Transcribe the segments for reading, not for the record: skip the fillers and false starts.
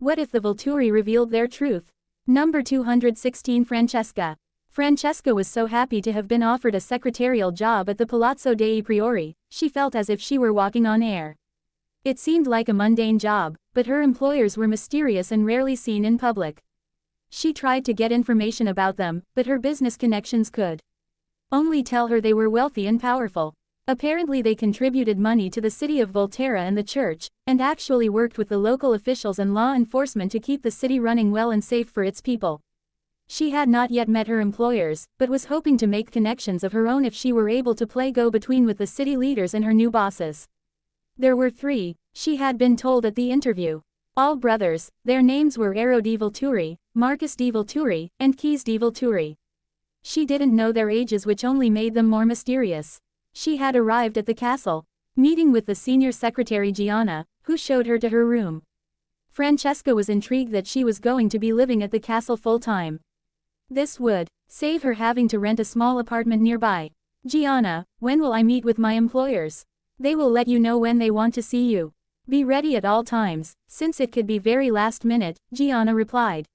What if the Volturi revealed their truth? Number 216 Francesca. Francesca was so happy to have been offered a secretarial job at the Palazzo dei Priori, she felt as if she were walking on air. It seemed like a mundane job, but her employers were mysterious and rarely seen in public. She tried to get information about them, but her business connections could only tell her they were wealthy and powerful. Apparently they contributed money to the city of Volterra and the church, and actually worked with the local officials and law enforcement to keep the city running well and safe for its people. She had not yet met her employers, but was hoping to make connections of her own if she were able to play go-between with the city leaders and her new bosses. There were three, she had been told at the interview. All brothers, their names were Ero di Volturi, Marcus di Volturi, and Keys di Volturi. She didn't know their ages, which only made them more mysterious. She had arrived at the castle, meeting with the senior secretary Gianna, who showed her to her room. Francesca was intrigued that she was going to be living at the castle full-time. This would save her having to rent a small apartment nearby. Gianna, when will I meet with my employers? They will let you know when they want to see you. Be ready at all times, since it could be very last minute, Gianna replied,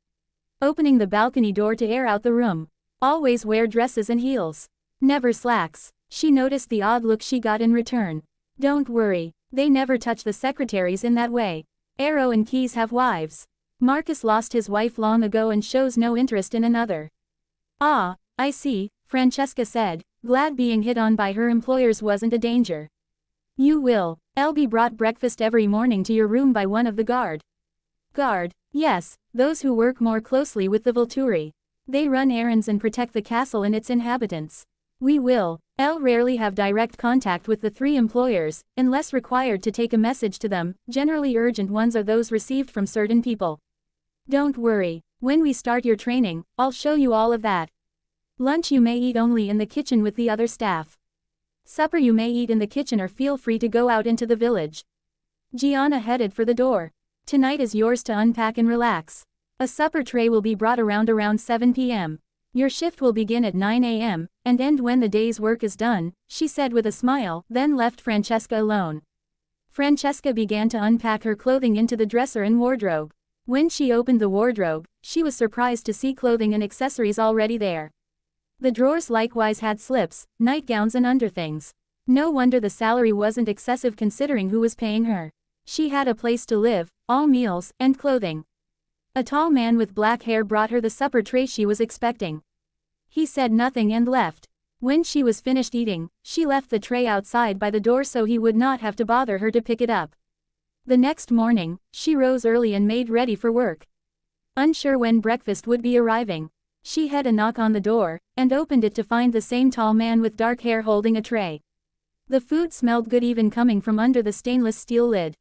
opening the balcony door to air out the room. Always wear dresses and heels. Never slacks. She noticed the odd look she got in return. Don't worry, they never touch the secretaries in that way. Ero and Keys have wives. Marcus lost his wife long ago and shows no interest in another. Ah, I see, Francesca said, glad being hit on by her employers wasn't a danger. You will. Elby brought breakfast every morning to your room by one of the guard. Guard? Yes, those who work more closely with the Volturi. They run errands and protect the castle and its inhabitants. We will. Elle rarely have direct contact with the three employers, unless required to take a message to them. Generally urgent ones are those received from certain people. Don't worry. When we start your training, I'll show you all of that. Lunch you may eat only in the kitchen with the other staff. Supper you may eat in the kitchen or feel free to go out into the village. Gianna headed for the door. Tonight is yours to unpack and relax. A supper tray will be brought around 7 p.m. Your shift will begin at 9 a.m. and end when the day's work is done, she said with a smile, then left Francesca alone. Francesca began to unpack her clothing into the dresser and wardrobe. When she opened the wardrobe, she was surprised to see clothing and accessories already there. The drawers likewise had slips, nightgowns and underthings. No wonder the salary wasn't excessive considering who was paying her. She had a place to live, all meals, and clothing. A tall man with black hair brought her the supper tray she was expecting. He said nothing and left. When she was finished eating, she left the tray outside by the door so he would not have to bother her to pick it up. The next morning, she rose early and made ready for work. Unsure when breakfast would be arriving, she had a knock on the door, and opened it to find the same tall man with dark hair holding a tray. The food smelled good even coming from under the stainless steel lid.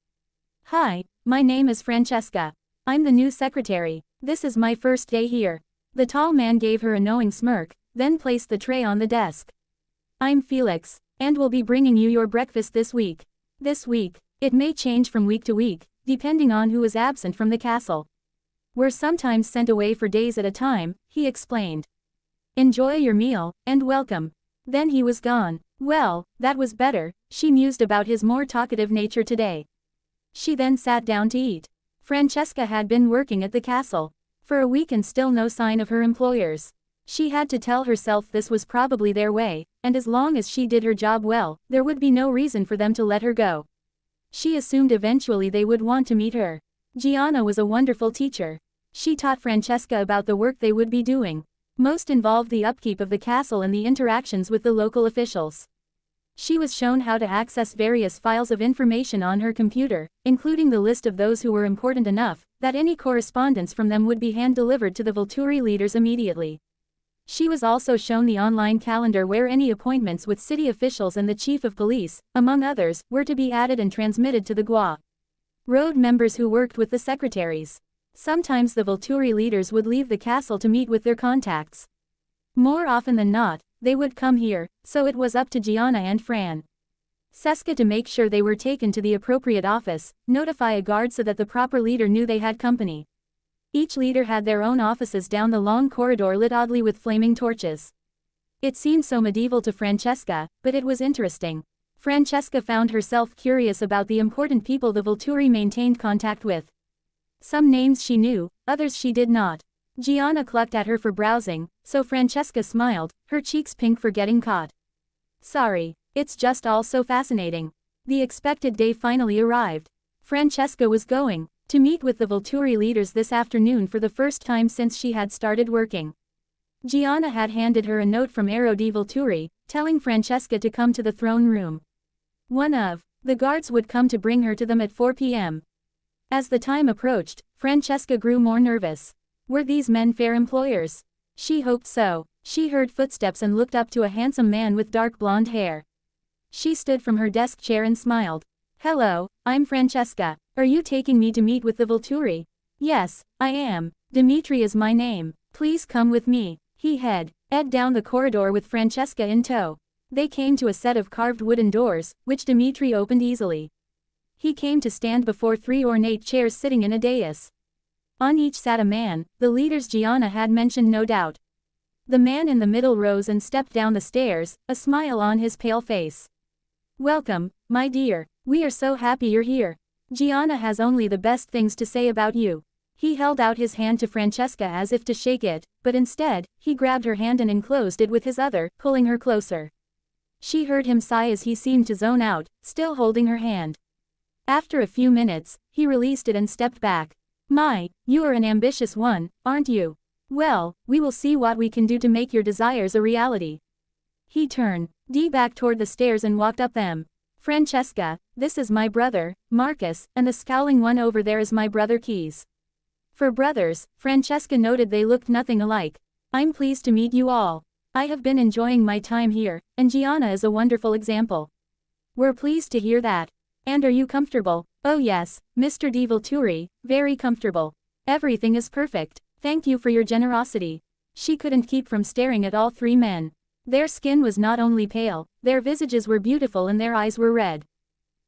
Hi, my name is Francesca. I'm the new secretary. This is my first day here. The tall man gave her a knowing smirk, then placed the tray on the desk. I'm Felix, and will be bringing you your breakfast this week. This week, it may change from week to week, depending on who is absent from the castle. We're sometimes sent away for days at a time, he explained. Enjoy your meal, and welcome. Then he was gone. Well, that was better, she mused about his more talkative nature today. She then sat down to eat. Francesca had been working at the castle for a week and still no sign of her employers. She had to tell herself this was probably their way, and as long as she did her job well, there would be no reason for them to let her go. She assumed eventually they would want to meet her. Gianna was a wonderful teacher. She taught Francesca about the work they would be doing. Most involved the upkeep of the castle and the interactions with the local officials. She was shown how to access various files of information on her computer, including the list of those who were important enough that any correspondence from them would be hand-delivered to the Volturi leaders immediately. She was also shown the online calendar where any appointments with city officials and the chief of police, among others, were to be added and transmitted to the GUA road members who worked with the secretaries. Sometimes the Volturi leaders would leave the castle to meet with their contacts. More often than not, they would come here, so it was up to Gianna and Francesca to make sure they were taken to the appropriate office, notify a guard so that the proper leader knew they had company. Each leader had their own offices down the long corridor lit oddly with flaming torches. It seemed so medieval to Francesca, but it was interesting. Francesca found herself curious about the important people the Volturi maintained contact with. Some names she knew, others she did not. Gianna clucked at her for browsing, so Francesca smiled, her cheeks pink for getting caught. Sorry, it's just all so fascinating. The expected day finally arrived. Francesca was going to meet with the Volturi leaders this afternoon for the first time since she had started working. Gianna had handed her a note from Ero di Volturi, telling Francesca to come to the throne room. One of the guards would come to bring her to them at 4 p.m. As the time approached, Francesca grew more nervous. Were these men fair employers? She hoped so. She heard footsteps and looked up to a handsome man with dark blonde hair. She stood from her desk chair and smiled. Hello, I'm Francesca. Are you taking me to meet with the Volturi? Yes, I am. Dimitri is my name. Please come with me. He headed down the corridor with Francesca in tow. They came to a set of carved wooden doors, which Dimitri opened easily. He came to stand before 3 ornate chairs sitting in a dais. On each sat a man, the leaders Gianna had mentioned no doubt. The man in the middle rose and stepped down the stairs, a smile on his pale face. Welcome, my dear. We are so happy you're here. Gianna has only the best things to say about you. He held out his hand to Francesca as if to shake it, but instead, he grabbed her hand and enclosed it with his other, pulling her closer. She heard him sigh as he seemed to zone out, still holding her hand. After a few minutes, he released it and stepped back. My, you are an ambitious one, aren't you? Well, we will see what we can do to make your desires a reality. He turned back toward the stairs and walked up them. Francesca, this is my brother, Marcus, and the scowling one over there is my brother Keys. For brothers, Francesca noted they looked nothing alike. I'm pleased to meet you all. I have been enjoying my time here, and Gianna is a wonderful example. We're pleased to hear that. And are you comfortable? Oh yes, Mr. Di Volturi, very comfortable. Everything is perfect. Thank you for your generosity. She couldn't keep from staring at all 3 men. Their skin was not only pale, their visages were beautiful and their eyes were red.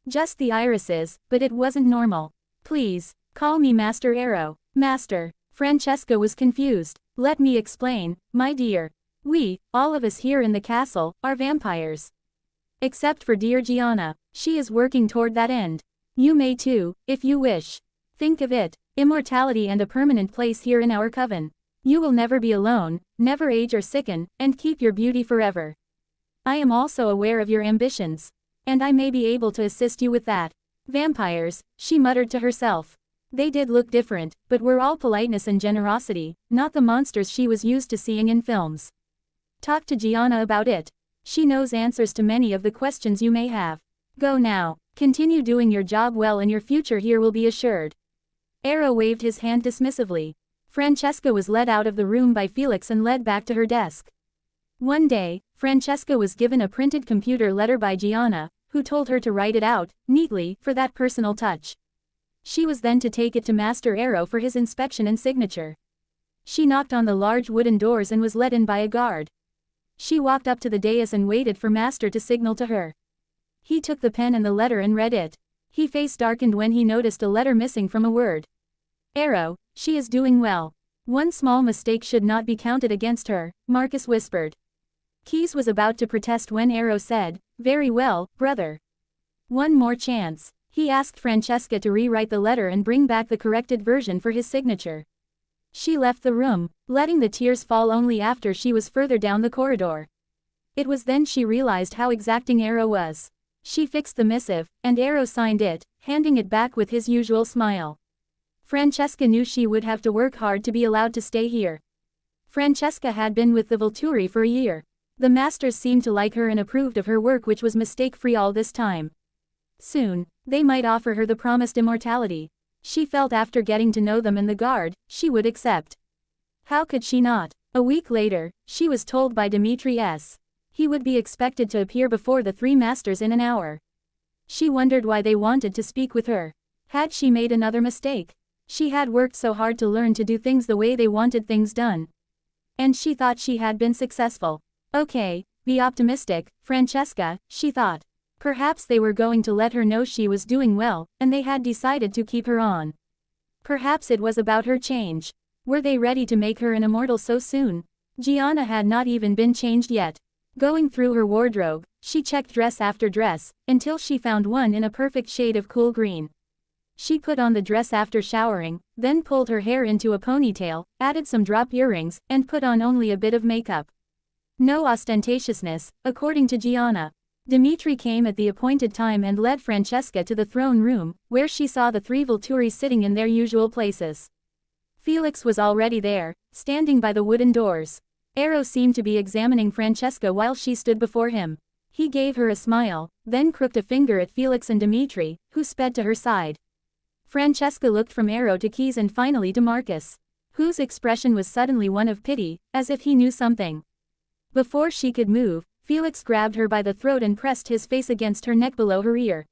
Just the irises, but it wasn't normal. Please, call me Master Ero. Master. Francesca was confused. Let me explain, my dear. We, all of us here in the castle, are vampires. Except for dear Gianna. She is working toward that end. You may too, if you wish. Think of it, immortality and a permanent place here in our coven. You will never be alone, never age or sicken, and keep your beauty forever. I am also aware of your ambitions. And I may be able to assist you with that. Vampires, she muttered to herself. They did look different, but were all politeness and generosity, not the monsters she was used to seeing in films. Talk to Gianna about it. She knows answers to many of the questions you may have. Go now. Continue doing your job well and your future here will be assured. Ero waved his hand dismissively. Francesca was led out of the room by Felix and led back to her desk. One day, Francesca was given a printed computer letter by Gianna, who told her to write it out, neatly, for that personal touch. She was then to take it to Master Ero for his inspection and signature. She knocked on the large wooden doors and was let in by a guard. She walked up to the dais and waited for Master to signal to her. He took the pen and the letter and read it. His face darkened when he noticed a letter missing from a word. Ero, she is doing well. One small mistake should not be counted against her, Marcus whispered. Keys was about to protest when Ero said, very well, brother. One more chance. He asked Francesca to rewrite the letter and bring back the corrected version for his signature. She left the room, letting the tears fall only after she was further down the corridor. It was then she realized how exacting Ero was. She fixed the missive, and Ero signed it, handing it back with his usual smile. Francesca knew she would have to work hard to be allowed to stay here. Francesca had been with the Volturi for a year. The masters seemed to like her and approved of her work, which was mistake-free all this time. Soon, they might offer her the promised immortality. She felt after getting to know them and the guard, she would accept. How could she not? A week later, she was told by Dimitri S. He would be expected to appear before the 3 masters in an hour. She wondered why they wanted to speak with her. Had she made another mistake? She had worked so hard to learn to do things the way they wanted things done. And she thought she had been successful. Okay, be optimistic, Francesca, she thought. Perhaps they were going to let her know she was doing well, and they had decided to keep her on. Perhaps it was about her change. Were they ready to make her an immortal so soon? Gianna had not even been changed yet. Going through her wardrobe, she checked dress after dress, until she found one in a perfect shade of cool green. She put on the dress after showering, then pulled her hair into a ponytail, added some drop earrings, and put on only a bit of makeup. No ostentatiousness, according to Gianna. Dmitri came at the appointed time and led Francesca to the throne room, where she saw the three Volturi sitting in their usual places. Felix was already there, standing by the wooden doors. Ero seemed to be examining Francesca while she stood before him. He gave her a smile, then crooked a finger at Felix and Dmitri, who sped to her side. Francesca looked from Ero to Keys and finally to Marcus, whose expression was suddenly one of pity, as if he knew something. Before she could move, Felix grabbed her by the throat and pressed his face against her neck below her ear.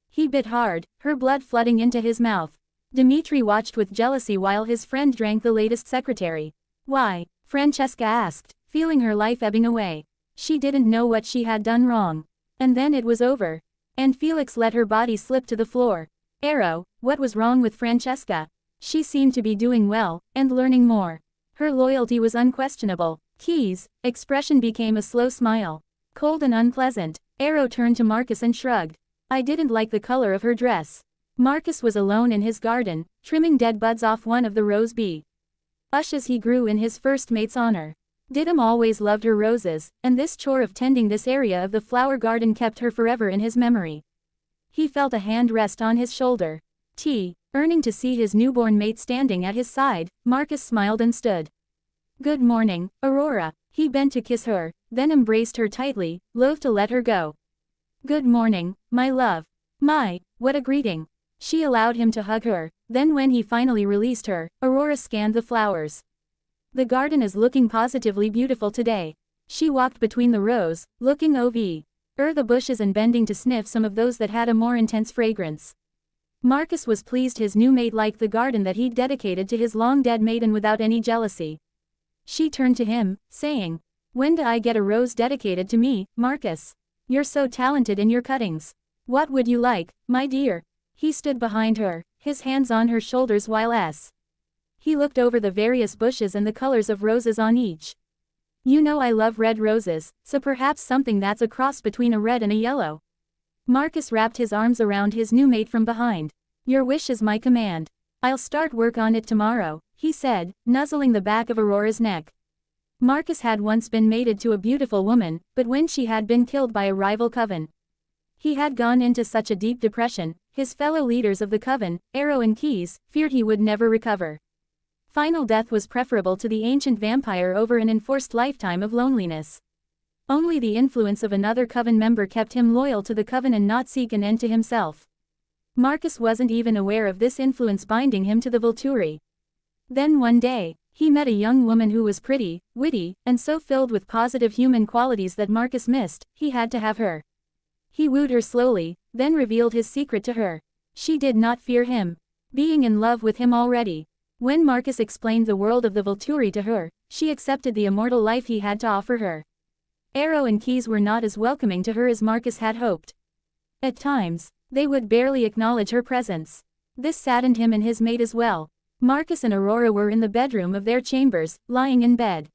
He bit hard, her blood flooding into his mouth. Dmitri watched with jealousy while his friend drank the latest secretary. Why? Francesca asked, feeling her life ebbing away. She didn't know what she had done wrong. And then it was over. And Felix let her body slip to the floor. Ero, what was wrong with Francesca? She seemed to be doing well, and learning more. Her loyalty was unquestionable. Keys' expression became a slow smile. Cold and unpleasant. Ero turned to Marcus and shrugged. I didn't like the color of her dress. Marcus was alone in his garden, trimming dead buds off one of the rose bushes he grew in his first mate's honor. Didym always loved her roses, and this chore of tending this area of the flower garden kept her forever in his memory. He felt a hand rest on his shoulder. Earning to see his newborn mate standing at his side, Marcus smiled and stood. Good morning, Aurora. He bent to kiss her, then embraced her tightly, loath to let her go. Good morning, my love. My, what a greeting. She allowed him to hug her, then when he finally released her, Aurora scanned the flowers. The garden is looking positively beautiful today. She walked between the rows, looking over the bushes and bending to sniff some of those that had a more intense fragrance. Marcus was pleased his new mate liked the garden that he'd dedicated to his long-dead maiden without any jealousy. She turned to him, saying, When do I get a rose dedicated to me, Marcus? You're so talented in your cuttings. What would you like, my dear? He stood behind her, his hands on her shoulders while he looked over the various bushes and the colors of roses on each. You know I love red roses, so perhaps something that's a cross between a red and a yellow. Marcus wrapped his arms around his new mate from behind. Your wish is my command. I'll start work on it tomorrow, he said, nuzzling the back of Aurora's neck. Marcus had once been mated to a beautiful woman, but when she had been killed by a rival coven, he had gone into such a deep depression. His fellow leaders of the coven, Ero and Keys, feared he would never recover. Final death was preferable to the ancient vampire over an enforced lifetime of loneliness. Only the influence of another coven member kept him loyal to the coven and not seek an end to himself. Marcus wasn't even aware of this influence binding him to the Volturi. Then one day, he met a young woman who was pretty, witty, and so filled with positive human qualities that Marcus missed. He had to have her. He wooed her slowly, then revealed his secret to her. She did not fear him, being in love with him already. When Marcus explained the world of the Volturi to her, she accepted the immortal life he had to offer her. Ero and Keys were not as welcoming to her as Marcus had hoped. At times, they would barely acknowledge her presence. This saddened him and his mate as well. Marcus and Aurora were in the bedroom of their chambers, lying in bed.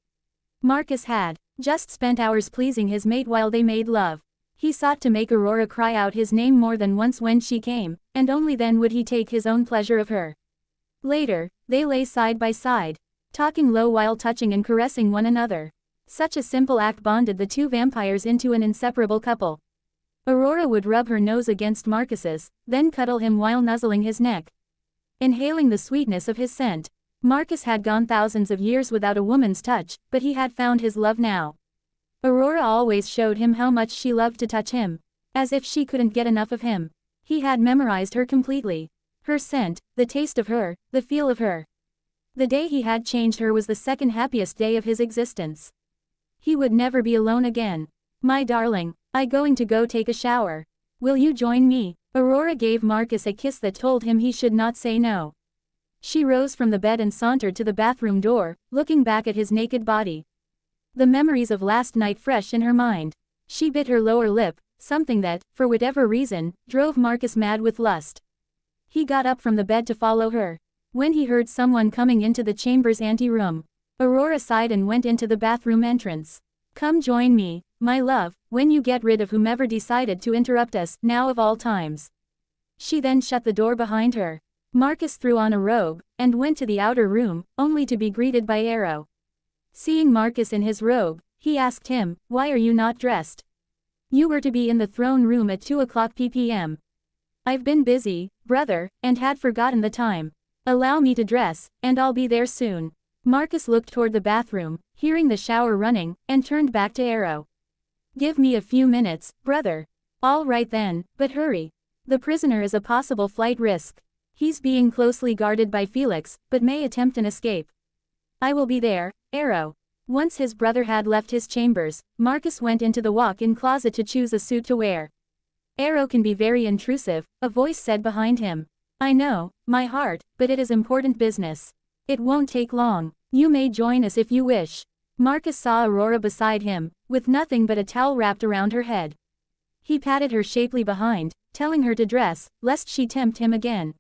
Marcus had just spent hours pleasing his mate while they made love. He sought to make Aurora cry out his name more than once when she came, and only then would he take his own pleasure of her. Later, they lay side by side, talking low while touching and caressing one another. Such a simple act bonded the two vampires into an inseparable couple. Aurora would rub her nose against Marcus's, then cuddle him while nuzzling his neck, inhaling the sweetness of his scent. Marcus had gone thousands of years without a woman's touch, but he had found his love now. Aurora always showed him how much she loved to touch him. As if she couldn't get enough of him. He had memorized her completely. Her scent, the taste of her, the feel of her. The day he had changed her was the second happiest day of his existence. He would never be alone again. My darling, I'm going to go take a shower. Will you join me? Aurora gave Marcus a kiss that told him he should not say no. She rose from the bed and sauntered to the bathroom door, looking back at his naked body. The memories of last night fresh in her mind. She bit her lower lip, something that, for whatever reason, drove Marcus mad with lust. He got up from the bed to follow her. When he heard someone coming into the chamber's anteroom, Aurora sighed and went into the bathroom entrance. Come join me, my love, when you get rid of whomever decided to interrupt us, now of all times. She then shut the door behind her. Marcus threw on a robe, and went to the outer room, only to be greeted by Arrow. Seeing Marcus in his robe, he asked him, "Why are you not dressed? You were to be in the throne room at 2 o'clock p.m. I've been busy, brother, and had forgotten the time. Allow me to dress, and I'll be there soon." Marcus looked toward the bathroom, hearing the shower running, and turned back to Arrow. "Give me a few minutes, brother." "All right then, but hurry. The prisoner is a possible flight risk. He's being closely guarded by Felix, but may attempt an escape." "I will be there, Arrow." Once his brother had left his chambers, Marcus went into the walk-in closet to choose a suit to wear. "Arrow can be very intrusive," a voice said behind him. "I know, my heart, but it is important business. It won't take long. You may join us if you wish." Marcus saw Aurora beside him, with nothing but a towel wrapped around her head. He patted her shapely behind, telling her to dress, lest she tempt him again,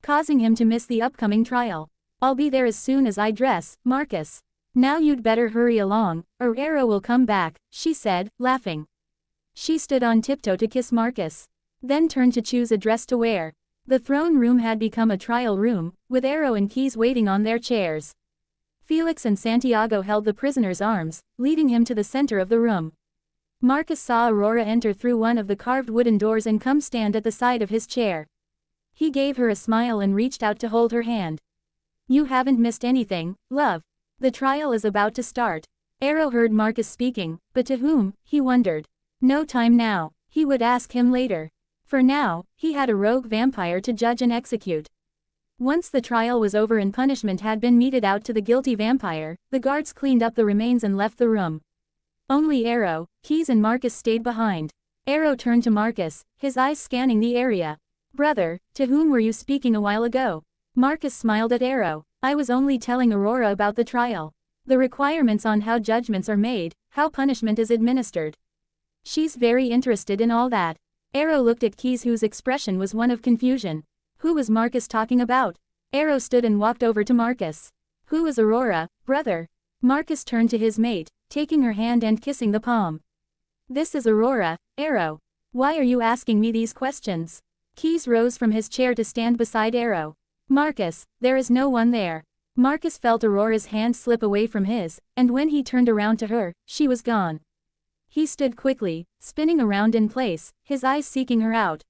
causing him to miss the upcoming trial. "I'll be there as soon as I dress, Marcus. Now you'd better hurry along, or Arrow will come back," she said, laughing. She stood on tiptoe to kiss Marcus, then turned to choose a dress to wear. The throne room had become a trial room, with Arrow and Keys waiting on their chairs. Felix and Santiago held the prisoner's arms, leading him to the center of the room. Marcus saw Aurora enter through one of the carved wooden doors and come stand at the side of his chair. He gave her a smile and reached out to hold her hand. "You haven't missed anything, love. The trial is about to start." Arrow heard Marcus speaking, but to whom, he wondered. No time now, he would ask him later. For now, he had a rogue vampire to judge and execute. Once the trial was over and punishment had been meted out to the guilty vampire, the guards cleaned up the remains and left the room. Only Arrow, Keys and Marcus stayed behind. Arrow turned to Marcus, his eyes scanning the area. "Brother, to whom were you speaking a while ago?" Marcus smiled at Arrow. "I was only telling Aurora about the trial. The requirements on how judgments are made, how punishment is administered. She's very interested in all that." Arrow looked at Keys, whose expression was one of confusion. Who was Marcus talking about? Arrow stood and walked over to Marcus. "Who is Aurora, brother?" Marcus turned to his mate, taking her hand and kissing the palm. "This is Aurora, Arrow. Why are you asking me these questions?" Keys rose from his chair to stand beside Arrow. "Marcus, there is no one there." Marcus felt Aurora's hand slip away from his, and when he turned around to her, she was gone. He stood quickly, spinning around in place, his eyes seeking her out.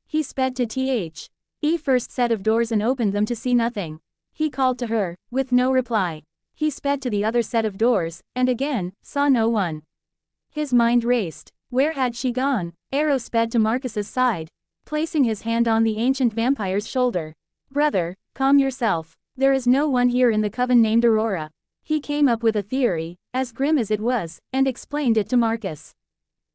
He sped to the first set of doors and opened them to see nothing. He called to her, with no reply. He sped to the other set of doors, and again, saw no one. His mind raced. Where had she gone? Arrow sped to Marcus's side, placing his hand on the ancient vampire's shoulder. "Brother, calm yourself. There is no one here in the coven named Aurora." He came up with a theory, as grim as it was, and explained it to Marcus.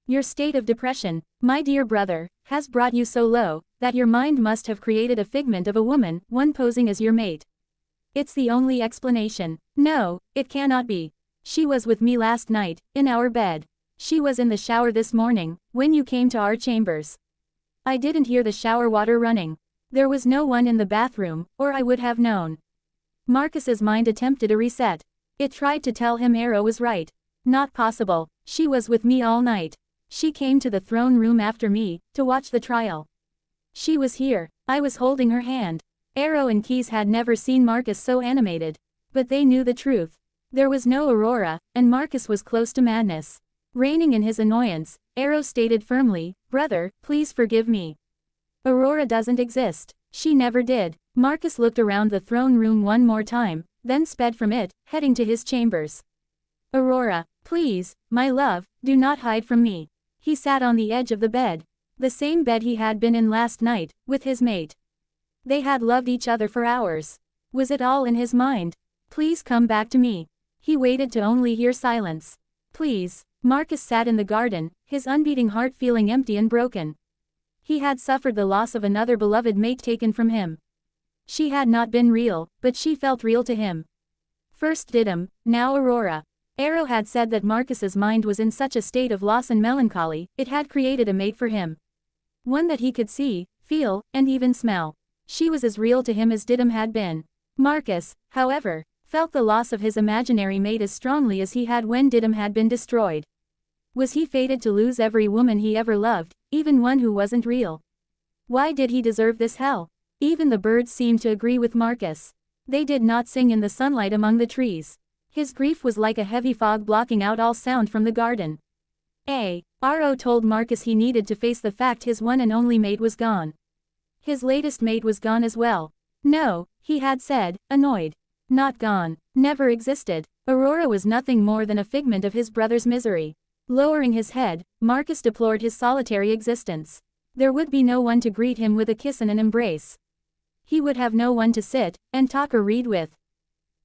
"Your state of depression, my dear brother, has brought you so low, that your mind must have created a figment of a woman, one posing as your mate. It's the only explanation." "No, it cannot be. She was with me last night, in our bed. She was in the shower this morning, when you came to our chambers. I didn't hear the shower water running. There was no one in the bathroom, or I would have known." Marcus's mind attempted a reset. It tried to tell him Arrow was right. "Not possible. She was with me all night. She came to the throne room after me, to watch the trial. She was here. I was holding her hand." Arrow and Keys had never seen Marcus so animated. But they knew the truth. There was no Aurora, and Marcus was close to madness. Reining in his annoyance, Arrow stated firmly, "Brother, please forgive me. Aurora doesn't exist. She never did." Marcus looked around the throne room one more time, then sped from it, heading to his chambers. "Aurora, please, my love, do not hide from me." He sat on the edge of the bed. The same bed he had been in last night, with his mate. They had loved each other for hours. Was it all in his mind? "Please come back to me." He waited to only hear silence. "Please." Marcus sat in the garden, his unbeating heart feeling empty and broken. He had suffered the loss of another beloved mate taken from him. She had not been real, but she felt real to him. First Didim, now Aurora. Arrow had said that Marcus's mind was in such a state of loss and melancholy, it had created a mate for him. One that he could see, feel, and even smell. She was as real to him as Didim had been. Marcus, however, felt the loss of his imaginary mate as strongly as he had when Didim had been destroyed. Was he fated to lose every woman he ever loved, even one who wasn't real? Why did he deserve this hell? Even the birds seemed to agree with Marcus. They did not sing in the sunlight among the trees. His grief was like a heavy fog blocking out all sound from the garden. Aro told Marcus he needed to face the fact his one and only mate was gone. His latest mate was gone as well. No, he had said, annoyed. Not gone, never existed. Aurora was nothing more than a figment of his brother's misery. Lowering his head, Marcus deplored his solitary existence. There would be no one to greet him with a kiss and an embrace. He would have no one to sit and talk or read with.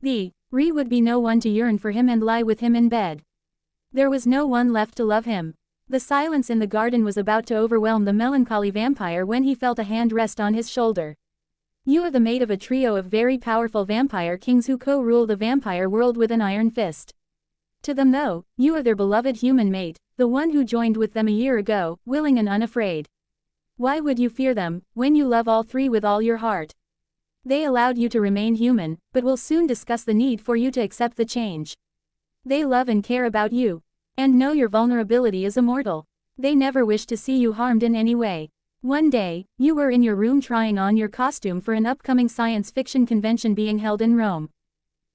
Would be no one to yearn for him and lie with him in bed. There was no one left to love him. The silence in the garden was about to overwhelm the melancholy vampire when he felt a hand rest on his shoulder. You are the mate of a trio of very powerful vampire kings who co-rule the vampire world with an iron fist. To them though, you are their beloved human mate, the one who joined with them a year ago, willing and unafraid. Why would you fear them, when you love all three with all your heart? They allowed you to remain human, but will soon discuss the need for you to accept the change. They love and care about you, and know your vulnerability is immortal. They never wish to see you harmed in any way. One day, you were in your room trying on your costume for an upcoming science fiction convention being held in Rome.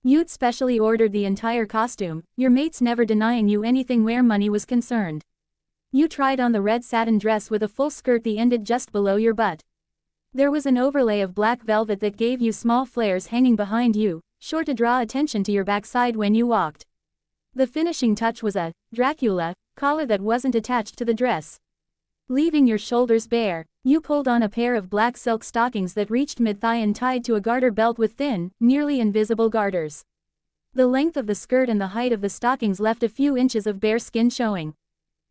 You'd specially ordered the entire costume, your mates never denying you anything where money was concerned. You tried on the red satin dress with a full skirt that ended just below your butt. There was an overlay of black velvet that gave you small flares hanging behind you, sure to draw attention to your backside when you walked. The finishing touch was a Dracula collar that wasn't attached to the dress. Leaving your shoulders bare, you pulled on a pair of black silk stockings that reached mid-thigh and tied to a garter belt with thin, nearly invisible garters. The length of the skirt and the height of the stockings left a few inches of bare skin showing.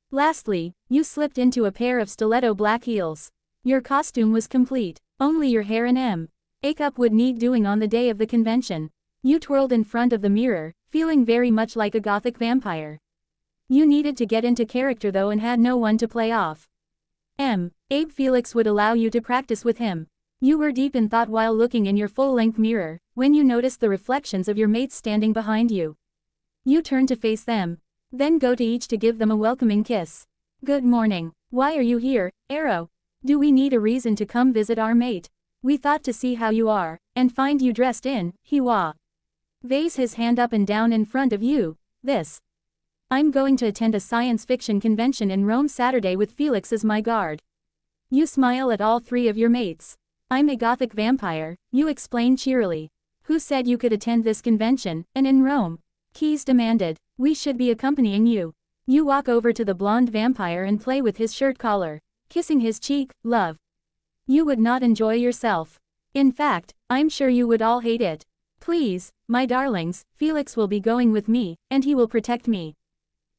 Lastly, you slipped into a pair of stiletto black heels. Your costume was complete, only your hair and makeup would need doing on the day of the convention. You twirled in front of the mirror, feeling very much like a gothic vampire. You needed to get into character though and had no one to play off. Abe Felix would allow you to practice with him. You were deep in thought while looking in your full-length mirror, when you noticed the reflections of your mates standing behind you. You turned to face them, then go to each to give them a welcoming kiss. Good morning. Why are you here, Arrow? Do we need a reason to come visit our mate? We thought to see how you are, and find you dressed in Hiwa. Vase his hand up and down in front of you. I'm going to attend a science fiction convention in Rome Saturday with Felix as my guard. You smile at all three of your mates. I'm a gothic vampire, you explain cheerily. Who said you could attend this convention, and in Rome? Keys demanded. We should be accompanying you. You walk over to the blonde vampire and play with his shirt collar, kissing his cheek, love. You would not enjoy yourself. In fact, I'm sure you would all hate it. Please, my darlings, Felix will be going with me, and he will protect me.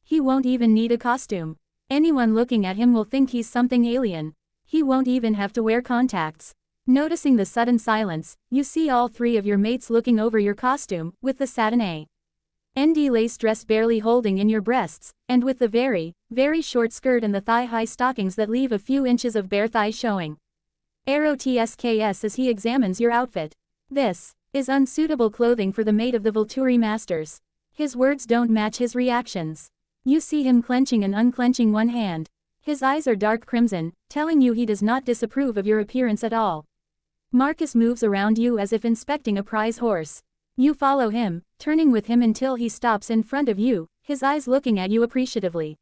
He won't even need a costume. Anyone looking at him will think he's something alien. He won't even have to wear contacts. Noticing the sudden silence, you see all three of your mates looking over your costume, with the satin ND lace dress barely holding in your breasts, and with the very, very short skirt and the thigh-high stockings that leave a few inches of bare thigh showing. Arrow TSKS as he examines your outfit. This is unsuitable clothing for the mate of the Volturi masters. His words don't match his reactions. You see him clenching and unclenching one hand. His eyes are dark crimson, telling you he does not disapprove of your appearance at all. Marcus moves around you as if inspecting a prize horse. You follow him, turning with him until he stops in front of you, his eyes looking at you appreciatively.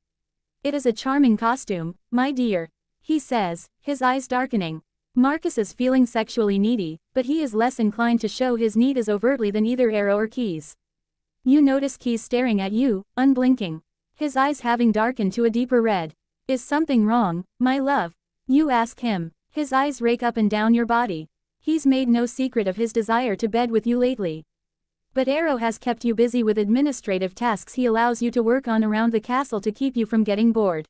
It is a charming costume, my dear, he says, his eyes darkening. Marcus is feeling sexually needy, but he is less inclined to show his need as overtly than either Arrow or Keys. You notice Keys staring at you, unblinking. His eyes having darkened to a deeper red. Is something wrong, my love? You ask him. His eyes rake up and down your body. He's made no secret of his desire to bed with you lately. But Arrow has kept you busy with administrative tasks he allows you to work on around the castle to keep you from getting bored.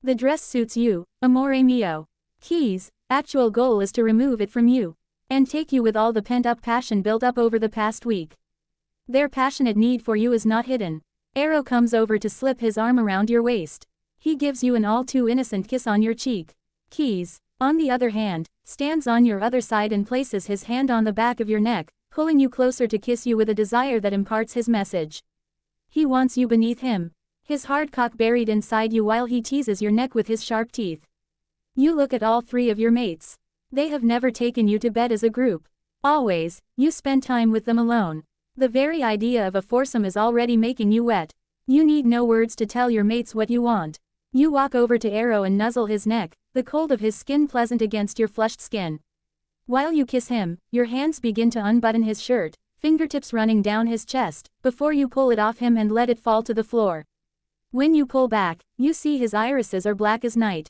The dress suits you, amore mio. Keys' actual goal is to remove it from you, and take you with all the pent-up passion built up over the past week. Their passionate need for you is not hidden. Arrow comes over to slip his arm around your waist. He gives you an all-too-innocent kiss on your cheek. Keys, on the other hand, stands on your other side and places his hand on the back of your neck, pulling you closer to kiss you with a desire that imparts his message. He wants you beneath him. His hard cock buried inside you while he teases your neck with his sharp teeth. You look at all three of your mates. They have never taken you to bed as a group. Always, you spend time with them alone. The very idea of a foursome is already making you wet. You need no words to tell your mates what you want. You walk over to Arrow and nuzzle his neck, the cold of his skin pleasant against your flushed skin. While you kiss him, your hands begin to unbutton his shirt, fingertips running down his chest, before you pull it off him and let it fall to the floor. When you pull back, you see his irises are black as night.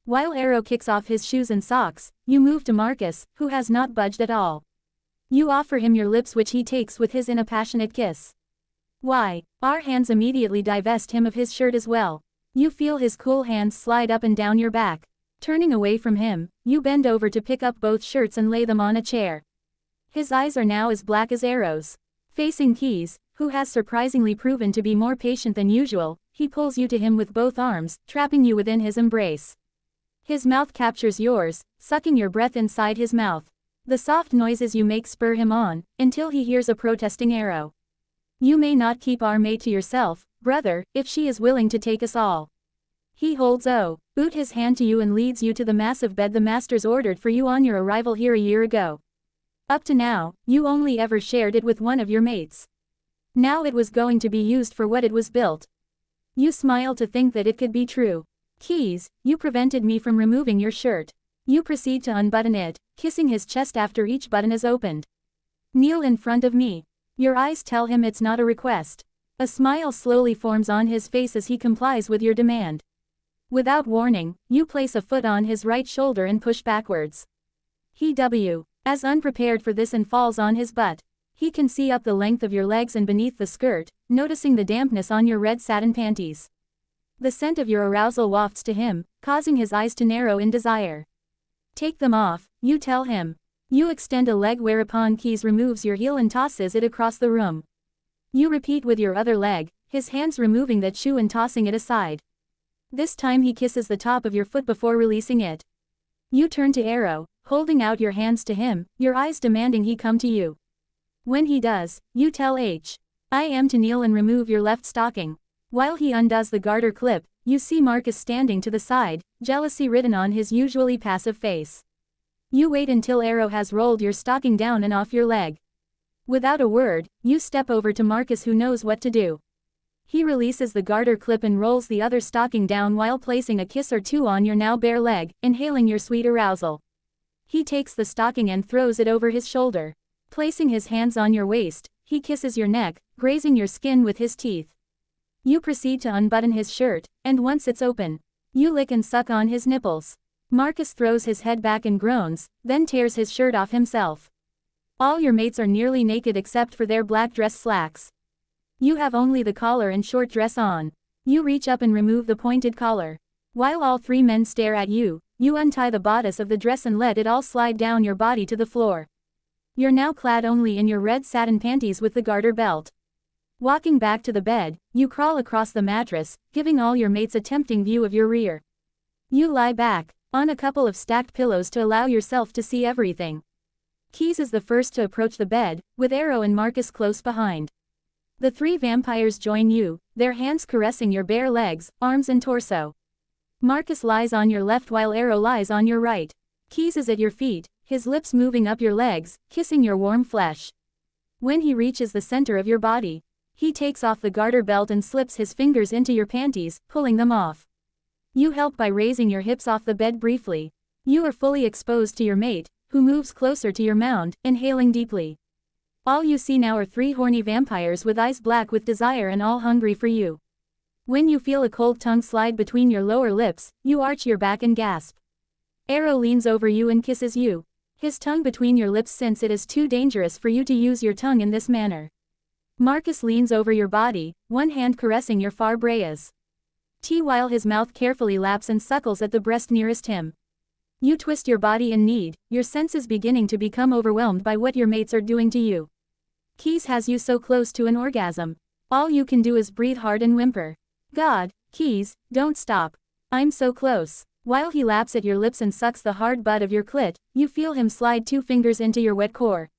While Arrow kicks off his shoes and socks, you move to Marcus, who has not budged at all. You offer him your lips which he takes with his in a passionate kiss. Why, our hands immediately divest him of his shirt as well. You feel his cool hands slide up and down your back. Turning away from him, you bend over to pick up both shirts and lay them on a chair. His eyes are now as black as arrows. Facing Keys, who has surprisingly proven to be more patient than usual, he pulls you to him with both arms, trapping you within his embrace. His mouth captures yours, sucking your breath inside his mouth. The soft noises you make spur him on, until he hears a protesting Arrow. You may not keep our mate to yourself, brother, if she is willing to take us all. He holds out his hand to you and leads you to the massive bed the masters ordered for you on your arrival here a year ago. Up to now, you only ever shared it with one of your mates. Now it was going to be used for what it was built. You smile to think that it could be true. Keys, you prevented me from removing your shirt. You proceed to unbutton it, kissing his chest after each button is opened. Kneel in front of me. Your eyes tell him it's not a request. A smile slowly forms on his face as he complies with your demand. Without warning, you place a foot on his right shoulder and push backwards. He as unprepared for this and falls on his butt. He can see up the length of your legs and beneath the skirt, noticing the dampness on your red satin panties. The scent of your arousal wafts to him, causing his eyes to narrow in desire. Take them off, you tell him. You extend a leg whereupon Keys removes your heel and tosses it across the room. You repeat with your other leg, his hands removing that shoe and tossing it aside. This time he kisses the top of your foot before releasing it. You turn to Arrow, holding out your hands to him, your eyes demanding he come to you. When he does, you tell I am to kneel and remove your left stocking. While he undoes the garter clip, you see Marcus standing to the side, jealousy written on his usually passive face. You wait until Arrow has rolled your stocking down and off your leg. Without a word, you step over to Marcus who knows what to do. He releases the garter clip and rolls the other stocking down while placing a kiss or two on your now bare leg, inhaling your sweet arousal. He takes the stocking and throws it over his shoulder. Placing his hands on your waist, he kisses your neck, grazing your skin with his teeth. You proceed to unbutton his shirt, and once it's open, you lick and suck on his nipples. Marcus throws his head back and groans, then tears his shirt off himself. All your mates are nearly naked except for their black dress slacks. You have only the collar and short dress on. You reach up and remove the pointed collar. While all three men stare at you, you untie the bodice of the dress and let it all slide down your body to the floor. You're now clad only in your red satin panties with the garter belt. Walking back to the bed, you crawl across the mattress, giving all your mates a tempting view of your rear. You lie back, on a couple of stacked pillows to allow yourself to see everything. Keys is the first to approach the bed, with Arrow and Marcus close behind. The three vampires join you, their hands caressing your bare legs, arms and torso. Marcus lies on your left while Arrow lies on your right. Keys is at your feet, his lips moving up your legs, kissing your warm flesh. When he reaches the center of your body, he takes off the garter belt and slips his fingers into your panties, pulling them off. You help by raising your hips off the bed briefly. You are fully exposed to your mate, who moves closer to your mound, inhaling deeply. All you see now are three horny vampires with eyes black with desire and all hungry for you. When you feel a cold tongue slide between your lower lips, you arch your back and gasp. Arrow leans over you and kisses you, his tongue between your lips since it is too dangerous for you to use your tongue in this manner. Marcus leans over your body, one hand caressing your far bras. While his mouth carefully laps and suckles at the breast nearest him. You twist your body in need, your senses beginning to become overwhelmed by what your mates are doing to you. Keys has you so close to an orgasm. All you can do is breathe hard and whimper. God, Keys, don't stop. I'm so close. While he laps at your lips and sucks the hard butt of your clit, you feel him slide 2 fingers into your wet core,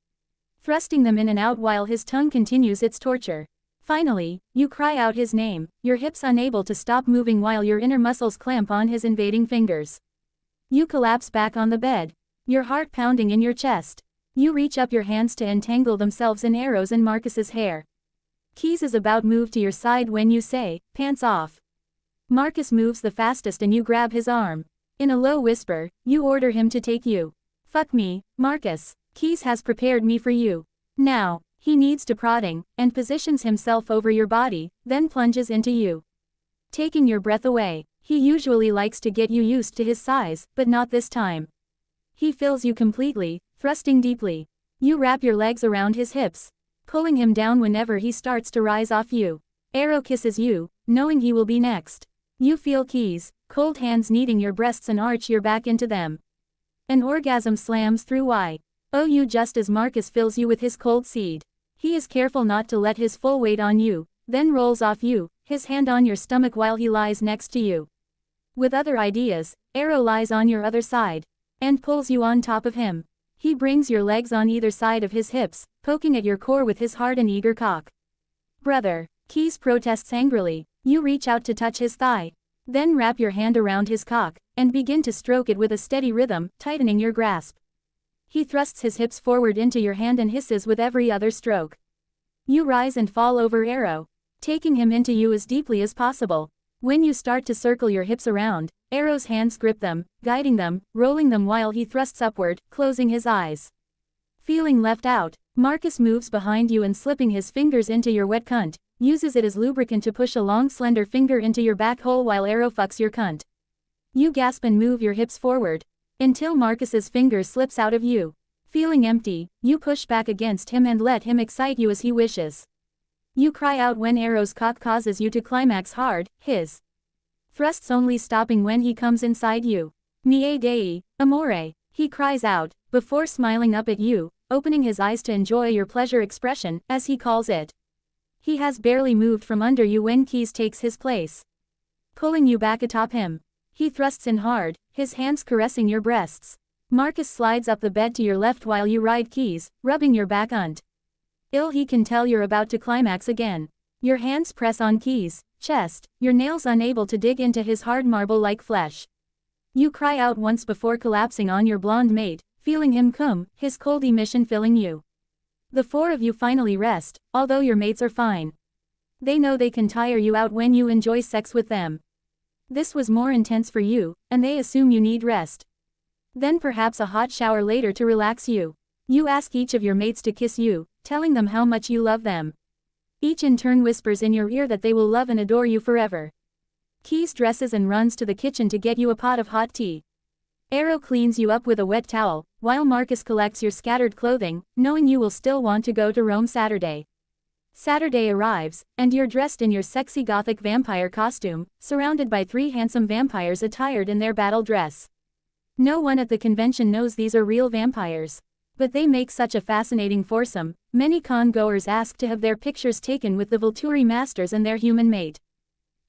thrusting them in and out while his tongue continues its torture. Finally, you cry out his name, your hips unable to stop moving while your inner muscles clamp on his invading fingers. You collapse back on the bed. Your heart pounding in your chest. You reach up your hands to entangle themselves in Arrow's and Marcus's hair. Keys is about move to your side when you say, "Pants off." Marcus moves the fastest and you grab his arm. In a low whisper, you order him to take you. "Fuck me, Marcus. Keys has prepared me for you. Now." He needs to prodding, and positions himself over your body, then plunges into you. Taking your breath away. He usually likes to get you used to his size, but not this time. He fills you completely, thrusting deeply. You wrap your legs around his hips, pulling him down whenever he starts to rise off you. Arrow kisses you, knowing he will be next. You feel Keys' cold hands kneading your breasts and arch your back into them. An orgasm slams through you just as Marcus fills you with his cold seed. He is careful not to let his full weight on you, then rolls off you, his hand on your stomach while he lies next to you. With other ideas, Arrow lies on your other side, and pulls you on top of him. He brings your legs on either side of his hips, poking at your core with his hard and eager cock. "Brother," Keys protests angrily. You reach out to touch his thigh. Then wrap your hand around his cock, and begin to stroke it with a steady rhythm, tightening your grasp. He thrusts his hips forward into your hand and hisses with every other stroke. You rise and fall over Arrow, taking him into you as deeply as possible. When you start to circle your hips around, Arrow's hands grip them, guiding them, rolling them while he thrusts upward, closing his eyes. Feeling left out, Marcus moves behind you and slipping his fingers into your wet cunt, uses it as lubricant to push a long slender finger into your back hole while Arrow fucks your cunt. You gasp and move your hips forward, until Marcus's finger slips out of you. Feeling empty, you push back against him and let him excite you as he wishes. You cry out when Arrow's cock causes you to climax hard, his thrusts only stopping when he comes inside you. "Mie Dei, amore," he cries out, before smiling up at you, opening his eyes to enjoy your pleasure expression, as he calls it. He has barely moved from under you when Keys takes his place, pulling you back atop him. He thrusts in hard, his hands caressing your breasts. Marcus slides up the bed to your left while you ride Keys, rubbing your back he can tell you're about to climax again. Your hands press on Keys' chest, your nails unable to dig into his hard marble-like flesh. You cry out once before collapsing on your blonde mate, feeling him come, his cold emission filling you. The four of you finally rest, although your mates are fine. They know they can tire you out when you enjoy sex with them. This was more intense for you, and they assume you need rest. Then perhaps a hot shower later to relax you. You ask each of your mates to kiss you, telling them how much you love them. Each in turn whispers in your ear that they will love and adore you forever. Keys dresses and runs to the kitchen to get you a pot of hot tea. Arrow cleans you up with a wet towel, while Marcus collects your scattered clothing, knowing you will still want to go to Rome Saturday. Saturday arrives, and you're dressed in your sexy gothic vampire costume, surrounded by 3 handsome vampires attired in their battle dress. No one at the convention knows these are real vampires. But they make such a fascinating foursome. Many con-goers ask to have their pictures taken with the Volturi masters and their human mate.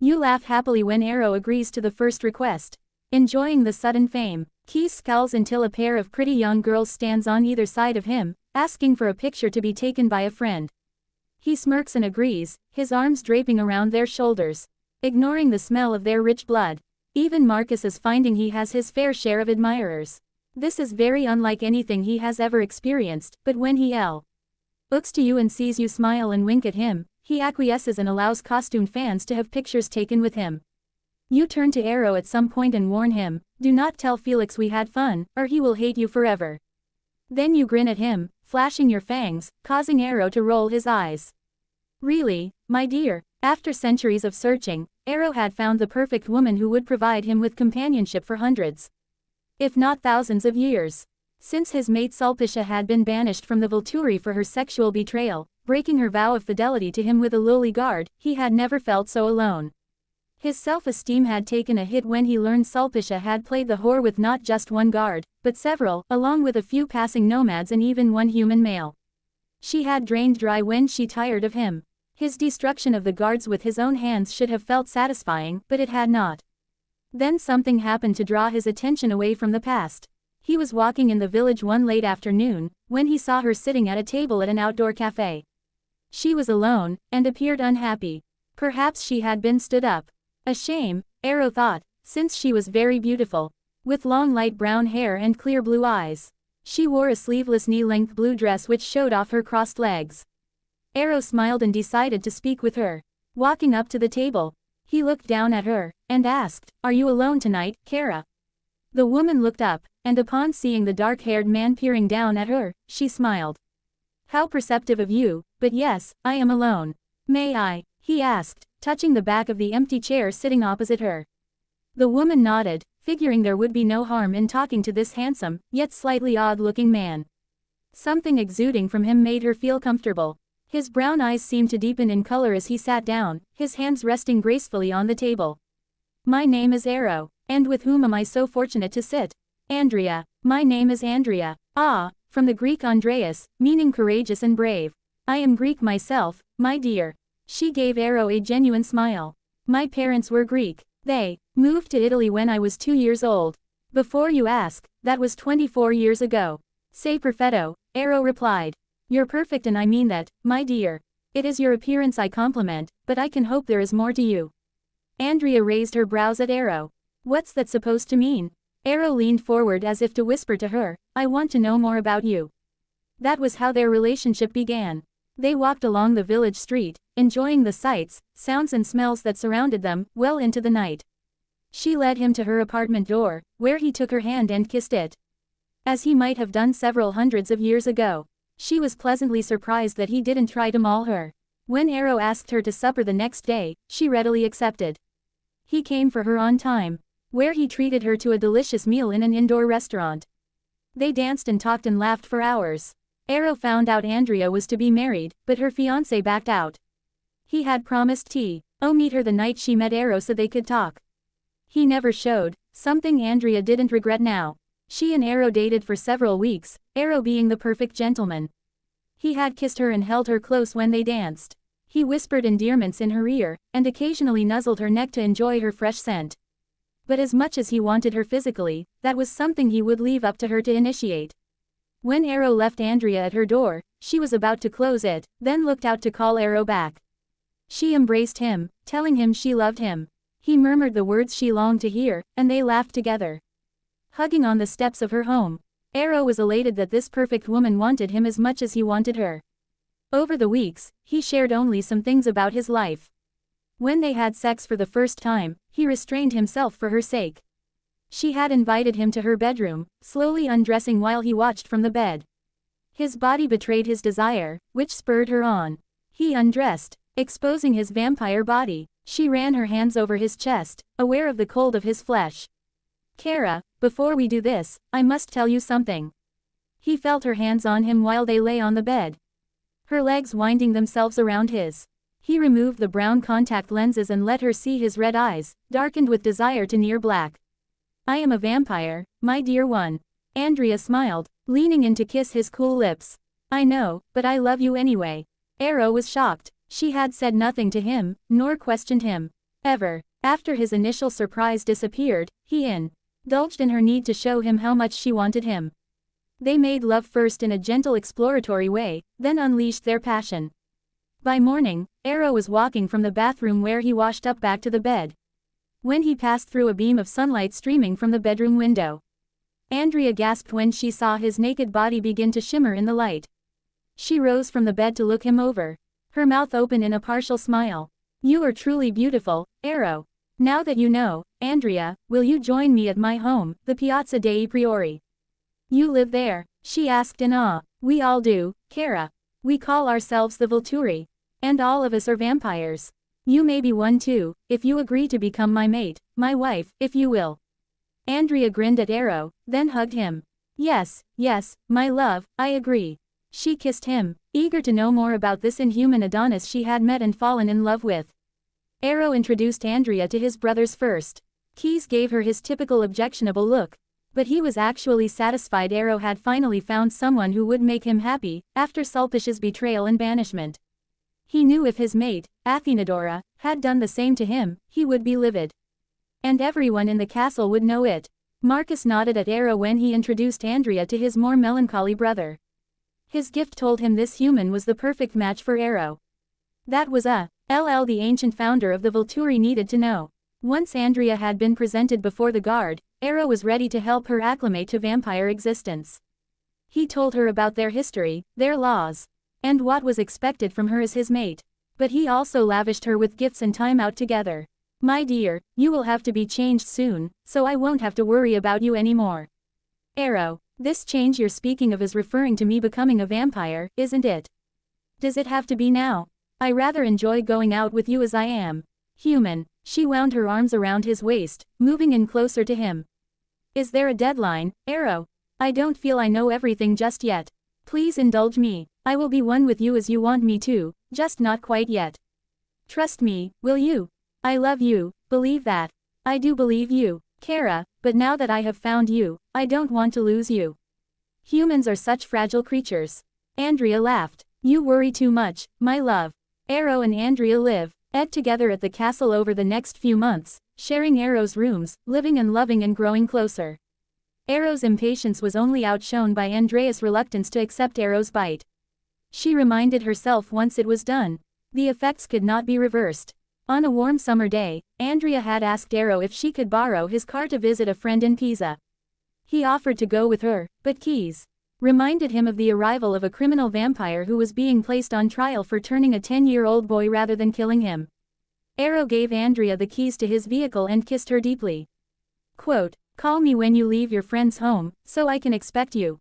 You laugh happily when Arrow agrees to the first request. Enjoying the sudden fame, Keys scowls until a pair of pretty young girls stands on either side of him, asking for a picture to be taken by a friend. He smirks and agrees, his arms draping around their shoulders, ignoring the smell of their rich blood. Even Marcus is finding he has his fair share of admirers. This is very unlike anything he has ever experienced, but when he looks to you and sees you smile and wink at him, he acquiesces and allows costumed fans to have pictures taken with him. You turn to Arrow at some point and warn him, "Do not tell Felix we had fun, or he will hate you forever." Then you grin at him, flashing your fangs, causing Arrow to roll his eyes. Really, my dear? After centuries of searching, Arrow had found the perfect woman who would provide him with companionship for hundreds, if not thousands of years. Since his mate Sulpicia had been banished from the Volturi for her sexual betrayal, breaking her vow of fidelity to him with a lowly guard, he had never felt so alone. His self-esteem had taken a hit when he learned Sulpicia had played the whore with not just one guard, but several, along with a few passing nomads and even one human male. She had drained dry when she tired of him. His destruction of the guards with his own hands should have felt satisfying, but it had not. Then something happened to draw his attention away from the past. He was walking in the village one late afternoon, when he saw her sitting at a table at an outdoor cafe. She was alone, and appeared unhappy. Perhaps she had been stood up. A shame, Arrow thought, since she was very beautiful. with long light brown hair and clear blue eyes. She wore a sleeveless knee-length blue dress which showed off her crossed legs. Arrow smiled and decided to speak with her. Walking up to the table, he looked down at her, and asked, "Are you alone tonight, Kara?" The woman looked up, and upon seeing the dark-haired man peering down at her, she smiled. "How perceptive of you, but yes, I am alone. May I?" he asked, touching the back of the empty chair sitting opposite her. The woman nodded, figuring there would be no harm in talking to this handsome, yet slightly odd-looking man. Something exuding from him made her feel comfortable. His brown eyes seemed to deepen in color as he sat down, his hands resting gracefully on the table. "My name is Arrow, and with whom am I so fortunate to sit?" "Andrea. My name is Andrea." "Ah, from the Greek Andreas, meaning courageous and brave. I am Greek myself, my dear." She gave Arrow a genuine smile. "My parents were Greek. They moved to Italy when I was 2 years old." "Before you ask, that was 24 years ago." "Sei perfetto," Arrow replied. "You're perfect, and I mean that, my dear. It is your appearance I compliment, but I can hope there is more to you." Andrea raised her brows at Arrow. "What's that supposed to mean?" Arrow leaned forward as if to whisper to her, "I want to know more about you." That was how their relationship began. They walked along the village street, enjoying the sights, sounds and smells that surrounded them, well into the night. She led him to her apartment door, where he took her hand and kissed it. As he might have done several hundreds of years ago. She was pleasantly surprised that he didn't try to maul her. When Arrow asked her to supper the next day, she readily accepted. He came for her on time, where he treated her to a delicious meal in an indoor restaurant. They danced and talked and laughed for hours. Arrow found out Andrea was to be married, but her fiancé backed out. He had promised meet her the night she met Arrow so they could talk. He never showed, something Andrea didn't regret now. She and Arrow dated for several weeks, Arrow being the perfect gentleman. He had kissed her and held her close when they danced. He whispered endearments in her ear, and occasionally nuzzled her neck to enjoy her fresh scent. But as much as he wanted her physically, that was something he would leave up to her to initiate. When Arrow left Andrea at her door, she was about to close it, then looked out to call Arrow back. She embraced him, telling him she loved him. He murmured the words she longed to hear, and they laughed together. Hugging on the steps of her home, Arrow was elated that this perfect woman wanted him as much as he wanted her. Over the weeks, he shared only some things about his life. When they had sex for the first time, he restrained himself for her sake. She had invited him to her bedroom, slowly undressing while he watched from the bed. His body betrayed his desire, which spurred her on. He undressed, exposing his vampire body. She ran her hands over his chest, aware of the cold of his flesh. "Kara, before we do this, I must tell you something." He felt her hands on him while they lay on the bed, her legs winding themselves around his. He removed the brown contact lenses and let her see his red eyes, darkened with desire to near black. "I am a vampire, my dear one." Andrea smiled, leaning in to kiss his cool lips. "I know, but I love you anyway." Arrow was shocked. She had said nothing to him, nor questioned him. Ever. After his initial surprise disappeared, he indulged in her need to show him how much she wanted him. They made love first in a gentle exploratory way, then unleashed their passion. By morning, Arrow was walking from the bathroom where he washed up back to the bed, when he passed through a beam of sunlight streaming from the bedroom window. Andrea gasped when she saw his naked body begin to shimmer in the light. She rose from the bed to look him over, her mouth open in a partial smile. "You are truly beautiful, Arrow. Now that you know, Andrea, will you join me at my home, the Piazza dei Priori?" "You live there?" she asked in awe. "We all do, Kara. We call ourselves the Volturi. And all of us are vampires. You may be one too, if you agree to become my mate, my wife, if you will." Andrea grinned at Arrow, then hugged him. Yes, my love, I agree." She kissed him, eager to know more about this inhuman Adonis she had met and fallen in love with. Arrow introduced Andrea to his brothers first. Keyes gave her his typical objectionable look. But he was actually satisfied Arrow had finally found someone who would make him happy, after Sulpicia's betrayal and banishment. He knew if his mate, Athenadora, had done the same to him, he would be livid. And everyone in the castle would know it. Marcus nodded at Arrow when he introduced Andrea to his more melancholy brother. His gift told him this human was the perfect match for Arrow. That was the ancient founder of the Volturi needed to know. Once Andrea had been presented before the guard, Arrow was ready to help her acclimate to vampire existence. He told her about their history, their laws, and what was expected from her as his mate. But he also lavished her with gifts and time out together. My dear, you will have to be changed soon, so I won't have to worry about you anymore. Arrow, this change you're speaking of is referring to me becoming a vampire, isn't it? Does it have to be now? I rather enjoy going out with you as I am. Human. She wound her arms around his waist, moving in closer to him. Is there a deadline, Arrow? I don't feel I know everything just yet. Please indulge me. I will be one with you as you want me to, just not quite yet. Trust me, will you? I love you, believe that. I do believe you, Kara, but now that I have found you, I don't want to lose you. Humans are such fragile creatures. Andrea laughed. You worry too much, my love. Arrow and Andrea live together at the castle over the next few months, sharing Arrow's rooms, living and loving and growing closer. Arrow's impatience was only outshone by Andrea's reluctance to accept Arrow's bite. She reminded herself once it was done, the effects could not be reversed. On a warm summer day, Andrea had asked Arrow if she could borrow his car to visit a friend in Pisa. He offered to go with her, but Keys reminded him of the arrival of a criminal vampire who was being placed on trial for turning a 10-year-old boy rather than killing him. Arrow gave Andrea the keys to his vehicle and kissed her deeply. Quote, call me when you leave your friend's home, so I can expect you.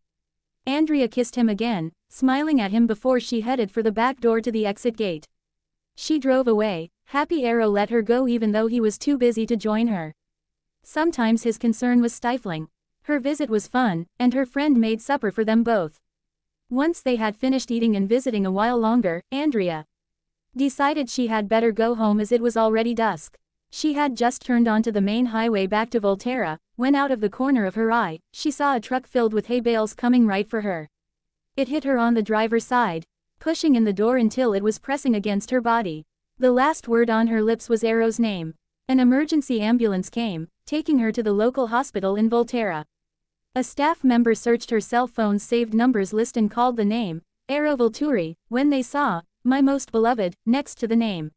Andrea kissed him again, smiling at him before she headed for the back door to the exit gate. She drove away, happy Arrow let her go even though he was too busy to join her. Sometimes his concern was stifling. Her visit was fun, and her friend made supper for them both. Once they had finished eating and visiting a while longer, Andrea decided she had better go home as it was already dusk. She had just turned onto the main highway back to Volterra, when out of the corner of her eye, she saw a truck filled with hay bales coming right for her. It hit her on the driver's side, pushing in the door until it was pressing against her body. The last word on her lips was Arrow's name. An emergency ambulance came, taking her to the local hospital in Volterra. A staff member searched her cell phone's saved numbers list and called the name, Arrow Volturi, when they saw, my most beloved, next to the name.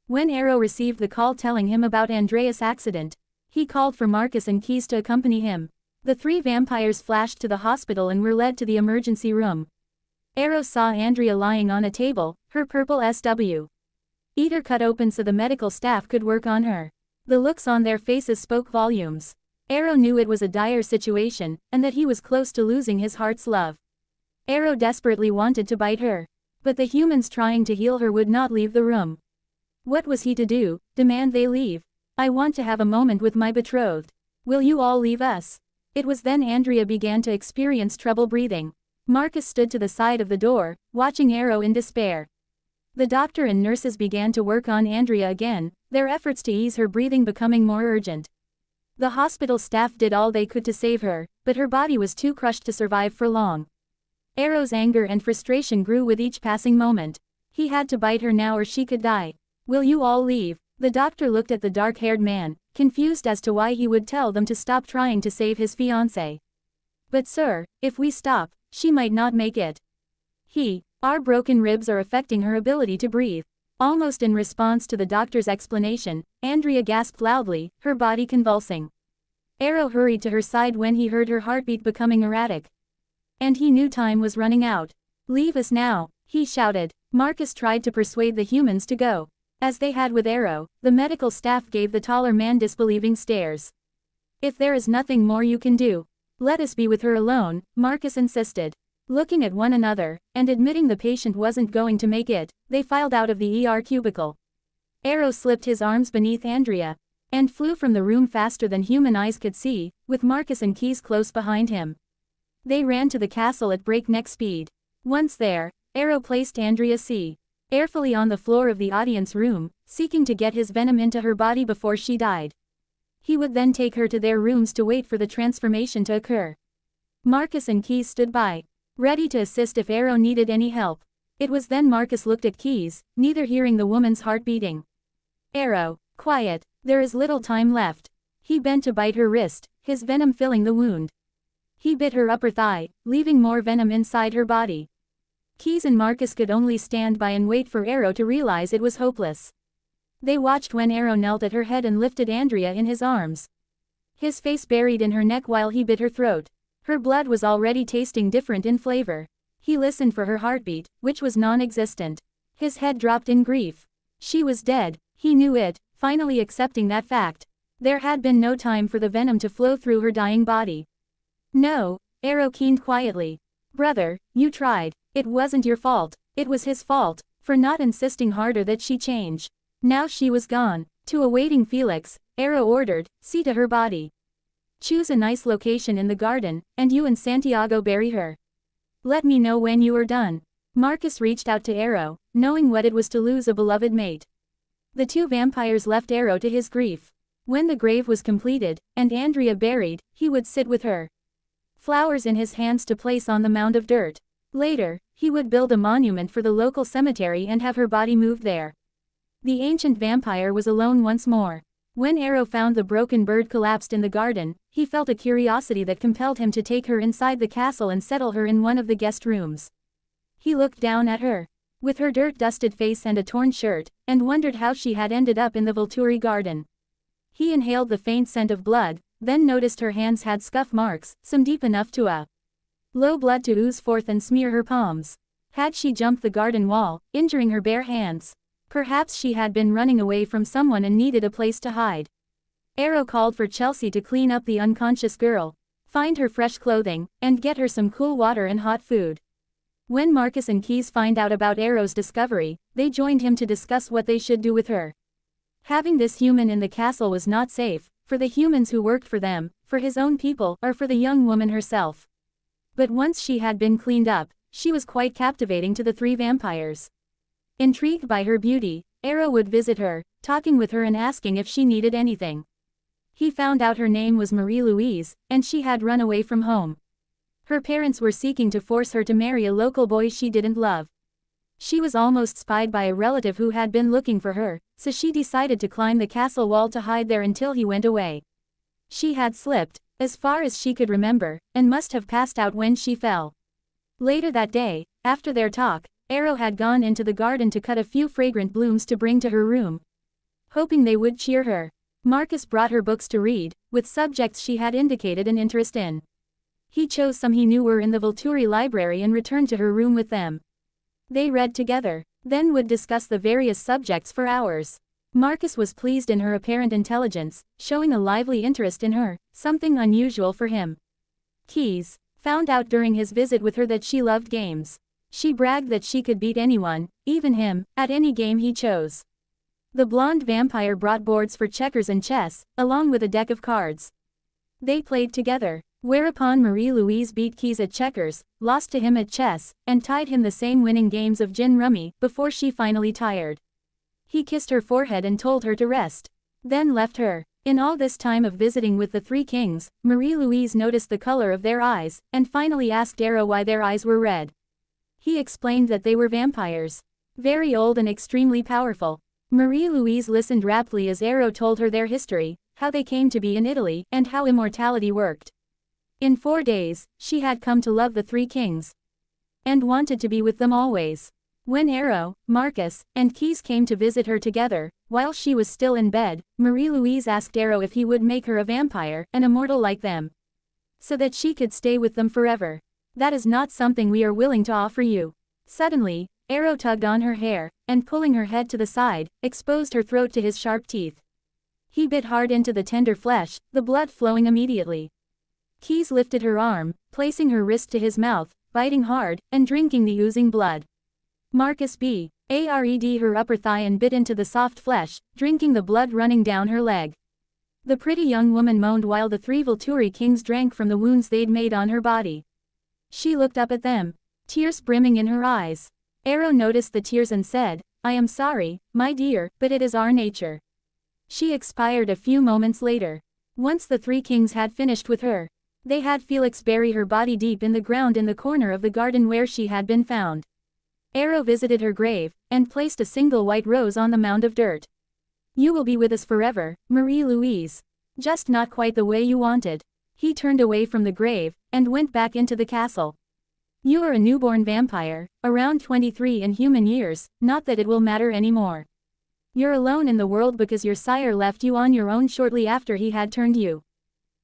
When Arrow received the call telling him about Andrea's accident, he called for Marcus and Keys to accompany him. The three vampires flashed to the hospital and were led to the emergency room. Arrow saw Andrea lying on a table, her purple SW eater cut open so the medical staff could work on her. The looks on their faces spoke volumes. Arrow knew it was a dire situation, and that he was close to losing his heart's love. Arrow desperately wanted to bite her. But the humans trying to heal her would not leave the room. What was he to do? Demand they leave? I want to have a moment with my betrothed. Will you all leave us? It was then Andrea began to experience trouble breathing. Marcus stood to the side of the door, watching Arrow in despair. The doctor and nurses began to work on Andrea again, their efforts to ease her breathing becoming more urgent. The hospital staff did all they could to save her, but her body was too crushed to survive for long. Arrow's anger and frustration grew with each passing moment. He had to bite her now or she could die. Will you all leave? The doctor looked at the dark-haired man, confused as to why he would tell them to stop trying to save his fiancée. But sir, if we stop, she might not make it. Our broken ribs are affecting her ability to breathe. Almost in response to the doctor's explanation, Andrea gasped loudly, her body convulsing. Arrow hurried to her side when he heard her heartbeat becoming erratic. And he knew time was running out. Leave us now, he shouted. Marcus tried to persuade the humans to go. As they had with Arrow, the medical staff gave the taller man disbelieving stares. If there is nothing more you can do, let us be with her alone, Marcus insisted. Looking at one another, and admitting the patient wasn't going to make it, they filed out of the ER cubicle. Arrow slipped his arms beneath Andrea, and flew from the room faster than human eyes could see, with Marcus and Keys close behind him. They ran to the castle at breakneck speed. Once there, Arrow placed Andrea carefully on the floor of the audience room, seeking to get his venom into her body before she died. He would then take her to their rooms to wait for the transformation to occur. Marcus and Keys stood by, ready to assist if Arrow needed any help. It was then Marcus looked at Keys, neither hearing the woman's heart beating. Arrow, quiet, there is little time left. He bent to bite her wrist, his venom filling the wound. He bit her upper thigh, leaving more venom inside her body. Keys and Marcus could only stand by and wait for Arrow to realize it was hopeless. They watched when Arrow knelt at her head and lifted Andrea in his arms. His face buried in her neck while he bit her throat. Her blood was already tasting different in flavor. He listened for her heartbeat, which was non-existent. His head dropped in grief. She was dead, he knew it, finally accepting that fact. There had been no time for the venom to flow through her dying body. No, Arrow keened quietly. Brother, you tried. It wasn't your fault. It was his fault, for not insisting harder that she change. Now she was gone. To awaiting Felix, Arrow ordered, see to her body. Choose a nice location in the garden, and you and Santiago bury her. Let me know when you are done. Marcus reached out to Arrow, knowing what it was to lose a beloved mate. The two vampires left Arrow to his grief. When the grave was completed, and Andrea buried, he would sit with her. Flowers in his hands to place on the mound of dirt. Later, he would build a monument for the local cemetery and have her body moved there. The ancient vampire was alone once more. When Arrow found the broken bird collapsed in the garden, he felt a curiosity that compelled him to take her inside the castle and settle her in one of the guest rooms. He looked down at her, with her dirt-dusted face and a torn shirt, and wondered how she had ended up in the Volturi garden. He inhaled the faint scent of blood, then noticed her hands had scuff marks, some deep enough to low blood to ooze forth and smear her palms. Had she jumped the garden wall, injuring her bare hands? Perhaps she had been running away from someone and needed a place to hide. Arrow called for Chelsea to clean up the unconscious girl, find her fresh clothing, and get her some cool water and hot food. When Marcus and Keyes find out about Arrow's discovery, they joined him to discuss what they should do with her. Having this human in the castle was not safe, for the humans who worked for them, for his own people, or for the young woman herself. But once she had been cleaned up, she was quite captivating to the three vampires. Intrigued by her beauty, Arrow would visit her, talking with her and asking if she needed anything. He found out her name was Marie-Louise, and she had run away from home. Her parents were seeking to force her to marry a local boy she didn't love. She was almost spied by a relative who had been looking for her, so she decided to climb the castle wall to hide there until he went away. She had slipped, as far as she could remember, and must have passed out when she fell. Later that day, after their talk, Arrow had gone into the garden to cut a few fragrant blooms to bring to her room, hoping they would cheer her. Marcus brought her books to read, with subjects she had indicated an interest in. He chose some he knew were in the Volturi library and returned to her room with them. They read together, then would discuss the various subjects for hours. Marcus was pleased in her apparent intelligence, showing a lively interest in her, something unusual for him. Keyes found out during his visit with her that she loved games. She bragged that she could beat anyone, even him, at any game he chose. The blonde vampire brought boards for checkers and chess, along with a deck of cards. They played together, whereupon Marie-Louise beat Keyes at checkers, lost to him at chess, and tied him the same winning games of gin rummy, before she finally tired. He kissed her forehead and told her to rest, then left her. In all this time of visiting with the three kings, Marie-Louise noticed the color of their eyes, and finally asked Arrow why their eyes were red. He explained that they were vampires. Very old and extremely powerful. Marie-Louise listened raptly as Arrow told her their history, how they came to be in Italy, and how immortality worked. In 4 days, she had come to love the three kings, and wanted to be with them always. When Arrow, Marcus, and Keyes came to visit her together, while she was still in bed, Marie-Louise asked Arrow if he would make her a vampire, an immortal like them, so that she could stay with them forever. That is not something we are willing to offer you. Suddenly, Arrow tugged on her hair, and pulling her head to the side, exposed her throat to his sharp teeth. He bit hard into the tender flesh, the blood flowing immediately. Keyes lifted her arm, placing her wrist to his mouth, biting hard, and drinking the oozing blood. Marcus B. Ared her upper thigh and bit into the soft flesh, drinking the blood running down her leg. The pretty young woman moaned while the three Volturi kings drank from the wounds they'd made on her body. She looked up at them, tears brimming in her eyes. Arrow noticed the tears and said, "I am sorry, my dear, but it is our nature." She expired a few moments later. Once the three kings had finished with her, they had Felix bury her body deep in the ground in the corner of the garden where she had been found. Arrow visited her grave, and placed a single white rose on the mound of dirt. "You will be with us forever, Marie-Louise. Just not quite the way you wanted." He turned away from the grave, and went back into the castle. "You are a newborn vampire, around 23 in human years, not that it will matter anymore. You're alone in the world because your sire left you on your own shortly after he had turned you.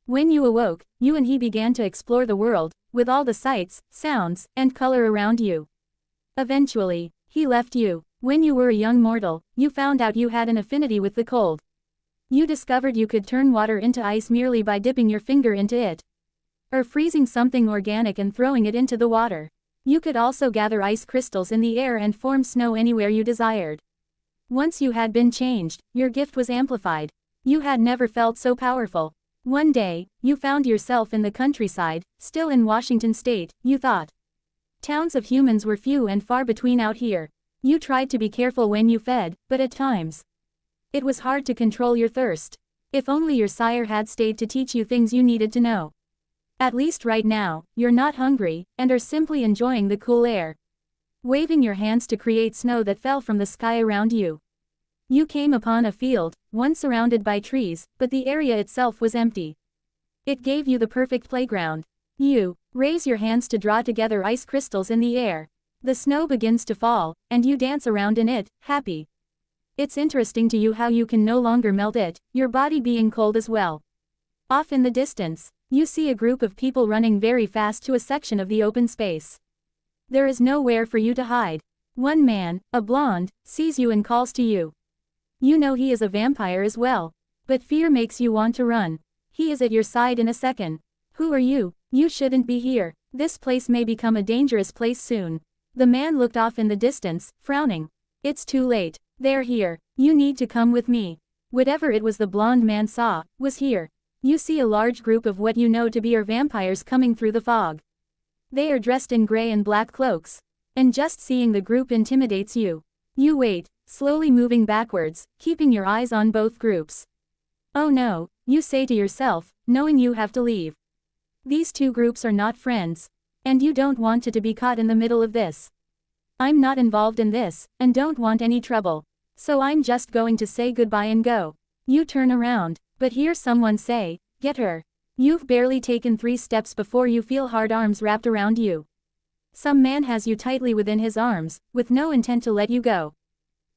When you awoke, you and he began to explore the world, with all the sights, sounds, and color around you. Eventually, he left you. When you were a young mortal, you found out you had an affinity with the cold. You discovered you could turn water into ice merely by dipping your finger into it. Or freezing something organic and throwing it into the water. You could also gather ice crystals in the air and form snow anywhere you desired. Once you had been changed, your gift was amplified. You had never felt so powerful. One day, you found yourself in the countryside, still in Washington state, you thought. Towns of humans were few and far between out here. You tried to be careful when you fed, but at times, it was hard to control your thirst. If only your sire had stayed to teach you things you needed to know. At least right now, you're not hungry, and are simply enjoying the cool air. Waving your hands to create snow that fell from the sky around you. You came upon a field, once surrounded by trees, but the area itself was empty. It gave you the perfect playground. You raise your hands to draw together ice crystals in the air. The snow begins to fall, and you dance around in it, happy. It's interesting to you how you can no longer melt it, your body being cold as well. Off in the distance, you see a group of people running very fast to a section of the open space. There is nowhere for you to hide. One man, a blonde, sees you and calls to you. You know he is a vampire as well. But fear makes you want to run. He is at your side in a second. Who are you? You shouldn't be here. This place may become a dangerous place soon. The man looked off in the distance, frowning. It's too late. They're here. You need to come with me. Whatever it was the blonde man saw, was here. You see a large group of what you know to be are vampires coming through the fog. They are dressed in gray and black cloaks. And just seeing the group intimidates you. You wait, slowly moving backwards, keeping your eyes on both groups. Oh no, you say to yourself, knowing you have to leave. These two groups are not friends. And you don't want to be caught in the middle of this. I'm not involved in this, and don't want any trouble. So I'm just going to say goodbye and go. You turn around, but hear someone say, "Get her." You've barely taken 3 steps before you feel hard arms wrapped around you. Some man has you tightly within his arms, with no intent to let you go.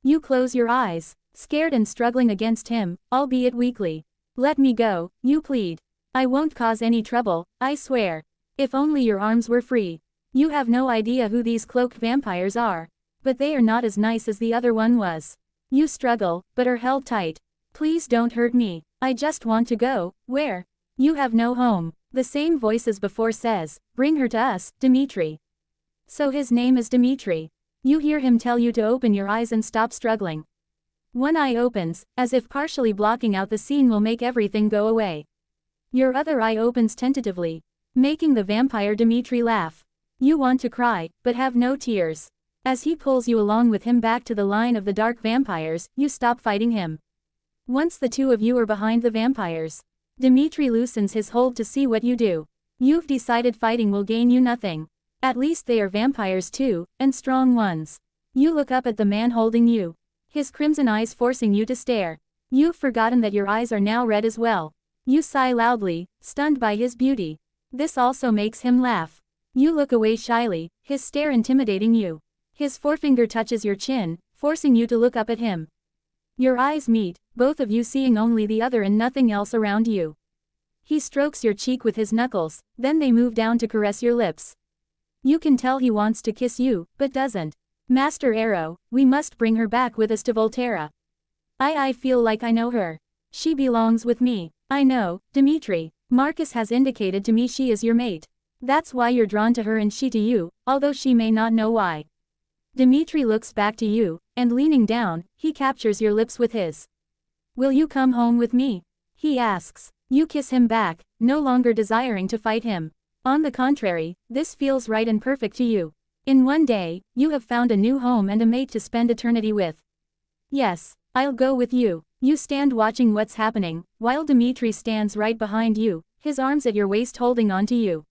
You close your eyes, scared and struggling against him, albeit weakly. "Let me go," you plead. "I won't cause any trouble, I swear." If only your arms were free. You have no idea who these cloaked vampires are. But they are not as nice as the other one was. You struggle, but are held tight. "Please don't hurt me. I just want to go." Where? You have no home. The same voice as before says, "Bring her to us, Dimitri." So his name is Dimitri. You hear him tell you to open your eyes and stop struggling. One eye opens, as if partially blocking out the scene will make everything go away. Your other eye opens tentatively, making the vampire Dimitri laugh. You want to cry, but have no tears. As he pulls you along with him back to the line of the dark vampires, you stop fighting him. Once the two of you are behind the vampires, Dimitri loosens his hold to see what you do. You've decided fighting will gain you nothing. At least they are vampires too, and strong ones. You look up at the man holding you. His crimson eyes forcing you to stare. You've forgotten that your eyes are now red as well. You sigh loudly, stunned by his beauty. This also makes him laugh. You look away shyly, his stare intimidating you. His forefinger touches your chin, forcing you to look up at him. Your eyes meet, both of you seeing only the other and nothing else around you. He strokes your cheek with his knuckles, then they move down to caress your lips. You can tell he wants to kiss you, but doesn't. "Master Arrow, we must bring her back with us to Volterra. I feel like I know her. She belongs with me." "I know, Dimitri. Marcus has indicated to me she is your mate. That's why you're drawn to her and she to you, although she may not know why." Dimitri looks back to you, and leaning down, he captures your lips with his. "Will you come home with me?" he asks. You kiss him back, no longer desiring to fight him. On the contrary, this feels right and perfect to you. In one day, you have found a new home and a mate to spend eternity with. "Yes, I'll go with you." You stand watching what's happening, while Dimitri stands right behind you, his arms at your waist holding on to you.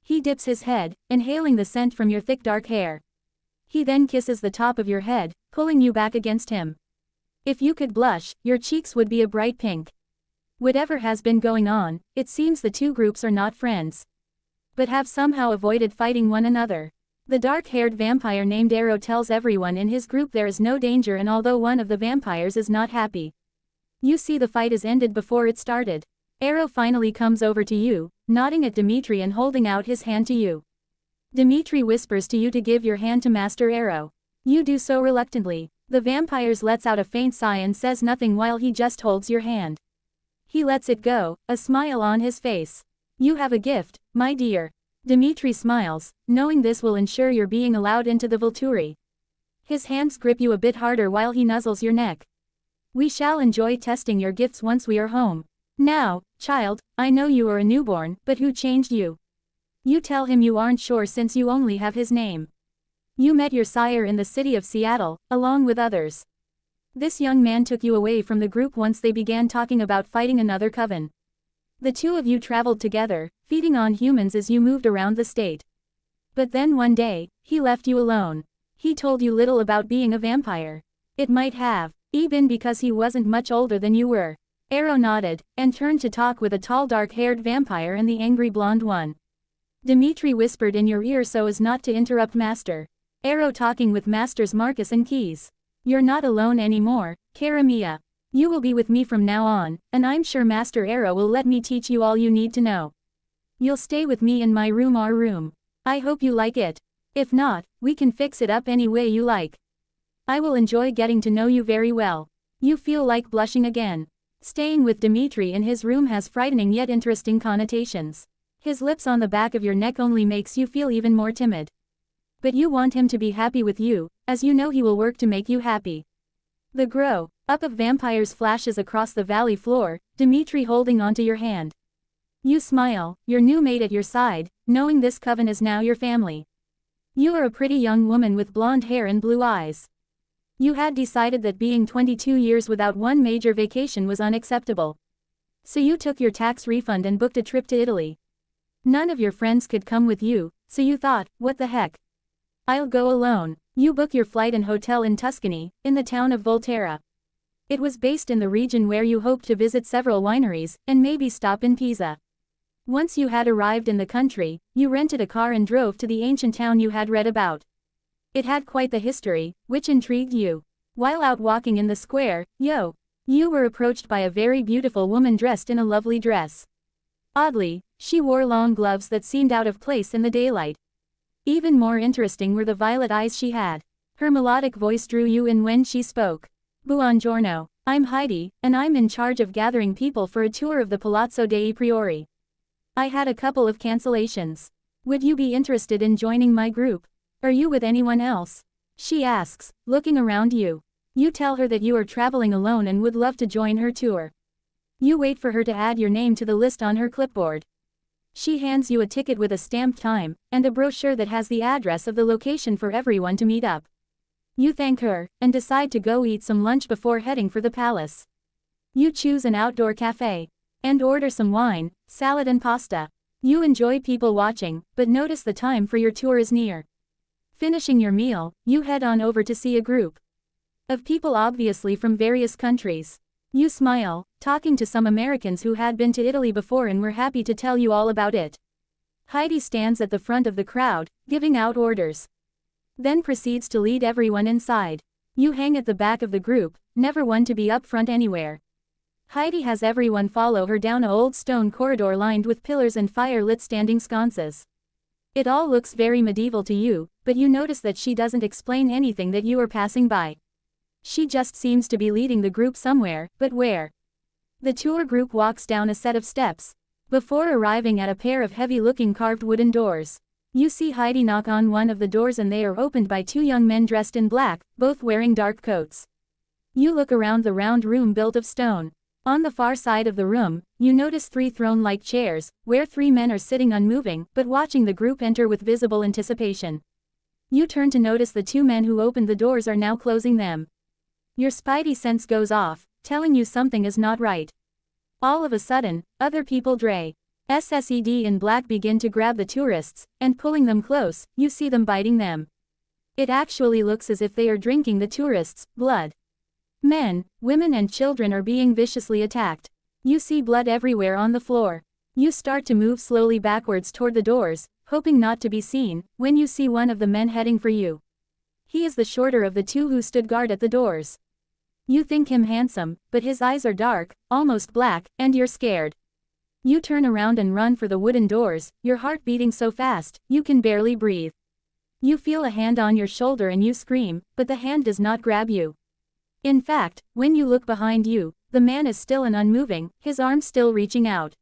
He dips his head, inhaling the scent from your thick dark hair. He then kisses the top of your head, pulling you back against him. If you could blush, your cheeks would be a bright pink. Whatever has been going on, it seems the two groups are not friends, but have somehow avoided fighting one another. The dark-haired vampire named Arrow tells everyone in his group there is no danger, and although one of the vampires is not happy, you see the fight is ended before it started. Arrow finally comes over to you, nodding at Dimitri and holding out his hand to you. Dimitri whispers to you to give your hand to Master Arrow. You do so reluctantly. The vampires lets out a faint sigh and says nothing while he just holds your hand. He lets it go, a smile on his face. You have a gift, my dear. Dimitri smiles, knowing this will ensure your being allowed into the Volturi. His hands grip you a bit harder while he nuzzles your neck. We shall enjoy testing your gifts once we are home. Now, child, I know you are a newborn, but who changed you? You tell him you aren't sure since you only have his name. You met your sire in the city of Seattle, along with others. This young man took you away from the group once they began talking about fighting another coven. The two of you traveled together, feeding on humans as you moved around the state. But then one day, he left you alone. He told you little about being a vampire. It might have been because he wasn't much older than you were. Arrow nodded, and turned to talk with a tall dark-haired vampire and the angry blonde one. Dimitri whispered in your ear so as not to interrupt Master Arrow talking with Masters Marcus and Keys. You're not alone anymore, cara mia. You will be with me from now on, and I'm sure Master Arrow will let me teach you all you need to know. You'll stay with me in my room, our room. I hope you like it. If not, we can fix it up any way you like. I will enjoy getting to know you very well. You feel like blushing again. Staying with Dimitri in his room has frightening yet interesting connotations. His lips on the back of your neck only makes you feel even more timid. But you want him to be happy with you, as you know he will work to make you happy. The grow up of vampires flashes across the valley floor, Dimitri holding onto your hand. You smile, your new mate at your side, knowing this coven is now your family. You are a pretty young woman with blonde hair and blue eyes. You had decided that being 22 years without one major vacation was unacceptable. So you took your tax refund and booked a trip to Italy. None of your friends could come with you, so you thought, what the heck? I'll go alone. You book your flight and hotel in Tuscany, in the town of Volterra. It was based in the region where you hoped to visit several wineries, and maybe stop in Pisa. Once you had arrived in the country, you rented a car and drove to the ancient town you had read about. It had quite the history, which intrigued you. While out walking in the square, you were approached by a very beautiful woman dressed in a lovely dress. Oddly, she wore long gloves that seemed out of place in the daylight. Even more interesting were the violet eyes she had. Her melodic voice drew you in when she spoke. Buongiorno, I'm Heidi, and I'm in charge of gathering people for a tour of the Palazzo dei Priori. I had a couple of cancellations. Would you be interested in joining my group? Are you with anyone else? She asks, looking around you. You tell her that you are traveling alone and would love to join her tour. You wait for her to add your name to the list on her clipboard. She hands you a ticket with a stamped time, and a brochure that has the address of the location for everyone to meet up. You thank her, and decide to go eat some lunch before heading for the palace. You choose an outdoor cafe, and order some wine, salad and pasta. You enjoy people watching, but notice the time for your tour is near. Finishing your meal, you head on over to see a group of people obviously from various countries. You smile, talking to some Americans who had been to Italy before and were happy to tell you all about it. Heidi stands at the front of the crowd, giving out orders. Then proceeds to lead everyone inside. You hang at the back of the group, never one to be up front anywhere. Heidi has everyone follow her down an old stone corridor lined with pillars and fire-lit standing sconces. It all looks very medieval to you, but you notice that she doesn't explain anything that you are passing by. She just seems to be leading the group somewhere, but where? The tour group walks down a set of steps. Before arriving at a pair of heavy-looking carved wooden doors, you see Heidi knock on one of the doors and they are opened by two young men dressed in black, both wearing dark coats. You look around the round room built of stone. On the far side of the room, you notice 3 throne-like chairs, where 3 men are sitting unmoving, but watching the group enter with visible anticipation. You turn to notice the 2 men who opened the doors are now closing them. Your spidey sense goes off, telling you something is not right. All of a sudden, other people dressed in black begin to grab the tourists, and pulling them close, you see them biting them. It actually looks as if they are drinking the tourists' blood. Men, women and children are being viciously attacked. You see blood everywhere on the floor. You start to move slowly backwards toward the doors, hoping not to be seen, when you see one of the men heading for you. He is the shorter of the 2 who stood guard at the doors. You think him handsome, but his eyes are dark, almost black, and you're scared. You turn around and run for the wooden doors, your heart beating so fast, you can barely breathe. You feel a hand on your shoulder and you scream, but the hand does not grab you. In fact, when you look behind you, the man is still and unmoving, his arms still reaching out.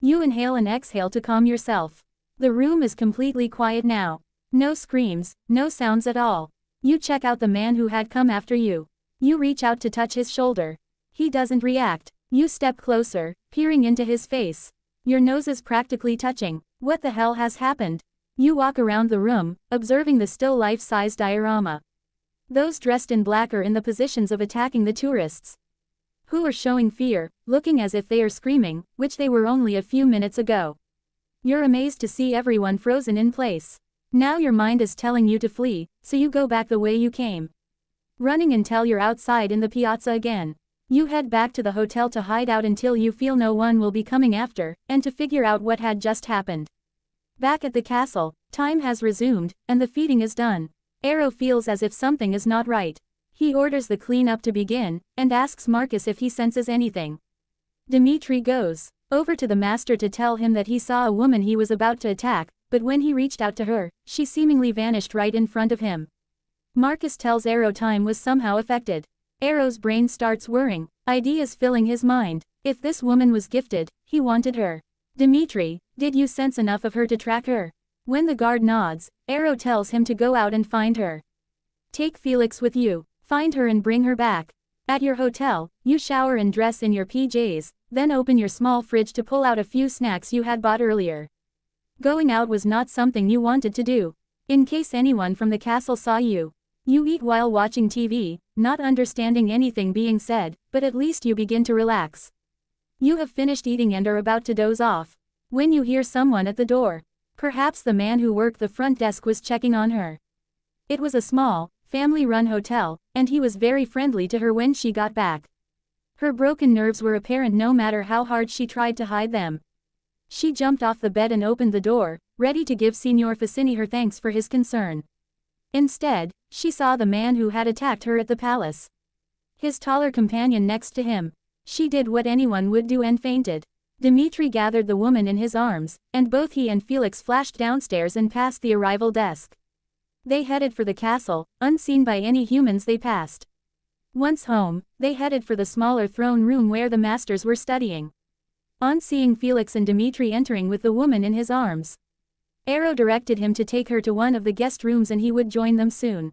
You inhale and exhale to calm yourself. The room is completely quiet now. No screams, no sounds at all. You check out the man who had come after you. You reach out to touch his shoulder. He doesn't react. You step closer, peering into his face. Your nose is practically touching. What the hell has happened? You walk around the room, observing the still life-size diorama. Those dressed in black are in the positions of attacking the tourists, who are showing fear, looking as if they are screaming, which they were only a few minutes ago. You're amazed to see everyone frozen in place. Now your mind is telling you to flee, so you go back the way you came, running until you're outside in the piazza again. You head back to the hotel to hide out until you feel no one will be coming after, and to figure out what had just happened. Back at the castle, time has resumed, and the feeding is done. Arrow feels as if something is not right. He orders the cleanup to begin, and asks Marcus if he senses anything. Dimitri goes over to the master to tell him that he saw a woman he was about to attack, but when he reached out to her, she seemingly vanished right in front of him. Marcus tells Arrow time was somehow affected. Arrow's brain starts whirring, ideas filling his mind. If this woman was gifted, he wanted her. Dimitri, did you sense enough of her to track her? When the guard nods, Arrow tells him to go out and find her. Take Felix with you, find her and bring her back. At your hotel, you shower and dress in your PJs, then open your small fridge to pull out a few snacks you had bought earlier. Going out was not something you wanted to do. In case anyone from the castle saw you. You eat while watching TV, not understanding anything being said, but at least you begin to relax. You have finished eating and are about to doze off, when you hear someone at the door. Perhaps the man who worked the front desk was checking on her. It was a small, family-run hotel, and he was very friendly to her when she got back. Her broken nerves were apparent no matter how hard she tried to hide them. She jumped off the bed and opened the door, ready to give Signor Facini her thanks for his concern. Instead, she saw the man who had attacked her at the palace. His taller companion next to him. She did what anyone would do and fainted. Dimitri gathered the woman in his arms, and both he and Felix flashed downstairs and past the arrival desk. They headed for the castle, unseen by any humans they passed. Once home, they headed for the smaller throne room where the masters were studying. On seeing Felix and Dimitri entering with the woman in his arms, Arrow directed him to take her to one of the guest rooms and he would join them soon.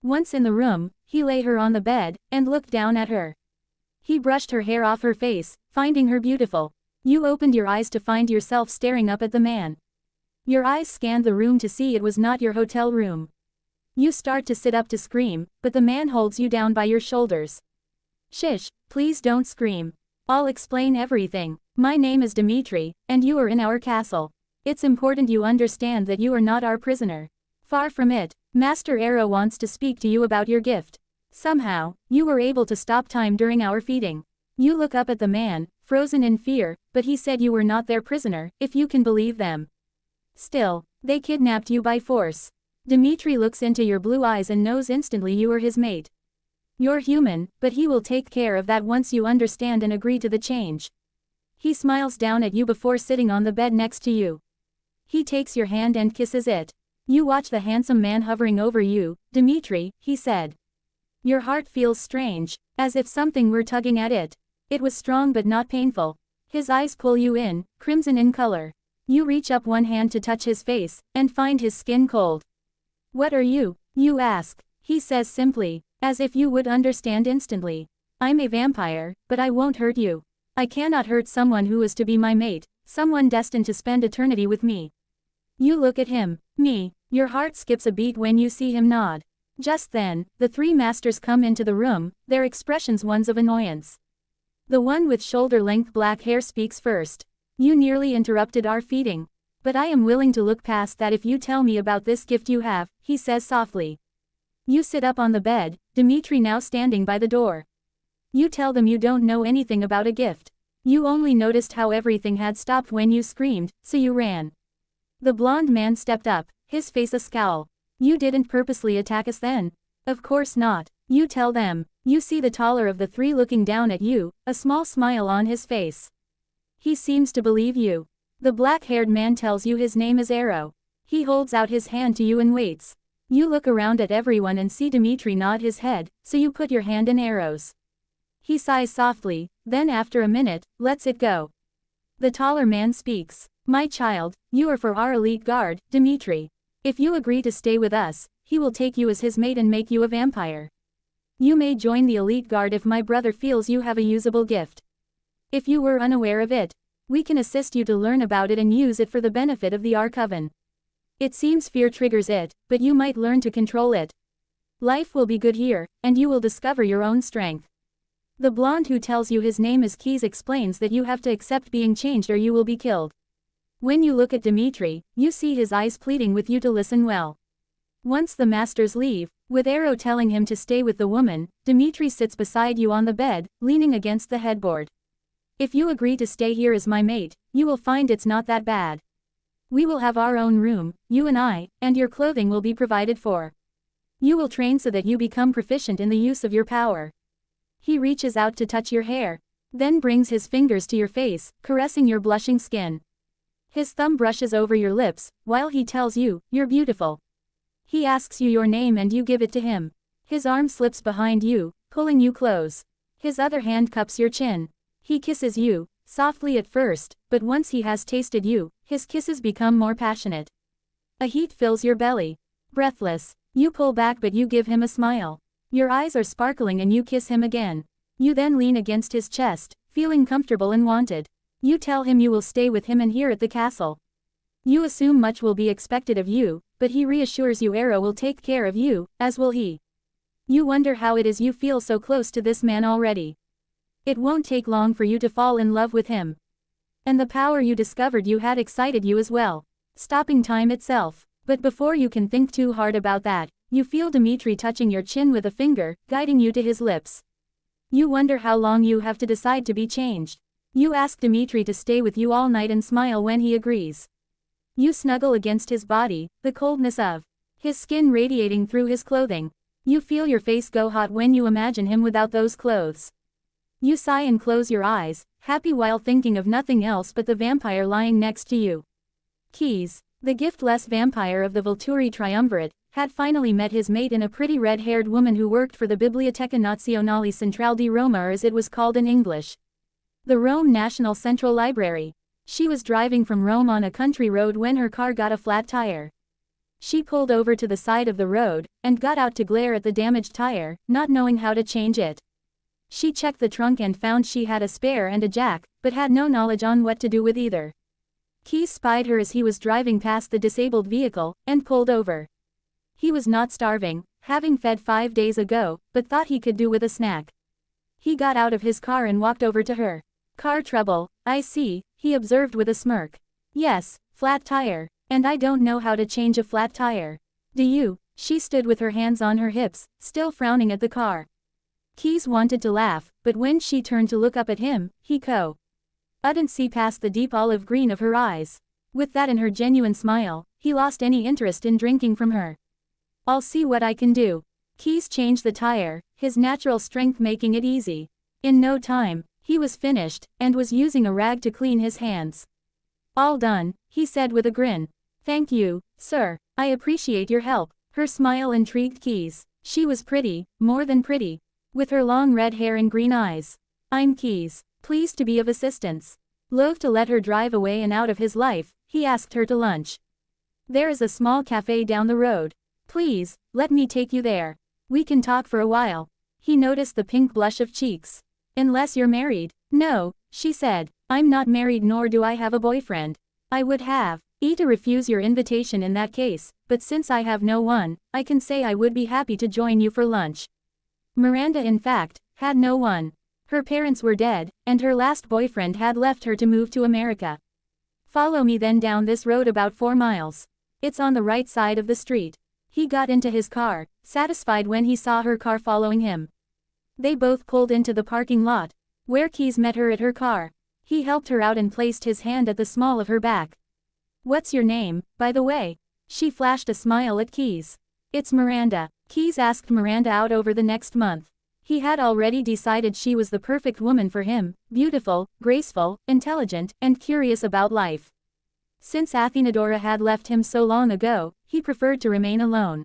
Once in the room, he lay her on the bed, and looked down at her. He brushed her hair off her face, finding her beautiful. You opened your eyes to find yourself staring up at the man. Your eyes scanned the room to see it was not your hotel room. You start to sit up to scream, but the man holds you down by your shoulders. Shish, please don't scream. I'll explain everything. My name is Dimitri, and you are in our castle. It's important you understand that you are not our prisoner. Far from it, Master Arrow wants to speak to you about your gift. Somehow, you were able to stop time during our feeding. You look up at the man, frozen in fear, but he said you were not their prisoner, if you can believe them. Still, they kidnapped you by force. Dimitri looks into your blue eyes and knows instantly you are his mate. You're human, but he will take care of that once you understand and agree to the change. He smiles down at you before sitting on the bed next to you. He takes your hand and kisses it. You watch the handsome man hovering over you. Dimitri, he said. Your heart feels strange, as if something were tugging at it. It was strong but not painful. His eyes pull you in, crimson in color. You reach up one hand to touch his face, and find his skin cold. What are you? You ask. He says simply, as if you would understand instantly. I'm a vampire, but I won't hurt you. I cannot hurt someone who is to be my mate, someone destined to spend eternity with me. You look at him, me, your heart skips a beat when you see him nod. Just then, the three masters come into the room, their expressions ones of annoyance. The one with shoulder-length black hair speaks first. You nearly interrupted our feeding. But I am willing to look past that if you tell me about this gift you have, he says softly. You sit up on the bed, Dimitri now standing by the door. You tell them you don't know anything about a gift. You only noticed how everything had stopped when you screamed, so you ran. The blonde man stepped up, his face a scowl. You didn't purposely attack us then? Of course not. You tell them. You see the taller of the three looking down at you, a small smile on his face. He seems to believe you. The black-haired man tells you his name is Arrow. He holds out his hand to you and waits. You look around at everyone and see Dmitri nod his head, so you put your hand in Arrow's. He sighs softly, then after a minute, lets it go. The taller man speaks. My child, you are for our elite guard, Dmitri. If you agree to stay with us, he will take you as his mate and make you a vampire. You may join the elite guard if my brother feels you have a usable gift. If you were unaware of it, we can assist you to learn about it and use it for the benefit of the Arcoven. It seems fear triggers it, but you might learn to control it. Life will be good here, and you will discover your own strength. The blonde who tells you his name is Keys explains that you have to accept being changed or you will be killed. When you look at Dmitri, you see his eyes pleading with you to listen well. Once the masters leave, with Arrow telling him to stay with the woman, Dmitri sits beside you on the bed, leaning against the headboard. If you agree to stay here as my mate, you will find it's not that bad. We will have our own room, you and I, and your clothing will be provided for. You will train so that you become proficient in the use of your power. He reaches out to touch your hair, then brings his fingers to your face, caressing your blushing skin. His thumb brushes over your lips, while he tells you, you're beautiful. He asks you your name and you give it to him. His arm slips behind you, pulling you close. His other hand cups your chin. He kisses you, softly at first, but once he has tasted you, his kisses become more passionate. A heat fills your belly. Breathless, you pull back but you give him a smile. Your eyes are sparkling and you kiss him again. You then lean against his chest, feeling comfortable and wanted. You tell him you will stay with him and here at the castle. You assume much will be expected of you, but he reassures you Arrow will take care of you, as will he. You wonder how it is you feel so close to this man already. It won't take long for you to fall in love with him. And the power you discovered you had excited you as well, stopping time itself. But before you can think too hard about that, you feel Dmitri touching your chin with a finger, guiding you to his lips. You wonder how long you have to decide to be changed. You ask Dmitri to stay with you all night and smile when he agrees. You snuggle against his body, the coldness of his skin radiating through his clothing. You feel your face go hot when you imagine him without those clothes. You sigh and close your eyes, happy while thinking of nothing else but the vampire lying next to you. Keys, the giftless vampire of the Volturi triumvirate, had finally met his mate in a pretty red-haired woman who worked for the Biblioteca Nazionale Centrale di Roma, or as it was called in English, the Rome National Central Library. She was driving from Rome on a country road when her car got a flat tire. She pulled over to the side of the road, and got out to glare at the damaged tire, not knowing how to change it. She checked the trunk and found she had a spare and a jack, but had no knowledge on what to do with either. Keys spied her as he was driving past the disabled vehicle, and pulled over. He was not starving, having fed 5 days ago, but thought he could do with a snack. He got out of his car and walked over to her. Car trouble, I see, he observed with a smirk. Yes, flat tire, and I don't know how to change a flat tire. Do you? She stood with her hands on her hips, still frowning at the car. Keys wanted to laugh, but when she turned to look up at him, he couldn't see past the deep olive green of her eyes. With that and her genuine smile, he lost any interest in drinking from her. I'll see what I can do. Keys changed the tire, his natural strength making it easy. In no time, he was finished, and was using a rag to clean his hands. All done, he said with a grin. Thank you, sir, I appreciate your help. Her smile intrigued Keys. She was pretty, more than pretty, with her long red hair and green eyes. I'm Keys, pleased to be of assistance. Loath to let her drive away and out of his life, he asked her to lunch. There is a small cafe down the road. Please, let me take you there. We can talk for a while. He noticed the pink blush of cheeks. Unless you're married. No, she said, I'm not married nor do I have a boyfriend. I would have to refuse your invitation in that case, but since I have no one, I can say I would be happy to join you for lunch. Miranda in fact, had no one. Her parents were dead, and her last boyfriend had left her to move to America. Follow me then down this road about 4 miles. It's on the right side of the street. He got into his car, satisfied when he saw her car following him. They both pulled into the parking lot, where Keys met her at her car. He helped her out and placed his hand at the small of her back. What's your name, by the way? She flashed a smile at Keys. It's Miranda. Keys asked Miranda out over the next month. He had already decided she was the perfect woman for him, beautiful, graceful, intelligent, and curious about life. Since Athenadora had left him so long ago, he preferred to remain alone.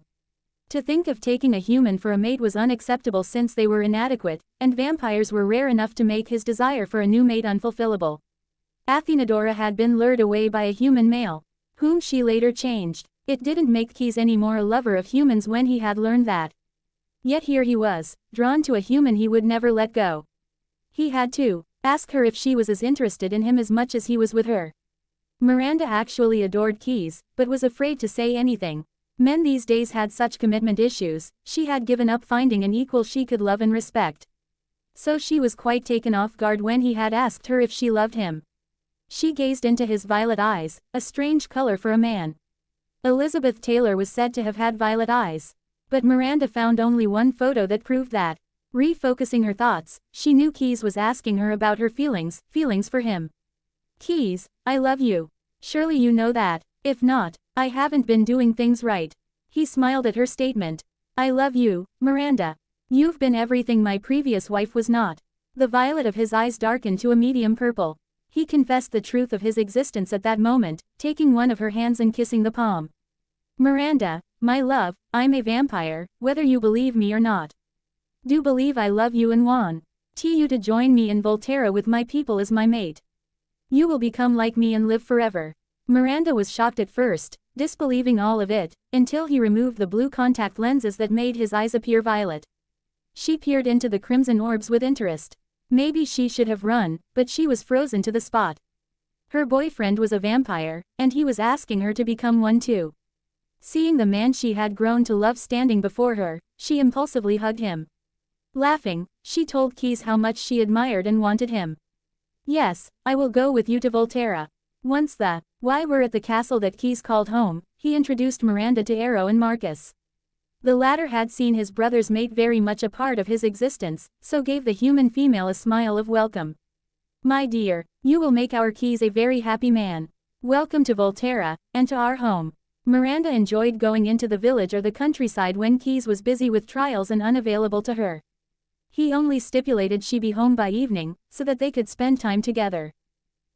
To think of taking a human for a mate was unacceptable since they were inadequate, and vampires were rare enough to make his desire for a new mate unfulfillable. Athenadora had been lured away by a human male, whom she later changed. It didn't make Keyes any more a lover of humans when he had learned that. Yet here he was, drawn to a human he would never let go. He had to ask her if she was as interested in him as much as he was with her. Miranda actually adored Keyes, but was afraid to say anything. Men these days had such commitment issues, she had given up finding an equal she could love and respect. So she was quite taken off guard when he had asked her if she loved him. She gazed into his violet eyes, a strange color for a man. Elizabeth Taylor was said to have had violet eyes. But Miranda found only one photo that proved that. Refocusing her thoughts, she knew Keyes was asking her about her feelings for him. Keyes, I love you. Surely you know that. If not, I haven't been doing things right. He smiled at her statement. I love you, Miranda. You've been everything my previous wife was not. The violet of his eyes darkened to a medium purple. He confessed the truth of his existence at that moment, taking one of her hands and kissing the palm. Miranda, my love, I'm a vampire, whether you believe me or not. Do believe I love you and want you to join me in Volturi with my people as my mate. You will become like me and live forever. Miranda was shocked at first, disbelieving all of it, until he removed the blue contact lenses that made his eyes appear violet. She peered into the crimson orbs with interest. Maybe she should have run, but she was frozen to the spot. Her boyfriend was a vampire, and he was asking her to become one too. Seeing the man she had grown to love standing before her, she impulsively hugged him. Laughing, she told Keyes how much she admired and wanted him. Yes, I will go with you to Volturi. Once were at the castle that Keyes called home, he introduced Miranda to Arrow and Marcus. The latter had seen his brother's mate very much a part of his existence, so gave the human female a smile of welcome. My dear, you will make our Keyes a very happy man. Welcome to Volturi, and to our home. Miranda enjoyed going into the village or the countryside when Keyes was busy with trials and unavailable to her. He only stipulated she be home by evening, so that they could spend time together.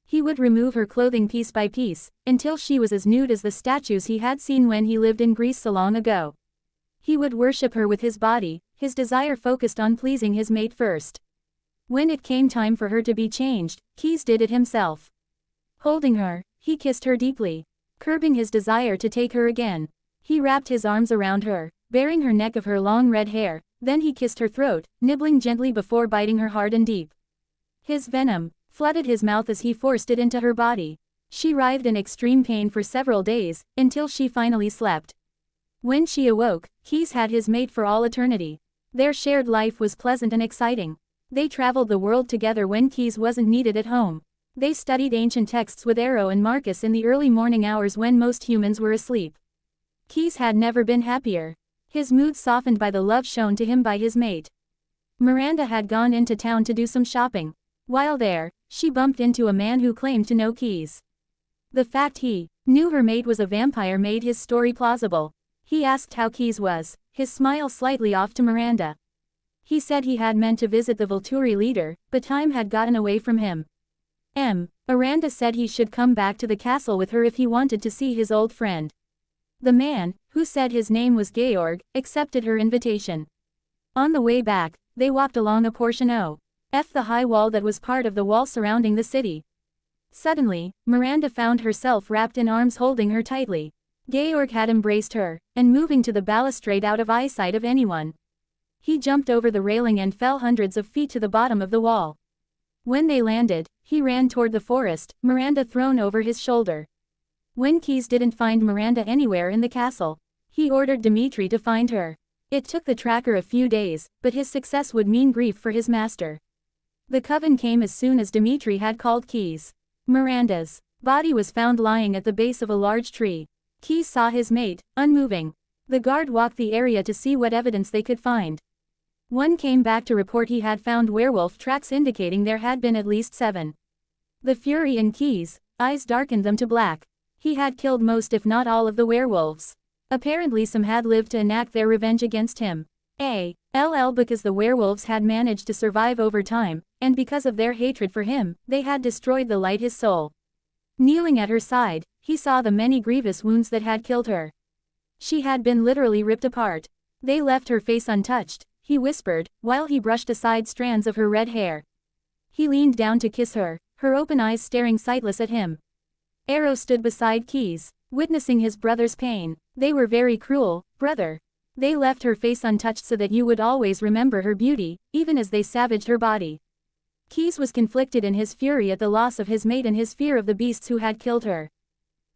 He would remove her clothing piece by piece, until she was as nude as the statues he had seen when he lived in Greece so long ago. He would worship her with his body, his desire focused on pleasing his mate first. When it came time for her to be changed, Keyes did it himself. Holding her, he kissed her deeply, curbing his desire to take her again. He wrapped his arms around her, baring her neck of her long red hair, then he kissed her throat, nibbling gently before biting her hard and deep. His venom flooded his mouth as he forced it into her body. She writhed in extreme pain for several days, until she finally slept. When she awoke, Keyes had his mate for all eternity. Their shared life was pleasant and exciting. They traveled the world together when Keyes wasn't needed at home. They studied ancient texts with Arrow and Marcus in the early morning hours when most humans were asleep. Keyes had never been happier. His mood softened by the love shown to him by his mate. Miranda had gone into town to do some shopping. While there, she bumped into a man who claimed to know Keyes. The fact he knew her mate was a vampire made his story plausible. He asked how Keyes was, his smile slightly off to Miranda. He said he had meant to visit the Volturi leader, but time had gotten away from him. Miranda said he should come back to the castle with her if he wanted to see his old friend. The man, who said his name was Georg, accepted her invitation. On the way back, they walked along a portion of the high wall that was part of the wall surrounding the city. Suddenly, Miranda found herself wrapped in arms holding her tightly. Georg had embraced her, and moving to the balustrade out of eyesight of anyone. He jumped over the railing and fell hundreds of feet to the bottom of the wall. When they landed, he ran toward the forest, Miranda thrown over his shoulder. When Keyes didn't find Miranda anywhere in the castle, he ordered Dmitri to find her. It took the tracker a few days, but his success would mean grief for his master. The coven came as soon as Dmitri had called Keyes. Miranda's body was found lying at the base of a large tree. Keyes saw his mate, unmoving. The guard walked the area to see what evidence they could find. One came back to report he had found werewolf tracks indicating there had been at least 7. The fury in Keyes' eyes darkened them to black. He had killed most if not all of the werewolves. Apparently some had lived to enact their revenge against him. Because the werewolves had managed to survive over time, and because of their hatred for him, they had destroyed the light his soul. Kneeling at her side, he saw the many grievous wounds that had killed her. She had been literally ripped apart. They left her face untouched, he whispered, while he brushed aside strands of her red hair. He leaned down to kiss her, her open eyes staring sightless at him. Arrow stood beside Keys, witnessing his brother's pain. They were very cruel, brother. They left her face untouched so that you would always remember her beauty, even as they savaged her body. Keys was conflicted in his fury at the loss of his mate and his fear of the beasts who had killed her.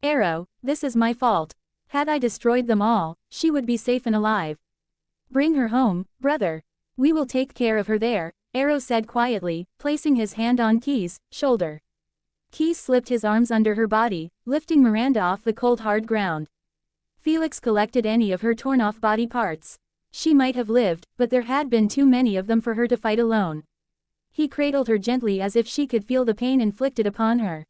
Arrow, this is my fault. Had I destroyed them all, she would be safe and alive. Bring her home, brother. We will take care of her there, Arrow said quietly, placing his hand on Keys' shoulder. Keys slipped his arms under her body, lifting Miranda off the cold hard ground. Felix collected any of her torn-off body parts. She might have lived, but there had been too many of them for her to fight alone. He cradled her gently as if she could feel the pain inflicted upon her.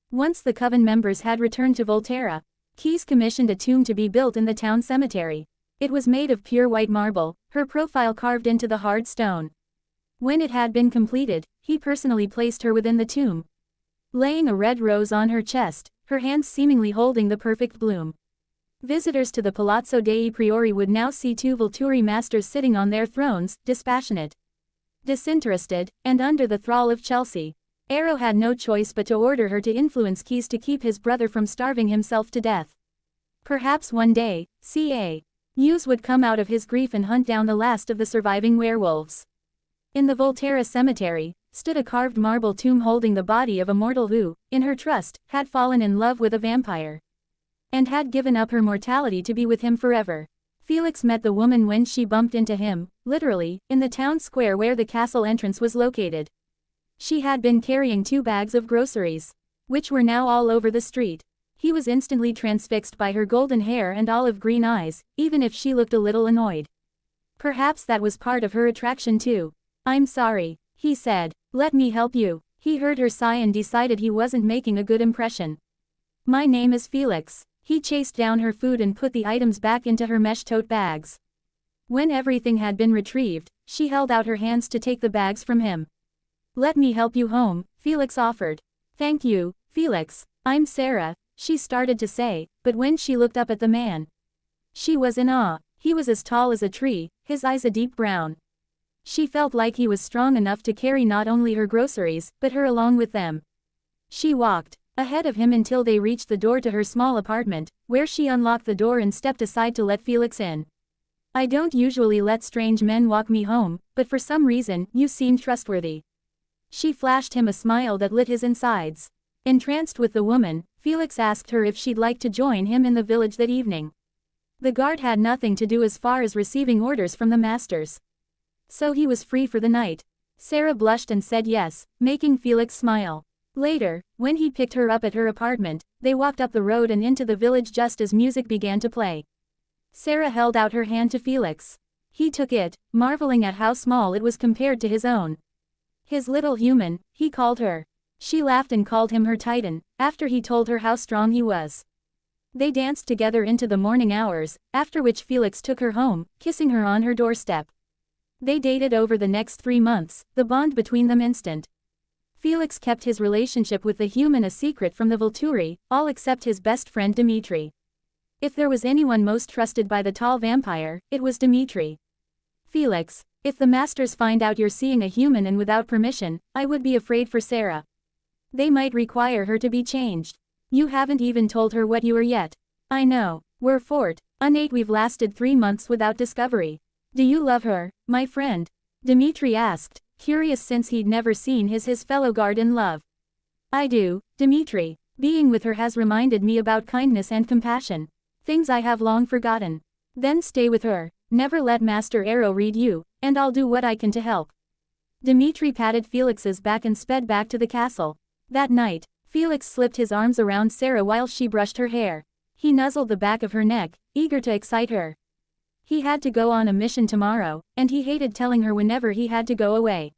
Once the coven members had returned to Volterra, Keys commissioned a tomb to be built in the town cemetery. It was made of pure white marble, her profile carved into the hard stone. When it had been completed, he personally placed her within the tomb, laying a red rose on her chest, her hands seemingly holding the perfect bloom. Visitors to the Palazzo dei Priori would now see two Volturi masters sitting on their thrones, dispassionate, disinterested, and under the thrall of Chelsea. Arrow had no choice but to order her to influence Keys to keep his brother from starving himself to death. Perhaps one day, Hughes would come out of his grief and hunt down the last of the surviving werewolves. In the Volterra cemetery, stood a carved marble tomb holding the body of a mortal who, in her trust, had fallen in love with a vampire, and had given up her mortality to be with him forever. Felix met the woman when she bumped into him, literally, in the town square where the castle entrance was located. She had been carrying 2 bags of groceries, which were now all over the street. He was instantly transfixed by her golden hair and olive green eyes, even if she looked a little annoyed. Perhaps that was part of her attraction too. I'm sorry, he said. Let me help you. He heard her sigh and decided he wasn't making a good impression. My name is Felix. He chased down her food and put the items back into her mesh tote bags. When everything had been retrieved, she held out her hands to take the bags from him. Let me help you home, Felix offered. Thank you, Felix. I'm Sarah, she started to say, but when she looked up at the man, she was in awe. He was as tall as a tree, his eyes a deep brown. She felt like he was strong enough to carry not only her groceries, but her along with them. She walked ahead of him until they reached the door to her small apartment, where she unlocked the door and stepped aside to let Felix in. I don't usually let strange men walk me home, but for some reason, you seem trustworthy. She flashed him a smile that lit his insides. Entranced with the woman, Felix asked her if she'd like to join him in the village that evening. The guard had nothing to do as far as receiving orders from the masters, so he was free for the night. Sarah blushed and said yes, making Felix smile. Later, when he picked her up at her apartment, they walked up the road and into the village just as music began to play. Sarah held out her hand to Felix. He took it, marveling at how small it was compared to his own. His little human, he called her. She laughed and called him her Titan, after he told her how strong he was. They danced together into the morning hours, after which Felix took her home, kissing her on her doorstep. They dated over the next 3 months, the bond between them instant. Felix kept his relationship with the human a secret from the Volturi, all except his best friend Dimitri. If there was anyone most trusted by the tall vampire, it was Dimitri. Felix, if the masters find out you're seeing a human and without permission, I would be afraid for Sarah. They might require her to be changed. You haven't even told her what you are yet. I know. We're we've lasted 3 months without discovery. Do you love her, my friend? Dimitri asked, curious since he'd never seen his fellow guard in love. I do, Dimitri. Being with her has reminded me about kindness and compassion. Things I have long forgotten. Then stay with her. Never let Master Arrow read you, and I'll do what I can to help. Dimitri patted Felix's back and sped back to the castle. That night, Felix slipped his arms around Sarah while she brushed her hair. He nuzzled the back of her neck, eager to excite her. He had to go on a mission tomorrow, and he hated telling her whenever he had to go away.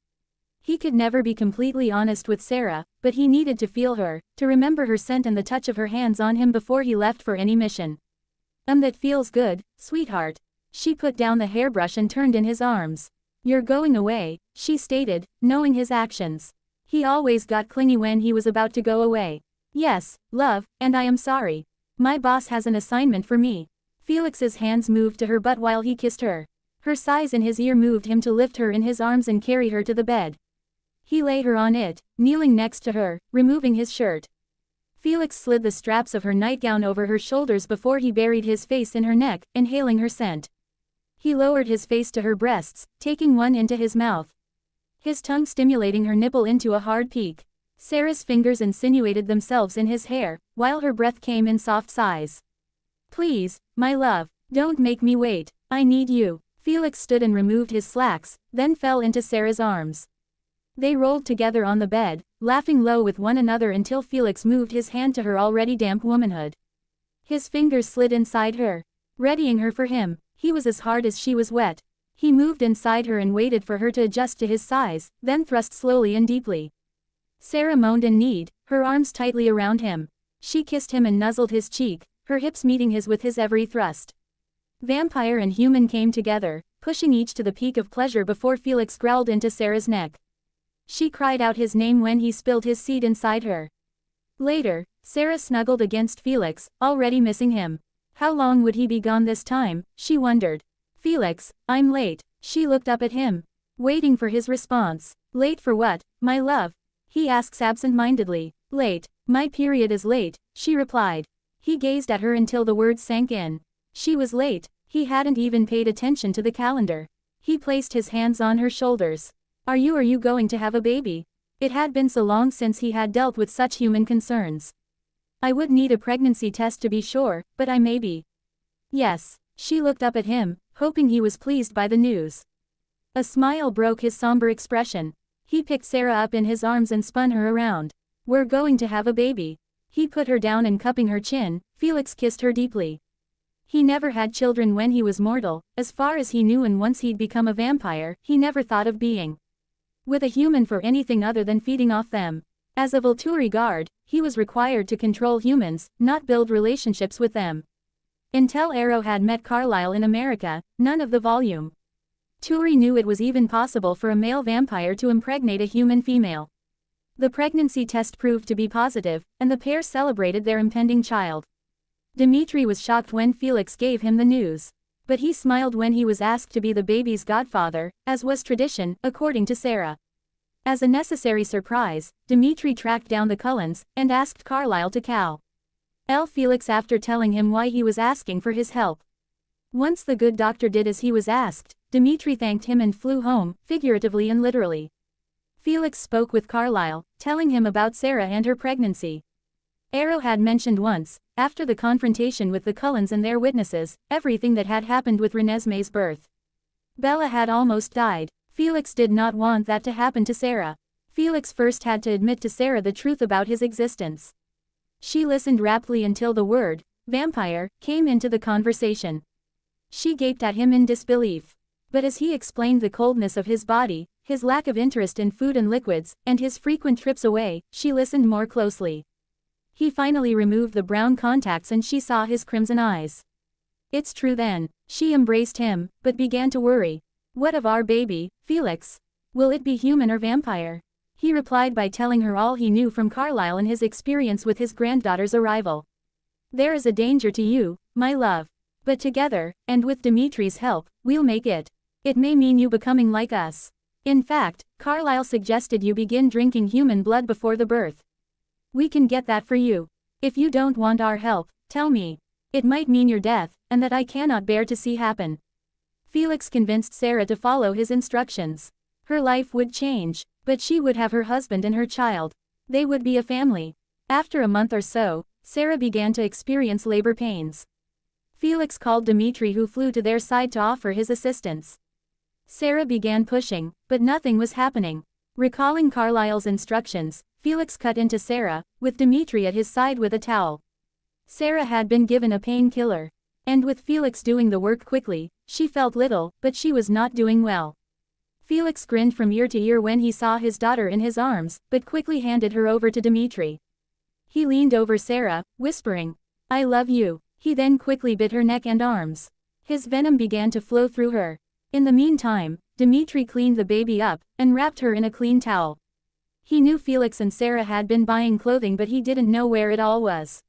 He could never be completely honest with Sarah, but he needed to feel her, to remember her scent and the touch of her hands on him before he left for any mission. That feels good, sweetheart. She put down the hairbrush and turned in his arms. "You're going away," she stated, knowing his actions. He always got clingy when he was about to go away. "Yes, love, and I am sorry. My boss has an assignment for me." Felix's hands moved to her butt while he kissed her. Her sighs in his ear moved him to lift her in his arms and carry her to the bed. He lay her on it, kneeling next to her, removing his shirt. Felix slid the straps of her nightgown over her shoulders before he buried his face in her neck, inhaling her scent. He lowered his face to her breasts, taking one into his mouth. His tongue stimulating her nipple into a hard peak. Sarah's fingers insinuated themselves in his hair, while her breath came in soft sighs. "Please, my love, don't make me wait, I need you." Felix stood and removed his slacks, then fell into Sarah's arms. They rolled together on the bed, laughing low with one another until Felix moved his hand to her already damp womanhood. His fingers slid inside her, readying her for him. He was as hard as she was wet. He moved inside her and waited for her to adjust to his size, then thrust slowly and deeply. Sarah moaned in need, her arms tightly around him. She kissed him and nuzzled his cheek, her hips meeting his with his every thrust. Vampire and human came together, pushing each to the peak of pleasure before Felix growled into Sarah's neck. She cried out his name when he spilled his seed inside her. Later, Sarah snuggled against Felix, already missing him. How long would he be gone this time, she wondered. "Felix, I'm late." She looked up at him, waiting for his response. "Late for what, my love?" he asks absent-mindedly. "Late, my period is late," she replied. He gazed at her until the words sank in. She was late, he hadn't even paid attention to the calendar. He placed his hands on her shoulders. Are you going to have a baby?" It had been so long since he had dealt with such human concerns. "I would need a pregnancy test to be sure, but I may be." "Yes." She looked up at him, hoping he was pleased by the news. A smile broke his somber expression. He picked Sarah up in his arms and spun her around. "We're going to have a baby." He put her down and cupping her chin, Felix kissed her deeply. He never had children when he was mortal, as far as he knew, and once he'd become a vampire, he never thought of being with a human for anything other than feeding off them. As a Volturi guard, he was required to control humans, not build relationships with them. Until Arrow had met Carlyle in America, none of the volume. Turi knew it was even possible for a male vampire to impregnate a human female. The pregnancy test proved to be positive, and the pair celebrated their impending child. Dmitri was shocked when Felix gave him the news. But he smiled when he was asked to be the baby's godfather, as was tradition, according to Sarah. As a necessary surprise, Dmitri tracked down the Cullens, and asked Carlyle to call Felix after telling him why he was asking for his help. Once the good doctor did as he was asked, Dmitri thanked him and flew home, figuratively and literally. Felix spoke with Carlyle, telling him about Sarah and her pregnancy. Arrow had mentioned once, after the confrontation with the Cullens and their witnesses, everything that had happened with Renesmee's birth. Bella had almost died. Felix did not want that to happen to Sarah. Felix first had to admit to Sarah the truth about his existence. She listened raptly until the word, vampire, came into the conversation. She gaped at him in disbelief. But as he explained the coldness of his body, his lack of interest in food and liquids, and his frequent trips away, she listened more closely. He finally removed the brown contacts and she saw his crimson eyes. "It's true then." She embraced him, but began to worry. "What of our baby, Felix? Will it be human or vampire?" He replied by telling her all he knew from Carlyle and his experience with his granddaughter's arrival. "There is a danger to you, my love. But together, and with Dimitri's help, we'll make it. It may mean you becoming like us. In fact, Carlyle suggested you begin drinking human blood before the birth. We can get that for you. If you don't want our help, tell me. It might mean your death, and that I cannot bear to see happen." Felix convinced Sarah to follow his instructions. Her life would change, but she would have her husband and her child. They would be a family. After a month or so, Sarah began to experience labor pains. Felix called Dmitri, who flew to their side to offer his assistance. Sarah began pushing, but nothing was happening. Recalling Carlyle's instructions, Felix cut into Sarah, with Dmitri at his side with a towel. Sarah had been given a painkiller. And with Felix doing the work quickly, she felt little, but she was not doing well. Felix grinned from ear to ear when he saw his daughter in his arms, but quickly handed her over to Dmitri. He leaned over Sarah, whispering, "I love you." He then quickly bit her neck and arms. His venom began to flow through her. In the meantime, Dmitri cleaned the baby up, and wrapped her in a clean towel. He knew Felix and Sarah had been buying clothing, but he didn't know where it all was.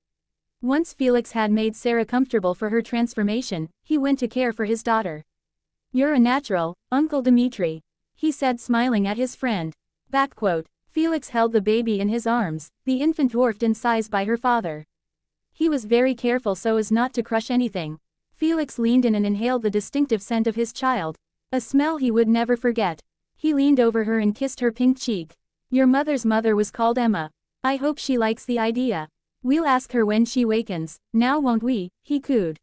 Once Felix had made Sarah comfortable for her transformation, he went to care for his daughter. "You're a natural, Uncle Dmitri," he said, smiling at his friend. Backquote. Felix held the baby in his arms, the infant dwarfed in size by her father. He was very careful so as not to crush anything. Felix leaned in and inhaled the distinctive scent of his child, a smell he would never forget. He leaned over her and kissed her pink cheek. "Your mother's mother was called Emma. I hope she likes the idea. We'll ask her when she wakens, now won't we?" he cooed.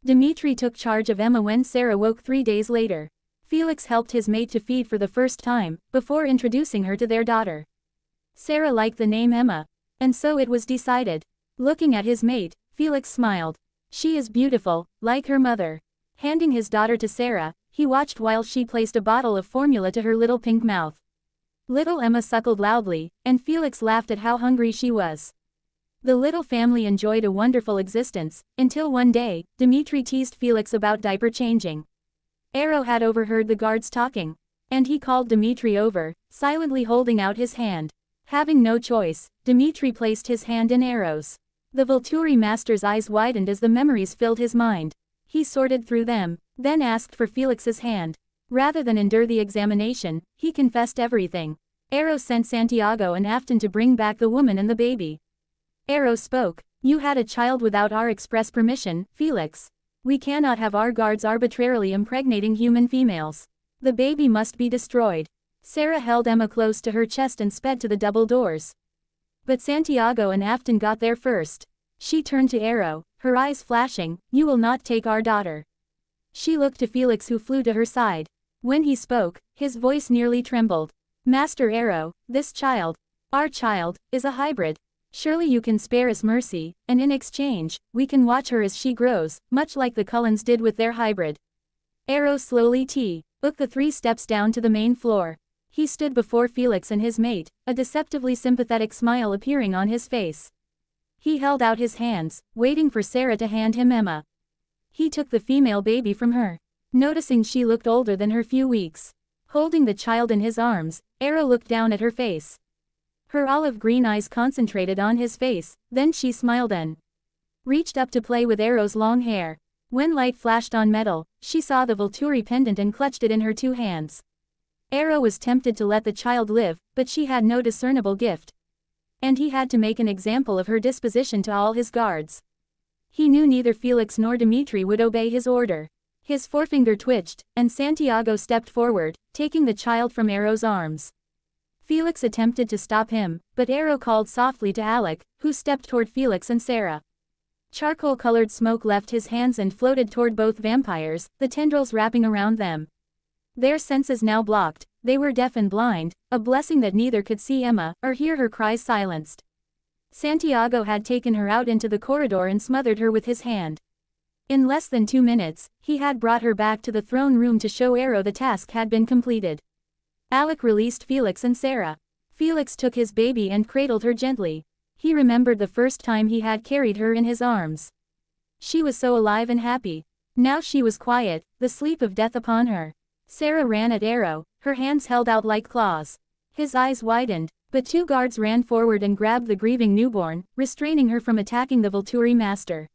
Dmitri took charge of Emma when Sarah woke 3 days later. Felix helped his mate to feed for the first time, before introducing her to their daughter. Sarah liked the name Emma, and so it was decided. Looking at his mate, Felix smiled. "She is beautiful, like her mother." Handing his daughter to Sarah, he watched while she placed a bottle of formula to her little pink mouth. Little Emma suckled loudly, and Felix laughed at how hungry she was. The little family enjoyed a wonderful existence, until one day, Dmitri teased Felix about diaper changing. Arrow had overheard the guards talking, and he called Dmitri over, silently holding out his hand. Having no choice, Dmitri placed his hand in Arrow's. The Volturi master's eyes widened as the memories filled his mind. He sorted through them, then asked for Felix's hand. Rather than endure the examination, he confessed everything. Arrow sent Santiago and Afton to bring back the woman and the baby. Arrow spoke. "You had a child without our express permission, Felix. We cannot have our guards arbitrarily impregnating human females. The baby must be destroyed." Sarah held Emma close to her chest and sped to the double doors. But Santiago and Afton got there first. She turned to Arrow, her eyes flashing. "You will not take our daughter." She looked to Felix, who flew to her side. When he spoke, his voice nearly trembled. "Master Arrow, this child, our child, is a hybrid. Surely you can spare us mercy, and in exchange, we can watch her as she grows, much like the Cullens did with their hybrid." Arrow slowly took the 3 steps down to the main floor. He stood before Felix and his mate, a deceptively sympathetic smile appearing on his face. He held out his hands, waiting for Sarah to hand him Emma. He took the female baby from her, noticing she looked older than her few weeks. Holding the child in his arms, Arrow looked down at her face. Her olive green eyes concentrated on his face, then she smiled and reached up to play with Arrow's long hair. When light flashed on metal, she saw the Volturi pendant and clutched it in her 2 hands. Arrow was tempted to let the child live, but she had no discernible gift. And he had to make an example of her disposition to all his guards. He knew neither Felix nor Dmitri would obey his order. His forefinger twitched, and Santiago stepped forward, taking the child from Arrow's arms. Felix attempted to stop him, but Arrow called softly to Alec, who stepped toward Felix and Sarah. Charcoal-colored smoke left his hands and floated toward both vampires, the tendrils wrapping around them. Their senses now blocked, they were deaf and blind, a blessing that neither could see Emma, or hear her cries silenced. Santiago had taken her out into the corridor and smothered her with his hand. In less than 2 minutes, he had brought her back to the throne room to show Arrow the task had been completed. Alec released Felix and Sarah. Felix took his baby and cradled her gently. He remembered the first time he had carried her in his arms. She was so alive and happy. Now she was quiet, the sleep of death upon her. Sarah ran at Arrow, her hands held out like claws. His eyes widened, but 2 guards ran forward and grabbed the grieving newborn, restraining her from attacking the Volturi master.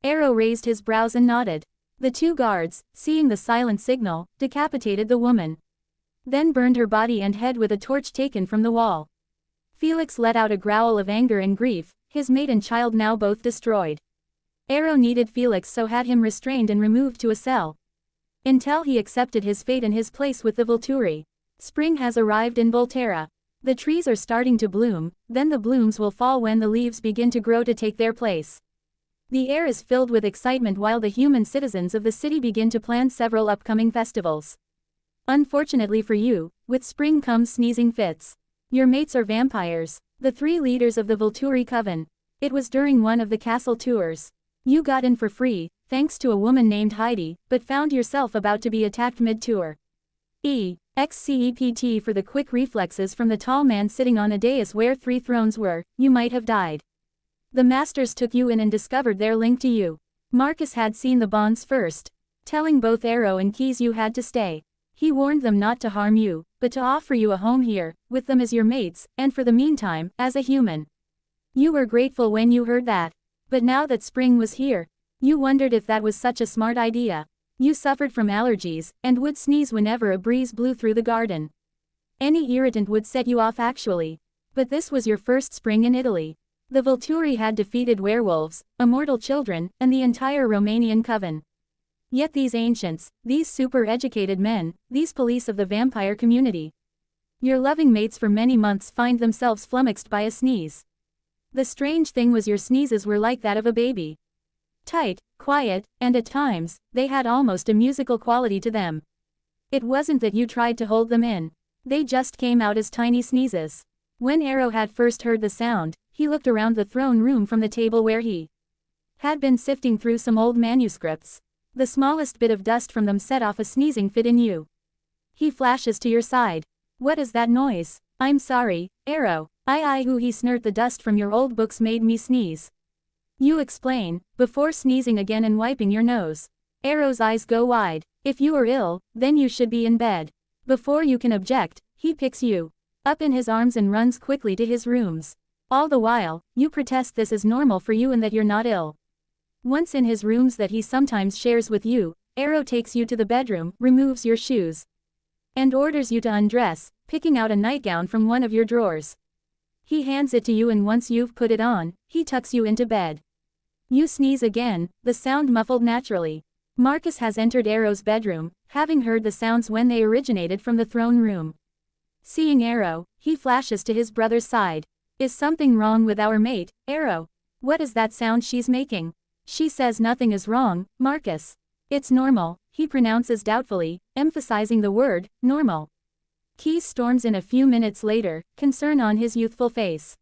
Arrow raised his brows and nodded. The 2 guards, seeing the silent signal, decapitated the woman. Then burned her body and head with a torch taken from the wall. Felix let out a growl of anger and grief, his mate and child now both destroyed. Arrow needed Felix, so had him restrained and removed to a cell. Until he accepted his fate and his place with the Volturi. Spring has arrived in Volterra. The trees are starting to bloom, then the blooms will fall when the leaves begin to grow to take their place. The air is filled with excitement while the human citizens of the city begin to plan several upcoming festivals. Unfortunately for you, with spring comes sneezing fits. Your mates are vampires, the 3 leaders of the Volturi coven. It was during one of the castle tours. You got in for free, thanks to a woman named Heidi, but found yourself about to be attacked mid-tour. Except for the quick reflexes from the tall man sitting on a dais where 3 thrones were, you might have died. The masters took you in and discovered their link to you. Marcus had seen the bonds first. telling both Arrow and Keys you had to stay. He warned them not to harm you, but to offer you a home here, with them as your mates, and for the meantime, as a human. You were grateful when you heard that. But now that spring was here, you wondered if that was such a smart idea. You suffered from allergies, and would sneeze whenever a breeze blew through the garden. Any irritant would set you off actually. But this was your first spring in Italy. The Volturi had defeated werewolves, immortal children, and the entire Romanian coven. Yet these ancients, these super-educated men, these police of the vampire community. Your loving mates for many months find themselves flummoxed by a sneeze. The strange thing was your sneezes were like that of a baby. Tight, quiet, and at times, they had almost a musical quality to them. It wasn't that you tried to hold them in. They just came out as tiny sneezes. When Arrow had first heard the sound, he looked around the throne room from the table where he had been sifting through some old manuscripts. The smallest bit of dust from them set off a sneezing fit in you. He flashes to your side. What is that noise? I'm sorry, Arrow. He snort, the dust from your old books made me sneeze. You explain, before sneezing again and wiping your nose. Arrow's eyes go wide. If you are ill, then you should be in bed. Before you can object, he picks you up in his arms and runs quickly to his rooms. All the while, you protest this is normal for you and that you're not ill. Once in his rooms that he sometimes shares with you, Arrow takes you to the bedroom, removes your shoes, and orders you to undress, picking out a nightgown from one of your drawers. He hands it to you and once you've put it on, he tucks you into bed. You sneeze again, the sound muffled naturally. Marcus has entered Arrow's bedroom, having heard the sounds when they originated from the throne room. Seeing Arrow, he flashes to his brother's side. Is something wrong with our mate, Arrow? What is that sound she's making? She says nothing is wrong, Marcus. It's normal, he pronounces doubtfully, emphasizing the word, normal. Keys storms in a few minutes later, concern on his youthful face.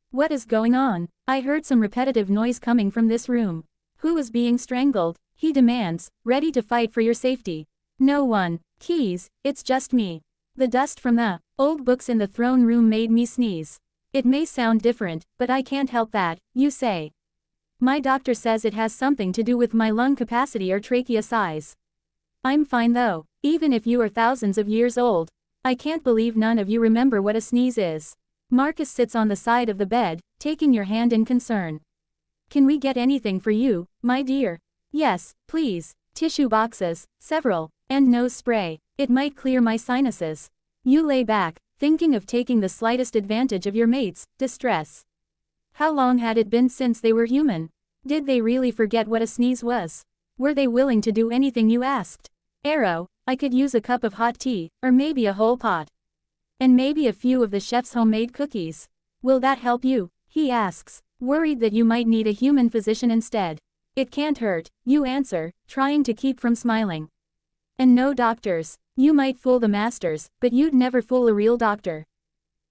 What is going on? I heard some repetitive noise coming from this room. Who is being strangled? He demands, ready to fight for your safety. No one. Keys, it's just me. The dust from the old books in the throne room made me sneeze. It may sound different, but I can't help that, you say. My doctor says it has something to do with my lung capacity or trachea size. I'm fine though, even if you are thousands of years old. I can't believe none of you remember what a sneeze is. Marcus sits on the side of the bed, taking your hand in concern. Can we get anything for you, my dear? Yes, please. Tissue boxes, several, and nose spray. It might clear my sinuses. You lay back, thinking of taking the slightest advantage of your mate's distress. How long had it been since they were human? Did they really forget what a sneeze was? Were they willing to do anything you asked? Arrow, I could use a cup of hot tea, or maybe a whole pot. And maybe a few of the chef's homemade cookies. Will that help you? He asks, worried that you might need a human physician instead. It can't hurt, you answer, trying to keep from smiling. And no doctors. You might fool the masters, but you'd never fool a real doctor.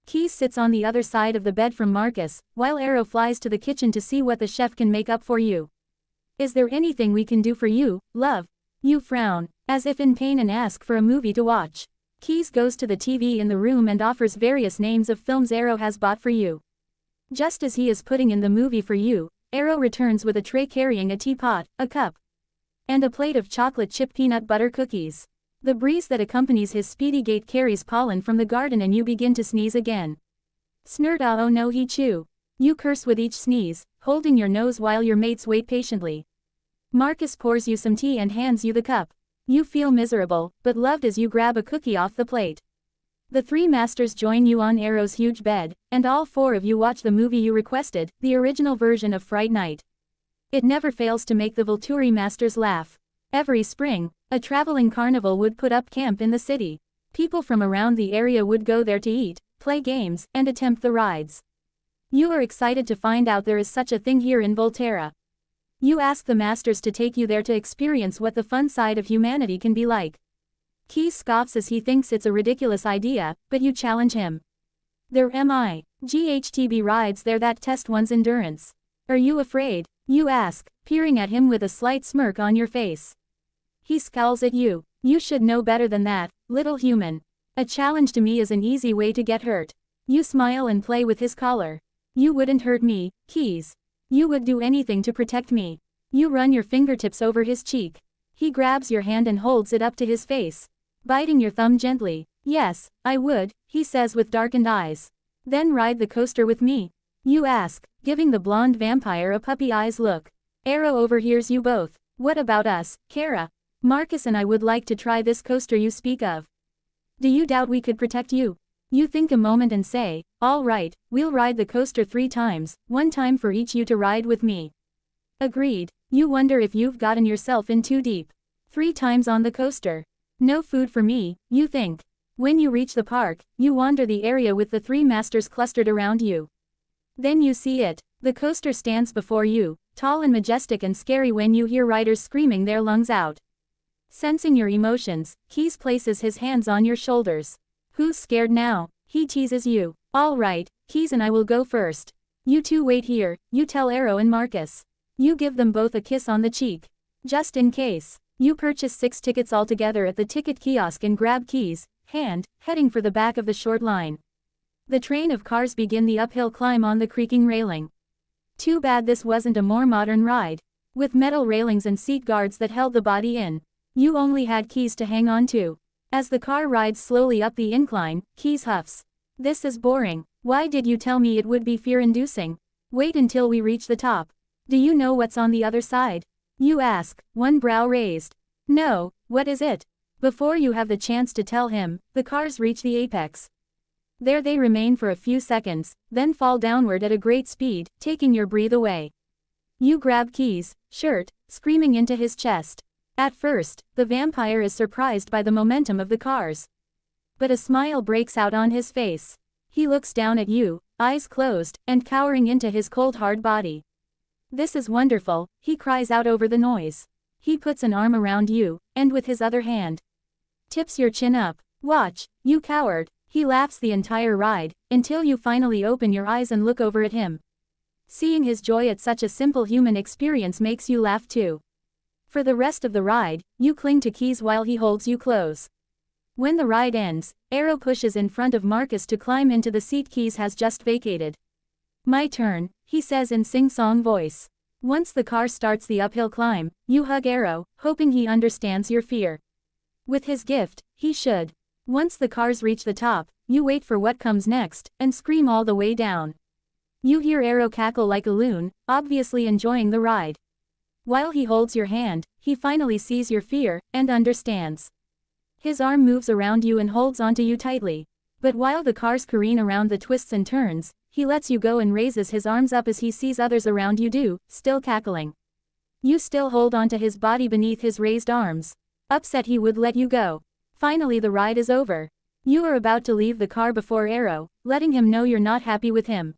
Keys sits on the other side of the bed from Marcus, while Arrow flies to the kitchen to see what the chef can make up for you. Is there anything we can do for you, love? You frown, as if in pain and ask for a movie to watch. Keys goes to the TV in the room and offers various names of films Arrow has bought for you. Just as he is putting in the movie for you, Arrow returns with a tray carrying a teapot, a cup, and a plate of chocolate chip peanut butter cookies. The breeze that accompanies his speedy gait carries pollen from the garden and you begin to sneeze again. Snort, oh no, he chew. You curse with each sneeze, holding your nose while your mates wait patiently. Marcus pours you some tea and hands you the cup. You feel miserable, but loved as you grab a cookie off the plate. The three masters join you on Arrow's huge bed, and all four of you watch the movie you requested, the original version of Fright Night. It never fails to make the Volturi masters laugh. Every spring, a traveling carnival would put up camp in the city. People from around the area would go there to eat, play games, and attempt the rides. You are excited to find out there is such a thing here in Volterra. You ask the masters to take you there to experience what the fun side of humanity can be like. Keys scoffs as he thinks it's a ridiculous idea, but you challenge him. There GHTB rides there that test one's endurance. Are you afraid? You ask, peering at him with a slight smirk on your face. He scowls at you. You should know better than that, little human. A challenge to me is an easy way to get hurt. You smile and play with his collar. You wouldn't hurt me, Keys. You would do anything to protect me. You run your fingertips over his cheek. He grabs your hand and holds it up to his face, biting your thumb gently. Yes, I would, he says with darkened eyes. Then ride the coaster with me? You ask, giving the blonde vampire a puppy eyes look. Arrow overhears you both. What about us, Kara? Marcus and I would like to try this coaster you speak of. Do you doubt we could protect you? You think a moment and say, all right, we'll ride the coaster 3 times, 1 time for each you to ride with me. Agreed. You wonder if you've gotten yourself in too deep. 3 times on the coaster. No food for me, you think. When you reach the park, you wander the area with the 3 masters clustered around you. Then you see it. The coaster stands before you, tall and majestic and scary when you hear riders screaming their lungs out. Sensing your emotions, Keys places his hands on your shoulders. Who's scared now? He teases you. All right, Keys and I will go first. You two wait here, you tell Arrow and Marcus. You give them both a kiss on the cheek. Just in case. You purchase 6 tickets altogether at the ticket kiosk and grab Keys' hand, heading for the back of the short line. The train of cars begin the uphill climb on the creaking railing. Too bad this wasn't a more modern ride. With metal railings and seat guards that held the body in. You only had Keys to hang on to. As the car rides slowly up the incline, Keys huffs. This is boring. Why did you tell me it would be fear-inducing? Wait until we reach the top. Do you know what's on the other side? You ask, one brow raised. No, what is it? Before you have the chance to tell him, the cars reach the apex. There they remain for a few seconds, then fall downward at a great speed, taking your breath away. You grab Keys' shirt, screaming into his chest. At first, the vampire is surprised by the momentum of the cars. But a smile breaks out on his face. He looks down at you, eyes closed, and cowering into his cold hard body. This is wonderful, he cries out over the noise. He puts an arm around you, and with his other hand, tips your chin up. Watch, you coward. He laughs the entire ride, until you finally open your eyes and look over at him. Seeing his joy at such a simple human experience makes you laugh too. For the rest of the ride, you cling to Keys while he holds you close. When the ride ends, Arrow pushes in front of Marcus to climb into the seat Keys has just vacated. My turn, he says in sing-song voice. Once the car starts the uphill climb, you hug Arrow, hoping he understands your fear. With his gift, he should. Once the cars reach the top, you wait for what comes next, and scream all the way down. You hear Arrow cackle like a loon, obviously enjoying the ride. While he holds your hand, he finally sees your fear, and understands. His arm moves around you and holds onto you tightly. But while the cars careen around the twists and turns, he lets you go and raises his arms up as he sees others around you do, still cackling. You still hold onto his body beneath his raised arms. Upset he would let you go. Finally the ride is over. You are about to leave the car before Arrow, letting him know you're not happy with him.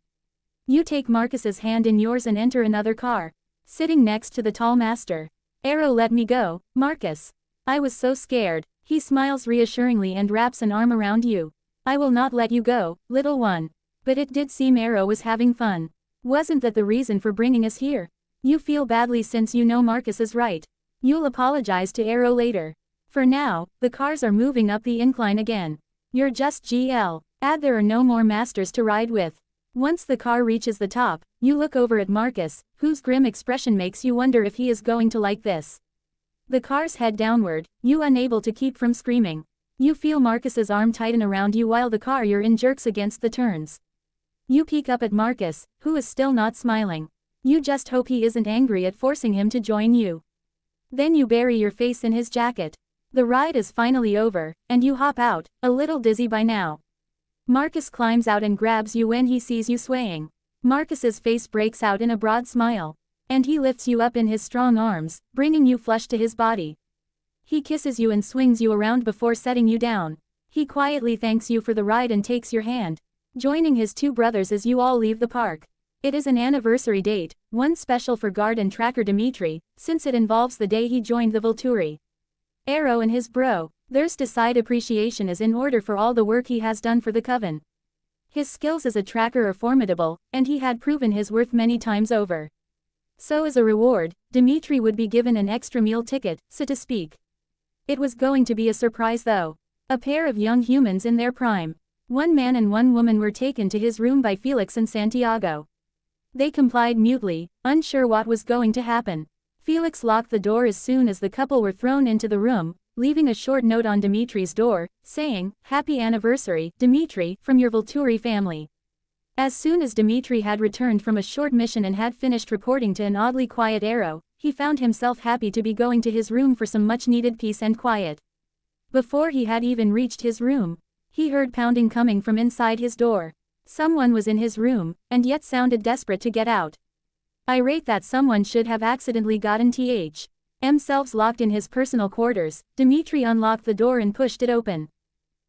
You take Marcus's hand in yours and enter another car. Sitting next to the tall master. Arrow, let me go, Marcus. I was so scared. He smiles reassuringly and wraps an arm around you. I will not let you go, little one. But it did seem Arrow was having fun. Wasn't that the reason for bringing us here? You feel badly since you know Marcus is right. You'll apologize to Arrow later. For now, the cars are moving up the incline again. You're just GL. Add there are no more masters to ride with. Once the car reaches the top, you look over at Marcus, whose grim expression makes you wonder if he is going to like this. The cars head downward, you unable to keep from screaming. You feel Marcus's arm tighten around you while the car you're in jerks against the turns. You peek up at Marcus, who is still not smiling. You just hope he isn't angry at forcing him to join you. Then you bury your face in his jacket. The ride is finally over, and you hop out, a little dizzy by now. Marcus climbs out and grabs you when he sees you swaying. Marcus's face breaks out in a broad smile. And he lifts you up in his strong arms, bringing you flush to his body. He kisses you and swings you around before setting you down. He quietly thanks you for the ride and takes your hand, joining his 2 brothers as you all leave the park. It is an anniversary date, one special for guard and tracker Dimitri, since it involves the day he joined the Volturi. Arrow and his bro, their side appreciation is in order for all the work he has done for the Coven. His skills as a tracker are formidable, and he had proven his worth many times over. So as a reward, Dimitri would be given an extra meal ticket, so to speak. It was going to be a surprise though. A pair of young humans in their prime. 1 man and 1 woman were taken to his room by Felix and Santiago. They complied mutely, unsure what was going to happen. Felix locked the door as soon as the couple were thrown into the room, leaving a short note on Dimitri's door, saying, "Happy anniversary, Dimitri, from your Volturi family." As soon as Dimitri had returned from a short mission and had finished reporting to an oddly quiet arrow, he found himself happy to be going to his room for some much-needed peace and quiet. Before he had even reached his room, he heard pounding coming from inside his door. Someone was in his room, and yet sounded desperate to get out. Irate that someone should have accidentally gotten themselves locked in his personal quarters, Dimitri unlocked the door and pushed it open.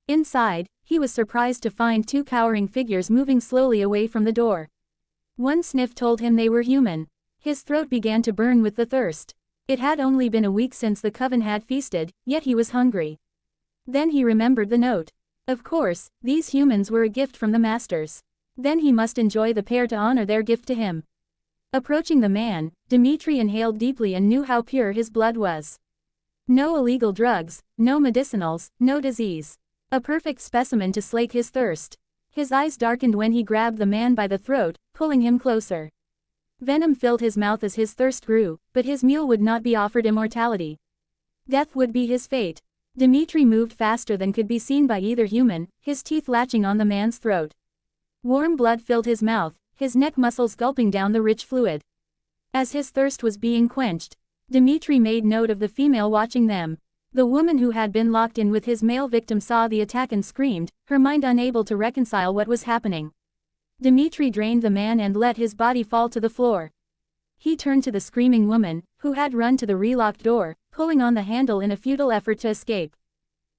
Inside, he was surprised to find two cowering figures moving slowly away from the door. One sniff told him they were human. His throat began to burn with the thirst. It had only been a week since the coven had feasted, yet he was hungry. Then he remembered the note. Of course, these humans were a gift from the masters. Then he must enjoy the pair to honor their gift to him. Approaching the man, Dimitri inhaled deeply and knew how pure his blood was. No illegal drugs, no medicinals, no disease. A perfect specimen to slake his thirst. His eyes darkened when he grabbed the man by the throat, pulling him closer. Venom filled his mouth as his thirst grew, but his meal would not be offered immortality. Death would be his fate. Dimitri moved faster than could be seen by either human, his teeth latching on the man's throat. Warm blood filled his mouth, his neck muscles gulping down the rich fluid. As his thirst was being quenched, Dimitri made note of the female watching them. The woman who had been locked in with his male victim saw the attack and screamed, her mind unable to reconcile what was happening. Dimitri drained the man and let his body fall to the floor. He turned to the screaming woman, who had run to the relocked door, pulling on the handle in a futile effort to escape.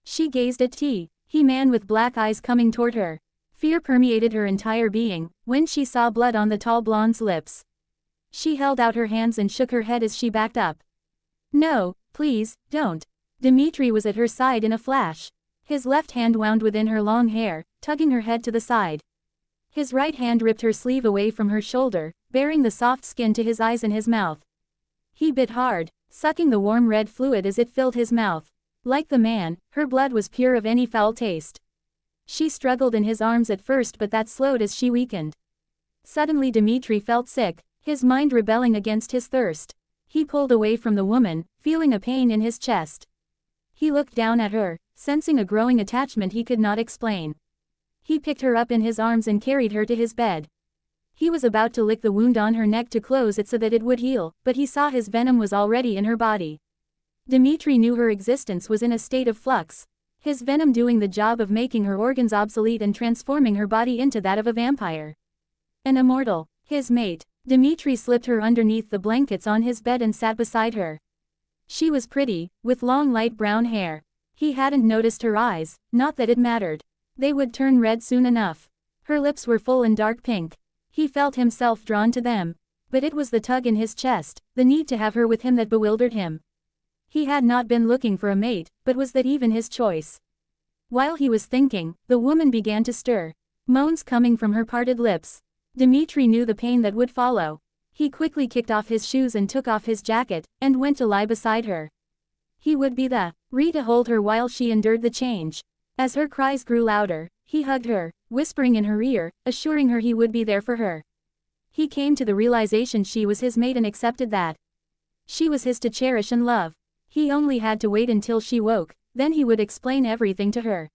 She gazed at man with black eyes coming toward her. Fear permeated her entire being, when she saw blood on the tall blonde's lips. She held out her hands and shook her head as she backed up. "No, please, don't." Dimitri was at her side in a flash. His left hand wound within her long hair, tugging her head to the side. His right hand ripped her sleeve away from her shoulder, baring the soft skin to his eyes and his mouth. He bit hard, sucking the warm red fluid as it filled his mouth. Like the man, her blood was pure of any foul taste. She struggled in his arms at first, but that slowed as she weakened. Suddenly Dimitri felt sick, his mind rebelling against his thirst. He pulled away from the woman, feeling a pain in his chest. He looked down at her, sensing a growing attachment he could not explain. He picked her up in his arms and carried her to his bed. He was about to lick the wound on her neck to close it so that it would heal, but he saw his venom was already in her body. Dimitri knew her existence was in a state of flux. His venom doing the job of making her organs obsolete and transforming her body into that of a vampire. An immortal, his mate. Dimitri slipped her underneath the blankets on his bed and sat beside her. She was pretty, with long light brown hair. He hadn't noticed her eyes, not that it mattered. They would turn red soon enough. Her lips were full and dark pink. He felt himself drawn to them. But it was the tug in his chest, the need to have her with him that bewildered him. He had not been looking for a mate, but was that even his choice? While he was thinking, the woman began to stir. Moans coming from her parted lips. Dimitri knew the pain that would follow. He quickly kicked off his shoes and took off his jacket, and went to lie beside her. He would be the to hold her while she endured the change. As her cries grew louder, he hugged her, whispering in her ear, assuring her he would be there for her. He came to the realization she was his mate and accepted that. She was his to cherish and love. He only had to wait until she woke, then he would explain everything to her.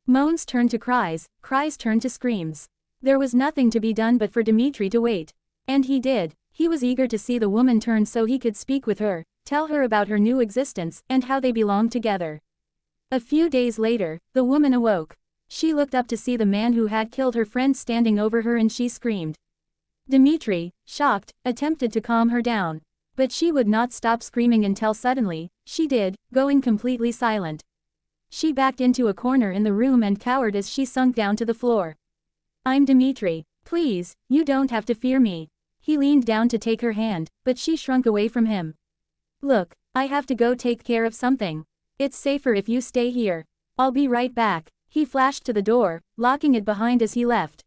Moans turned to cries, cries turned to screams. There was nothing to be done but for Dimitri to wait. And he did. He was eager to see the woman turn so he could speak with her, tell her about her new existence, and how they belonged together. A few days later, the woman awoke. She looked up to see the man who had killed her friend standing over her and she screamed. Dimitri, shocked, attempted to calm her down. But she would not stop screaming until suddenly, she did, going completely silent. She backed into a corner in the room and cowered as she sunk down to the floor. "I'm Dimitri. Please, you don't have to fear me." He leaned down to take her hand, but she shrunk away from him. "Look, I have to go take care of something. It's safer if you stay here. I'll be right back." He flashed to the door, locking it behind as he left.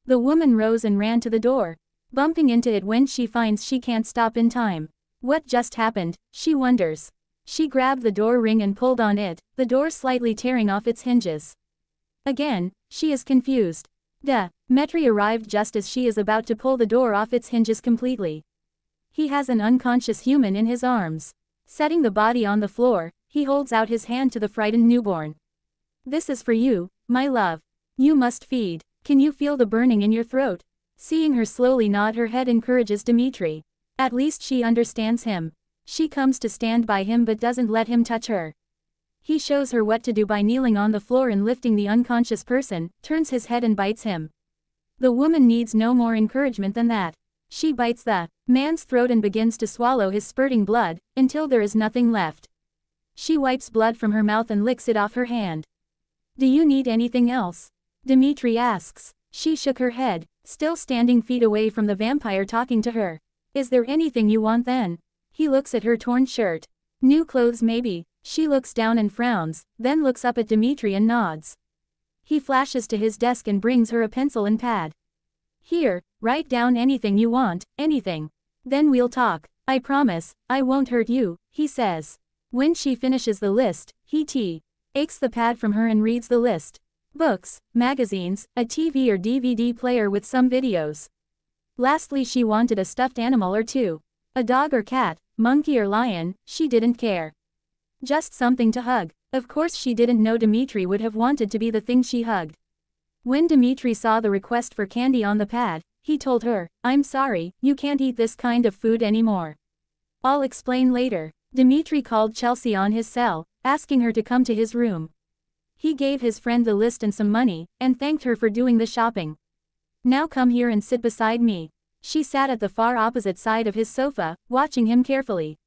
The woman rose and ran to the door, bumping into it when she finds she can't stop in time. What just happened, she wonders. She grabbed the door ring and pulled on it, the door slightly tearing off its hinges. Again, she is confused. Metri arrived just as she is about to pull the door off its hinges completely. He has an unconscious human in his arms. Setting the body on the floor, he holds out his hand to the frightened newborn. This is for you, my love. You must feed. Can you feel the burning in your throat? Seeing her slowly nod her head encourages Dmitri. At least she understands him. She comes to stand by him but doesn't let him touch her. He shows her what to do by kneeling on the floor and lifting the unconscious person, turns his head and bites him. The woman needs no more encouragement than that. She bites the man's throat and begins to swallow his spurting blood, until there is nothing left. She wipes blood from her mouth and licks it off her hand. Do you need anything else? Dmitri asks. She shook her head, still standing feet away from the vampire talking to her. Is there anything you want then? He looks at her torn shirt. New clothes maybe. She looks down and frowns, then looks up at Dmitri and nods. He flashes to his desk and brings her a pencil and pad. Here, write down anything you want, anything. Then we'll talk. I promise, I won't hurt you, he says. When she finishes the list, he takes the pad from her and reads the list. Books, magazines, a TV or DVD player with some videos. Lastly, she wanted a stuffed animal or two. A dog or cat, monkey or lion, she didn't care. Just something to hug. Of course she didn't know Dmitri would have wanted to be the thing she hugged. When Dmitri saw the request for candy on the pad, he told her, I'm sorry, you can't eat this kind of food anymore. I'll explain later. Dmitri called Chelsea on his cell, asking her to come to his room. He gave his friend the list and some money, and thanked her for doing the shopping. Now come here and sit beside me. She sat at the far opposite side of his sofa, watching him carefully.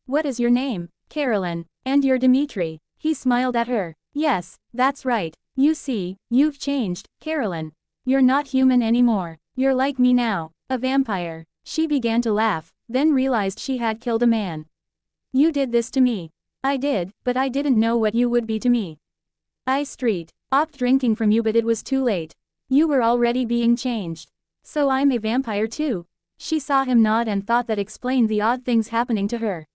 What is your name? Carolyn. And you're Dmitri. He smiled at her. Yes, that's right. You see, you've changed, Carolyn. You're not human anymore. You're like me now, a vampire. She began to laugh, then realized she had killed a man. You did this to me. I did, but I didn't know what you would be to me. I stopped drinking from you but it was too late. You were already being changed. So I'm a vampire too. She saw him nod and thought that explained the odd things happening to her.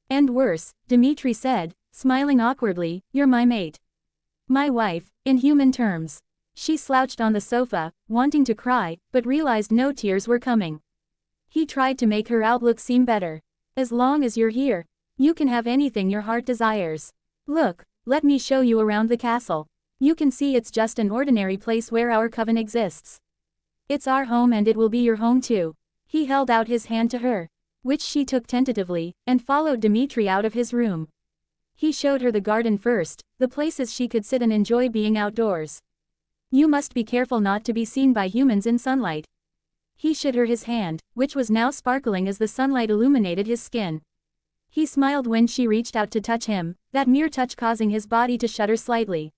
And worse, Dmitri said, smiling awkwardly, you're my mate. My wife, in human terms. She slouched on the sofa, wanting to cry, but realized no tears were coming. He tried to make her outlook seem better. As long as you're here, you can have anything your heart desires. Look, let me show you around the castle. You can see it's just an ordinary place where our coven exists. It's our home and it will be your home too. He held out his hand to her, which she took tentatively, and followed Dmitri out of his room. He showed her the garden first, the places she could sit and enjoy being outdoors. You must be careful not to be seen by humans in sunlight. He showed her his hand, which was now sparkling as the sunlight illuminated his skin. He smiled when she reached out to touch him, that mere touch causing his body to shudder slightly.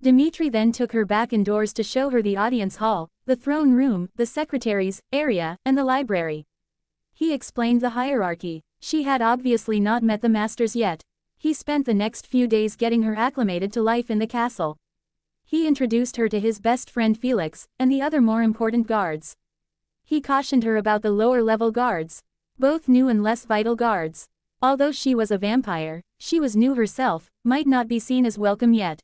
Dmitri then took her back indoors to show her the audience hall, the throne room, the secretary's area, and the library. He explained the hierarchy. She had obviously not met the masters yet. He spent the next few days getting her acclimated to life in the castle. He introduced her to his best friend Felix, and the other more important guards. He cautioned her about the lower-level guards. Both new and less vital guards. Although she was a vampire, she was new herself, might not be seen as welcome yet.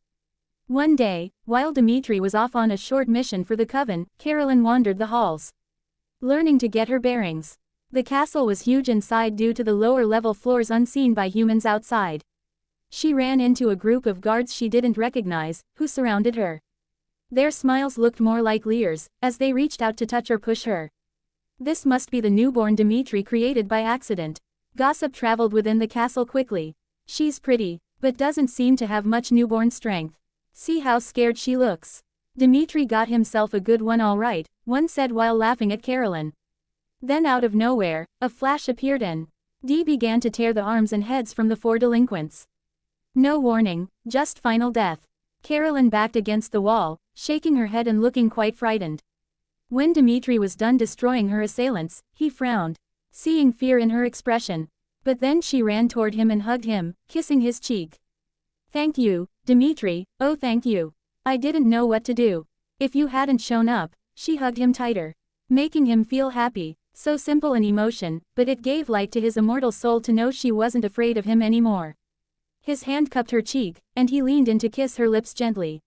One day, while Dmitri was off on a short mission for the coven, Carolyn wandered the halls, learning to get her bearings. The castle was huge inside due to the lower-level floors unseen by humans outside. She ran into a group of guards she didn't recognize, who surrounded her. Their smiles looked more like leers, as they reached out to touch or push her. This must be the newborn Dmitri created by accident. Gossip traveled within the castle quickly. She's pretty, but doesn't seem to have much newborn strength. See how scared she looks. Dmitri got himself a good one all right, one said while laughing at Carolyn. Then out of nowhere, a flash appeared and D began to tear the arms and heads from the four delinquents. No warning, just final death. Carolyn backed against the wall, shaking her head and looking quite frightened. When Dmitri was done destroying her assailants, he frowned, seeing fear in her expression. But then she ran toward him and hugged him, kissing his cheek. Thank you, Dmitri, oh thank you. I didn't know what to do. If you hadn't shown up, she hugged him tighter, making him feel happy. So simple an emotion, but it gave light to his immortal soul to know she wasn't afraid of him anymore. His hand cupped her cheek, and he leaned in to kiss her lips gently.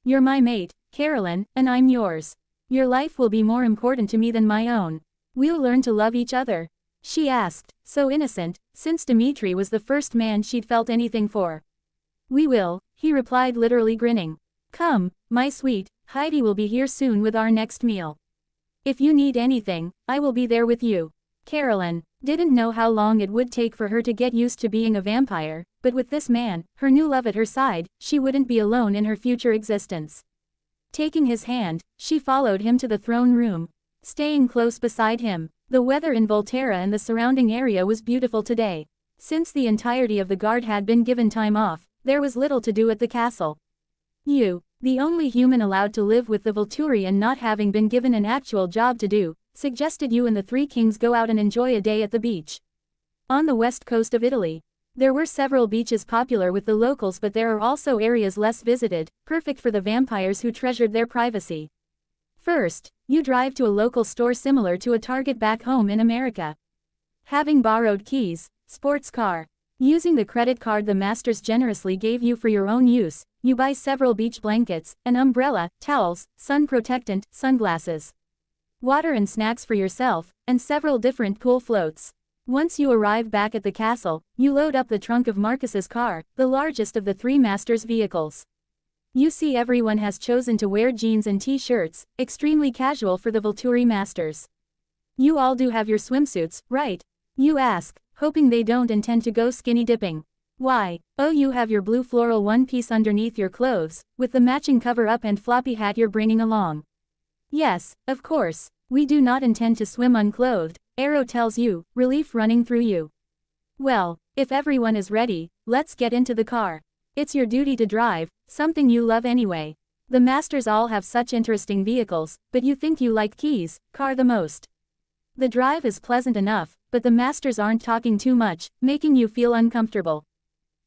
You're my mate, Carolyn, and I'm yours. Your life will be more important to me than my own. We'll learn to love each other. She asked, so innocent, since Dmitri was the first man she'd felt anything for. We will, he replied, literally grinning. Come, my sweet, Heidi will be here soon with our next meal. If you need anything, I will be there with you. Carolyn didn't know how long it would take for her to get used to being a vampire, but with this man, her new love at her side, she wouldn't be alone in her future existence. Taking his hand, she followed him to the throne room. Staying close beside him, the weather in Volterra and the surrounding area was beautiful today. Since the entirety of the guard had been given time off, there was little to do at the castle. You, the only human allowed to live with the Volturi and not having been given an actual job to do, suggested you and the three kings go out and enjoy a day at the beach. On the west coast of Italy, there were several beaches popular with the locals, but there are also areas less visited, perfect for the vampires who treasured their privacy. First, you drive to a local store similar to a Target back home in America. Having borrowed keys, sports car, using the credit card the masters generously gave you for your own use, you buy several beach blankets, an umbrella, towels, sun protectant, sunglasses, water and snacks for yourself, and several different pool floats. Once you arrive back at the castle, you load up the trunk of Marcus's car, the largest of the three masters' vehicles. You see everyone has chosen to wear jeans and t-shirts, extremely casual for the Volturi masters. You all do have your swimsuits, right? You ask, hoping they don't intend to go skinny dipping. Why, oh, you have your blue floral one-piece underneath your clothes, with the matching cover-up and floppy hat you're bringing along. Yes, of course, we do not intend to swim unclothed, Arrow tells you, relief running through you. Well, if everyone is ready, let's get into the car. It's your duty to drive, something you love anyway. The masters all have such interesting vehicles, but you think you like Key's car the most. The drive is pleasant enough, but the masters aren't talking too much, making you feel uncomfortable.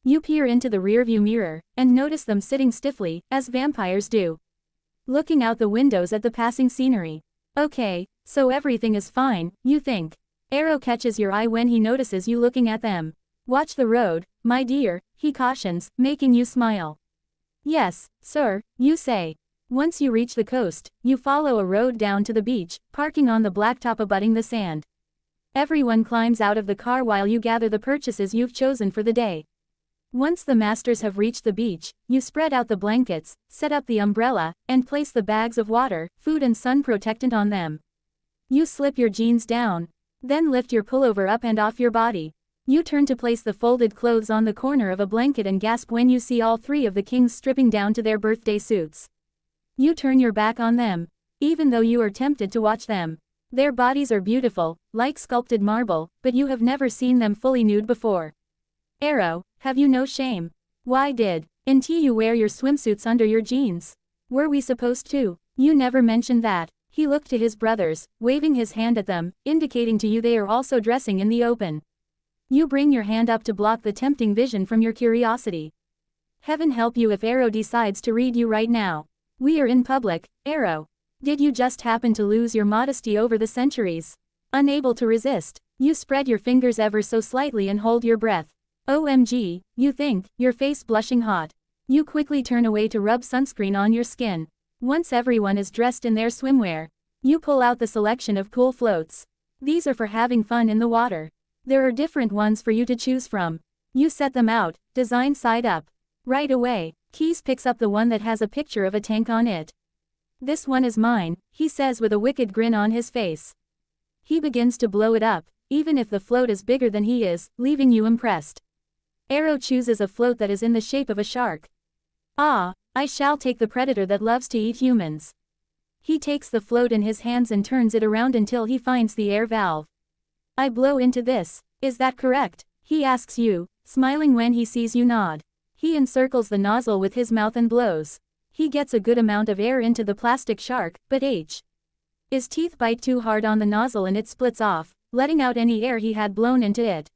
You peer into the rearview mirror, and notice them sitting stiffly, as vampires do. Looking out the windows at the passing scenery. Okay, so everything is fine, you think. Arrow catches your eye when he notices you looking at them. Watch the road, my dear, he cautions, making you smile. Yes, sir, you say. Once you reach the coast, you follow a road down to the beach, parking on the blacktop abutting the sand. Everyone climbs out of the car while you gather the purchases you've chosen for the day. Once the masters have reached the beach, you spread out the blankets, set up the umbrella, and place the bags of water, food and sun protectant on them. You slip your jeans down. Then lift your pullover up and off your body. You turn to place the folded clothes on the corner of a blanket and gasp when you see all three of the kings stripping down to their birthday suits. You turn your back on them, even though you are tempted to watch them. Their bodies are beautiful, like sculpted marble, but you have never seen them fully nude before. Arrow, have you no shame? Why did you wear your swimsuits under your jeans? Were we supposed to? You never mentioned that. He looked to his brothers, waving his hand at them, indicating to you they are also dressing in the open. You bring your hand up to block the tempting vision from your curiosity. Heaven help you if Arrow decides to read you right now. We are in public, Arrow. Did you just happen to lose your modesty over the centuries? Unable to resist, you spread your fingers ever so slightly and hold your breath. OMG, you think, your face blushing hot. You quickly turn away to rub sunscreen on your skin. Once everyone is dressed in their swimwear, you pull out the selection of cool floats. These are for having fun in the water. There are different ones for you to choose from. You set them out, design side up. Right away, Keys picks up the one that has a picture of a tank on it. This one is mine, he says with a wicked grin on his face. He begins to blow it up, even if the float is bigger than he is, leaving you impressed. Arrow chooses a float that is in the shape of a shark. Ah, I shall take the predator that loves to eat humans. He takes the float in his hands and turns it around until he finds the air valve. I blow into this, is that correct? He asks you, smiling when he sees you nod. He encircles the nozzle with his mouth and blows. He gets a good amount of air into the plastic shark, but his teeth bite too hard on the nozzle and it splits off, letting out any air he had blown into it.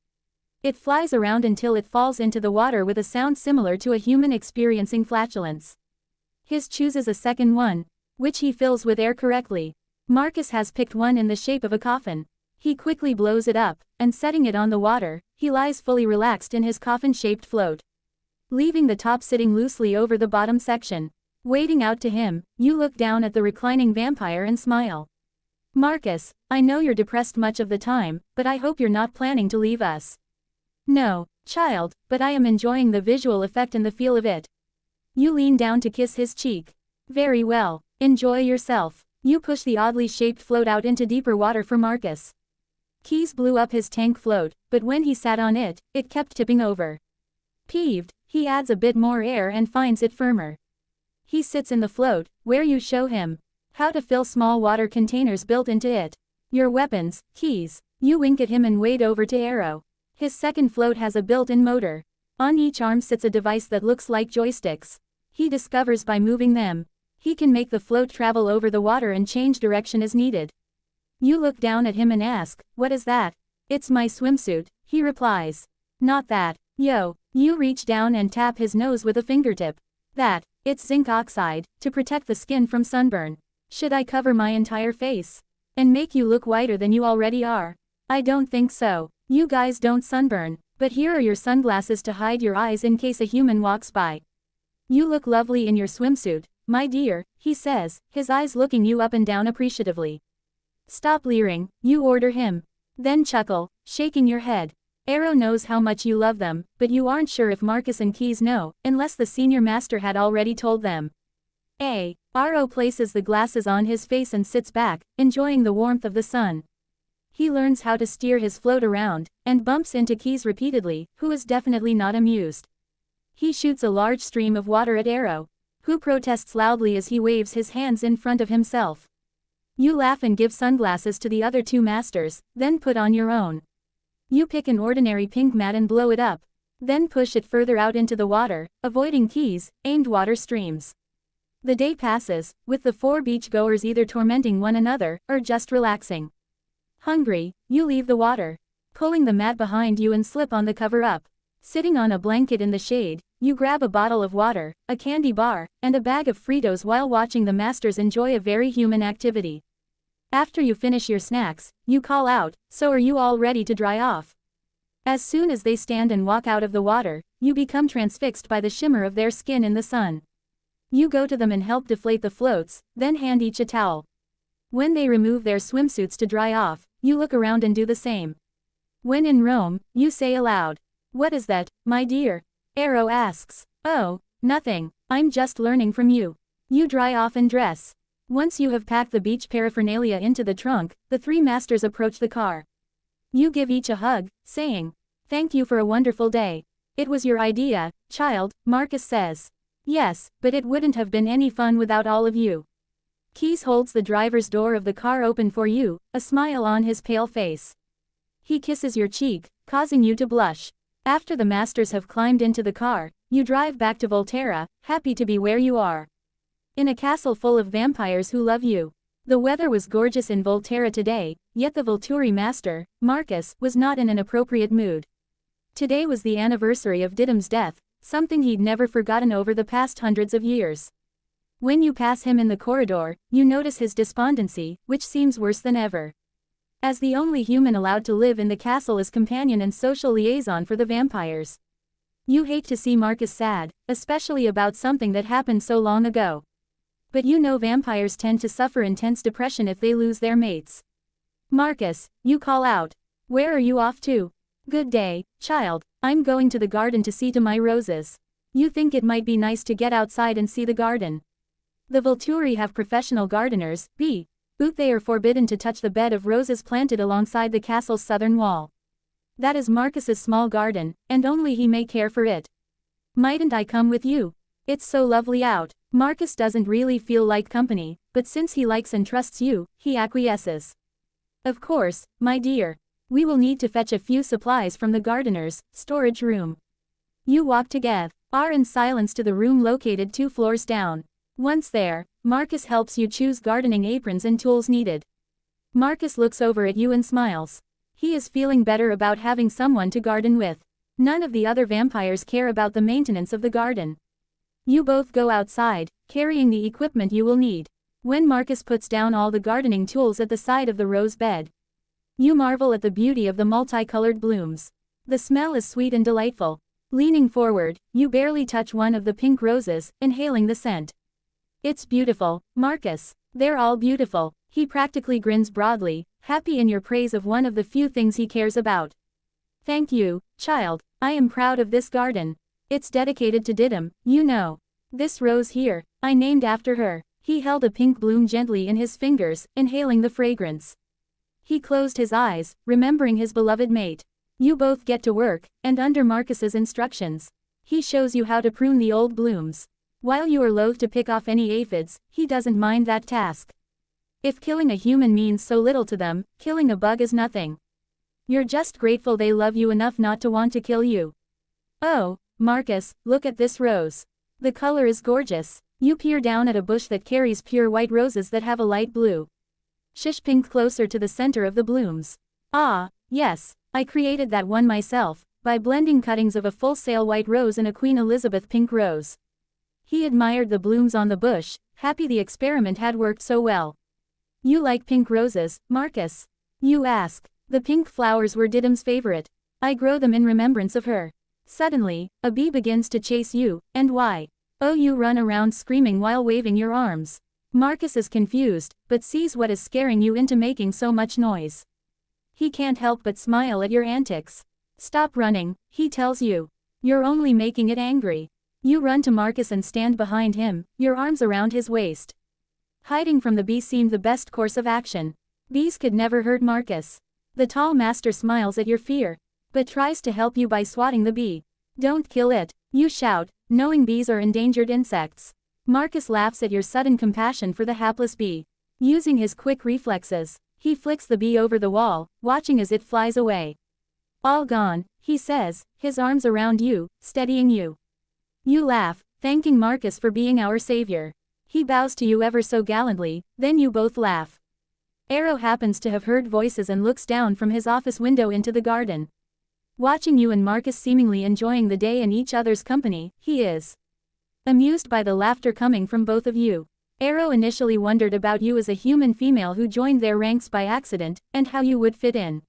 It flies around until it falls into the water with a sound similar to a human experiencing flatulence. His chooses a second one, which he fills with air correctly. Marcus has picked one in the shape of a coffin. He quickly blows it up, and setting it on the water, he lies fully relaxed in his coffin-shaped float, leaving the top sitting loosely over the bottom section. Wading out to him, you look down at the reclining vampire and smile. Marcus, I know you're depressed much of the time, but I hope you're not planning to leave us. No, child, but I am enjoying the visual effect and the feel of it. You lean down to kiss his cheek. Very well, enjoy yourself. You push the oddly shaped float out into deeper water for Marcus. Keys blew up his tank float, but when he sat on it, it kept tipping over. Peeved, he adds a bit more air and finds it firmer. He sits in the float, where you show him how to fill small water containers built into it. Your weapons, keys. You wink at him and wade over to Arrow. His second float has a built-in motor. On each arm sits a device that looks like joysticks. He discovers by moving them, he can make the float travel over the water and change direction as needed. You look down at him and ask, "What is that?" "It's my swimsuit," he replies. "Not that." "Yo." You reach down and tap his nose with a fingertip. "That. It's zinc oxide, to protect the skin from sunburn." "Should I cover my entire face? And make you look whiter than you already are?" "I don't think so. You guys don't sunburn, but here are your sunglasses to hide your eyes in case a human walks by." "You look lovely in your swimsuit, my dear," he says, his eyes looking you up and down appreciatively. "Stop leering," you order him. Then chuckle, shaking your head. Arrow knows how much you love them, but you aren't sure if Marcus and Keys know, unless the senior master had already told them. Arrow places the glasses on his face and sits back, enjoying the warmth of the sun. He learns how to steer his float around, and bumps into Keys repeatedly, who is definitely not amused. He shoots a large stream of water at Arrow, who protests loudly as he waves his hands in front of himself. You laugh and give sunglasses to the other two masters, then put on your own. You pick an ordinary pink mat and blow it up, then push it further out into the water, avoiding Keys' aimed water streams. The day passes, with the four beachgoers either tormenting one another, or just relaxing. Hungry, you leave the water, pulling the mat behind you and slip on the cover-up. Sitting on a blanket in the shade, you grab a bottle of water, a candy bar, and a bag of Fritos while watching the masters enjoy a very human activity. After you finish your snacks, you call out, "So are you all ready to dry off?" As soon as they stand and walk out of the water, you become transfixed by the shimmer of their skin in the sun. You go to them and help deflate the floats, then hand each a towel. When they remove their swimsuits to dry off, you look around and do the same. When in Rome, you say aloud, "What is that, my dear?" Arrow asks. "Oh, nothing, I'm just learning from you." You dry off and dress. Once you have packed the beach paraphernalia into the trunk, the three masters approach the car. You give each a hug, saying, "Thank you for a wonderful day. It was your idea, child," Marcus says. "Yes, but it wouldn't have been any fun without all of you." Keys holds the driver's door of the car open for you, a smile on his pale face. He kisses your cheek, causing you to blush. After the masters have climbed into the car, you drive back to Volterra, happy to be where you are. In a castle full of vampires who love you. The weather was gorgeous in Volterra today, yet the Volturi master, Marcus, was not in an appropriate mood. Today was the anniversary of Didym's death, something he'd never forgotten over the past hundreds of years. When you pass him in the corridor, you notice his despondency, which seems worse than ever. As the only human allowed to live in the castle as companion and social liaison for the vampires. You hate to see Marcus sad, especially about something that happened so long ago. But you know vampires tend to suffer intense depression if they lose their mates. "Marcus," you call out. "Where are you off to?" "Good day, child, I'm going to the garden to see to my roses." You think it might be nice to get outside and see the garden. The Volturi have professional gardeners, but they are forbidden to touch the bed of roses planted alongside the castle's southern wall. That is Marcus's small garden, and only he may care for it. "Mightn't I come with you? It's so lovely out." Marcus doesn't really feel like company, but since he likes and trusts you, he acquiesces. "Of course, my dear. We will need to fetch a few supplies from the gardener's storage room." You walk together in silence to the room located 2 floors down. Once there, Marcus helps you choose gardening aprons and tools needed. Marcus looks over at you and smiles. He is feeling better about having someone to garden with. None of the other vampires care about the maintenance of the garden. You both go outside, carrying the equipment you will need. When Marcus puts down all the gardening tools at the side of the rose bed, you marvel at the beauty of the multicolored blooms. The smell is sweet and delightful. Leaning forward, you barely touch one of the pink roses, inhaling the scent. "It's beautiful, Marcus. They're all beautiful," He practically grins broadly, happy in your praise of one of the few things he cares about. Thank you, child. I am proud of this garden. It's dedicated to Didim, you know. This rose here, I named after her. He held a pink bloom gently in his fingers, inhaling the fragrance. He closed his eyes, remembering his beloved mate. You both get to work, and under Marcus's instructions, he shows you how to prune the old blooms. While you are loath to pick off any aphids, he doesn't mind that task. If killing a human means so little to them, killing a bug is nothing. You're just grateful they love you enough not to want to kill you. Oh, Marcus, look at this rose. The color is gorgeous. You peer down at a bush that carries pure white roses that have a light blue shish pink closer to the center of the blooms. Ah, yes, I created that one myself, by blending cuttings of a full-sail white rose and a Queen Elizabeth pink rose. He admired the blooms on the bush, happy the experiment had worked so well. You like pink roses, Marcus? You ask. The pink flowers were Didim's favorite. I grow them in remembrance of her. Suddenly, a bee begins to chase you, and why? Oh, you run around screaming while waving your arms. Marcus is confused, but sees what is scaring you into making so much noise. He can't help but smile at your antics. Stop running, he tells you. You're only making it angry. You run to Marcus and stand behind him, your arms around his waist. Hiding from the bee seemed the best course of action. Bees could never hurt Marcus. The tall master smiles at your fear, but tries to help you by swatting the bee. Don't kill it, you shout, knowing bees are endangered insects. Marcus laughs at your sudden compassion for the hapless bee. Using his quick reflexes, he flicks the bee over the wall, watching as it flies away. All gone, he says, his arms around you, steadying you. You laugh, thanking Marcus for being our savior. He bows to you ever so gallantly, then you both laugh. Arrow happens to have heard voices and looks down from his office window into the garden. Watching you and Marcus seemingly enjoying the day in each other's company, he is amused by the laughter coming from both of you. Arrow initially wondered about you as a human female who joined their ranks by accident, and how you would fit in.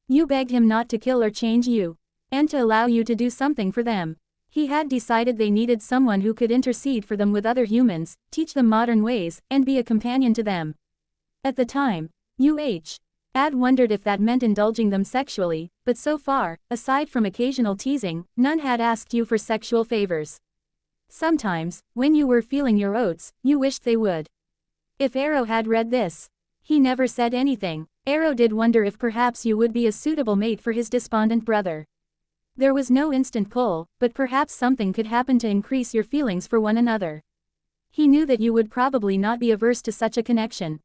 You begged him not to kill or change you, and to allow you to do something for them. He had decided they needed someone who could intercede for them with other humans, teach them modern ways, and be a companion to them. At the time, Ad wondered if that meant indulging them sexually, but so far, aside from occasional teasing, none had asked you for sexual favors. Sometimes, when you were feeling your oats, you wished they would. If Arrow had read this, he never said anything. Arrow did wonder if perhaps you would be a suitable mate for his despondent brother. There was no instant pull, but perhaps something could happen to increase your feelings for one another. He knew that you would probably not be averse to such a connection.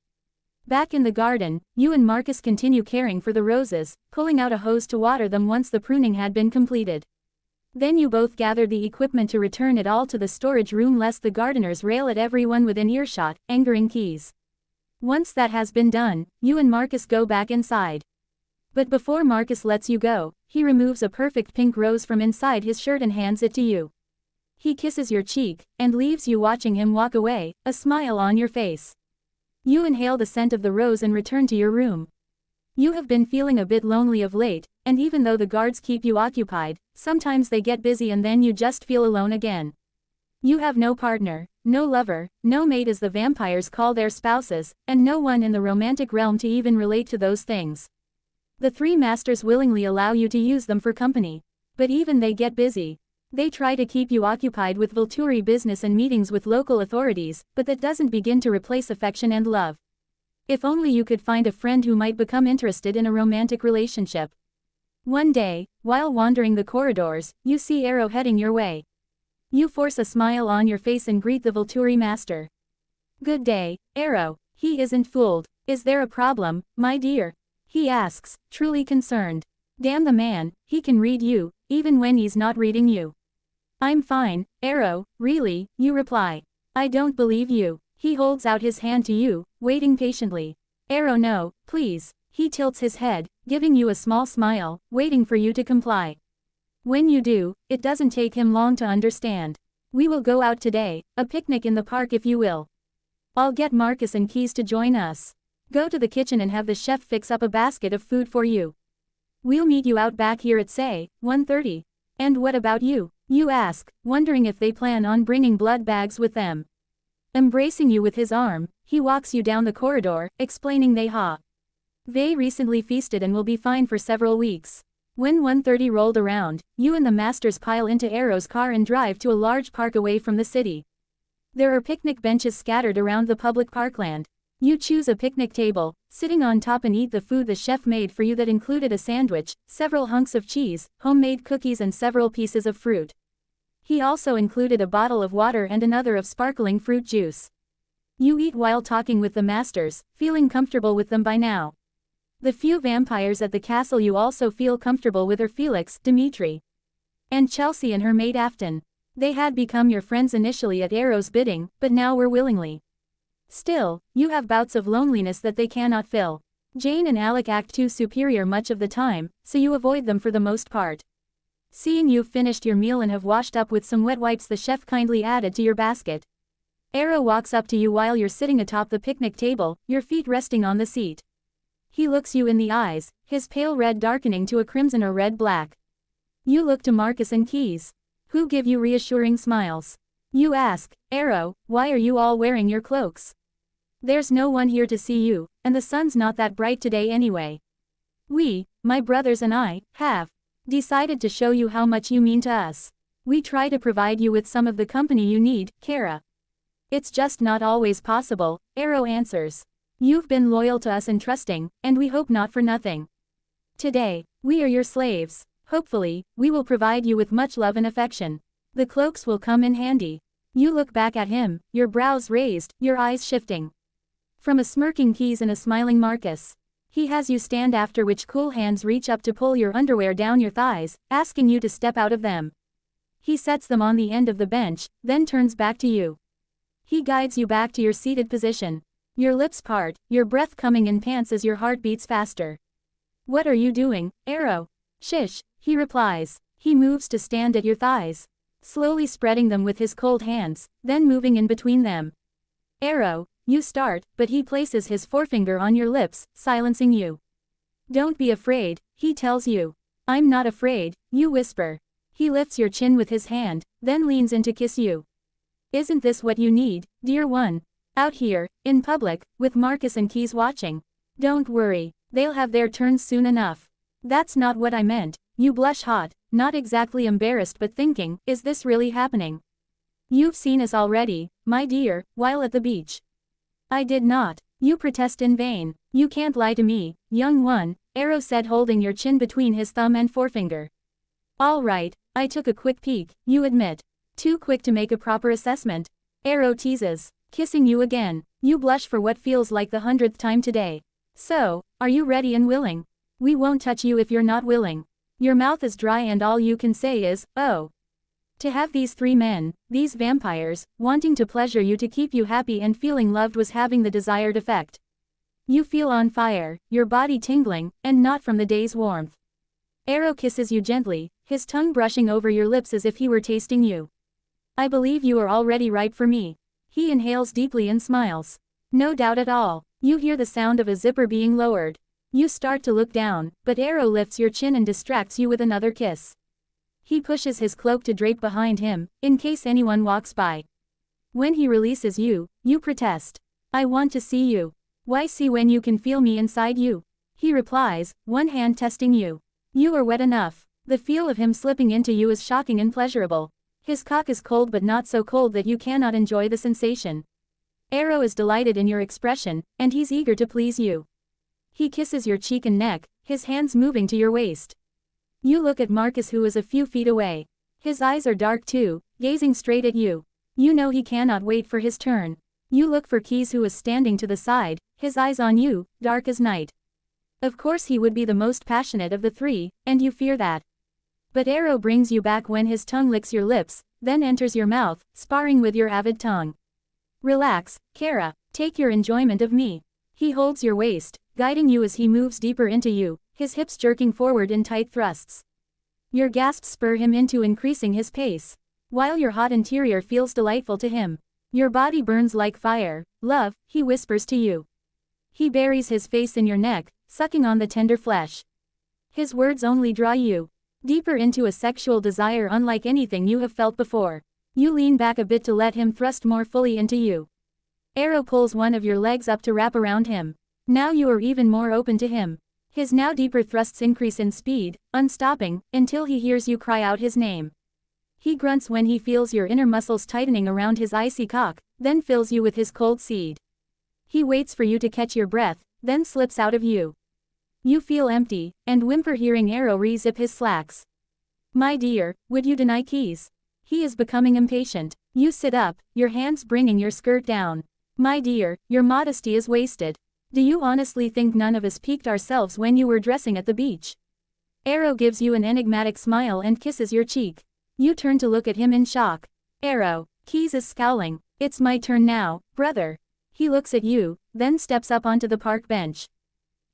Back in the garden, you and Marcus continue caring for the roses, pulling out a hose to water them once the pruning had been completed. Then you both gather the equipment to return it all to the storage room lest the gardeners rail at everyone within earshot, angering Keys. Once that has been done, you and Marcus go back inside. But before Marcus lets you go, he removes a perfect pink rose from inside his shirt and hands it to you. He kisses your cheek, and leaves you watching him walk away, a smile on your face. You inhale the scent of the rose and return to your room. You have been feeling a bit lonely of late, and even though the guards keep you occupied, sometimes they get busy and then you just feel alone again. You have no partner, no lover, no mate as the vampires call their spouses, and no one in the romantic realm to even relate to those things. The three masters willingly allow you to use them for company. But even they get busy. They try to keep you occupied with Volturi business and meetings with local authorities, but that doesn't begin to replace affection and love. If only you could find a friend who might become interested in a romantic relationship. One day, while wandering the corridors, you see Arrow heading your way. You force a smile on your face and greet the Volturi master. Good day, Arrow. He isn't fooled. Is there a problem, my dear? He asks, truly concerned. Damn the man, he can read you, even when he's not reading you. I'm fine, Arrow, really, you reply. I don't believe you. He holds out his hand to you, waiting patiently. Arrow, no, please. He tilts his head, giving you a small smile, waiting for you to comply. When you do, it doesn't take him long to understand. We will go out today, a picnic in the park if you will. I'll get Marcus and Keys to join us. Go to the kitchen and have the chef fix up a basket of food for you. We'll meet you out back here at say, 1:30. And what about you? You ask, wondering if they plan on bringing blood bags with them. Embracing you with his arm, he walks you down the corridor, explaining they recently feasted and will be fine for several weeks. When 1:30 rolled around, you and the masters pile into Arrow's car and drive to a large park away from the city. There are picnic benches scattered around the public parkland. You choose a picnic table, sitting on top and eat the food the chef made for you that included a sandwich, several hunks of cheese, homemade cookies and several pieces of fruit. He also included a bottle of water and another of sparkling fruit juice. You eat while talking with the masters, feeling comfortable with them by now. The few vampires at the castle you also feel comfortable with are Felix, Dimitri, and Chelsea and her maid Afton. They had become your friends initially at Arrow's bidding, but now were willingly. Still, you have bouts of loneliness that they cannot fill. Jane and Alec act too superior much of the time, so you avoid them for the most part. Seeing you've finished your meal and have washed up with some wet wipes the chef kindly added to your basket. Arrow walks up to you while you're sitting atop the picnic table, your feet resting on the seat. He looks you in the eyes, his pale red darkening to a crimson or red-black. You look to Marcus and Keys, who give you reassuring smiles. You ask, Arrow, why are you all wearing your cloaks? There's no one here to see you, and the sun's not that bright today anyway. We, my brothers and I, have decided to show you how much you mean to us. We try to provide you with some of the company you need, Kara. It's just not always possible, Arrow answers. You've been loyal to us and trusting, and we hope not for nothing. Today, we are your slaves. Hopefully, we will provide you with much love and affection. The cloaks will come in handy. You look back at him, your brows raised, your eyes shifting. From a smirking Keys and a smiling Marcus. He has you stand, after which cool hands reach up to pull your underwear down your thighs, asking you to step out of them. He sets them on the end of the bench, then turns back to you. He guides you back to your seated position. Your lips part, your breath coming in pants as your heart beats faster. What are you doing, Arrow? Shish, he replies. He moves to stand at your thighs, slowly spreading them with his cold hands, then moving in between them. Arrow, you start, but he places his forefinger on your lips, silencing you. Don't be afraid, he tells you. I'm not afraid, you whisper. He lifts your chin with his hand, then leans in to kiss you. Isn't this what you need, dear one? Out here, in public, with Marcus and Keys watching. Don't worry, they'll have their turns soon enough. That's not what I meant. You blush hot, not exactly embarrassed but thinking, is this really happening? You've seen us already, my dear, while at the beach. I did not. You protest in vain. You can't lie to me, young one, Arrow said, holding your chin between his thumb and forefinger. All right, I took a quick peek, you admit. Too quick to make a proper assessment. Arrow teases, kissing you again. You blush for what feels like the 100th time today. So, are you ready and willing? We won't touch you if you're not willing. Your mouth is dry and all you can say is, oh. To have these three men, these vampires, wanting to pleasure you to keep you happy and feeling loved was having the desired effect. You feel on fire, your body tingling, and not from the day's warmth. Arrow kisses you gently, his tongue brushing over your lips as if he were tasting you. I believe you are already ripe for me. He inhales deeply and smiles. No doubt at all. You hear the sound of a zipper being lowered. You start to look down, but Arrow lifts your chin and distracts you with another kiss. He pushes his cloak to drape behind him, in case anyone walks by. When he releases you, you protest. I want to see you. Why see when you can feel me inside you? He replies, one hand testing you. You are wet enough. The feel of him slipping into you is shocking and pleasurable. His cock is cold but not so cold that you cannot enjoy the sensation. Arrow is delighted in your expression, and he's eager to please you. He kisses your cheek and neck, his hands moving to your waist. You look at Marcus, who is a few feet away. His eyes are dark too, gazing straight at you. You know he cannot wait for his turn. You look for Keys, who is standing to the side, his eyes on you, dark as night. Of course he would be the most passionate of the three, and you fear that. But Arrow brings you back when his tongue licks your lips, then enters your mouth, sparring with your avid tongue. Relax, Kara, take your enjoyment of me. He holds your waist, guiding you as he moves deeper into you, his hips jerking forward in tight thrusts. Your gasps spur him into increasing his pace. While your hot interior feels delightful to him. Your body burns like fire. Love, he whispers to you. He buries his face in your neck, sucking on the tender flesh. His words only draw you deeper into a sexual desire unlike anything you have felt before. You lean back a bit to let him thrust more fully into you. Arrow pulls one of your legs up to wrap around him. Now you are even more open to him. His now deeper thrusts increase in speed, unstopping, until he hears you cry out his name. He grunts when he feels your inner muscles tightening around his icy cock, then fills you with his cold seed. He waits for you to catch your breath, then slips out of you. You feel empty, and whimper hearing Arrow re-zip his slacks. My dear, would you deny Keys? He is becoming impatient. You sit up, your hands bringing your skirt down. My dear, your modesty is wasted. Do you honestly think none of us piqued ourselves when you were dressing at the beach? Arrow gives you an enigmatic smile and kisses your cheek. You turn to look at him in shock. Arrow, Keys is scowling. It's my turn now, brother. He looks at you, then steps up onto the park bench.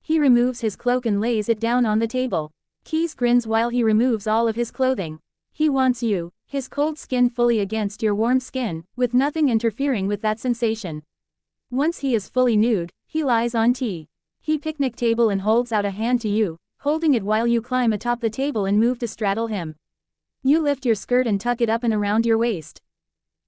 He removes his cloak and lays it down on the table. Keys grins while he removes all of his clothing. He wants you, his cold skin fully against your warm skin, with nothing interfering with that sensation. Once he is fully nude, he lies on tea. He picnic table and holds out a hand to you, holding it while you climb atop the table and move to straddle him. You lift your skirt and tuck it up and around your waist.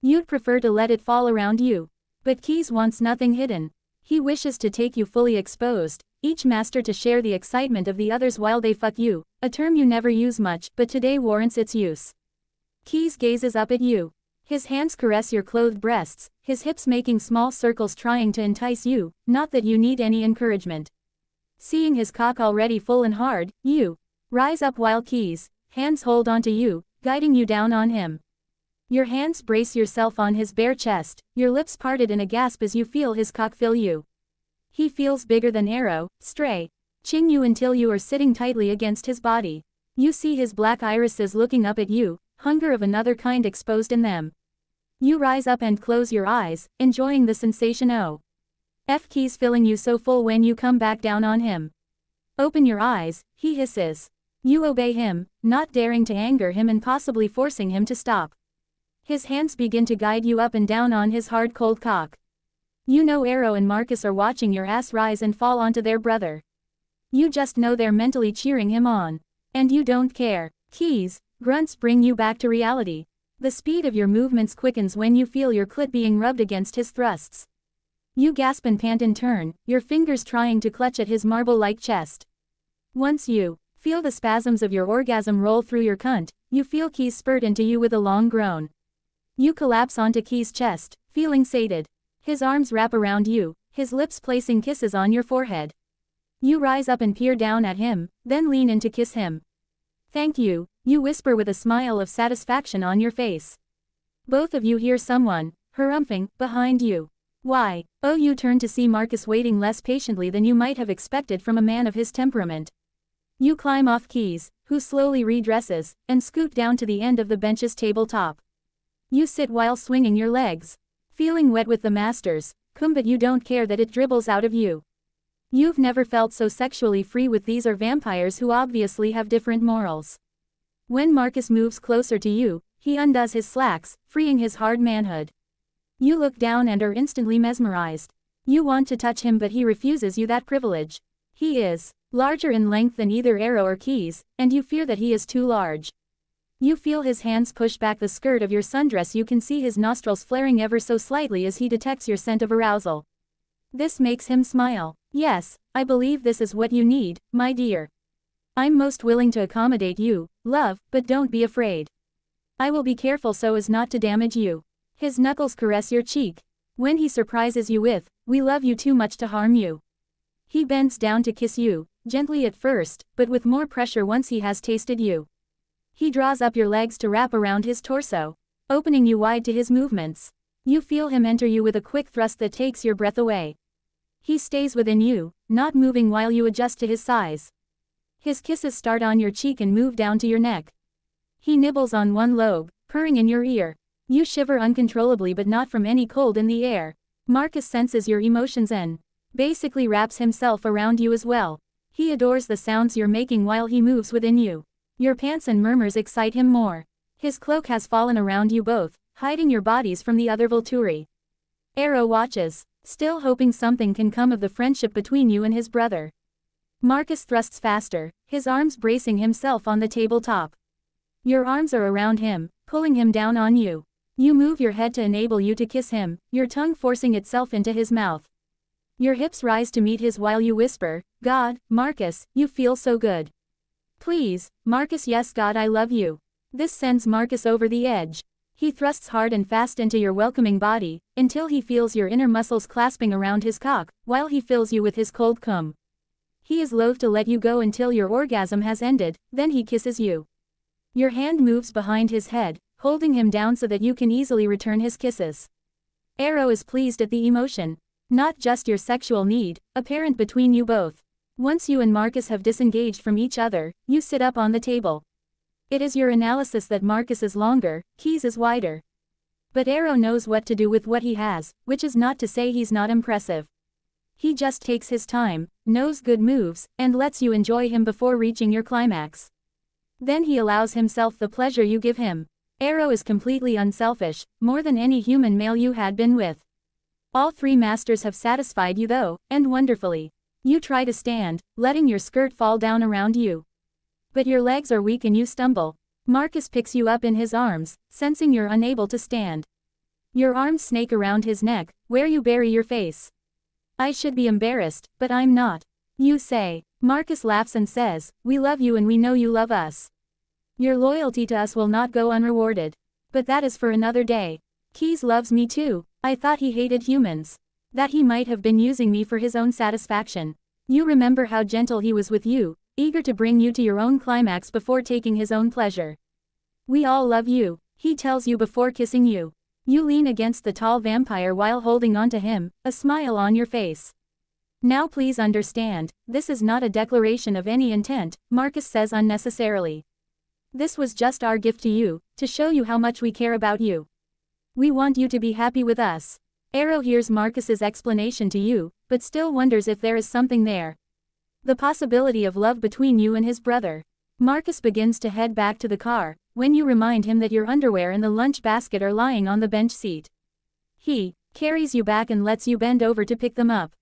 You'd prefer to let it fall around you. But Keys wants nothing hidden. He wishes to take you fully exposed, each master to share the excitement of the others while they fuck you, a term you never use much, but today warrants its use. Keys gazes up at you. His hands caress your clothed breasts, his hips making small circles trying to entice you, not that you need any encouragement. Seeing his cock already full and hard, you rise up while Keys' hands hold onto you, guiding you down on him. Your hands brace yourself on his bare chest, your lips parted in a gasp as you feel his cock fill you. He feels bigger than Arrow, stretching you until you are sitting tightly against his body. You see his black irises looking up at you, hunger of another kind exposed in them. You rise up and close your eyes, enjoying the sensation. Keys filling you so full when you come back down on him. Open your eyes, he hisses. You obey him, not daring to anger him and possibly forcing him to stop. His hands begin to guide you up and down on his hard cold cock. You know Arrow and Marcus are watching your ass rise and fall onto their brother. You just know they're mentally cheering him on. And you don't care. Keys' grunts bring you back to reality. The speed of your movements quickens when you feel your clit being rubbed against his thrusts. You gasp and pant in turn, your fingers trying to clutch at his marble-like chest. Once you feel the spasms of your orgasm roll through your cunt, you feel Keys spurt into you with a long groan. You collapse onto Keys' chest, feeling sated. His arms wrap around you, his lips placing kisses on your forehead. You rise up and peer down at him, then lean in to kiss him. Thank you, you whisper with a smile of satisfaction on your face. Both of you hear someone harumphing behind you. Why? Oh, you turn to see Marcus waiting less patiently than you might have expected from a man of his temperament. You climb off Keys, who slowly redresses, and scoot down to the end of the bench's tabletop. You sit while swinging your legs. Feeling wet with the masters, but you don't care that it dribbles out of you. You've never felt so sexually free with these are vampires who obviously have different morals. When Marcus moves closer to you, he undoes his slacks, freeing his hard manhood. You look down and are instantly mesmerized. You want to touch him but he refuses you that privilege. He is larger in length than either Arrow or Keys, and you fear that he is too large. You feel his hands push back the skirt of your sundress. You can see his nostrils flaring ever so slightly as he detects your scent of arousal. This makes him smile. Yes, I believe this is what you need, my dear. I'm most willing to accommodate you, love, but don't be afraid. I will be careful so as not to damage you. His knuckles caress your cheek. When he surprises you with, "We love you too much to harm you." He bends down to kiss you, gently at first, but with more pressure once he has tasted you. He draws up your legs to wrap around his torso, opening you wide to his movements. You feel him enter you with a quick thrust that takes your breath away. He stays within you, not moving while you adjust to his size. His kisses start on your cheek and move down to your neck. He nibbles on one lobe, purring in your ear. You shiver uncontrollably but not from any cold in the air. Marcus senses your emotions and basically wraps himself around you as well. He adores the sounds you're making while he moves within you. Your pants and murmurs excite him more. His cloak has fallen around you both, hiding your bodies from the other Volturi. Arrow watches, still hoping something can come of the friendship between you and his brother. Marcus thrusts faster, his arms bracing himself on the tabletop. Your arms are around him, pulling him down on you. You move your head to enable you to kiss him, your tongue forcing itself into his mouth. Your hips rise to meet his while you whisper, "God, Marcus, you feel so good. Please, Marcus, yes God, I love you." This sends Marcus over the edge. He thrusts hard and fast into your welcoming body, until he feels your inner muscles clasping around his cock, while he fills you with his cold cum. He is loath to let you go until your orgasm has ended, then he kisses you. Your hand moves behind his head, holding him down so that you can easily return his kisses. Aro is pleased at the emotion. Not just your sexual need, apparent between you both. Once you and Marcus have disengaged from each other, you sit up on the table. It is your analysis that Marcus is longer, Keys is wider. But Aro knows what to do with what he has, which is not to say he's not impressive. He just takes his time, knows good moves, and lets you enjoy him before reaching your climax. Then he allows himself the pleasure you give him. Aro is completely unselfish, more than any human male you had been with. All three masters have satisfied you though, and wonderfully. You try to stand, letting your skirt fall down around you. But your legs are weak and you stumble. Marcus picks you up in his arms, sensing you're unable to stand. Your arms snake around his neck, where you bury your face. "I should be embarrassed, but I'm not," you say. Marcus laughs and says, "We love you and we know you love us. Your loyalty to us will not go unrewarded. But that is for another day. Keys loves me too. I thought he hated humans. That he might have been using me for his own satisfaction. You remember how gentle he was with you, eager to bring you to your own climax before taking his own pleasure. We all love you," he tells you before kissing you. You lean against the tall vampire while holding on to him, a smile on your face. "Now please understand, this is not a declaration of any intent," Marcus says unnecessarily. "This was just our gift to you, to show you how much we care about you. We want you to be happy with us." Aro hears Marcus's explanation to you, but still wonders if there is something there. The possibility of love between you and his brother. Marcus begins to head back to the car, when you remind him that your underwear and the lunch basket are lying on the bench seat. He carries you back and lets you bend over to pick them up.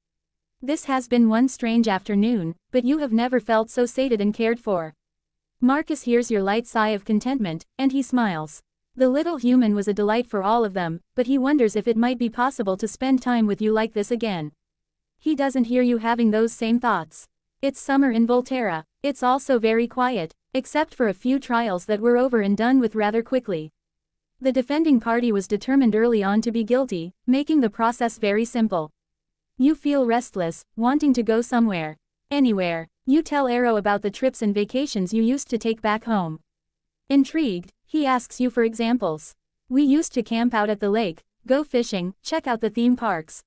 This has been one strange afternoon, but you have never felt so sated and cared for. Marcus hears your light sigh of contentment, and he smiles. The little human was a delight for all of them, but he wonders if it might be possible to spend time with you like this again. He doesn't hear you having those same thoughts. It's summer in Volterra. It's also very quiet, except for a few trials that were over and done with rather quickly. The defending party was determined early on to be guilty, making the process very simple. You feel restless, wanting to go somewhere. Anywhere. You tell Aro about the trips and vacations you used to take back home. Intrigued, he asks you for examples. "We used to camp out at the lake, go fishing, check out the theme parks.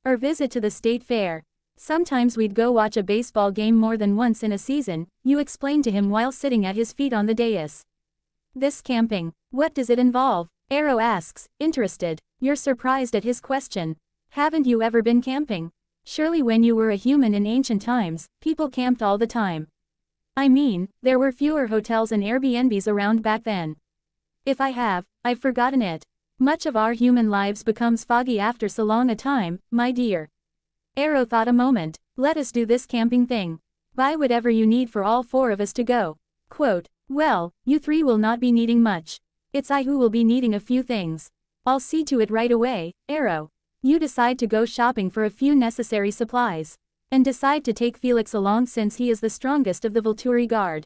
Or visit to the state fair. Sometimes we'd go watch a baseball game more than once in a season," you explain to him while sitting at his feet on the dais. "This camping, what does it involve?" Aro asks, interested. You're surprised at his question. Haven't you ever been camping? Surely when you were a human in ancient times, people camped all the time. I mean, there were fewer hotels and Airbnbs around back then. If I have, I've forgotten it. Much of our human lives becomes foggy after so long a time, my dear. Aro thought a moment. Let us do this camping thing. Buy whatever you need for all four of us to go. Quote, "Well, you three will not be needing much. It's I who will be needing a few things. I'll see to it right away, Aro." You decide to go shopping for a few necessary supplies. And decide to take Felix along since he is the strongest of the Volturi guard.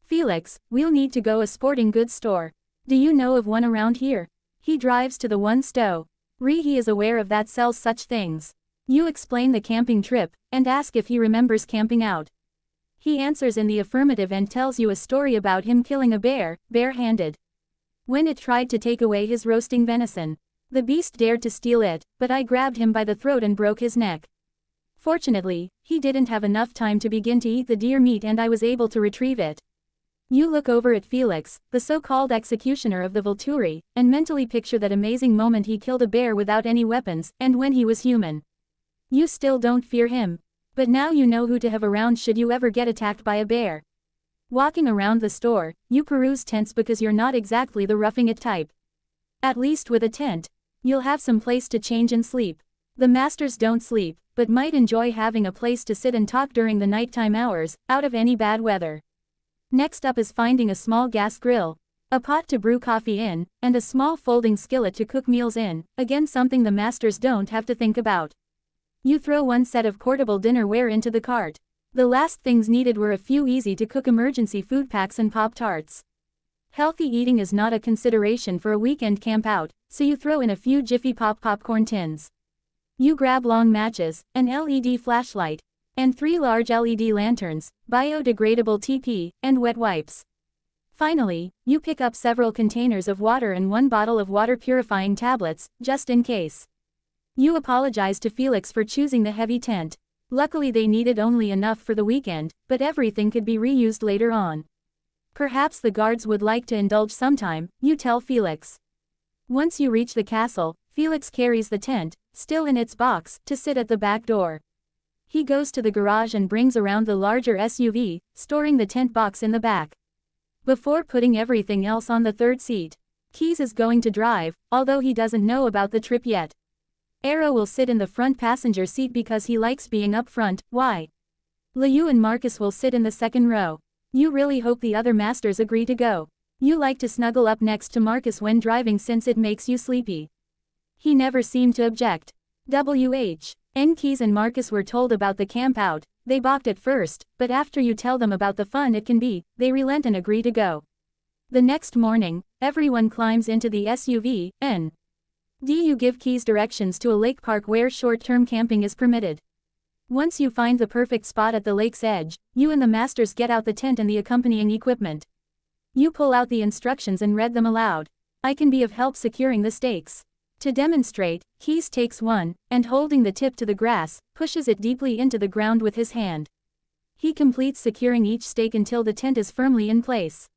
"Felix, we'll need to go a sporting goods store. Do you know of one around here?" He drives to the one Stowe. He is aware of that sells such things. You explain the camping trip, and ask if he remembers camping out. He answers in the affirmative and tells you a story about him killing a bear, bare-handed. When it tried to take away his roasting venison. The beast dared to steal it, but I grabbed him by the throat and broke his neck. Fortunately, he didn't have enough time to begin to eat the deer meat and I was able to retrieve it. You look over at Felix, the so-called executioner of the Volturi, and mentally picture that amazing moment he killed a bear without any weapons, and when he was human. You still don't fear him. But now you know who to have around should you ever get attacked by a bear. Walking around the store, you peruse tents because you're not exactly the roughing it type. At least with a tent, you'll have some place to change and sleep. The masters don't sleep, but might enjoy having a place to sit and talk during the nighttime hours, out of any bad weather. Next up is finding a small gas grill. A pot to brew coffee in, and a small folding skillet to cook meals in, again something the masters don't have to think about. You throw one set of portable dinnerware into the cart. The last things needed were a few easy-to-cook emergency food packs and Pop-Tarts. Healthy eating is not a consideration for a weekend camp out, so you throw in a few Jiffy Pop popcorn tins. You grab long matches, an LED flashlight, and 3 large LED lanterns, biodegradable TP, and wet wipes. Finally, you pick up several containers of water and 1 bottle of water-purifying tablets, just in case. You apologize to Felix for choosing the heavy tent. Luckily they needed only enough for the weekend, but everything could be reused later on. Perhaps the guards would like to indulge sometime, you tell Felix. Once you reach the castle, Felix carries the tent, still in its box, to sit at the back door. He goes to the garage and brings around the larger SUV, storing the tent box in the back. Before putting everything else on the third seat, Keys is going to drive, although he doesn't know about the trip yet. Arrow will sit in the front passenger seat because he likes being up front. Why? Liu and Marcus will sit in the second row. You really hope the other masters agree to go. You like to snuggle up next to Marcus when driving since it makes you sleepy. He never seemed to object. Keys and Marcus were told about the camp out. They balked at first, but after you tell them about the fun it can be, they relent and agree to go. The next morning, everyone climbs into the SUV, you give Keys directions to a lake park where short-term camping is permitted. Once you find the perfect spot at the lake's edge, you and the masters get out the tent and the accompanying equipment. You pull out the instructions and read them aloud. I can be of help securing the stakes. To demonstrate, Keys takes one, and holding the tip to the grass, pushes it deeply into the ground with his hand. He completes securing each stake until the tent is firmly in place.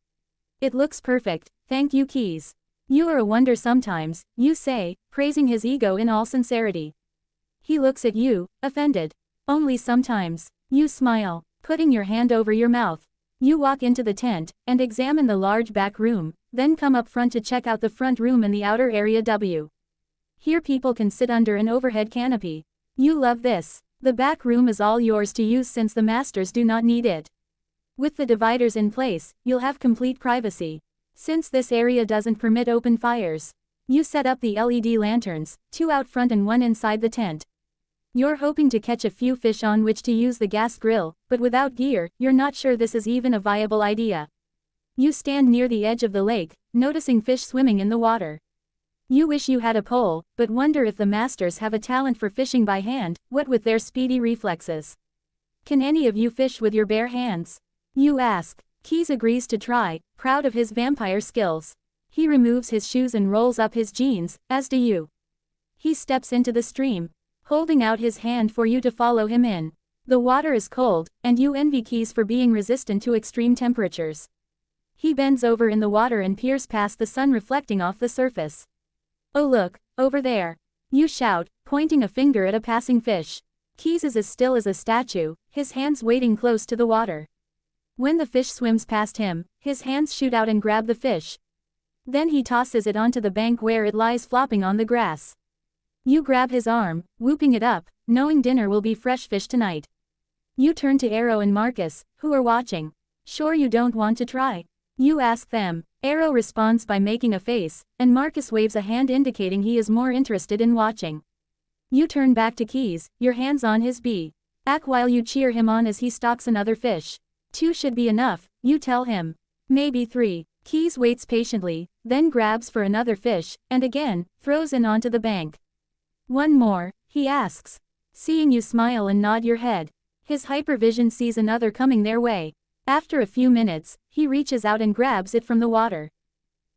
It looks perfect, thank you Keys. You are a wonder sometimes, you say, praising his ego in all sincerity. He looks at you, offended. Only sometimes. You smile, putting your hand over your mouth. You walk into the tent, and examine the large back room, then come up front to check out the front room and the outer area W. Here people can sit under an overhead canopy. You love this. The back room is all yours to use since the masters do not need it. With the dividers in place, you'll have complete privacy. Since this area doesn't permit open fires. You set up the LED lanterns, 2 out front and 1 inside the tent. You're hoping to catch a few fish on which to use the gas grill, but without gear, you're not sure this is even a viable idea. You stand near the edge of the lake, noticing fish swimming in the water. You wish you had a pole, but wonder if the masters have a talent for fishing by hand, what with their speedy reflexes. Can any of you fish with your bare hands? You ask. Keys agrees to try, proud of his vampire skills. He removes his shoes and rolls up his jeans, as do you. He steps into the stream, holding out his hand for you to follow him in. The water is cold, and you envy Keys for being resistant to extreme temperatures. He bends over in the water and peers past the sun reflecting off the surface. Oh look, over there. You shout, pointing a finger at a passing fish. Keys is as still as a statue, his hands waiting close to the water. When the fish swims past him, his hands shoot out and grab the fish. Then he tosses it onto the bank where it lies flopping on the grass. You grab his arm, whooping it up, knowing dinner will be fresh fish tonight. You turn to Arrow and Marcus, who are watching. Sure you don't want to try? You ask them. Arrow responds by making a face, and Marcus waves a hand indicating he is more interested in watching. You turn back to Keys, your hands on his back while you cheer him on as he stalks another fish. 2 should be enough, you tell him. Maybe 3. Keys waits patiently, then grabs for another fish, and again, throws in onto the bank. 1 more, he asks. Seeing you smile and nod your head. His hypervision sees another coming their way. After a few minutes, he reaches out and grabs it from the water.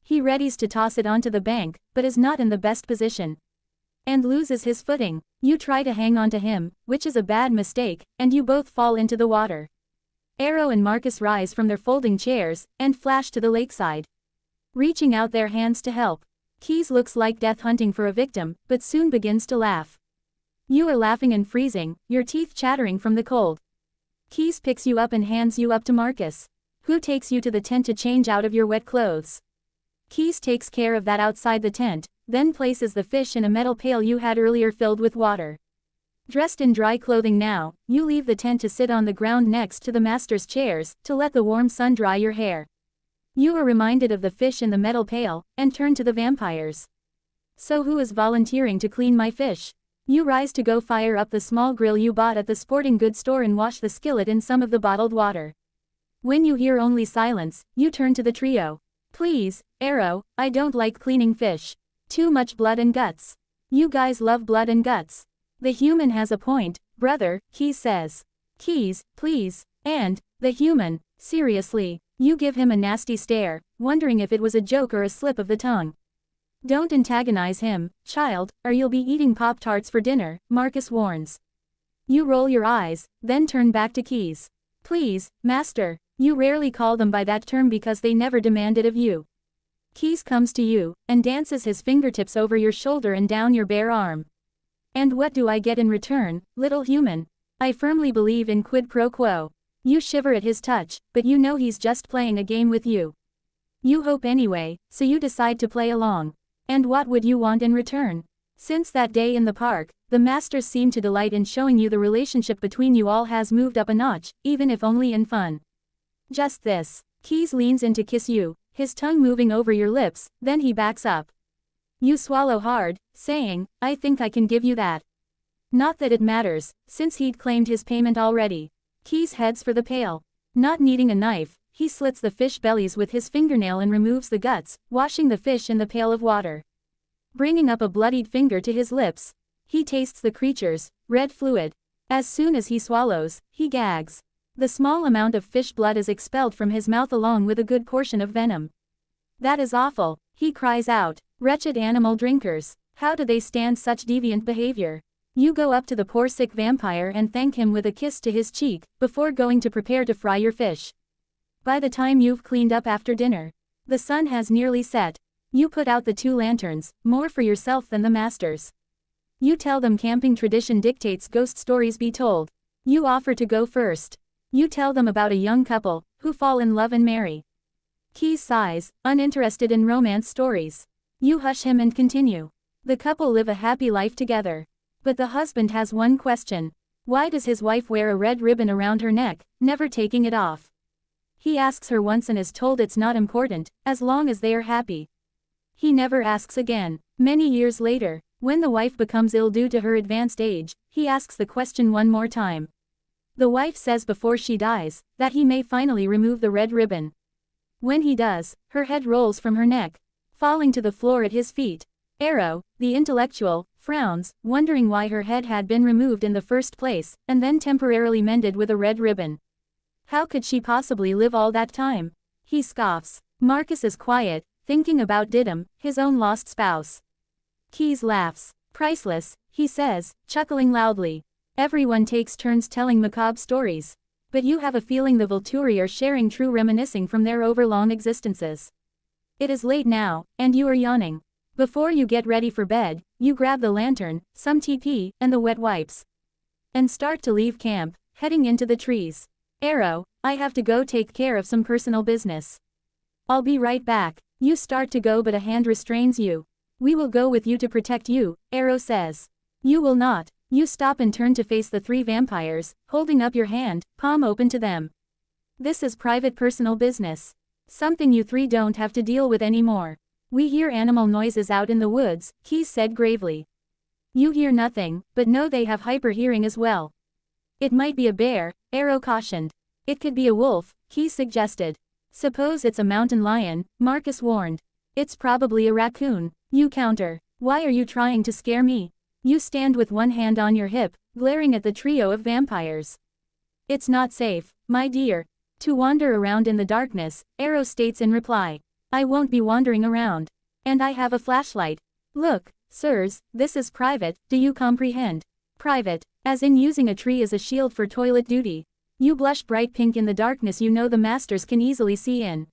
He readies to toss it onto the bank, but is not in the best position. And loses his footing. You try to hang on to him, which is a bad mistake, and you both fall into the water. Arrow and Marcus rise from their folding chairs, and flash to the lakeside. Reaching out their hands to help. Keys looks like death hunting for a victim, but soon begins to laugh. You are laughing and freezing, your teeth chattering from the cold. Keys picks you up and hands you up to Marcus, who takes you to the tent to change out of your wet clothes. Keys takes care of that outside the tent, then places the fish in a metal pail you had earlier filled with water. Dressed in dry clothing now, you leave the tent to sit on the ground next to the master's chairs, to let the warm sun dry your hair. You are reminded of the fish in the metal pail, and turn to the vampires. So who is volunteering to clean my fish? You rise to go fire up the small grill you bought at the sporting goods store and wash the skillet in some of the bottled water. When you hear only silence, you turn to the trio. Please, Arrow, I don't like cleaning fish. Too much blood and guts. You guys love blood and guts. The human has a point, brother, Keys says. Keys, please. And, the human, seriously. You give him a nasty stare, wondering if it was a joke or a slip of the tongue. Don't antagonize him, child, or you'll be eating Pop-Tarts for dinner, Marcus warns. You roll your eyes, then turn back to Keys. Please, master. You rarely call them by that term because they never demand it of you. Keys comes to you, and dances his fingertips over your shoulder and down your bare arm. And what do I get in return, little human? I firmly believe in quid pro quo. You shiver at his touch, but you know he's just playing a game with you. You hope anyway, so you decide to play along. And what would you want in return? Since that day in the park, the masters seem to delight in showing you the relationship between you all has moved up a notch, even if only in fun. Just this. Keys leans in to kiss you, his tongue moving over your lips, then he backs up. You swallow hard, saying, I think I can give you that. Not that it matters, since he'd claimed his payment already. Keys heads for the pail. Not needing a knife, he slits the fish bellies with his fingernail and removes the guts, washing the fish in the pail of water. Bringing up a bloodied finger to his lips, he tastes the creature's red fluid. As soon as he swallows, he gags. The small amount of fish blood is expelled from his mouth along with a good portion of venom. That is awful, he cries out. Wretched animal drinkers, how do they stand such deviant behavior? You go up to the poor sick vampire and thank him with a kiss to his cheek, before going to prepare to fry your fish. By the time you've cleaned up after dinner, the sun has nearly set. You put out the 2 lanterns, more for yourself than the masters. You tell them camping tradition dictates ghost stories be told. You offer to go first. You tell them about a young couple, who fall in love and marry. Keys sighs, uninterested in romance stories. You hush him and continue. The couple live a happy life together. But the husband has one question. Why does his wife wear a red ribbon around her neck, never taking it off? He asks her once and is told it's not important, as long as they are happy. He never asks again. Many years later, when the wife becomes ill due to her advanced age, he asks the question one more time. The wife says before she dies, that he may finally remove the red ribbon. When he does, her head rolls from her neck, falling to the floor at his feet. Arrow, the intellectual, frowns, wondering why her head had been removed in the first place, and then temporarily mended with a red ribbon. How could she possibly live all that time? He scoffs. Marcus is quiet, thinking about Didymu, his own lost spouse. Keys laughs. Priceless, he says, chuckling loudly. Everyone takes turns telling macabre stories. But you have a feeling the Volturi are sharing true reminiscing from their overlong existences. It is late now, and you are yawning. Before you get ready for bed, you grab the lantern, some TP, and the wet wipes. And start to leave camp, heading into the trees. Arrow, I have to go take care of some personal business. I'll be right back. You start to go but a hand restrains you. We will go with you to protect you, Arrow says. You will not. You stop and turn to face the 3 vampires, holding up your hand, palm open to them. This is private personal business. Something you 3 don't have to deal with anymore. We hear animal noises out in the woods, Keys said gravely. You hear nothing, but know they have hyper-hearing as well. It might be a bear, Arrow cautioned. It could be a wolf, Keys suggested. Suppose it's a mountain lion, Marcus warned. It's probably a raccoon, you counter. Why are you trying to scare me? You stand with one hand on your hip, glaring at the trio of vampires. It's not safe, my dear, to wander around in the darkness, Arrow states in reply. I won't be wandering around. And I have a flashlight. Look, sirs, this is private, do you comprehend? Private, as in using a tree as a shield for toilet duty. You blush bright pink in the darkness you know the masters can easily see in.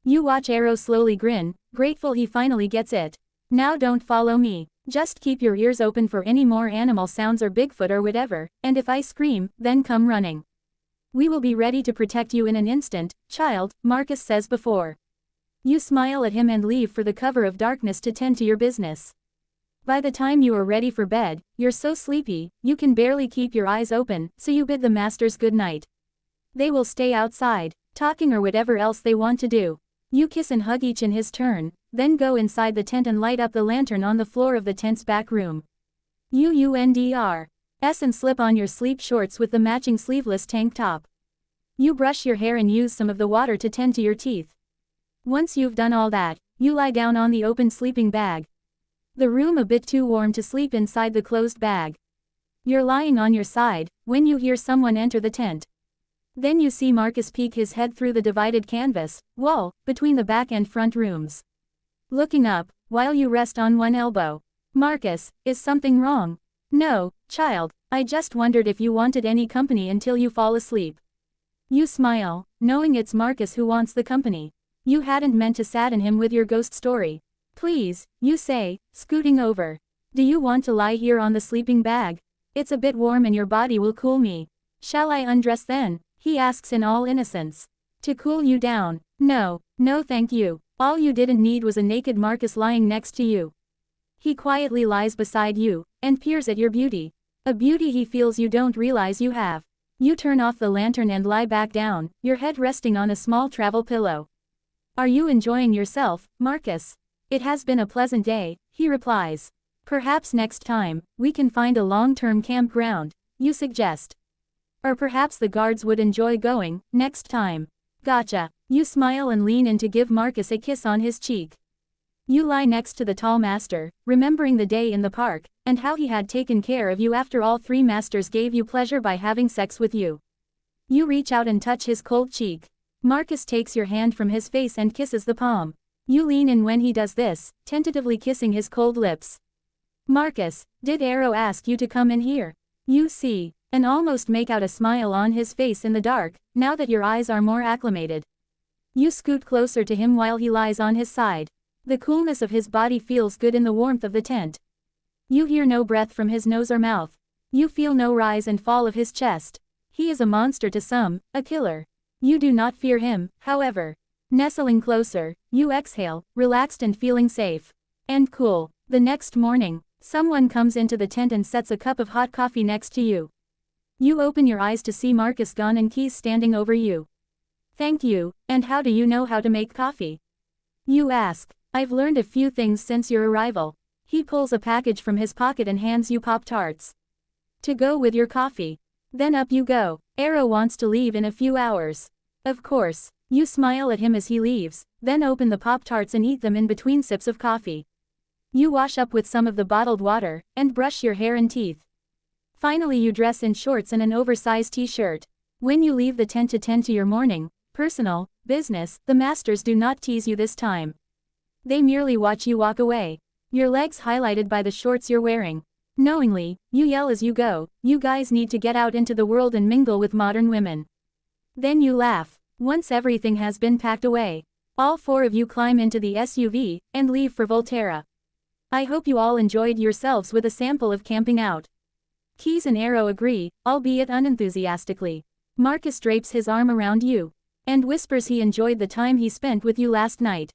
You watch Arrow slowly grin, grateful he finally gets it. Now don't follow me. Just keep your ears open for any more animal sounds or Bigfoot or whatever, and if I scream, then come running. We will be ready to protect you in an instant, child, Marcus says before. You smile at him and leave for the cover of darkness to tend to your business. By the time you are ready for bed, you're so sleepy, you can barely keep your eyes open, so you bid the masters good night. They will stay outside, talking or whatever else they want to do. You kiss and hug each in his turn, then go inside the tent and light up the lantern on the floor of the tent's back room. UUNDRS and slip on your sleep shorts with the matching sleeveless tank top. You brush your hair and use some of the water to tend to your teeth. Once you've done all that, you lie down on the open sleeping bag. The room a bit too warm to sleep inside the closed bag. You're lying on your side, when you hear someone enter the tent. Then you see Marcus peek his head through the divided canvas wall, between the back and front rooms. Looking up, while you rest on one elbow. Marcus, is something wrong? No, child, I just wondered if you wanted any company until you fall asleep. You smile, knowing it's Marcus who wants the company. You hadn't meant to sadden him with your ghost story. Please, you say, scooting over. Do you want to lie here on the sleeping bag? It's a bit warm and your body will cool me. Shall I undress then? He asks in all innocence. To cool you down? No, no thank you. All you didn't need was a naked Marcus lying next to you. He quietly lies beside you, and peers at your beauty. A beauty he feels you don't realize you have. You turn off the lantern and lie back down, your head resting on a small travel pillow. Are you enjoying yourself, Marcus? It has been a pleasant day, he replies. Perhaps next time, we can find a long-term campground, you suggest. Or perhaps the guards would enjoy going, next time. Gotcha. You smile and lean in to give Marcus a kiss on his cheek. You lie next to the tall master, remembering the day in the park, and how he had taken care of you after all three masters gave you pleasure by having sex with you. You reach out and touch his cold cheek. Marcus takes your hand from his face and kisses the palm. You lean in when he does this, tentatively kissing his cold lips. Marcus, did Arrow ask you to come in here? You see, and almost make out a smile on his face in the dark, now that your eyes are more acclimated. You scoot closer to him while he lies on his side. The coolness of his body feels good in the warmth of the tent. You hear no breath from his nose or mouth. You feel no rise and fall of his chest. He is a monster to some, a killer. You do not fear him, however. Nestling closer, you exhale, relaxed and feeling safe. And cool. The next morning, someone comes into the tent and sets a cup of hot coffee next to you. You open your eyes to see Marcus gone and Keys standing over you. Thank you, and how do you know how to make coffee? You ask. I've learned a few things since your arrival. He pulls a package from his pocket and hands you Pop-Tarts. To go with your coffee. Then up you go. Arrow wants to leave in a few hours. Of course. You smile at him as he leaves, then open the Pop-Tarts and eat them in between sips of coffee. You wash up with some of the bottled water, and brush your hair and teeth. Finally you dress in shorts and an oversized t-shirt. When you leave the tent to tend to your morning, personal, business, the masters do not tease you this time. They merely watch you walk away. Your legs highlighted by the shorts you're wearing. Knowingly, you yell as you go, you guys need to get out into the world and mingle with modern women. Then you laugh. Once everything has been packed away, all four of you climb into the SUV, and leave for Volterra. I hope you all enjoyed yourselves with a sample of camping out. Keys and Arrow agree, albeit unenthusiastically. Marcus drapes his arm around you, and whispers he enjoyed the time he spent with you last night.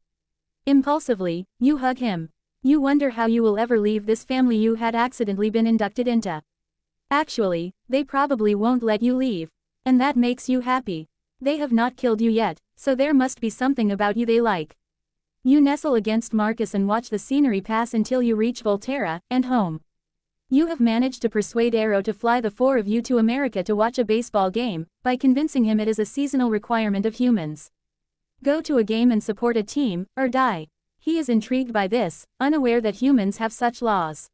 Impulsively, you hug him. You wonder how you will ever leave this family you had accidentally been inducted into. Actually, they probably won't let you leave. And that makes you happy. They have not killed you yet, so there must be something about you they like. You nestle against Marcus and watch the scenery pass until you reach Volterra, and home. You have managed to persuade Arrow to fly the four of you to America to watch a baseball game, by convincing him it is a seasonal requirement of humans. Go to a game and support a team, or die. He is intrigued by this, unaware that humans have such laws.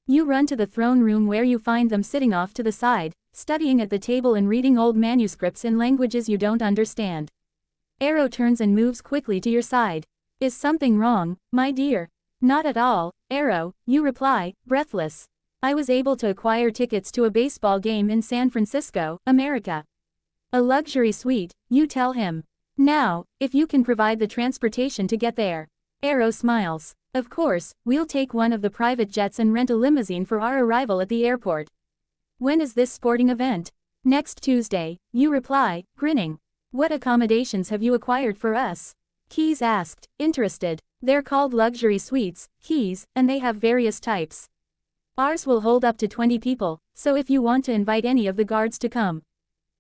You run to the throne room where you find them sitting off to the side, studying at the table and reading old manuscripts in languages you don't understand. Arrow turns and moves quickly to your side. Is something wrong, my dear? Not at all, Arrow, you reply, breathless. I was able to acquire tickets to a baseball game in San Francisco, America. A luxury suite, you tell him. Now, if you can provide the transportation to get there. Arrow smiles. Of course, we'll take one of the private jets and rent a limousine for our arrival at the airport. When is this sporting event? Next Tuesday, you reply, grinning. What accommodations have you acquired for us? Keys asked, interested. They're called luxury suites, Keys, and they have various types. Ours will hold up to 20 people, so if you want to invite any of the guards to come.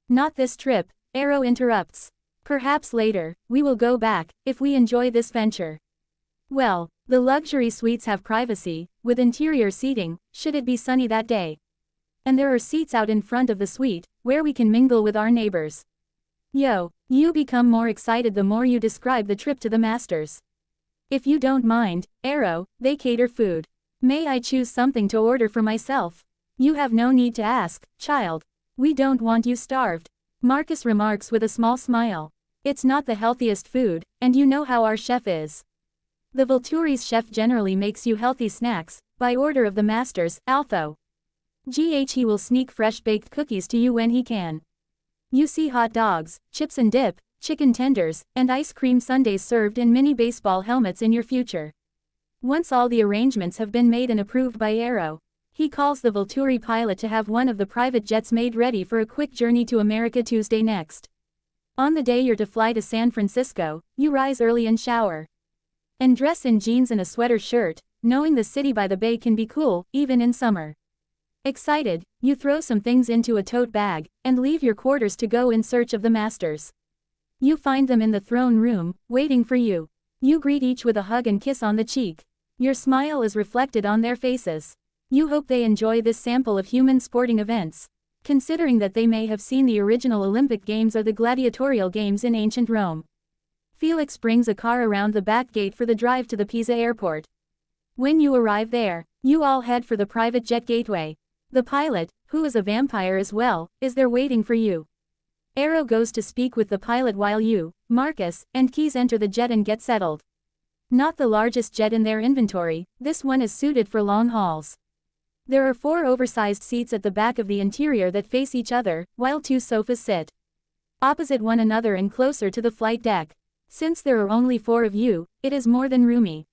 Not this trip, Arrow interrupts. Perhaps later, we will go back, if we enjoy this venture. Well, the luxury suites have privacy, with interior seating, should it be sunny that day. And there are seats out in front of the suite, where we can mingle with our neighbors. Yo, you become more excited the more you describe the trip to the Masters. If you don't mind, Arrow, they cater food. May I choose something to order for myself? You have no need to ask, child. We don't want you starved. Marcus remarks with a small smile. It's not the healthiest food, and you know how our chef is. The Volturi's chef generally makes you healthy snacks, by order of the Masters, Altho. He will sneak fresh baked cookies to you when he can. You see hot dogs, chips and dip, chicken tenders, and ice cream sundaes served in mini baseball helmets in your future. Once all the arrangements have been made and approved by Arrow, he calls the Volturi pilot to have one of the private jets made ready for a quick journey to America Tuesday next. On the day you're to fly to San Francisco, you rise early and shower. And dress in jeans and a sweater shirt, knowing the city by the bay can be cool, even in summer. Excited, you throw some things into a tote bag, and leave your quarters to go in search of the Masters. You find them in the throne room, waiting for you. You greet each with a hug and kiss on the cheek. Your smile is reflected on their faces. You hope they enjoy this sample of human sporting events, considering that they may have seen the original Olympic Games or the gladiatorial games in ancient Rome. Felix brings a car around the back gate for the drive to the Pisa airport. When you arrive there, you all head for the private jet gateway. The pilot, who is a vampire as well, is there waiting for you. Arrow goes to speak with the pilot while you, Marcus, and Keys enter the jet and get settled. Not the largest jet in their inventory, this one is suited for long hauls. There are 4 oversized seats at the back of the interior that face each other, while 2 sofas sit opposite one another and closer to the flight deck. Since there are only 4 of you, it is more than roomy.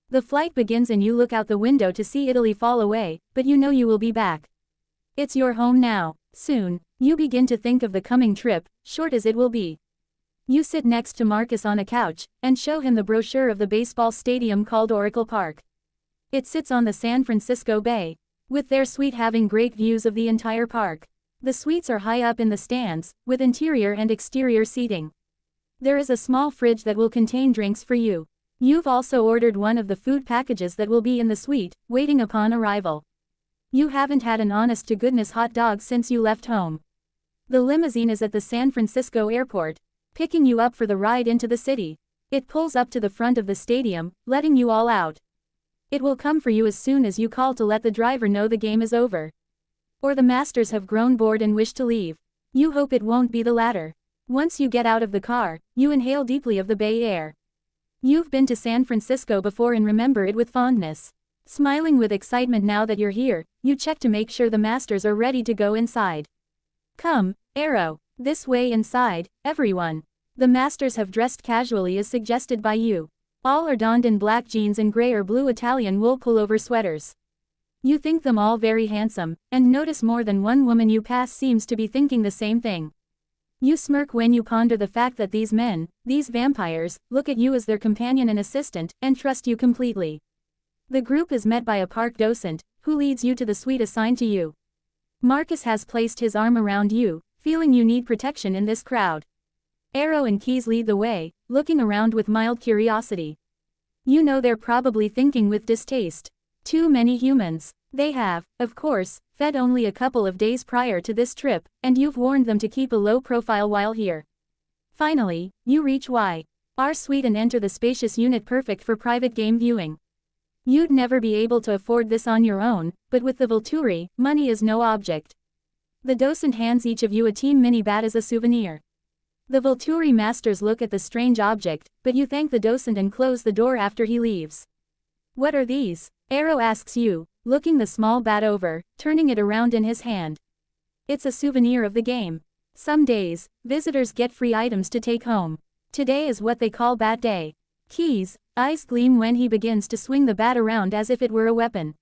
The flight begins and you look out the window to see Italy fall away, but you know you will be back. It's your home now. Soon, you begin to think of the coming trip, short as it will be. You sit next to Marcus on a couch, and show him the brochure of the baseball stadium called Oracle Park. It sits on the San Francisco Bay, with their suite having great views of the entire park. The suites are high up in the stands, with interior and exterior seating. There is a small fridge that will contain drinks for you. You've also ordered one of the food packages that will be in the suite, waiting upon arrival. You haven't had an honest-to-goodness hot dog since you left home. The limousine is at the San Francisco airport, picking you up for the ride into the city. It pulls up to the front of the stadium, letting you all out. It will come for you as soon as you call to let the driver know the game is over. Or the Masters have grown bored and wish to leave. You hope it won't be the latter. Once you get out of the car, you inhale deeply of the Bay air. You've been to San Francisco before and remember it with fondness. Smiling with excitement now that you're here, you check to make sure the Masters are ready to go inside. Come, Arrow, this way inside, everyone. The Masters have dressed casually as suggested by you. All are donned in black jeans and gray or blue Italian wool pullover sweaters. You think them all very handsome, and notice more than one woman you pass seems to be thinking the same thing. You smirk when you ponder the fact that these men, these vampires, look at you as their companion and assistant, and trust you completely. The group is met by a park docent, who leads you to the suite assigned to you. Marcus has placed his arm around you, feeling you need protection in this crowd. Arrow and Keys lead the way, looking around with mild curiosity. You know they're probably thinking with distaste. Too many humans. They have, of course, fed only a couple of days prior to this trip, and you've warned them to keep a low profile while here. Finally, you reach our suite and enter the spacious unit perfect for private game viewing. You'd never be able to afford this on your own, but with the Volturi, money is no object. The docent hands each of you a team mini bat as a souvenir. The Volturi masters look at the strange object, but you thank the docent and close the door after he leaves. What are these? Arrow asks you, looking the small bat over, turning it around in his hand. It's a souvenir of the game. Some days, visitors get free items to take home. Today is what they call Bat Day. Keys, eyes gleam when he begins to swing the bat around as if it were a weapon.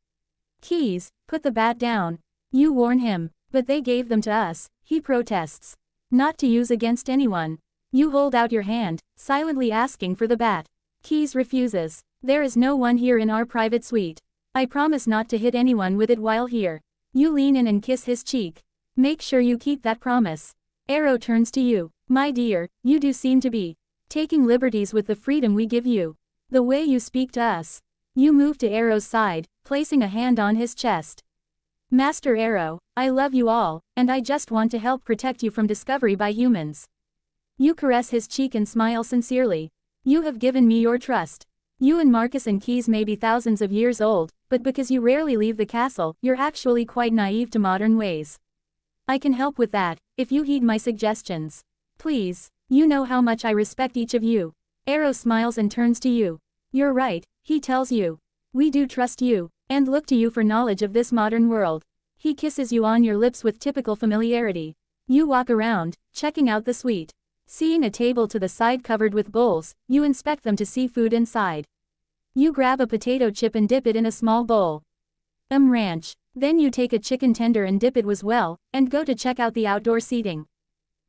Keys, put the bat down. You warn him, but they gave them to us, he protests. Not to use against anyone. You hold out your hand, silently asking for the bat. Keys refuses. There is no one here in our private suite. I promise not to hit anyone with it while here. You lean in and kiss his cheek. Make sure you keep that promise. Arrow turns to you. My dear, you do seem to be taking liberties with the freedom we give you. The way you speak to us. You move to Arrow's side, placing a hand on his chest. Master Arrow, I love you all, and I just want to help protect you from discovery by humans. You caress his cheek and smile sincerely. You have given me your trust. You and Marcus and Keys may be thousands of years old, but because you rarely leave the castle, you're actually quite naive to modern ways. I can help with that, if you heed my suggestions. Please, you know how much I respect each of you. Arrow smiles and turns to you. You're right, he tells you. We do trust you, and look to you for knowledge of this modern world. He kisses you on your lips with typical familiarity. You walk around, checking out the suite. Seeing a table to the side covered with bowls, you inspect them to see food inside. You grab a potato chip and dip it in a small bowl. Ranch. Then you take a chicken tender and dip it as well, and go to check out the outdoor seating.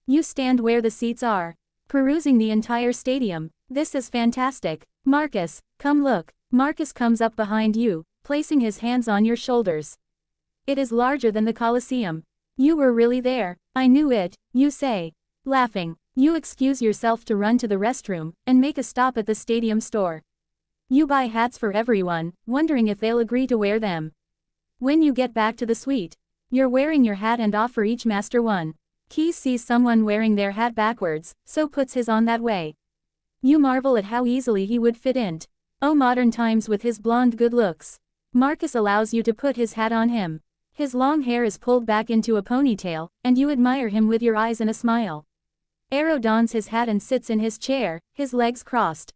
You stand where the seats are, perusing the entire stadium. This is fantastic. Marcus, come look. Marcus comes up behind you, placing his hands on your shoulders. It is larger than the Colosseum. You were really there. I knew it, you say. Laughing, you excuse yourself to run to the restroom, and make a stop at the stadium store. You buy hats for everyone, wondering if they'll agree to wear them. When you get back to the suite, you're wearing your hat and offer each master one. Keys sees someone wearing their hat backwards, so puts his on that way. You marvel at how easily he would fit in. Oh, modern times with his blonde good looks. Marcus allows you to put his hat on him. His long hair is pulled back into a ponytail, and you admire him with your eyes and a smile. Arrow dons his hat and sits in his chair, his legs crossed.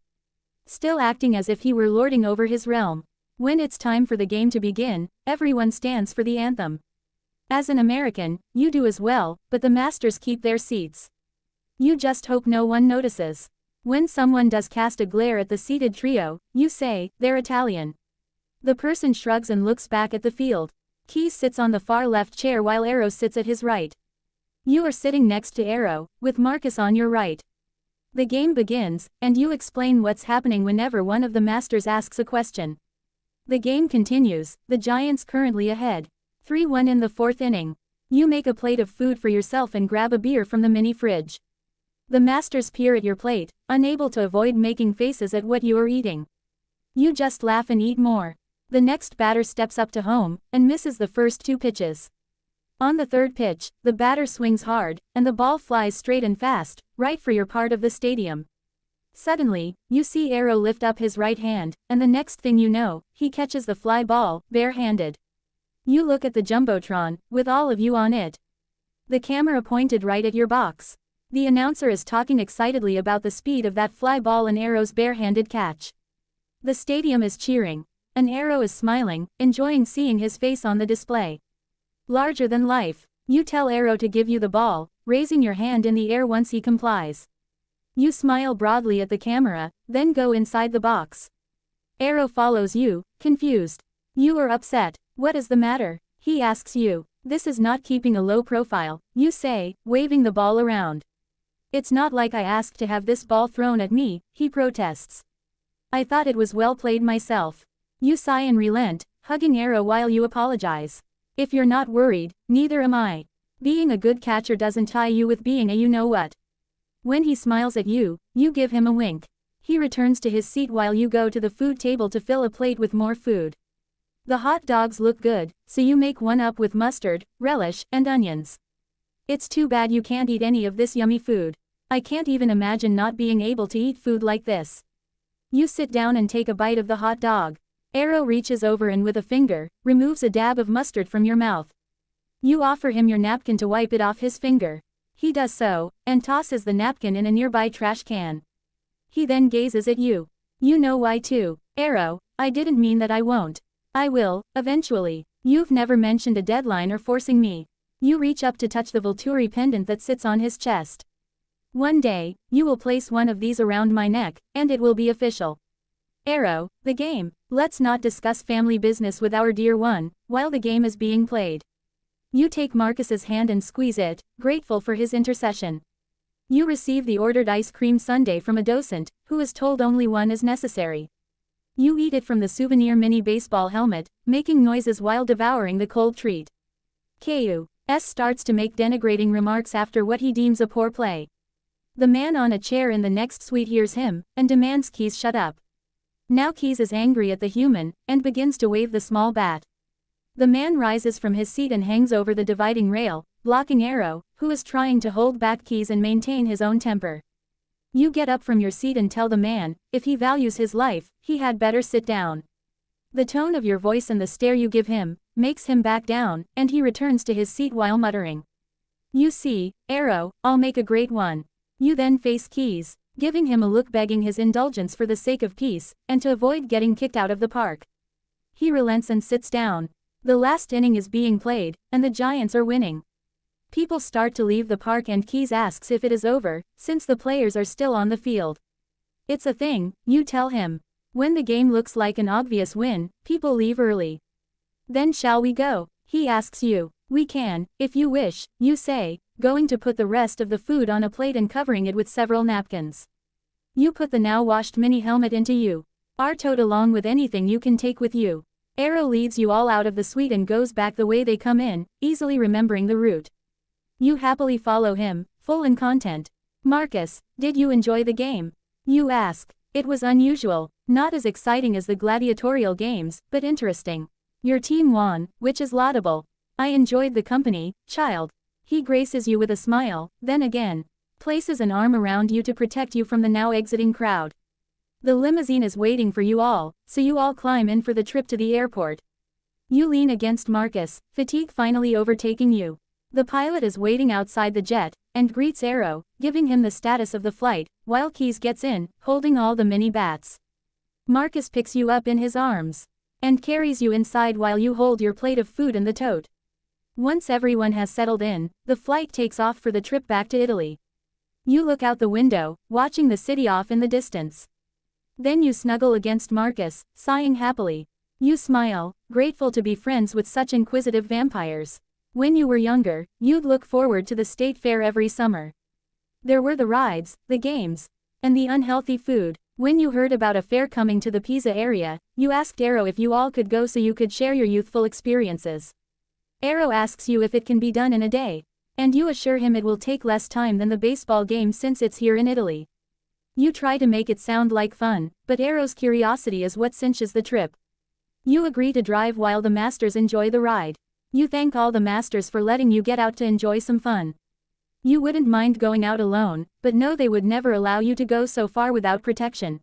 Still acting as if he were lording over his realm. When it's time for the game to begin, everyone stands for the anthem. As an American, you do as well, but the masters keep their seats. You just hope no one notices. When someone does cast a glare at the seated trio, you say, they're Italian. The person shrugs and looks back at the field. Keys sits on the far left chair while Arrow sits at his right. You are sitting next to Arrow, with Marcus on your right. The game begins, and you explain what's happening whenever one of the masters asks a question. The game continues, the Giants currently ahead. 3-1 in the 4th inning. You make a plate of food for yourself and grab a beer from the mini fridge. The masters peer at your plate, unable to avoid making faces at what you are eating. You just laugh and eat more. The next batter steps up to home, and misses the first 2 pitches. On the 3rd pitch, the batter swings hard, and the ball flies straight and fast, right for your part of the stadium. Suddenly, you see Arrow lift up his right hand, and the next thing you know, he catches the fly ball, bare-handed. You look at the Jumbotron, with all of you on it. The camera pointed right at your box. The announcer is talking excitedly about the speed of that fly ball and Arrow's bare-handed catch. The stadium is cheering. And Arrow is smiling, enjoying seeing his face on the display. Larger than life. You tell Arrow to give you the ball, raising your hand in the air once he complies. You smile broadly at the camera, then go inside the box. Arrow follows you, confused. You are upset. What is the matter? He asks you. This is not keeping a low profile, you say, waving the ball around. It's not like I asked to have this ball thrown at me, he protests. I thought it was well played myself. You sigh and relent, hugging Arrow while you apologize. If you're not worried, neither am I. Being a good catcher doesn't tie you with being a you-know-what. When he smiles at you, you give him a wink. He returns to his seat while you go to the food table to fill a plate with more food. The hot dogs look good, so you make one up with mustard, relish, and onions. It's too bad you can't eat any of this yummy food. I can't even imagine not being able to eat food like this. You sit down and take a bite of the hot dog. Arrow reaches over and with a finger, removes a dab of mustard from your mouth. You offer him your napkin to wipe it off his finger. He does so, and tosses the napkin in a nearby trash can. He then gazes at you. You know why too. Arrow, I didn't mean that I won't. I will, eventually. You've never mentioned a deadline or forcing me. You reach up to touch the Volturi pendant that sits on his chest. One day, you will place one of these around my neck, and it will be official. Arrow, the game. Let's not discuss family business with our dear one, while the game is being played. You take Marcus's hand and squeeze it, grateful for his intercession. You receive the ordered ice cream sundae from a docent, who is told only one is necessary. You eat it from the souvenir mini baseball helmet, making noises while devouring the cold treat. Caillou. S starts to make denigrating remarks after what he deems a poor play. The man on a chair in the next suite hears him, and demands Keys shut up. Now Keys is angry at the human, and begins to wave the small bat. The man rises from his seat and hangs over the dividing rail, blocking Arrow, who is trying to hold back Keys and maintain his own temper. You get up from your seat and tell the man, if he values his life, he had better sit down. The tone of your voice and the stare you give him, makes him back down, and he returns to his seat while muttering. You see, Arrow, I'll make a great one. You then face Keys, giving him a look begging his indulgence for the sake of peace, and to avoid getting kicked out of the park. He relents and sits down. The last inning is being played, and the Giants are winning. People start to leave the park and Keys asks if it is over, since the players are still on the field. It's a thing, you tell him. When the game looks like an obvious win, people leave early. Then shall we go? He asks you. We can, if you wish, you say, going to put the rest of the food on a plate and covering it with several napkins. You put the now washed mini helmet into you. Are towed along with anything you can take with you. Arrow leads you all out of the suite and goes back the way they come in, easily remembering the route. You happily follow him, full in content. Marcus, did you enjoy the game? You ask. It was unusual, not as exciting as the gladiatorial games, but interesting. Your team won, which is laudable. I enjoyed the company, child. He graces you with a smile, then again places an arm around you to protect you from the now exiting crowd. The limousine is waiting for you all, so you all climb in for the trip to the airport. You lean against Marcus, fatigue finally overtaking you. The pilot is waiting outside the jet, and greets Arrow, giving him the status of the flight, while Keys gets in, holding all the mini bats. Marcus picks you up in his arms, and carries you inside while you hold your plate of food in the tote. Once everyone has settled in, the flight takes off for the trip back to Italy. You look out the window, watching the city off in the distance. Then you snuggle against Marcus, sighing happily. You smile, grateful to be friends with such inquisitive vampires. When you were younger, you'd look forward to the state fair every summer. There were the rides, the games, and the unhealthy food. When you heard about a fair coming to the Pisa area, you asked Arrow if you all could go so you could share your youthful experiences. Arrow asks you if it can be done in a day, and you assure him it will take less time than the baseball game since it's here in Italy. You try to make it sound like fun, but Arrow's curiosity is what cinches the trip. You agree to drive while the masters enjoy the ride. You thank all the masters for letting you get out to enjoy some fun. You wouldn't mind going out alone, but know they would never allow you to go so far without protection.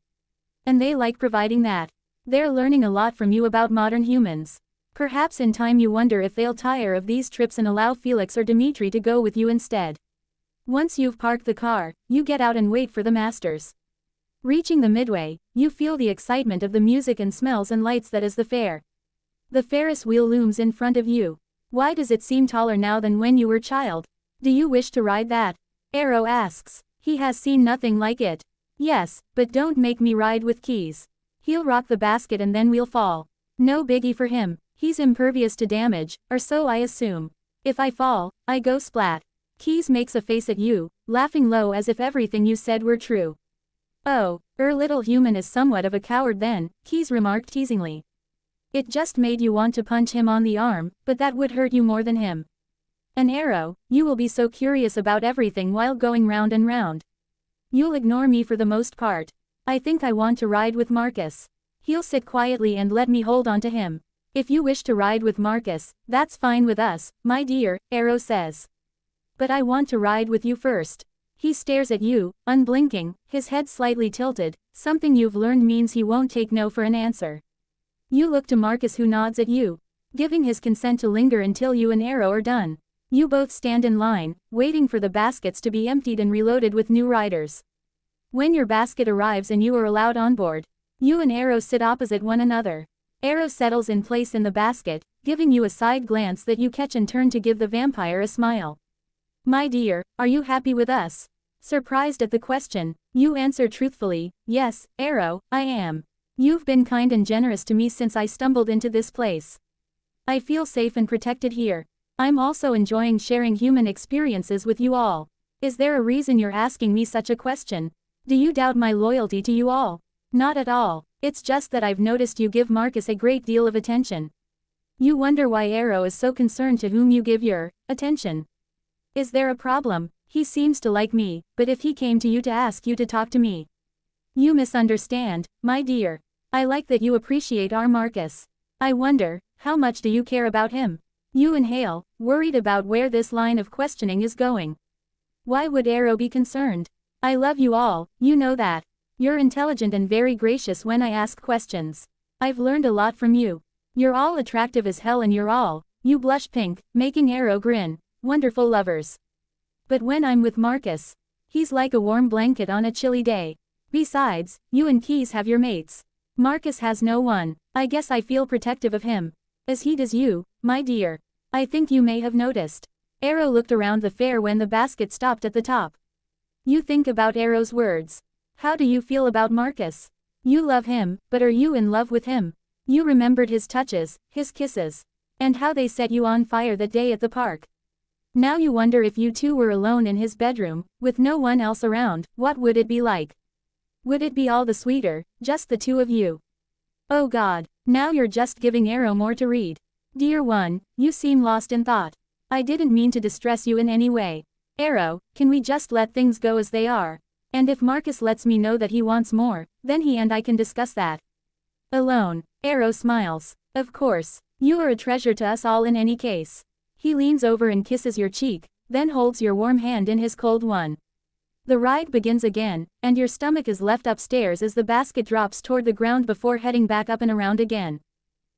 And they like providing that. They're learning a lot from you about modern humans. Perhaps in time you wonder if they'll tire of these trips and allow Felix or Dimitri to go with you instead. Once you've parked the car, you get out and wait for the masters. Reaching the midway, you feel the excitement of the music and smells and lights that is the fair. The Ferris wheel looms in front of you. Why does it seem taller now than when you were a child? Do you wish to ride that? Arrow asks. He has seen nothing like it. Yes, but don't make me ride with Keys. He'll rock the basket and then we'll fall. No biggie for him. He's impervious to damage, or so I assume. If I fall, I go splat. Keys makes a face at you, laughing low as if everything you said were true. Oh, little human is somewhat of a coward then, Keys remarked teasingly. It just made you want to punch him on the arm, but that would hurt you more than him. An Arrow, you will be so curious about everything while going round and round. You'll ignore me for the most part. I think I want to ride with Marcus. He'll sit quietly and let me hold on to him. If you wish to ride with Marcus, that's fine with us, my dear, Arrow says. But I want to ride with you first. He stares at you, unblinking, his head slightly tilted, something you've learned means he won't take no for an answer. You look to Marcus who nods at you, giving his consent to linger until you and Arrow are done. You both stand in line, waiting for the baskets to be emptied and reloaded with new riders. When your basket arrives and you are allowed on board, you and Arrow sit opposite one another. Arrow settles in place in the basket, giving you a side glance that you catch and turn to give the vampire a smile. My dear, are you happy with us? Surprised at the question, you answer truthfully, yes, Arrow, I am. You've been kind and generous to me since I stumbled into this place. I feel safe and protected here. I'm also enjoying sharing human experiences with you all. Is there a reason you're asking me such a question? Do you doubt my loyalty to you all? Not at all. It's just that I've noticed you give Marcus a great deal of attention. You wonder why Arrow is so concerned to whom you give your attention. Is there a problem? He seems to like me, but if he came to you to ask you to talk to me. You misunderstand, my dear. I like that you appreciate our Marcus. I wonder, how much do you care about him? You inhale, worried about where this line of questioning is going. Why would Arrow be concerned? I love you all, you know that. You're intelligent and very gracious when I ask questions. I've learned a lot from you. You're all attractive as hell and you're all, you blush pink, making Arrow grin, wonderful lovers. But when I'm with Marcus, he's like a warm blanket on a chilly day. Besides, you and Keys have your mates. Marcus has no one. I guess I feel protective of him. As he does you, my dear. I think you may have noticed. Arrow looked around the fair when the basket stopped at the top. You think about Arrow's words. How do you feel about Marcus? You love him, but are you in love with him? You remembered his touches, his kisses, and how they set you on fire that day at the park. Now you wonder if you two were alone in his bedroom, with no one else around, what would it be like? Would it be all the sweeter, just the two of you? Oh God, now you're just giving Arrow more to read. Dear one, you seem lost in thought. I didn't mean to distress you in any way. Arrow, can we just let things go as they are? And if Marcus lets me know that he wants more, then he and I can discuss that. Alone. Arrow smiles. Of course. You are a treasure to us all in any case. He leans over and kisses your cheek, then holds your warm hand in his cold one. The ride begins again, and your stomach is left upstairs as the basket drops toward the ground before heading back up and around again.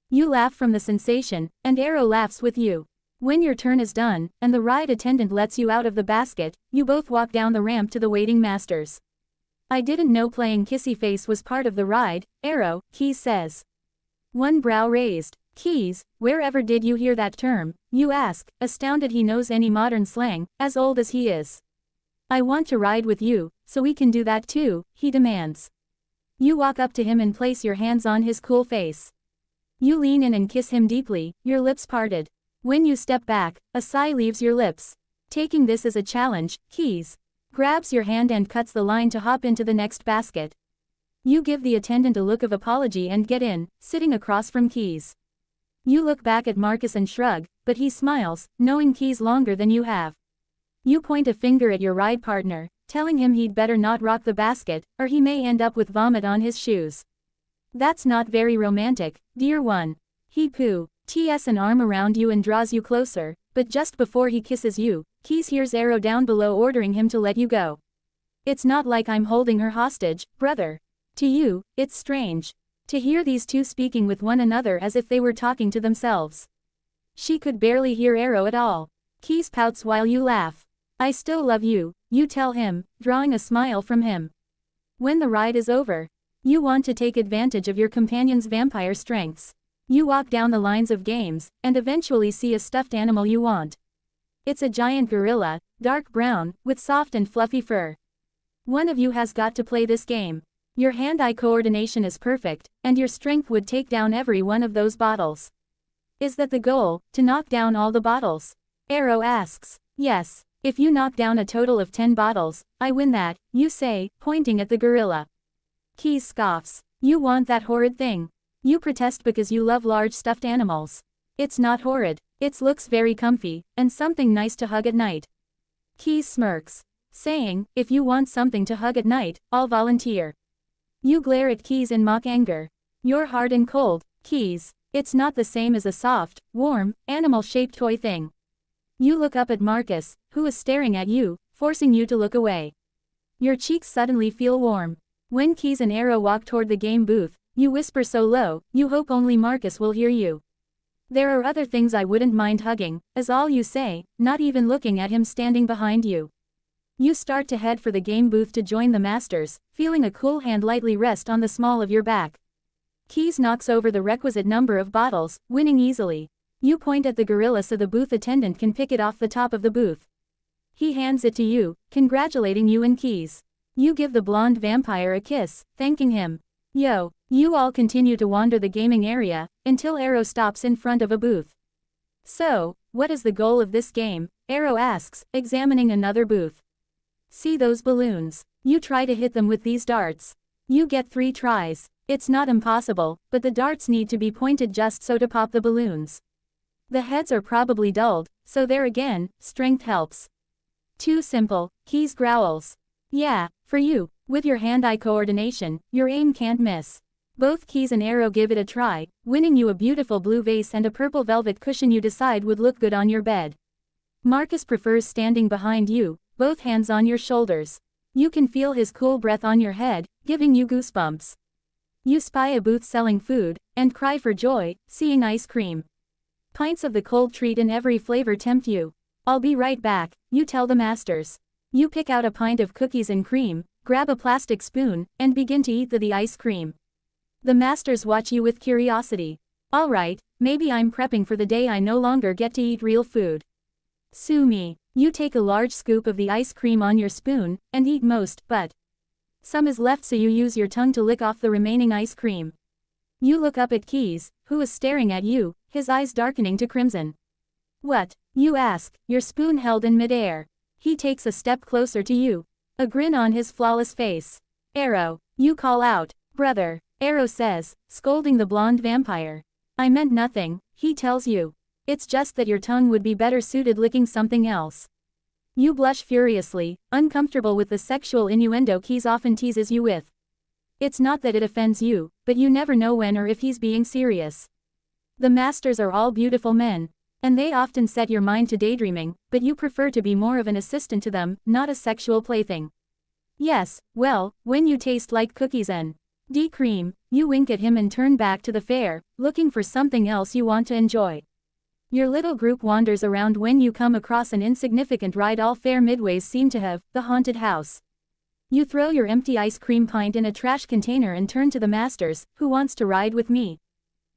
You laugh from the sensation, and Arrow laughs with you. When your turn is done, and the ride attendant lets you out of the basket, you both walk down the ramp to the waiting masters. I didn't know playing kissy face was part of the ride, Arrow, Keys says. One brow raised. Keys, wherever did you hear that term? You ask, astounded he knows any modern slang, as old as he is. I want to ride with you, so we can do that too, he demands. You walk up to him and place your hands on his cool face. You lean in and kiss him deeply, your lips parted. When you step back, a sigh leaves your lips. Taking this as a challenge, Keys grabs your hand and cuts the line to hop into the next basket. You give the attendant a look of apology and get in, sitting across from Keys. You look back at Marcus and shrug, but he smiles, knowing Keys longer than you have. You point a finger at your ride partner, telling him he'd better not rock the basket, or he may end up with vomit on his shoes. That's not very romantic, dear one. He ts an arm around you and draws you closer, but just before he kisses you, Keys hears Arrow down below ordering him to let you go. It's not like I'm holding her hostage, brother. To you, it's strange to hear these two speaking with one another as if they were talking to themselves. She could barely hear Arrow at all. Keys pouts while you laugh. I still love you, you tell him, drawing a smile from him. When the ride is over, you want to take advantage of your companion's vampire strengths. You walk down the lines of games, and eventually see a stuffed animal you want. It's a giant gorilla, dark brown, with soft and fluffy fur. One of you has got to play this game. Your hand-eye coordination is perfect, and your strength would take down every one of those bottles. Is that the goal, to knock down all the bottles? Arrow asks. Yes. If you knock down a total of 10 bottles, I win that, you say, pointing at the gorilla. Keys scoffs. You want that horrid thing. You protest because you love large stuffed animals. It's not horrid. It looks very comfy, and something nice to hug at night. Keys smirks, saying, if you want something to hug at night, I'll volunteer. You glare at Keys in mock anger. You're hard and cold, Keys. It's not the same as a soft, warm, animal-shaped toy thing. You look up at Marcus, who is staring at you, forcing you to look away. Your cheeks suddenly feel warm. When Keys and Arrow walk toward the game booth, you whisper so low, you hope only Marcus will hear you. There are other things I wouldn't mind hugging, is all you say, not even looking at him standing behind you. You start to head for the game booth to join the masters, feeling a cool hand lightly rest on the small of your back. Keys knocks over the requisite number of bottles, winning easily. You point at the gorilla so the booth attendant can pick it off the top of the booth. He hands it to you, congratulating you and Keys. You give the blonde vampire a kiss, thanking him. You all continue to wander the gaming area, until Arrow stops in front of a booth. So, what is the goal of this game? Arrow asks, examining another booth. See those balloons? You try to hit them with these darts. You get 3 tries. It's not impossible, but the darts need to be pointed just so to pop the balloons. The heads are probably dulled, so there again, strength helps. Too simple, Keys growls. Yeah, for you, with your hand-eye coordination, your aim can't miss. Both Keys and Arrow give it a try, winning you a beautiful blue vase and a purple velvet cushion you decide would look good on your bed. Marcus prefers standing behind you, both hands on your shoulders. You can feel his cool breath on your head, giving you goosebumps. You spy a booth selling food, and cry for joy, seeing ice cream. Pints of the cold treat in every flavor tempt you. I'll be right back, you tell the masters. You pick out a pint of cookies and cream, grab a plastic spoon, and begin to eat the ice cream. The masters watch you with curiosity. All right, maybe I'm prepping for the day I no longer get to eat real food. Sue me. You take a large scoop of the ice cream on your spoon, and eat most, but some is left, so you use your tongue to lick off the remaining ice cream. You look up at Keys, who is staring at you, his eyes darkening to crimson. What? You ask, your spoon held in midair. He takes a step closer to you, a grin on his flawless face. Arrow. You call out, brother. Arrow says, scolding the blonde vampire. I meant nothing, he tells you. It's just that your tongue would be better suited licking something else. You blush furiously, uncomfortable with the sexual innuendo Keys often teases you with. It's not that it offends you, but you never know when or if he's being serious. The masters are all beautiful men, and they often set your mind to daydreaming, but you prefer to be more of an assistant to them, not a sexual plaything. Yes, well, when you taste like cookies and cream, you wink at him and turn back to the fair, looking for something else you want to enjoy. Your little group wanders around when you come across an insignificant ride. All fair midways seem to have the haunted house. You throw your empty ice cream pint in a trash container and turn to the masters, who wants to ride with me?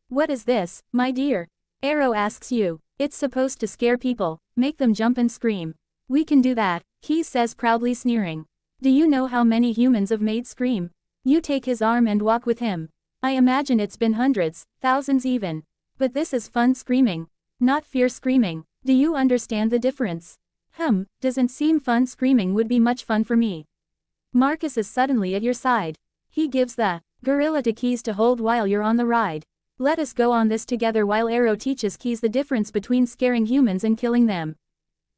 What is this, my dear? Arrow asks you. It's supposed to scare people, make them jump and scream. We can do that, Keys says, proudly sneering. Do you know how many humans have made scream? You take his arm and walk with him. I imagine it's been hundreds, thousands even. But this is fun screaming. Not fear screaming. Do you understand the difference? Doesn't seem fun. Screaming would be much fun for me. Marcus is suddenly at your side. He gives the gorilla to Keys to hold while you're on the ride. Let us go on this together. While Arrow teaches Keys the difference between scaring humans and killing them.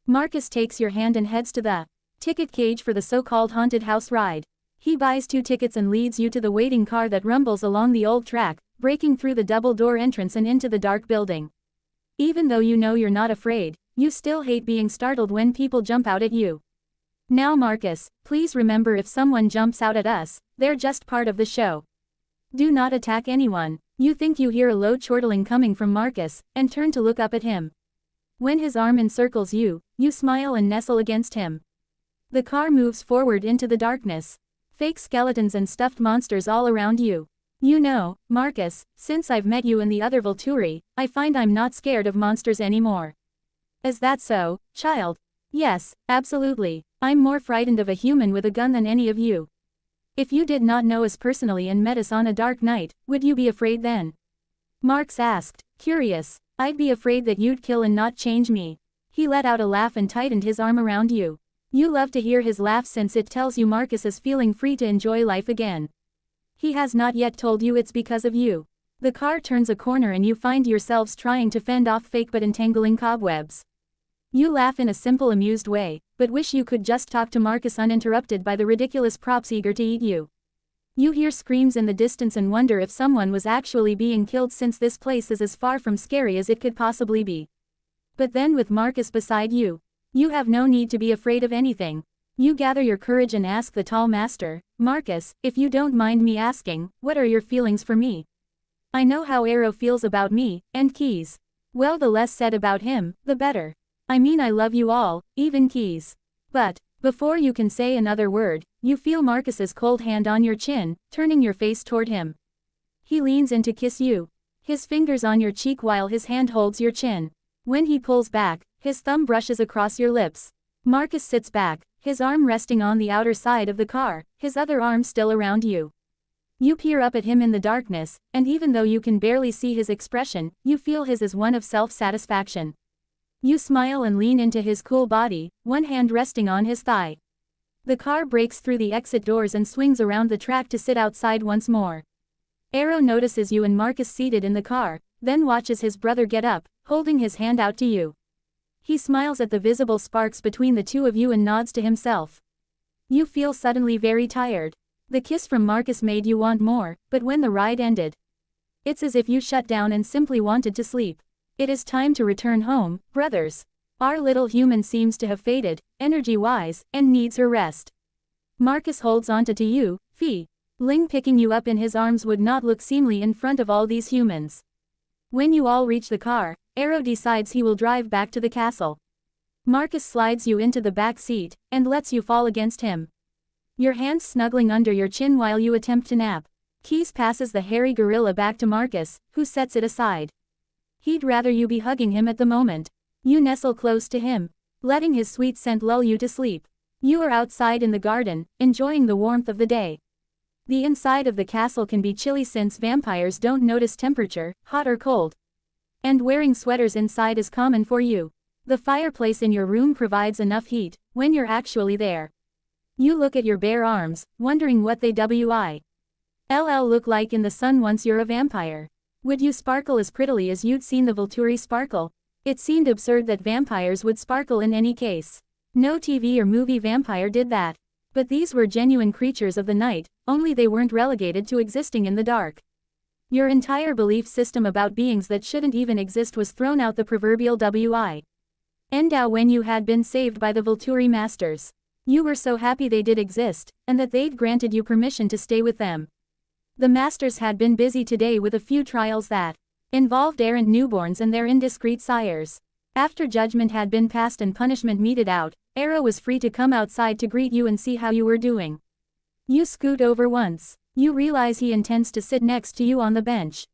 Marcus takes your hand and heads to the ticket cage for the so-called haunted house ride. He buys 2 tickets and leads you to the waiting car that rumbles along the old track, breaking through the double-door entrance and into the dark building. Even though you know you're not afraid, you still hate being startled when people jump out at you. Now Marcus, please remember, if someone jumps out at us, they're just part of the show. Do not attack anyone. You think you hear a low chortling coming from Marcus, and turn to look up at him. When his arm encircles you, you smile and nestle against him. The car moves forward into the darkness. Fake skeletons and stuffed monsters all around you. You know, Marcus, since I've met you in the other Volturi, I find I'm not scared of monsters anymore. Is that so, child? Yes, absolutely. I'm more frightened of a human with a gun than any of you. If you did not know us personally and met us on a dark night, would you be afraid then? Marx asked, curious. I'd be afraid that you'd kill and not change me. He let out a laugh and tightened his arm around you. You love to hear his laugh since it tells you Marcus is feeling free to enjoy life again. He has not yet told you it's because of you. The car turns a corner and you find yourselves trying to fend off fake but entangling cobwebs. You laugh in a simple, amused way, but wish you could just talk to Marcus uninterrupted by the ridiculous props eager to eat you. You hear screams in the distance and wonder if someone was actually being killed, since this place is as far from scary as it could possibly be. But then, with Marcus beside you, you have no need to be afraid of anything. You gather your courage and ask the tall master, Marcus, if you don't mind me asking, what are your feelings for me? I know how Arrow feels about me, and Keys. Well, the less said about him, the better. I mean, I love you all, even Keys. But, before you can say another word, you feel Marcus's cold hand on your chin, turning your face toward him. He leans in to kiss you. His fingers on your cheek while his hand holds your chin. When he pulls back, his thumb brushes across your lips. Marcus sits back, his arm resting on the outer side of the car, his other arm still around you. You peer up at him in the darkness, and even though you can barely see his expression, you feel his is one of self-satisfaction. You smile and lean into his cool body, one hand resting on his thigh. The car breaks through the exit doors and swings around the track to sit outside once more. Arrow notices you and Marcus seated in the car, then watches his brother get up, holding his hand out to you. He smiles at the visible sparks between the two of you and nods to himself. You feel suddenly very tired. The kiss from Marcus made you want more, but when the ride ended, it's as if you shut down and simply wanted to sleep. It is time to return home, brothers. Our little human seems to have faded, energy-wise, and needs her rest. Marcus holds onto to you, Fee. Ling picking you up in his arms would not look seemly in front of all these humans. When you all reach the car, Arrow decides he will drive back to the castle. Marcus slides you into the back seat, and lets you fall against him. Your hands snuggling under your chin while you attempt to nap. Keys passes the hairy gorilla back to Marcus, who sets it aside. He'd rather you be hugging him at the moment. You nestle close to him, letting his sweet scent lull you to sleep. You are outside in the garden, enjoying the warmth of the day. The inside of the castle can be chilly since vampires don't notice temperature, hot or cold. And wearing sweaters inside is common for you. The fireplace in your room provides enough heat, when you're actually there. You look at your bare arms, wondering what they will look like in the sun once you're a vampire. Would you sparkle as prettily as you'd seen the Volturi sparkle? It seemed absurd that vampires would sparkle in any case. No TV or movie vampire did that. But these were genuine creatures of the night, only they weren't relegated to existing in the dark. Your entire belief system about beings that shouldn't even exist was thrown out the proverbial window when you had been saved by the Volturi masters. You were so happy they did exist, and that they'd granted you permission to stay with them. The masters had been busy today with a few trials that involved errant newborns and their indiscreet sires. After judgment had been passed and punishment meted out, Arrow was free to come outside to greet you and see how you were doing. You scoot over once. You realize he intends to sit next to you on the bench.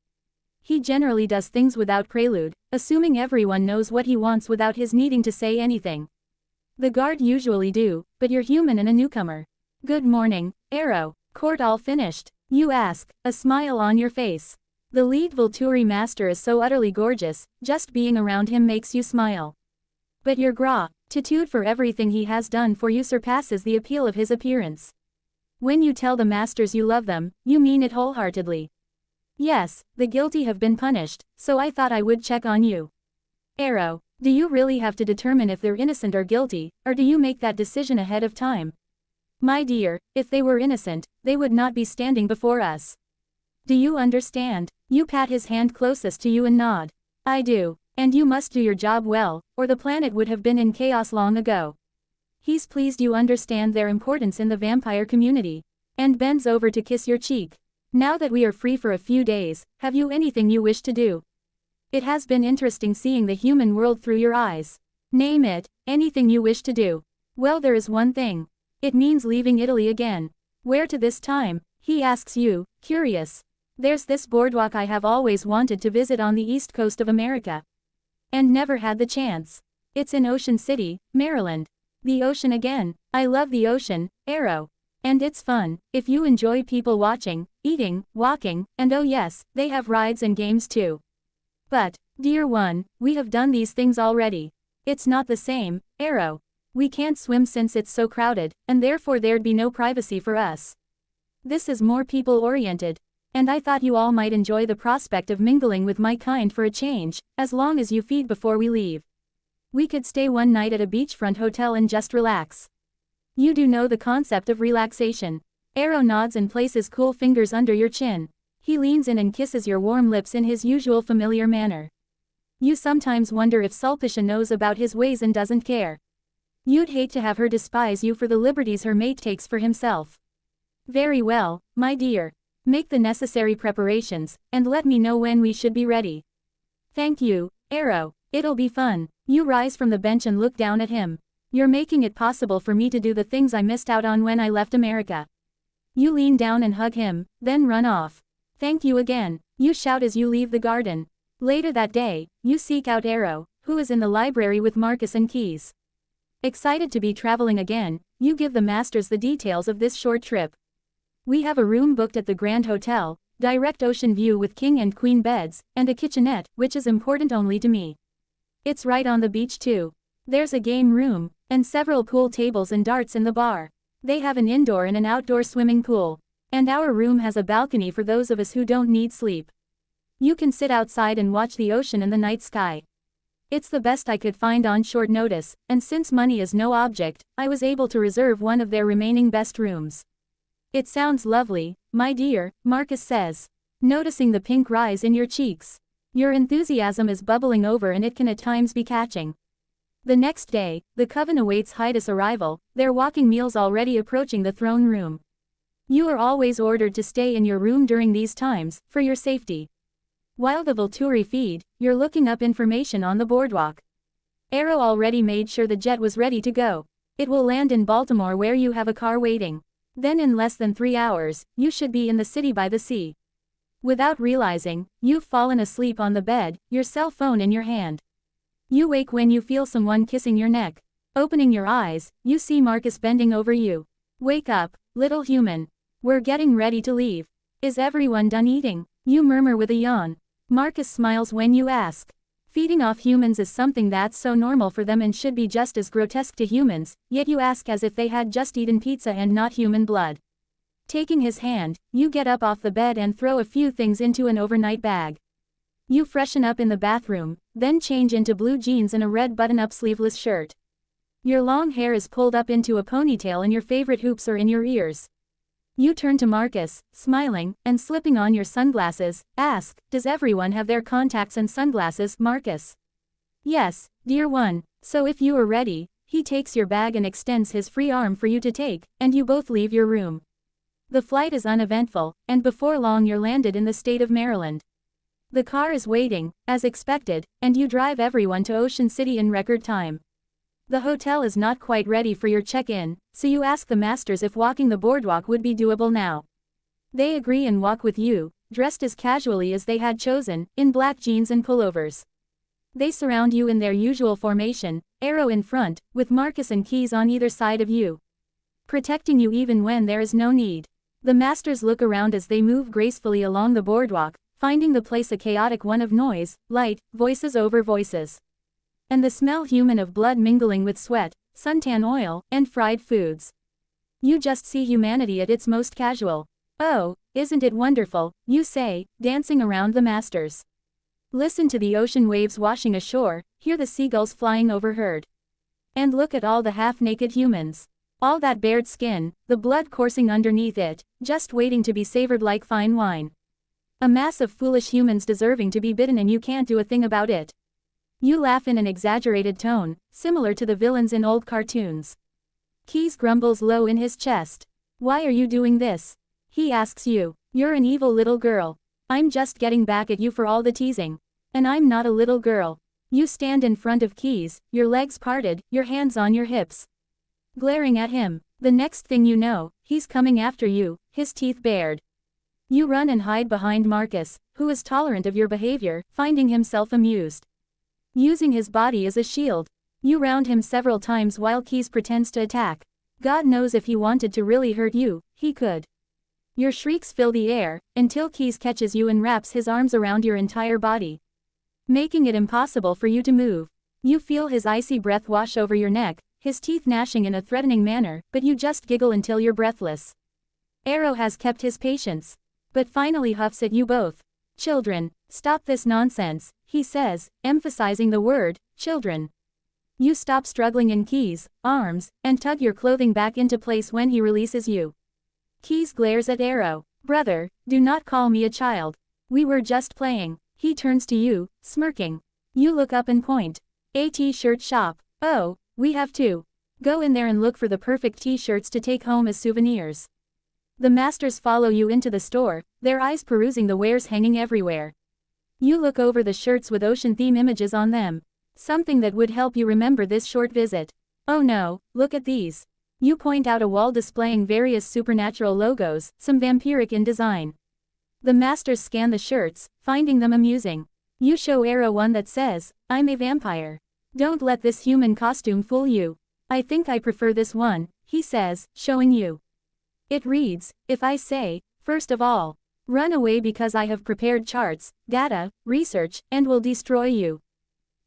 He generally does things without prelude, assuming everyone knows what he wants without his needing to say anything. The guard usually do, but you're human and a newcomer. Good morning, Arrow. Court all finished? You ask, a smile on your face. The lead Volturi master is so utterly gorgeous, just being around him makes you smile. But your gratitude for everything he has done for you surpasses the appeal of his appearance. When you tell the masters you love them, you mean it wholeheartedly. Yes, the guilty have been punished, so I thought I would check on you. Arrow, do you really have to determine if they're innocent or guilty, or do you make that decision ahead of time? My dear, if they were innocent, they would not be standing before us. Do you understand? You pat his hand closest to you and nod. I do, and you must do your job well, or the planet would have been in chaos long ago. He's pleased you understand their importance in the vampire community, and bends over to kiss your cheek. Now that we are free for a few days, have you anything you wish to do? It has been interesting seeing the human world through your eyes. Name it, anything you wish to do. Well, there is one thing. It means leaving Italy again. Where to this time? He asks you, curious. There's this boardwalk I have always wanted to visit on the east coast of America. And never had the chance. It's in Ocean City, Maryland. The ocean again. I love the ocean, Arrow. And it's fun, if you enjoy people watching, eating, walking, and oh yes, they have rides and games too. But, dear one, we have done these things already. It's not the same, Arrow. We can't swim since it's so crowded, and therefore there'd be no privacy for us. This is more people-oriented. And I thought you all might enjoy the prospect of mingling with my kind for a change, as long as you feed before we leave. We could stay one night at a beachfront hotel and just relax. You do know the concept of relaxation. Arrow nods and places cool fingers under your chin. He leans in and kisses your warm lips in his usual familiar manner. You sometimes wonder if Sulpicia knows about his ways and doesn't care. You'd hate to have her despise you for the liberties her mate takes for himself. Very well, my dear. Make the necessary preparations, and let me know when we should be ready. Thank you, Arrow. It'll be fun. You rise from the bench and look down at him. You're making it possible for me to do the things I missed out on when I left America. You lean down and hug him, then run off. Thank you again, you shout as you leave the garden. Later that day, you seek out Arrow, who is in the library with Marcus and Keys. Excited to be traveling again, you give the masters the details of this short trip. We have a room booked at the Grand Hotel, direct ocean view with king and queen beds, and a kitchenette, which is important only to me. It's right on the beach too. There's a game room, and several pool tables and darts in the bar. They have an indoor and an outdoor swimming pool. And our room has a balcony for those of us who don't need sleep. You can sit outside and watch the ocean and the night sky. It's the best I could find on short notice, and since money is no object, I was able to reserve one of their remaining best rooms. It sounds lovely, my dear, Marcus says, noticing the pink rise in your cheeks. Your enthusiasm is bubbling over and it can at times be catching. The next day, the coven awaits Hydas' arrival, their walking meals already approaching the throne room. You are always ordered to stay in your room during these times, for your safety. While the Volturi feed, you're looking up information on the boardwalk. Arrow already made sure the jet was ready to go. It will land in Baltimore where you have a car waiting. Then in less than 3 hours, you should be in the city by the sea. Without realizing, you've fallen asleep on the bed, your cell phone in your hand. You wake when you feel someone kissing your neck. Opening your eyes, you see Marcus bending over you. Wake up, little human. We're getting ready to leave. Is everyone done eating? You murmur with a yawn. Marcus smiles when you ask. Feeding off humans is something that's so normal for them and should be just as grotesque to humans, yet you ask as if they had just eaten pizza and not human blood. Taking his hand, you get up off the bed and throw a few things into an overnight bag. You freshen up in the bathroom, then change into blue jeans and a red button-up sleeveless shirt. Your long hair is pulled up into a ponytail and your favorite hoops are in your ears. You turn to Marcus, smiling, and slipping on your sunglasses, ask, does everyone have their contacts and sunglasses, Marcus? Yes, dear one, so if you are ready, he takes your bag and extends his free arm for you to take, and you both leave your room. The flight is uneventful, and before long you're landed in the state of Maryland. The car is waiting, as expected, and you drive everyone to Ocean City in record time. The hotel is not quite ready for your check-in, so you ask the masters if walking the boardwalk would be doable now. They agree and walk with you, dressed as casually as they had chosen, in black jeans and pullovers. They surround you in their usual formation, Arrow in front, with Marcus and Keys on either side of you, protecting you even when there is no need. The masters look around as they move gracefully along the boardwalk, finding the place a chaotic one of noise, light, voices over voices. And the smell human of blood mingling with sweat, suntan oil, and fried foods. You just see humanity at its most casual. Oh, isn't it wonderful, you say, dancing around the masters. Listen to the ocean waves washing ashore, hear the seagulls flying overhead. And look at all the half-naked humans. All that bared skin, the blood coursing underneath it, just waiting to be savored like fine wine. A mass of foolish humans deserving to be bitten and you can't do a thing about it. You laugh in an exaggerated tone, similar to the villains in old cartoons. Keys grumbles low in his chest. Why are you doing this? He asks you. You're an evil little girl. I'm just getting back at you for all the teasing. And I'm not a little girl. You stand in front of Keys, your legs parted, your hands on your hips, glaring at him. The next thing you know, he's coming after you, his teeth bared. You run and hide behind Marcus, who is tolerant of your behavior, finding himself amused. Using his body as a shield. You round him several times while Keys pretends to attack. God knows if he wanted to really hurt you, he could. Your shrieks fill the air, until Keys catches you and wraps his arms around your entire body, making it impossible for you to move. You feel his icy breath wash over your neck, his teeth gnashing in a threatening manner, but you just giggle until you're breathless. Arrow has kept his patience, but finally huffs at you both. Children, stop this nonsense, he says, emphasizing the word, children. You stop struggling in Keys' arms, and tug your clothing back into place when he releases you. Keys glares at Arrow. Brother, do not call me a child. We were just playing. He turns to you, smirking. You look up and point. A t-shirt shop. Oh, we have two. Go in there and look for the perfect t-shirts to take home as souvenirs. The masters follow you into the store, their eyes perusing the wares hanging everywhere. You look over the shirts with ocean theme images on them. Something that would help you remember this short visit. Oh no, look at these. You point out a wall displaying various supernatural logos, some vampiric in design. The masters scan the shirts, finding them amusing. You show Arrow one that says, I'm a vampire. Don't let this human costume fool you. I think I prefer this one, he says, showing you. It reads, if I say, first of all, run away because I have prepared charts, data, research, and will destroy you.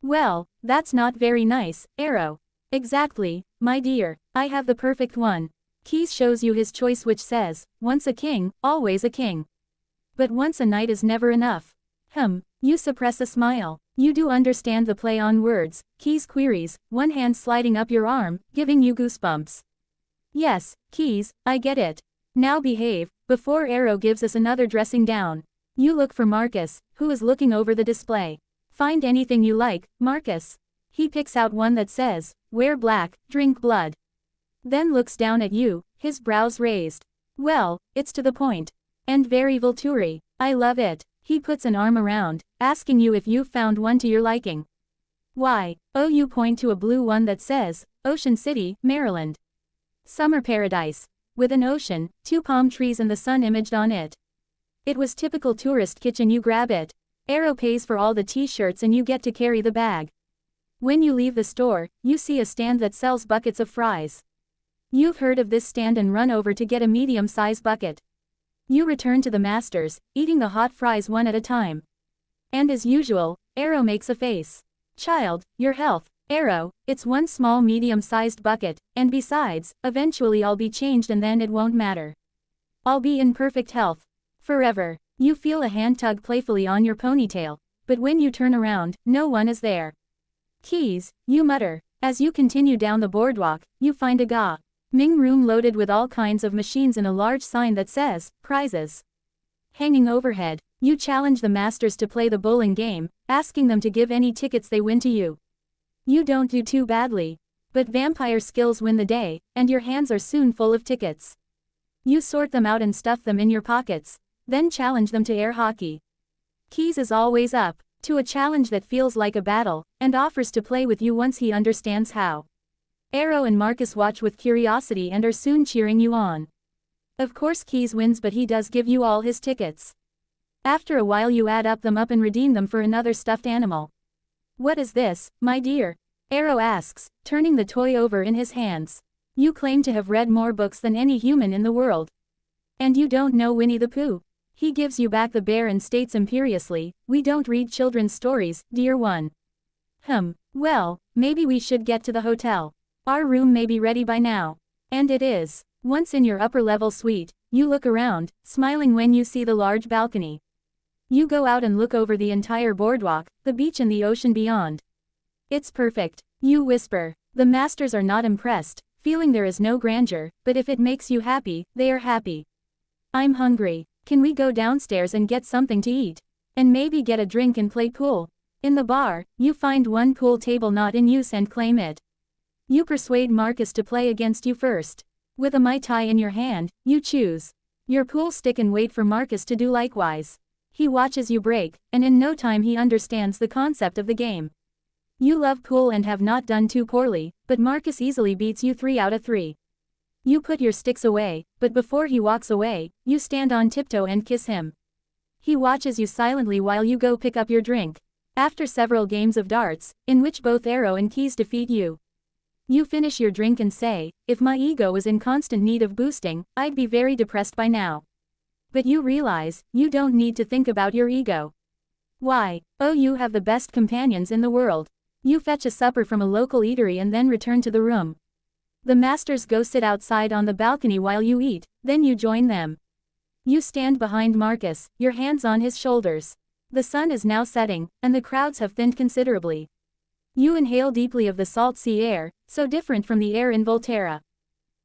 Well, that's not very nice, Arrow. Exactly, my dear, I have the perfect one. Keys shows you his choice which says, once a king, always a king. But once a knight is never enough. You suppress a smile. You do understand the play on words, Keys queries, one hand sliding up your arm, giving you goosebumps. Yes, Keys, I get it. Now behave, before Arrow gives us another dressing down. You look for Marcus, who is looking over the display. Find anything you like, Marcus. He picks out one that says, wear black, drink blood. Then looks down at you, his brows raised. Well, it's to the point. And very Volturi. I love it. He puts an arm around, asking you if you've found one to your liking. Why, oh, you point to a blue one that says, Ocean City, Maryland. Summer paradise. With an ocean, 2 palm trees and the sun imaged on it. It was typical tourist kitchen. You grab it. Arrow pays for all the t-shirts and you get to carry the bag. When you leave the store, you see a stand that sells buckets of fries. You've heard of this stand and run over to get a medium-sized bucket. You return to the masters, eating the hot fries one at a time. And as usual, Arrow makes a face. Child, your health. Arrow, it's one small medium-sized bucket, and besides, eventually I'll be changed and then it won't matter. I'll be in perfect health. Forever. You feel a hand tug playfully on your ponytail, but when you turn around, no one is there. Keys, you mutter. As you continue down the boardwalk, you find a Ming room loaded with all kinds of machines and a large sign that says, prizes. Hanging overhead, you challenge the masters to play the bowling game, asking them to give any tickets they win to you. You don't do too badly. But vampire skills win the day, and your hands are soon full of tickets. You sort them out and stuff them in your pockets, then challenge them to air hockey. Keys is always up to a challenge that feels like a battle, and offers to play with you once he understands how. Arrow and Marcus watch with curiosity and are soon cheering you on. Of course Keys wins, but he does give you all his tickets. After a while you add them up and redeem them for another stuffed animal. What is this, my dear? Arrow asks, turning the toy over in his hands. You claim to have read more books than any human in the world. And you don't know Winnie the Pooh. He gives you back the bear and states imperiously, we don't read children's stories, dear one. Well, maybe we should get to the hotel. Our room may be ready by now. And it is. Once in your upper-level suite, you look around, smiling when you see the large balcony. You go out and look over the entire boardwalk, the beach and the ocean beyond. It's perfect, you whisper. The masters are not impressed, feeling there is no grandeur, but if it makes you happy, they are happy. I'm hungry. Can we go downstairs and get something to eat? And maybe get a drink and play pool? In the bar, you find one pool table not in use and claim it. You persuade Marcus to play against you first. With a Mai Tai in your hand, you choose your pool stick and wait for Marcus to do likewise. He watches you break, and in no time he understands the concept of the game. You love pool and have not done too poorly, but Marcus easily beats you 3 out of 3. You put your sticks away, but before he walks away, you stand on tiptoe and kiss him. He watches you silently while you go pick up your drink. After several games of darts, in which both Arrow and Keys defeat you, you finish your drink and say, if my ego was in constant need of boosting, I'd be very depressed by now. But you realize, you don't need to think about your ego. Why, oh, you have the best companions in the world. You fetch a supper from a local eatery and then return to the room. The masters go sit outside on the balcony while you eat, then you join them. You stand behind Marcus, your hands on his shoulders. The sun is now setting, and the crowds have thinned considerably. You inhale deeply of the salt sea air, so different from the air in Volterra.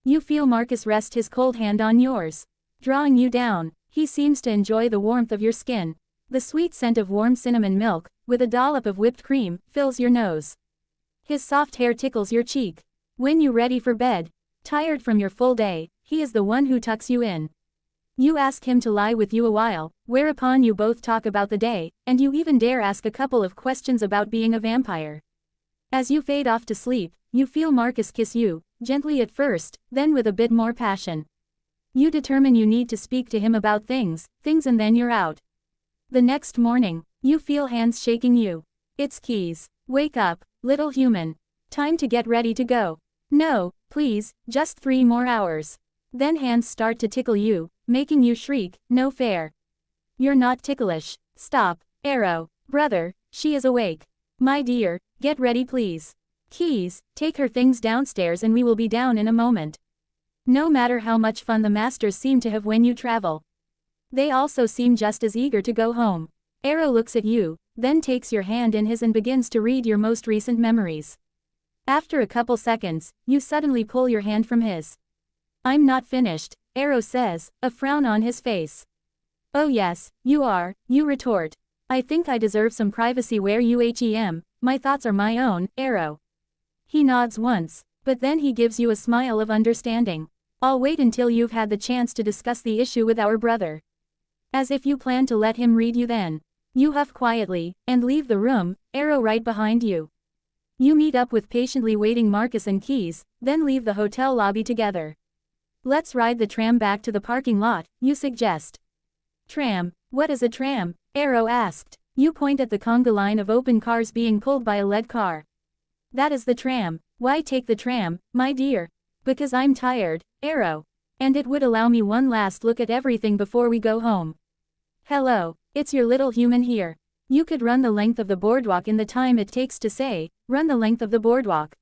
You feel Marcus rest his cold hand on yours, drawing you down. He seems to enjoy the warmth of your skin. The sweet scent of warm cinnamon milk, with a dollop of whipped cream, fills your nose. His soft hair tickles your cheek. When you're ready for bed, tired from your full day, he is the one who tucks you in. You ask him to lie with you a while, whereupon you both talk about the day, and you even dare ask a couple of questions about being a vampire. As you fade off to sleep, you feel Marcus kiss you, gently at first, then with a bit more passion. You determine you need to speak to him about things, and then you're out. The next morning, you feel hands shaking you. It's Keys. Wake up, little human. Time to get ready to go. No, please, just 3 more hours. Then hands start to tickle you, making you shriek, no fair. You're not ticklish. Stop, Arrow. Brother, she is awake. My dear, get ready please. Keys, take her things downstairs and we will be down in a moment. No matter how much fun the masters seem to have when you travel, they also seem just as eager to go home. Arrow looks at you, then takes your hand in his and begins to read your most recent memories. After a couple seconds, you suddenly pull your hand from his. I'm not finished, Arrow says, a frown on his face. Oh yes, you are, you retort. I think I deserve some privacy where my thoughts are my own, Arrow. He nods once, but then he gives you a smile of understanding. I'll wait until you've had the chance to discuss the issue with our brother. As if you plan to let him read you then. You huff quietly, and leave the room, Arrow right behind you. You meet up with patiently waiting Marcus and Keys, then leave the hotel lobby together. Let's ride the tram back to the parking lot, you suggest. Tram, what is a tram? Arrow asked. You point at the conga line of open cars being pulled by a lead car. That is the tram. Why take the tram, my dear? Because I'm tired, Arrow. And it would allow me one last look at everything before we go home. Hello, it's your little human here. You could run the length of the boardwalk in the time it takes to say, run the length of the boardwalk.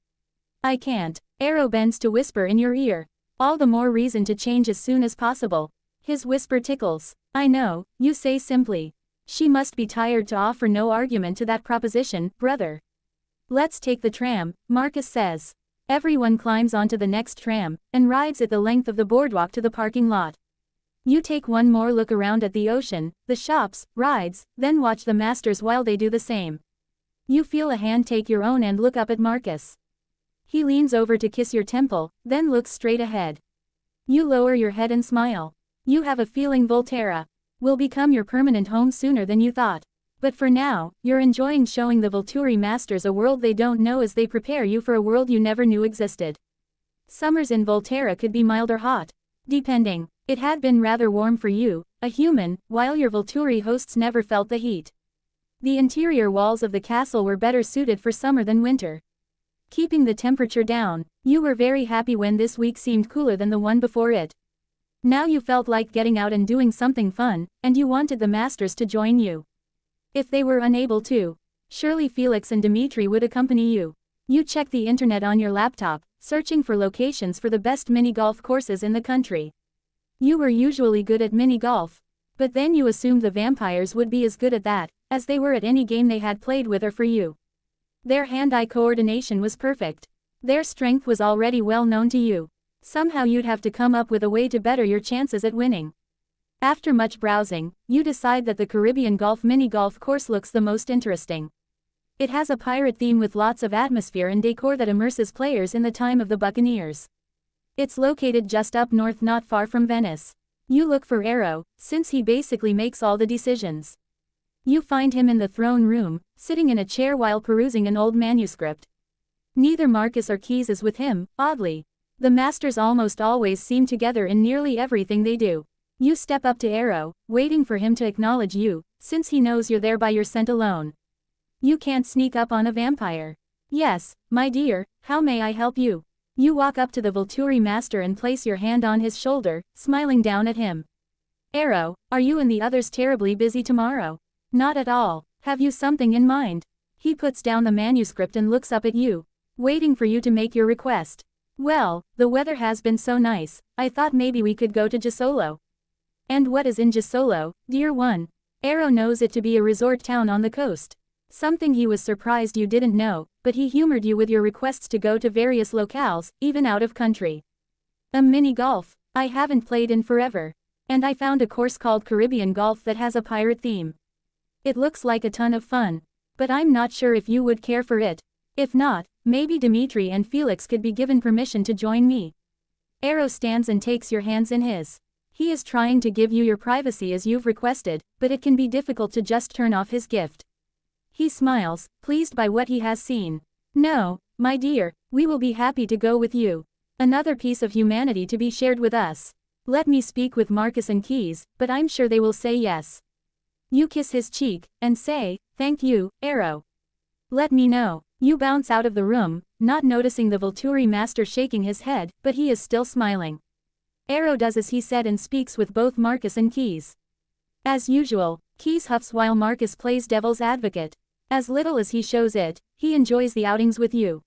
I can't. Arrow bends to whisper in your ear. All the more reason to change as soon as possible. His whisper tickles. I know, you say simply. She must be tired to offer no argument to that proposition, brother. Let's take the tram, Marcus says. Everyone climbs onto the next tram, and rides it the length of the boardwalk to the parking lot. You take one more look around at the ocean, the shops, rides, then watch the masters while they do the same. You feel a hand take your own and look up at Marcus. He leans over to kiss your temple, then looks straight ahead. You lower your head and smile. You have a feeling Volterra will become your permanent home sooner than you thought. But for now, you're enjoying showing the Volturi masters a world they don't know as they prepare you for a world you never knew existed. Summers in Volterra could be mild or hot. Depending. It had been rather warm for you, a human, while your Volturi hosts never felt the heat. The interior walls of the castle were better suited for summer than winter. Keeping the temperature down, you were very happy when this week seemed cooler than the one before it. Now you felt like getting out and doing something fun, and you wanted the masters to join you. If they were unable to, surely Felix and Dimitri would accompany you. You check the internet on your laptop, searching for locations for the best mini-golf courses in the country. You were usually good at mini-golf. But then you assumed the vampires would be as good at that, as they were at any game they had played with or for you. Their hand-eye coordination was perfect. Their strength was already well known to you. Somehow you'd have to come up with a way to better your chances at winning. After much browsing, you decide that the Caribbean Golf mini-golf course looks the most interesting. It has a pirate theme with lots of atmosphere and decor that immerses players in the time of the Buccaneers. It's located just up north not far from Venice. You look for Arrow, since he basically makes all the decisions. You find him in the throne room, sitting in a chair while perusing an old manuscript. Neither Marcus or Keys is with him, oddly. The masters almost always seem together in nearly everything they do. You step up to Arrow, waiting for him to acknowledge you, since he knows you're there by your scent alone. You can't sneak up on a vampire. Yes, my dear, how may I help you? You walk up to the Volturi master and place your hand on his shoulder, smiling down at him. Arrow, are you and the others terribly busy tomorrow? Not at all. Have you something in mind? He puts down the manuscript and looks up at you, waiting for you to make your request. Well, the weather has been so nice, I thought maybe we could go to Gisolo. And what is in Gisolo, dear one? Arrow knows it to be a resort town on the coast. Something he was surprised you didn't know, but he humored you with your requests to go to various locales, even out of country. Mini-golf. I haven't played in forever. And I found a course called Caribbean Golf that has a pirate theme. It looks like a ton of fun. But I'm not sure if you would care for it. If not, maybe Dimitri and Felix could be given permission to join me. Arrow stands and takes your hands in his. He is trying to give you your privacy as you've requested, but it can be difficult to just turn off his gift. He smiles, pleased by what he has seen. No, my dear, we will be happy to go with you. Another piece of humanity to be shared with us. Let me speak with Marcus and Keys, but I'm sure they will say yes. You kiss his cheek, and say, thank you, Arrow. Let me know. You bounce out of the room, not noticing the Volturi master shaking his head, but he is still smiling. Arrow does as he said and speaks with both Marcus and Keys. As usual, Keys huffs while Marcus plays devil's advocate. As little as he shows it, he enjoys the outings with you.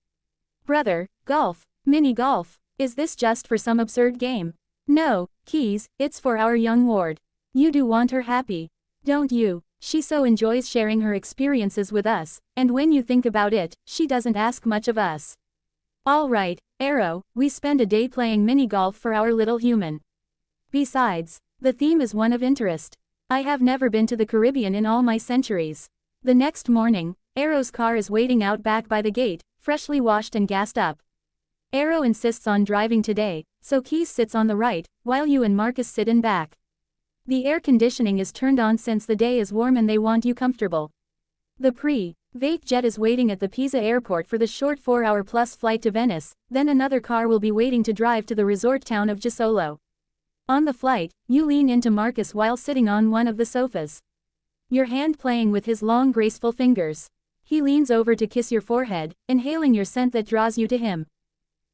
Brother, golf, mini-golf, is this just for some absurd game? No, Keys, it's for our young ward. You do want her happy. Don't you? She so enjoys sharing her experiences with us, and when you think about it, she doesn't ask much of us. All right, Arrow, we spend a day playing mini-golf for our little human. Besides, the theme is one of interest. I have never been to the Caribbean in all my centuries. The next morning, Arrow's car is waiting out back by the gate, freshly washed and gassed up. Arrow insists on driving today, so Keys sits on the right, while you and Marcus sit in back. The air conditioning is turned on since the day is warm and they want you comfortable. The private jet is waiting at the Pisa airport for the short 4-hour-plus flight to Venice, then another car will be waiting to drive to the resort town of Gisolo. On the flight, you lean into Marcus while sitting on one of the sofas. Your hand playing with his long graceful fingers. He leans over to kiss your forehead, inhaling your scent that draws you to him.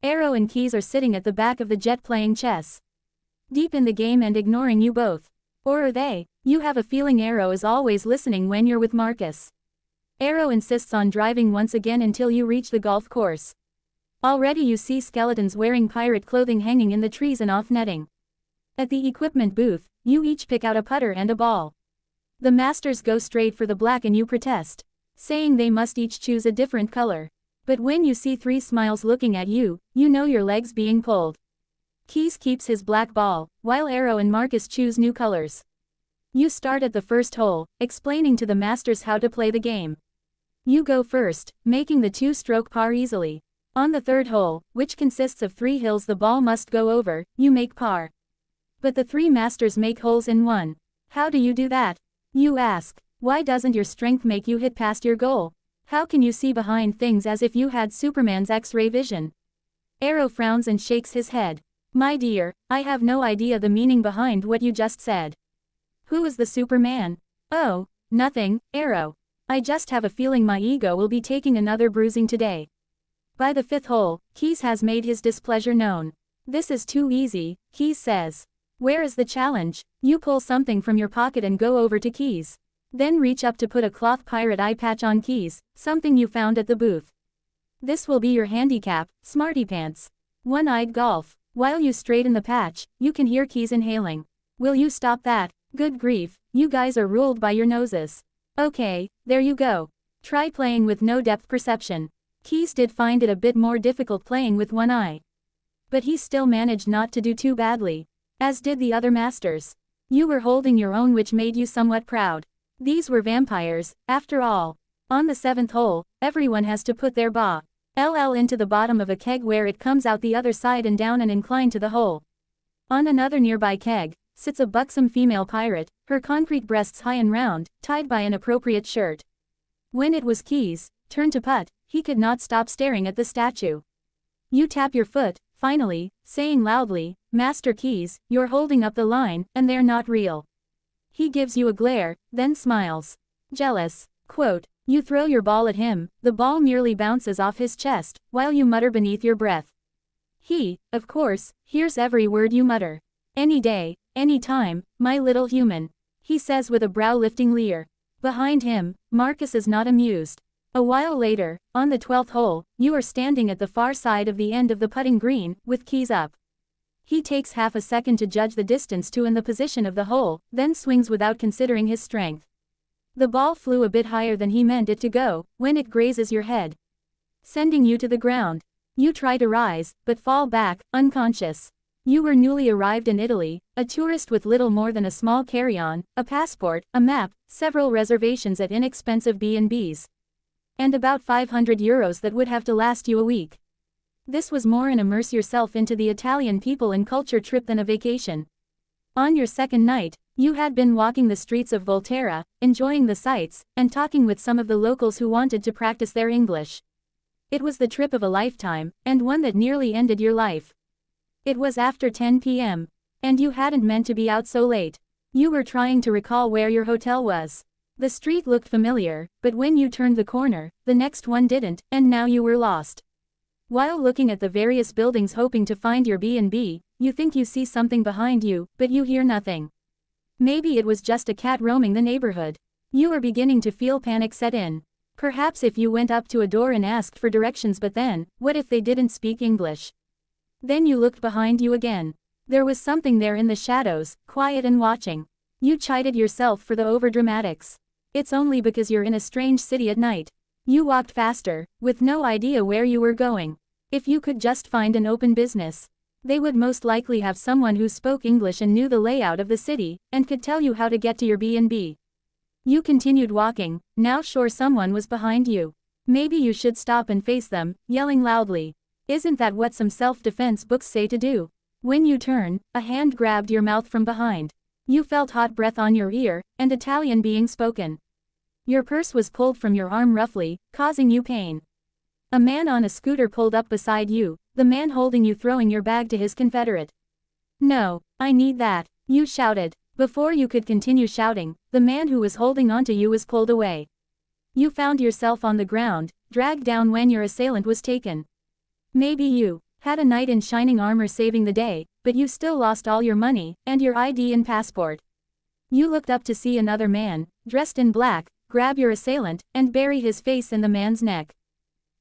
Arrow and Keys are sitting at the back of the jet playing chess. Deep in the game and ignoring you both. Or are they? You have a feeling Arrow is always listening when you're with Marcus. Arrow insists on driving once again until you reach the golf course. Already you see skeletons wearing pirate clothing hanging in the trees and off netting. At the equipment booth, you each pick out a putter and a ball. The masters go straight for the black and you protest, saying they must each choose a different color. But when you see 3 smiles looking at you, you know your leg's being pulled. Keys keeps his black ball, while Arrow and Marcus choose new colors. You start at the first hole, explaining to the masters how to play the game. You go first, making the 2-stroke par easily. On the third hole, which consists of 3 hills the ball must go over, you make par. But the 3 masters make holes in one. How do you do that? You ask. Why doesn't your strength make you hit past your goal? How can you see behind things as if you had Superman's X-ray vision? Arrow frowns and shakes his head. My dear, I have no idea the meaning behind what you just said. Who is the Superman? Oh, nothing, Arrow. I just have a feeling my ego will be taking another bruising today. By the 5th hole, Keys has made his displeasure known. This is too easy, Keys says. Where is the challenge? You pull something from your pocket and go over to Keys. Then reach up to put a cloth pirate eye patch on Keys, something you found at the booth. This will be your handicap, smarty pants. One-eyed golf. While you straighten the patch, you can hear Keys inhaling. Will you stop that? Good grief, you guys are ruled by your noses. Okay, there you go. Try playing with no depth perception. Keys did find it a bit more difficult playing with one eye. But he still managed not to do too badly. As did the other masters. You were holding your own, which made you somewhat proud. These were vampires, after all. On the 7th hole, everyone has to put their ball into the bottom of a keg where it comes out the other side and down and incline to the hole. On another nearby keg, sits a buxom female pirate, her concrete breasts high and round, tied by an appropriate shirt. When it was Keys' turn to putt, he could not stop staring at the statue. You tap your foot, finally, saying loudly, Master Keys, you're holding up the line, and they're not real. He gives you a glare, then smiles. Jealous. Quote, you throw your ball at him, the ball merely bounces off his chest, while you mutter beneath your breath. He, of course, hears every word you mutter. Any day, any time, my little human. He says with a brow-lifting leer. Behind him, Marcus is not amused. A while later, on the 12th hole, you are standing at the far side of the end of the putting green, with Keys up. He takes half a second to judge the distance to and the position of the hole, then swings without considering his strength. The ball flew a bit higher than he meant it to go, when it grazes your head, sending you to the ground. You try to rise, but fall back, unconscious. You were newly arrived in Italy, a tourist with little more than a small carry-on, a passport, a map, several reservations at inexpensive B&Bs. And about €500 that would have to last you a week. This was more an immerse yourself into the Italian people and culture trip than a vacation. On your second night, you had been walking the streets of Volterra, enjoying the sights, and talking with some of the locals who wanted to practice their English. It was the trip of a lifetime, and one that nearly ended your life. It was after 10 p.m. And you hadn't meant to be out so late. You were trying to recall where your hotel was. The street looked familiar, but when you turned the corner, the next one didn't, and now you were lost. While looking at the various buildings hoping to find your B&B, you think you see something behind you, but you hear nothing. Maybe it was just a cat roaming the neighborhood. You are beginning to feel panic set in. Perhaps if you went up to a door and asked for directions, but then, what if they didn't speak English? Then you looked behind you again. There was something there in the shadows, quiet and watching. You chided yourself for the overdramatics. It's only because you're in a strange city at night. You walked faster, with no idea where you were going. If you could just find an open business, they would most likely have someone who spoke English and knew the layout of the city, and could tell you how to get to your B&B. You continued walking, now sure someone was behind you. Maybe you should stop and face them, yelling loudly. Isn't that what some self-defense books say to do? When you turn, a hand grabbed your mouth from behind. You felt hot breath on your ear, and Italian being spoken. Your purse was pulled from your arm roughly, causing you pain. A man on a scooter pulled up beside you, the man holding you throwing your bag to his confederate. No, I need that, you shouted. Before you could continue shouting, the man who was holding onto you was pulled away. You found yourself on the ground, dragged down when your assailant was taken. Maybe you had a knight in shining armor saving the day, but you still lost all your money, and your ID and passport. You looked up to see another man, dressed in black, grab your assailant, and bury his face in the man's neck.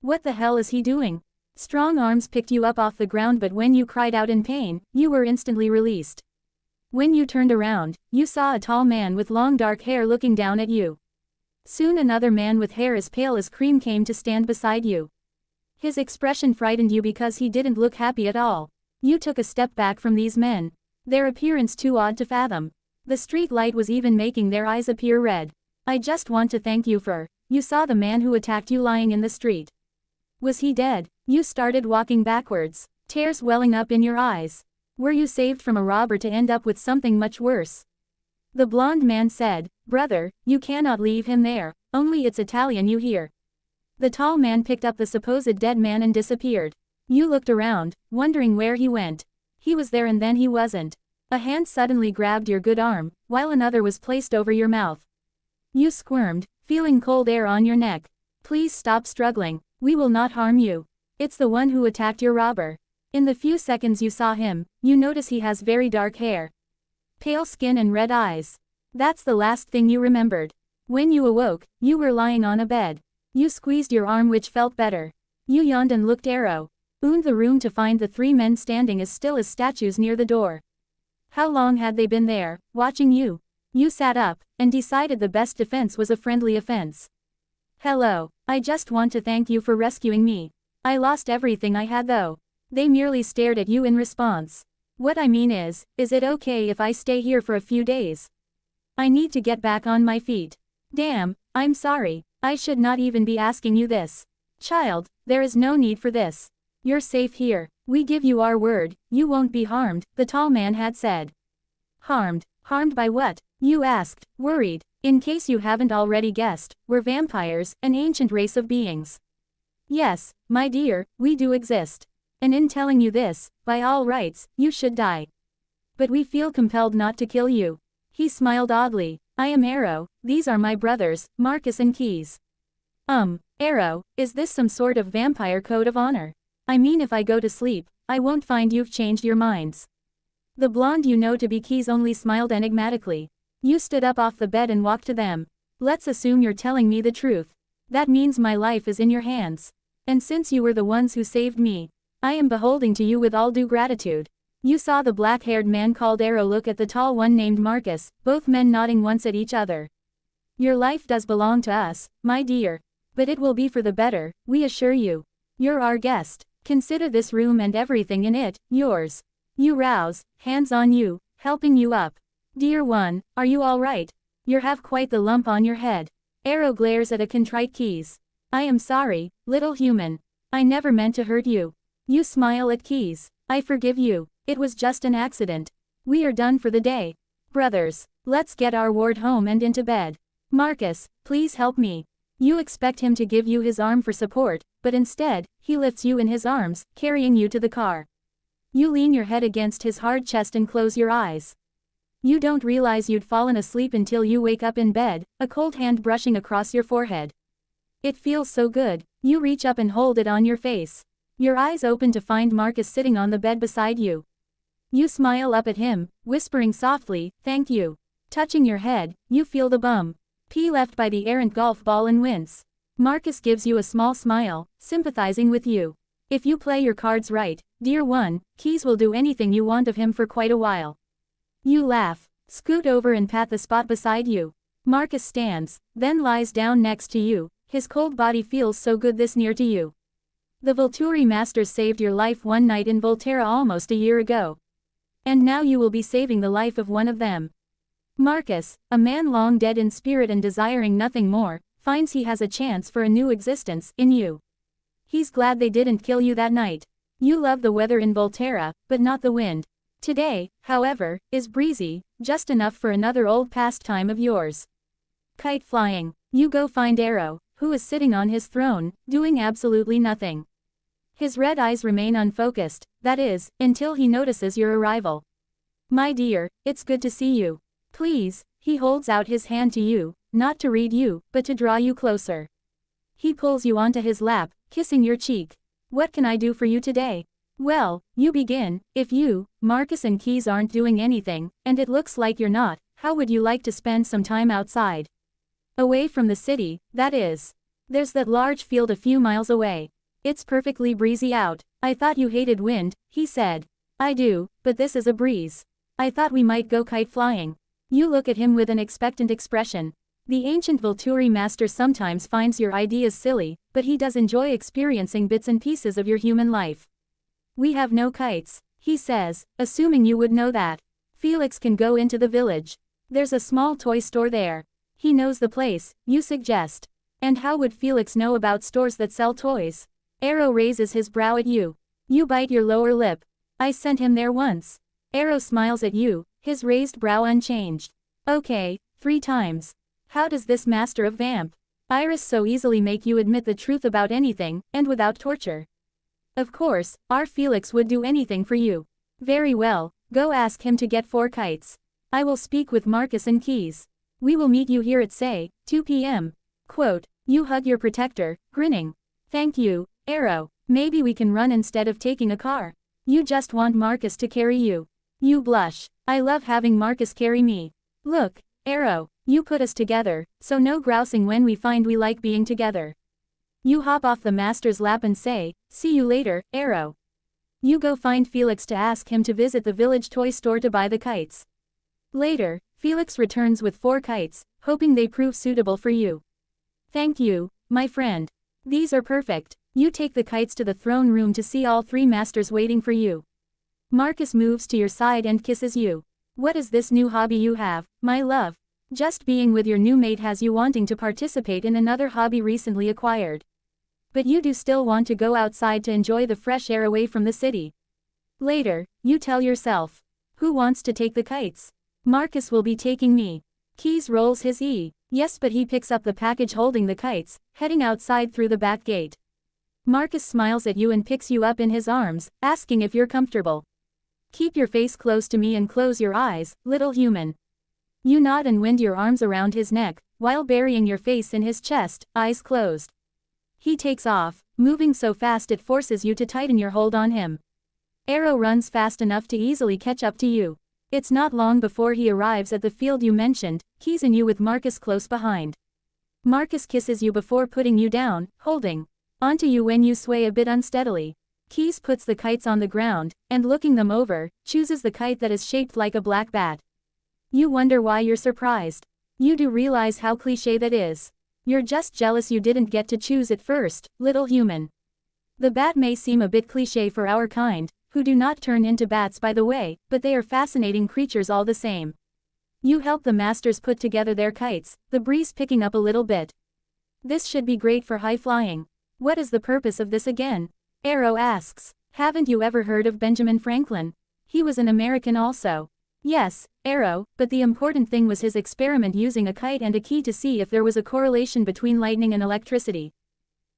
What the hell is he doing? Strong arms picked you up off the ground, but when you cried out in pain, you were instantly released. When you turned around, you saw a tall man with long dark hair looking down at you. Soon another man with hair as pale as cream came to stand beside you. His expression frightened you because he didn't look happy at all. You took a step back from these men. Their appearance too odd to fathom. The street light was even making their eyes appear red. I just want to thank you for. You saw the man who attacked you lying in the street. Was he dead? You started walking backwards, tears welling up in your eyes. Were you saved from a robber to end up with something much worse? The blonde man said, "Brother, you cannot leave him there, only it's Italian you hear." The tall man picked up the supposed dead man and disappeared. You looked around, wondering where he went. He was there and then he wasn't. A hand suddenly grabbed your good arm, while another was placed over your mouth. You squirmed, feeling cold air on your neck. Please stop struggling, we will not harm you. It's the one who attacked your robber. In the few seconds you saw him, you notice he has very dark hair, pale skin and red eyes. That's the last thing you remembered. When you awoke, you were lying on a bed. You squeezed your arm which felt better. You yawned and looked around the room to find the three men standing as still as statues near the door. How long had they been there, watching you? You sat up, and decided the best defense was a friendly offense. Hello, I just want to thank you for rescuing me. I lost everything I had though. They merely stared at you in response. What I mean is it okay if I stay here for a few days? I need to get back on my feet. Damn, I'm sorry, I should not even be asking you this. Child, there is no need for this. You're safe here, we give you our word, you won't be harmed, the tall man had said. Harmed? Harmed by what? You asked, worried. In case you haven't already guessed, we're vampires, an ancient race of beings. Yes, my dear, we do exist. And in telling you this, by all rights, you should die. But we feel compelled not to kill you. He smiled oddly. I am Arrow, these are my brothers, Marcus and Keys. Arrow, is this some sort of vampire code of honor? I mean, if I go to sleep, I won't find you've changed your minds. The blonde you know to be Keys only smiled enigmatically. You stood up off the bed and walked to them. Let's assume you're telling me the truth. That means my life is in your hands. And since you were the ones who saved me, I am beholden to you with all due gratitude. You saw the black-haired man called Arrow look at the tall one named Marcus, both men nodding once at each other. Your life does belong to us, my dear. But it will be for the better, we assure you. You're our guest. Consider this room and everything in it, yours. You rouse, hands on you, helping you up. Dear one, are you all right? You have quite the lump on your head. Arrow glares at a contrite Keys. I am sorry, little human. I never meant to hurt you. You smile at Keys. I forgive you. It was just an accident. We are done for the day. Brothers, let's get our ward home and into bed. Marcus, please help me. You expect him to give you his arm for support, but instead, he lifts you in his arms, carrying you to the car. You lean your head against his hard chest and close your eyes. You don't realize you'd fallen asleep until you wake up in bed, a cold hand brushing across your forehead. It feels so good. You reach up and hold it on your face. Your eyes open to find Marcus sitting on the bed beside you. You smile up at him, whispering softly, "Thank you." Touching your head, you feel the bum pee left by the errant golf ball and wince. Marcus gives you a small smile, sympathizing with you. If you play your cards right, dear one, Keys will do anything you want of him for quite a while. You laugh, scoot over and pat the spot beside you. Marcus stands, then lies down next to you, his cold body feels so good this near to you. The Volturi masters saved your life one night in Volterra almost a year ago. And now you will be saving the life of one of them. Marcus, a man long dead in spirit and desiring nothing more, finds he has a chance for a new existence in you. He's glad they didn't kill you that night. You love the weather in Volterra, but not the wind. Today, however, is breezy, just enough for another old pastime of yours. Kite flying. You go find Arrow, who is sitting on his throne, doing absolutely nothing. His red eyes remain unfocused, that is, until he notices your arrival. My dear, it's good to see you. Please, he holds out his hand to you, not to read you, but to draw you closer. He pulls you onto his lap, kissing your cheek. What can I do for you today? Well, you begin. If you, Marcus and Keys aren't doing anything, and it looks like you're not, how would you like to spend some time outside? Away from the city, that is. There's that large field a few miles away. It's perfectly breezy out. I thought you hated wind, he said. I do, but this is a breeze. I thought we might go kite flying. You look at him with an expectant expression. The ancient Volturi master sometimes finds your ideas silly, but he does enjoy experiencing bits and pieces of your human life. We have no kites, he says, assuming you would know that. Felix can go into the village. There's a small toy store there. He knows the place, you suggest. And how would Felix know about stores that sell toys? Arrow raises his brow at you. You bite your lower lip. I sent him there once. Arrow smiles at you, his raised brow unchanged. Okay, 3 times. How does this master of vamp Iris so easily make you admit the truth about anything, and without torture? Of course, our Felix would do anything for you. Very well, go ask him to get 4 kites. I will speak with Marcus and Keys. We will meet you here at say, 2 p.m. Quote, you hug your protector, grinning. Thank you, Arrow. Maybe we can run instead of taking a car. You just want Marcus to carry you. You blush. I love having Marcus carry me. Look, Arrow, you put us together, so no grousing when we find we like being together. You hop off the master's lap and say, see you later, Arrow. You go find Felix to ask him to visit the village toy store to buy the kites. Later, Felix returns with 4 kites, hoping they prove suitable for you. Thank you, my friend. These are perfect. You take the kites to the throne room to see all 3 masters waiting for you. Marcus moves to your side and kisses you. What is this new hobby you have, my love? Just being with your new mate has you wanting to participate in another hobby recently acquired. But you do still want to go outside to enjoy the fresh air away from the city. Later, you tell yourself. Who wants to take the kites? Marcus will be taking me. Keys rolls his yes, but he picks up the package holding the kites, heading outside through the back gate. Marcus smiles at you and picks you up in his arms, asking if you're comfortable. Keep your face close to me and close your eyes, little human. You nod and wind your arms around his neck, while burying your face in his chest, eyes closed. He takes off, moving so fast it forces you to tighten your hold on him. Arrow runs fast enough to easily catch up to you. It's not long before he arrives at the field you mentioned, Keys and you with Marcus close behind. Marcus kisses you before putting you down, holding onto you when you sway a bit unsteadily. Keys puts the kites on the ground, and looking them over, chooses the kite that is shaped like a black bat. You wonder why you're surprised. You do realize how cliché that is. You're just jealous you didn't get to choose it first, little human. The bat may seem a bit cliché for our kind, who do not turn into bats by the way, but they are fascinating creatures all the same. You help the masters put together their kites, the breeze picking up a little bit. This should be great for high flying. What is the purpose of this again? Arrow asks. Haven't you ever heard of Benjamin Franklin? He was an American also. Yes, Arrow, but the important thing was his experiment using a kite and a key to see if there was a correlation between lightning and electricity.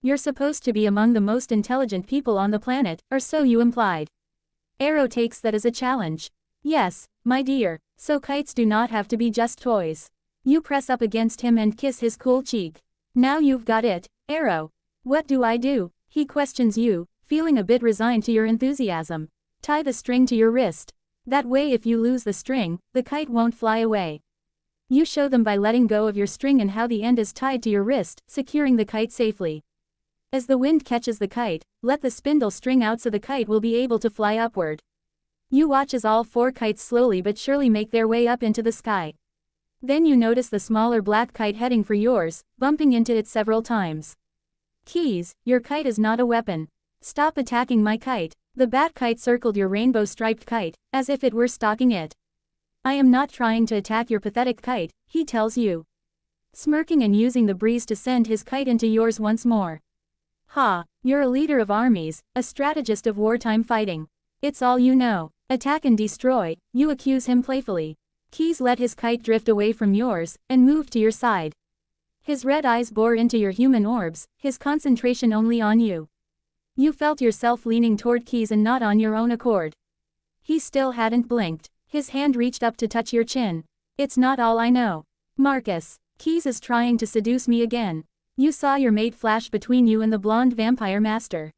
You're supposed to be among the most intelligent people on the planet, or so you implied. Arrow takes that as a challenge. Yes, my dear, so kites do not have to be just toys. You press up against him and kiss his cool cheek. Now you've got it, Arrow. What do I do? He questions you, feeling a bit resigned to your enthusiasm. Tie the string to your wrist. That way if you lose the string, the kite won't fly away. You show them by letting go of your string and how the end is tied to your wrist, securing the kite safely. As the wind catches the kite, let the spindle string out so the kite will be able to fly upward. You watch as all 4 kites slowly but surely make their way up into the sky. Then you notice the smaller black kite heading for yours, bumping into it several times. Keys, your kite is not a weapon. Stop attacking my kite. The bat kite circled your rainbow-striped kite, as if it were stalking it. I am not trying to attack your pathetic kite, he tells you. Smirking and using the breeze to send his kite into yours once more. Ha, you're a leader of armies, a strategist of wartime fighting. It's all you know. Attack and destroy, you accuse him playfully. Keys let his kite drift away from yours, and moved to your side. His red eyes bore into your human orbs, his concentration only on you. You felt yourself leaning toward Keys and not on your own accord. He still hadn't blinked. His hand reached up to touch your chin. It's not all I know. Marcus, Keys is trying to seduce me again. You saw your mate flash between you and the blonde vampire master.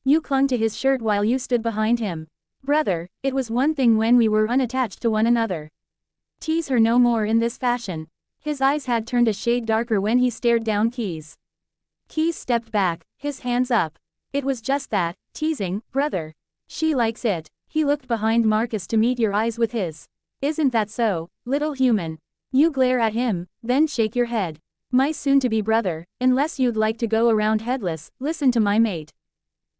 You clung to his shirt while you stood behind him. Brother, it was one thing when we were unattached to one another. Tease her no more in this fashion. His eyes had turned a shade darker when he stared down Keys. Keys stepped back, his hands up. It was just that, teasing, brother. She likes it. He looked behind Marcus to meet your eyes with his. Isn't that so, little human? You glare at him, then shake your head. My soon-to-be brother, unless you'd like to go around headless, listen to my mate.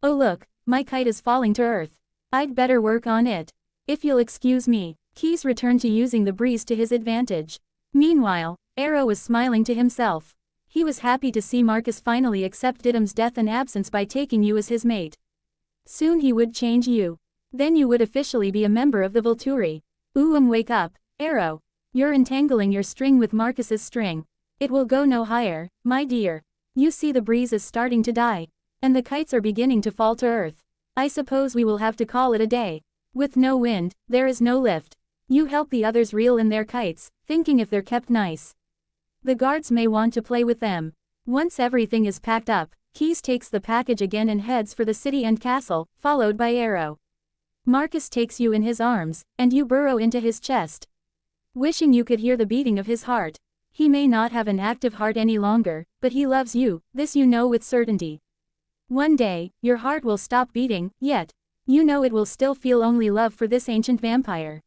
Oh look, my kite is falling to earth. I'd better work on it. If you'll excuse me. Keys returned to using the breeze to his advantage. Meanwhile, Arrow was smiling to himself. He was happy to see Marcus finally accept Didym's death and absence by taking you as his mate. Soon he would change you. Then you would officially be a member of the Volturi. Wake up, Arrow. You're entangling your string with Marcus's string. It will go no higher, my dear. You see the breeze is starting to die. And the kites are beginning to fall to earth. I suppose we will have to call it a day. With no wind, there is no lift. You help the others reel in their kites, thinking if they're kept nice, the guards may want to play with them. Once everything is packed up, Keys takes the package again and heads for the city and castle, followed by Arrow. Marcus takes you in his arms, and you burrow into his chest. Wishing you could hear the beating of his heart. He may not have an active heart any longer, but he loves you, this you know with certainty. One day, your heart will stop beating, yet, you know it will still feel only love for this ancient vampire.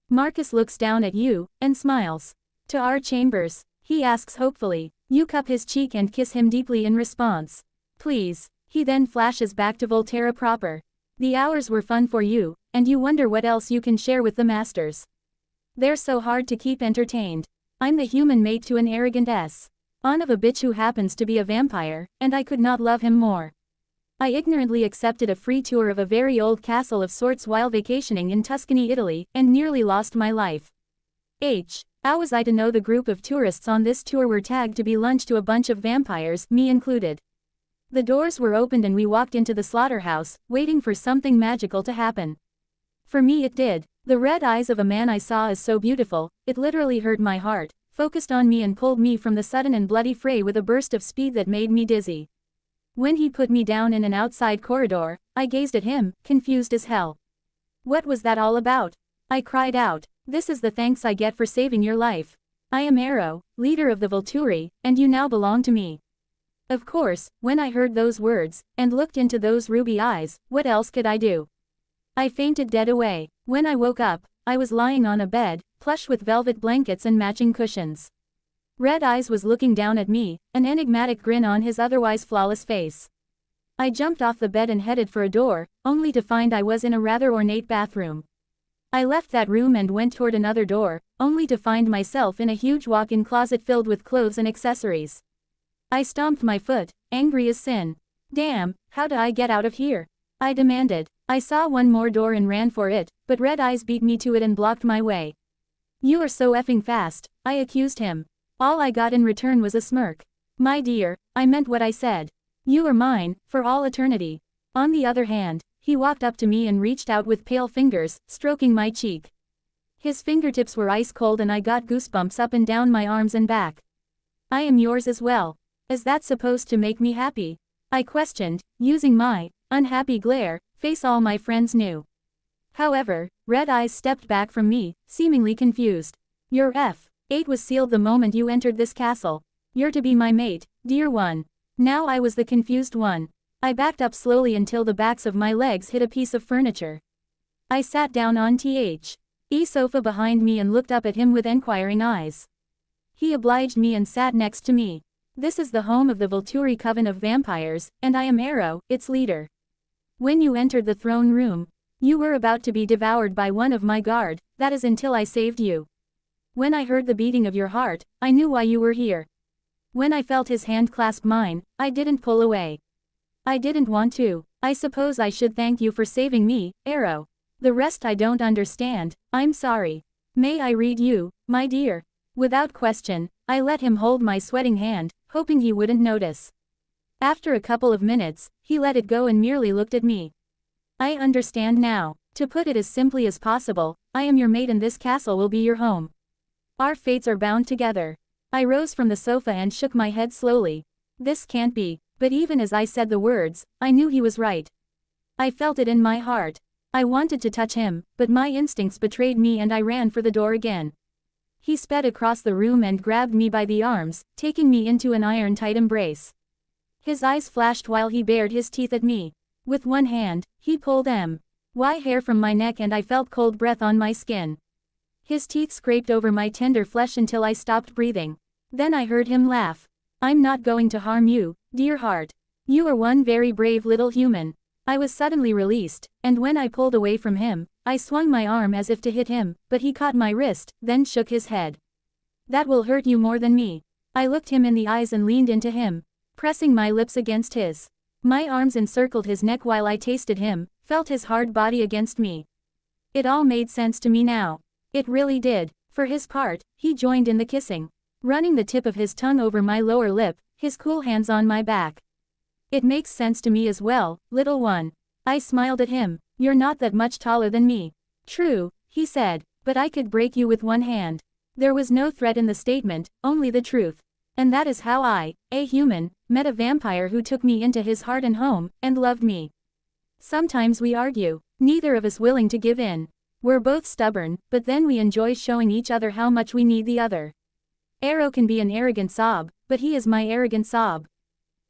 Marcus looks down at you, and smiles. To our chambers, he asks hopefully. You cup his cheek and kiss him deeply in response. Please. He then flashes back to Volterra proper. The hours were fun for you, and you wonder what else you can share with the masters. They're so hard to keep entertained. I'm the human mate to an arrogant son of a bitch who happens to be a vampire, and I could not love him more. I ignorantly accepted a free tour of a very old castle of sorts while vacationing in Tuscany, Italy, and nearly lost my life. How was I to know the group of tourists on this tour were tagged to be lunch to a bunch of vampires, me included? The doors were opened and we walked into the slaughterhouse, waiting for something magical to happen. For me it did. The red eyes of a man I saw is so beautiful, it literally hurt my heart, focused on me and pulled me from the sudden and bloody fray with a burst of speed that made me dizzy. When he put me down in an outside corridor, I gazed at him, confused as hell. What was that all about? I cried out. This is the thanks I get for saving your life. I am Arrow, leader of the Volturi, and you now belong to me. Of course, when I heard those words, and looked into those ruby eyes, what else could I do? I fainted dead away. When I woke up, I was lying on a bed, plush with velvet blankets and matching cushions. Red Eyes was looking down at me, an enigmatic grin on his otherwise flawless face. I jumped off the bed and headed for a door, only to find I was in a rather ornate bathroom. I left that room and went toward another door, only to find myself in a huge walk-in closet filled with clothes and accessories. I stomped my foot, angry as sin. Damn, how do I get out of here? I demanded. I saw one more door and ran for it, but Red Eyes beat me to it and blocked my way. You are so effing fast, I accused him. All I got in return was a smirk. My dear, I meant what I said. You are mine, for all eternity. On the other hand, he walked up to me and reached out with pale fingers, stroking my cheek. His fingertips were ice cold and I got goosebumps up and down my arms and back. I am yours as well. Is that supposed to make me happy? I questioned, using my unhappy glare, face all my friends knew. However, Red Eyes stepped back from me, seemingly confused. Your fate was sealed the moment you entered this castle. You're to be my mate, dear one. Now I was the confused one. I backed up slowly until the backs of my legs hit a piece of furniture. I sat down on sofa behind me and looked up at him with enquiring eyes. He obliged me and sat next to me. This is the home of the Volturi coven of vampires, and I am Arrow, its leader. When you entered the throne room, you were about to be devoured by one of my guard, that is until I saved you. When I heard the beating of your heart, I knew why you were here. When I felt his hand clasp mine, I didn't pull away. I didn't want to. I suppose I should thank you for saving me, Arrow. The rest I don't understand, I'm sorry. May I read you, my dear? Without question, I let him hold my sweating hand, hoping he wouldn't notice. After a couple of minutes, he let it go and merely looked at me. I understand now. To put it as simply as possible, I am your mate and this castle will be your home. Our fates are bound together. I rose from the sofa and shook my head slowly. This can't be, but even as I said the words, I knew he was right. I felt it in my heart. I wanted to touch him, but my instincts betrayed me and I ran for the door again. He sped across the room and grabbed me by the arms, taking me into an iron-tight embrace. His eyes flashed while he bared his teeth at me. With one hand, he pulled my hair from my neck and I felt cold breath on my skin. His teeth scraped over my tender flesh until I stopped breathing. Then I heard him laugh. I'm not going to harm you, dear heart. You are one very brave little human. I was suddenly released, and when I pulled away from him, I swung my arm as if to hit him, but he caught my wrist, then shook his head. That will hurt you more than me. I looked him in the eyes and leaned into him, pressing my lips against his. My arms encircled his neck while I tasted him, felt his hard body against me. It all made sense to me now. It really did. For his part, he joined in the kissing, running the tip of his tongue over my lower lip, his cool hands on my back. It makes sense to me as well, little one. I smiled at him. You're not that much taller than me. True, he said, but I could break you with one hand. There was no threat in the statement, only the truth. And that is how I, a human, met a vampire who took me into his heart and home, and loved me. Sometimes we argue, neither of us willing to give in. We're both stubborn, but then we enjoy showing each other how much we need the other. Arrow can be an arrogant sob, but he is my arrogant sob.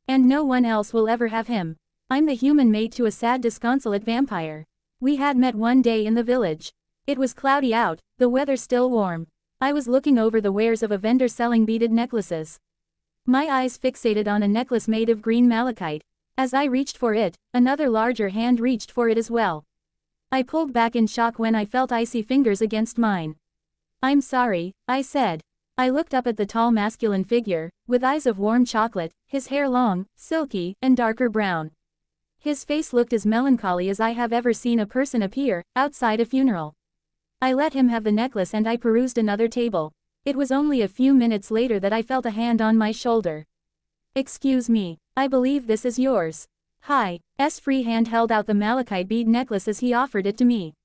And no one else will ever have him. I'm the human mate to a sad disconsolate vampire. We had met one day in the village. It was cloudy out, the weather still warm. I was looking over the wares of a vendor selling beaded necklaces. My eyes fixated on a necklace made of green malachite. As I reached for it, another larger hand reached for it as well. I pulled back in shock when I felt icy fingers against mine. I'm sorry, I said. I looked up at the tall masculine figure, with eyes of warm chocolate, his hair long, silky, and darker brown. His face looked as melancholy as I have ever seen a person appear, outside a funeral. I let him have the necklace and I perused another table. It was only a few minutes later that I felt a hand on my shoulder. Excuse me, I believe this is yours. Hi. Free hand held out the malachite bead necklace as he offered it to me.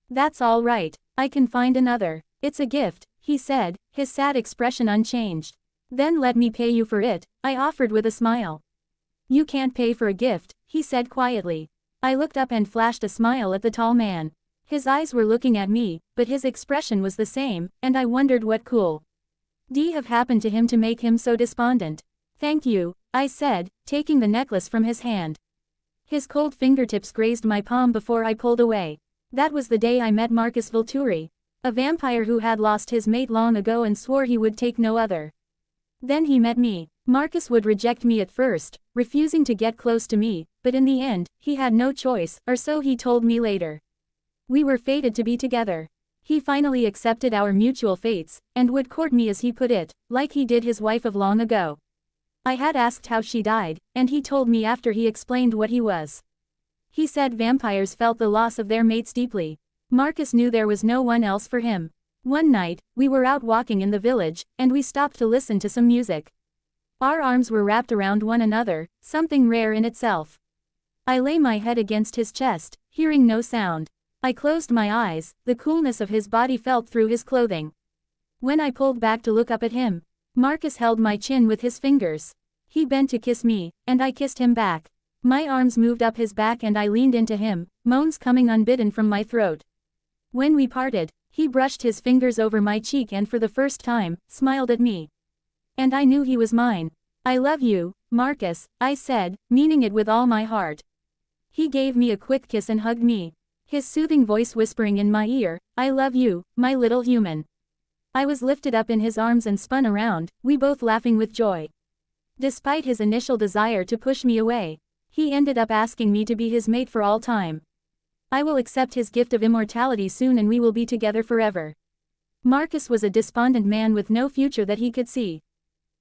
That's all right, I can find another. It's a gift, he said, his sad expression unchanged. Then let me pay you for it, I offered with a smile. You can't pay for a gift, he said quietly. I looked up and flashed a smile at the tall man. His eyes were looking at me, but his expression was the same, and I wondered what could have happened to him to make him so despondent. Thank you, I said, taking the necklace from his hand. His cold fingertips grazed my palm before I pulled away. That was the day I met Marcus Volturi, a vampire who had lost his mate long ago and swore he would take no other. Then he met me. Marcus would reject me at first, refusing to get close to me, but in the end, he had no choice, or so he told me later. We were fated to be together. He finally accepted our mutual fates, and would court me as he put it, like he did his wife of long ago. I had asked how she died, and he told me after he explained what he was. He said vampires felt the loss of their mates deeply. Marcus knew there was no one else for him. One night, we were out walking in the village, and we stopped to listen to some music. Our arms were wrapped around one another, something rare in itself. I lay my head against his chest, hearing no sound. I closed my eyes, the coolness of his body felt through his clothing. When I pulled back to look up at him, Marcus held my chin with his fingers. He bent to kiss me, and I kissed him back. My arms moved up his back and I leaned into him, moans coming unbidden from my throat. When we parted, he brushed his fingers over my cheek and for the first time, smiled at me. And I knew he was mine. I love you, Marcus, I said, meaning it with all my heart. He gave me a quick kiss and hugged me. his soothing voice whispering in my ear, "I love you, my little human." I was lifted up in his arms and spun around, we both laughing with joy. Despite his initial desire to push me away, he ended up asking me to be his mate for all time. I will accept his gift of immortality soon and we will be together forever. Marcus was a despondent man with no future that he could see.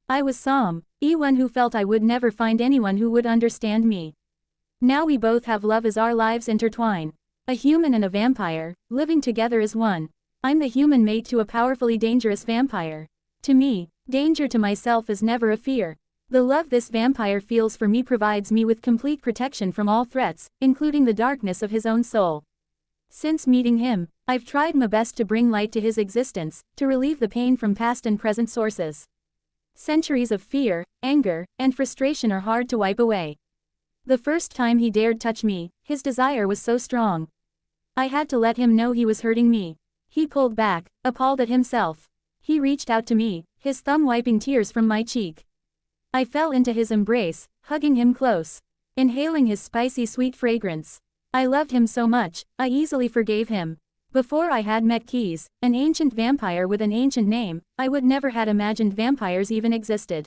I was one who felt I would never find anyone who would understand me. Now we both have love as our lives intertwine. A human and a vampire, living together as one. I'm the human mate to a powerfully dangerous vampire. To me, danger to myself is never a fear. The love this vampire feels for me provides me with complete protection from all threats, including the darkness of his own soul. Since meeting him, I've tried my best to bring light to his existence, to relieve the pain from past and present sources. Centuries of fear, anger, and frustration are hard to wipe away. The first time he dared touch me, his desire was so strong. I had to let him know he was hurting me. He pulled back, appalled at himself. He reached out to me, his thumb wiping tears from my cheek. I fell into his embrace, hugging him close, inhaling his spicy sweet fragrance. I loved him so much, I easily forgave him. Before I had met Keys, an ancient vampire with an ancient name, I would never had imagined vampires even existed.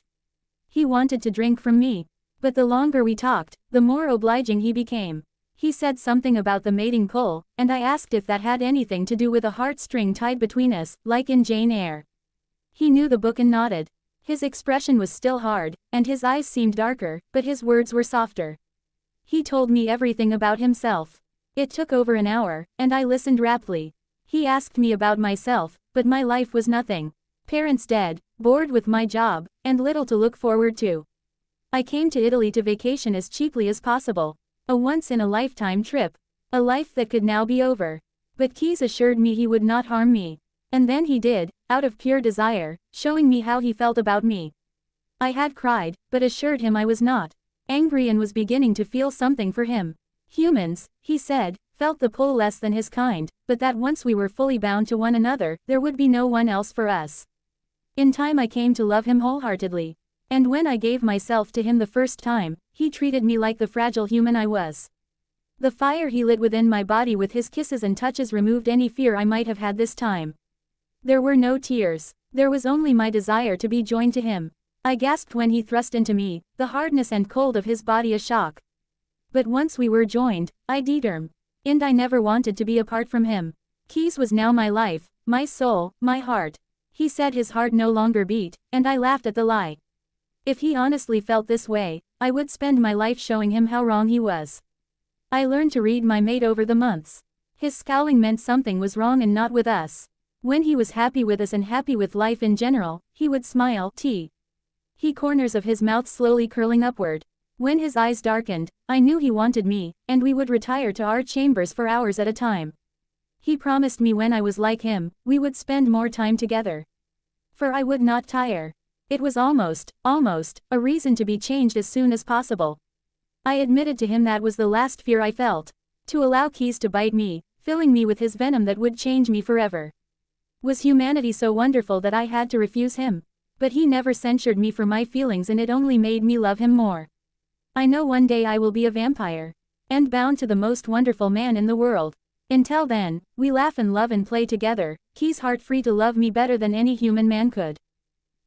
He wanted to drink from me. But the longer we talked, the more obliging he became. He said something about the mating pull, and I asked if that had anything to do with a heartstring tied between us, like in Jane Eyre. He knew the book and nodded. His expression was still hard, and his eyes seemed darker, but his words were softer. He told me everything about himself. It took over an hour, and I listened raptly. He asked me about myself, but my life was nothing. Parents dead, bored with my job, and little to look forward to. I came to Italy to vacation as cheaply as possible. A once-in-a-lifetime trip. A life that could now be over. But Keys assured me he would not harm me. And then he did, out of pure desire, showing me how he felt about me. I had cried, but assured him I was not angry and was beginning to feel something for him. Humans, he said, felt the pull less than his kind, but that once we were fully bound to one another, there would be no one else for us. In time I came to love him wholeheartedly. And when I gave myself to him the first time, he treated me like the fragile human I was. The fire he lit within my body with his kisses and touches removed any fear I might have had this time. There were no tears. There was only my desire to be joined to him. I gasped when he thrust into me, the hardness and cold of his body a shock. But once we were joined, I determined. And I never wanted to be apart from him. Keys was now my life, my soul, my heart. He said his heart no longer beat, and I laughed at the lie. If he honestly felt this way, I would spend my life showing him how wrong he was. I learned to read my mate over the months. His scowling meant something was wrong and not with us. When he was happy with us and happy with life in general, he would smile, he corners of his mouth slowly curling upward. When his eyes darkened, I knew he wanted me, and we would retire to our chambers for hours at a time. He promised me when I was like him, we would spend more time together. For I would not tire. It was almost, a reason to be changed as soon as possible. I admitted to him that was the last fear I felt. To allow Keys to bite me, filling me with his venom that would change me forever. Was humanity so wonderful that I had to refuse him? But he never censured me for my feelings and it only made me love him more. I know one day I will be a vampire. And bound to the most wonderful man in the world. Until then, we laugh and love and play together, Keys heart free to love me better than any human man could.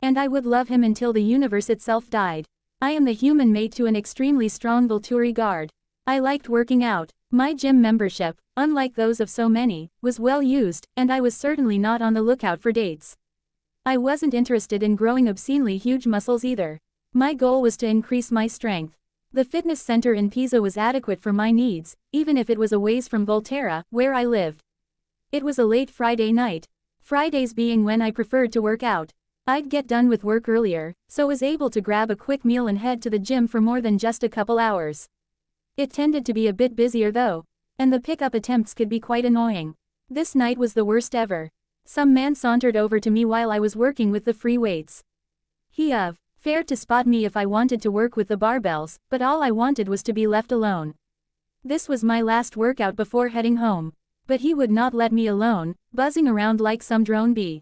And I would love him until the universe itself died. I am the human mate to an extremely strong Volturi guard. I liked working out. My gym membership, unlike those of so many, was well used, and I was certainly not on the lookout for dates. I wasn't interested in growing obscenely huge muscles either. My goal was to increase my strength. The fitness center in Pisa was adequate for my needs, even if it was a ways from Volterra, where I lived. It was a late Friday night. Fridays being when I preferred to work out. I'd get done with work earlier, so was able to grab a quick meal and head to the gym for more than just a couple hours. It tended to be a bit busier though, and the pickup attempts could be quite annoying. This night was the worst ever. Some man sauntered over to me while I was working with the free weights. He fared to spot me if I wanted to work with the barbells, but all I wanted was to be left alone. This was my last workout before heading home. But he would not let me alone, buzzing around like some drone bee.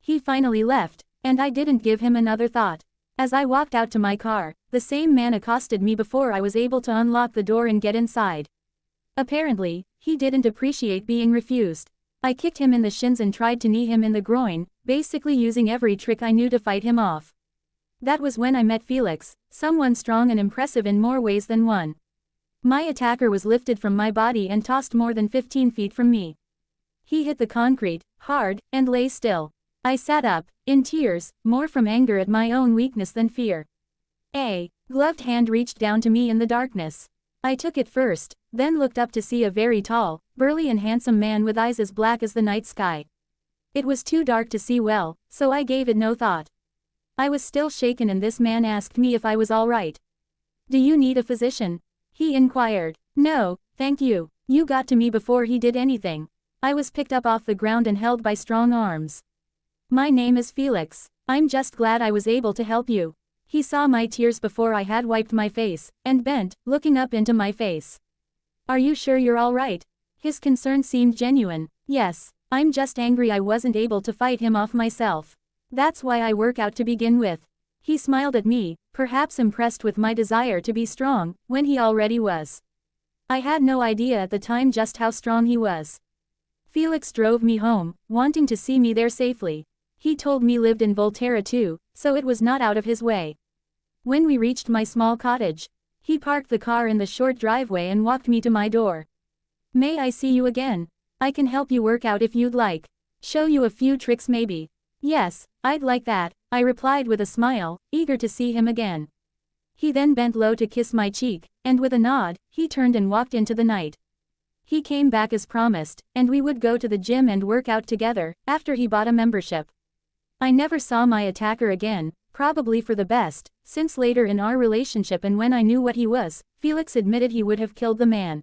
He finally left, and I didn't give him another thought. As I walked out to my car, the same man accosted me before I was able to unlock the door and get inside. Apparently, he didn't appreciate being refused. I kicked him in the shins and tried to knee him in the groin, basically using every trick I knew to fight him off. That was when I met Felix, someone strong and impressive in more ways than one. My attacker was lifted from my body and tossed more than 15 feet from me. He hit the concrete, hard, and lay still. I sat up, in tears, more from anger at my own weakness than fear. A gloved hand reached down to me in the darkness. I took it first, then looked up to see a very tall, burly and handsome man with eyes as black as the night sky. It was too dark to see well, so I gave it no thought. I was still shaken and this man asked me if I was all right. "Do you need a physician?" he inquired. "No, thank you. You got to me before he did anything." I was picked up off the ground and held by strong arms. "My name is Felix. I'm just glad I was able to help you." He saw my tears before I had wiped my face, and bent, looking up into my face. "Are you sure you're all right?" His concern seemed genuine. "Yes, I'm just angry I wasn't able to fight him off myself. That's why I work out to begin with." He smiled at me, perhaps impressed with my desire to be strong, when he already was. I had no idea at the time just how strong he was. Felix drove me home, wanting to see me there safely. He told me lived in Volturi too, so it was not out of his way. When we reached my small cottage, he parked the car in the short driveway and walked me to my door. "May I see you again? I can help you work out if you'd like. Show you a few tricks maybe." "Yes, I'd like that," I replied with a smile, eager to see him again. He then bent low to kiss my cheek, and with a nod, he turned and walked into the night. He came back as promised, and we would go to the gym and work out together, after he bought a membership. I never saw my attacker again, probably for the best, since later in our relationship and when I knew what he was, Felix admitted he would have killed the man.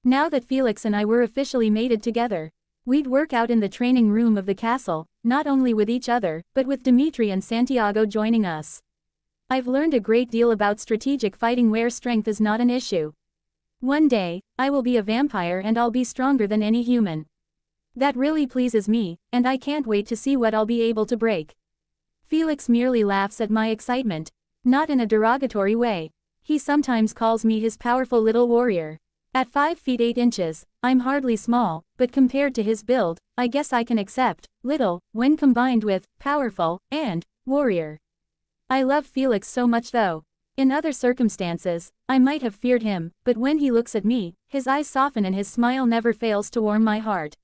Now that Felix and I were officially mated together, we'd work out in the training room of the castle, not only with each other, but with Dimitri and Santiago joining us. I've learned a great deal about strategic fighting where strength is not an issue. One day, I will be a vampire and I'll be stronger than any human. That really pleases me, and I can't wait to see what I'll be able to break. Felix merely laughs at my excitement, not in a derogatory way. He sometimes calls me his powerful little warrior. At 5 feet 8 inches, I'm hardly small, but compared to his build, I guess I can accept little, when combined with powerful and warrior. I love Felix so much though. In other circumstances, I might have feared him, but when he looks at me, his eyes soften and his smile never fails to warm my heart.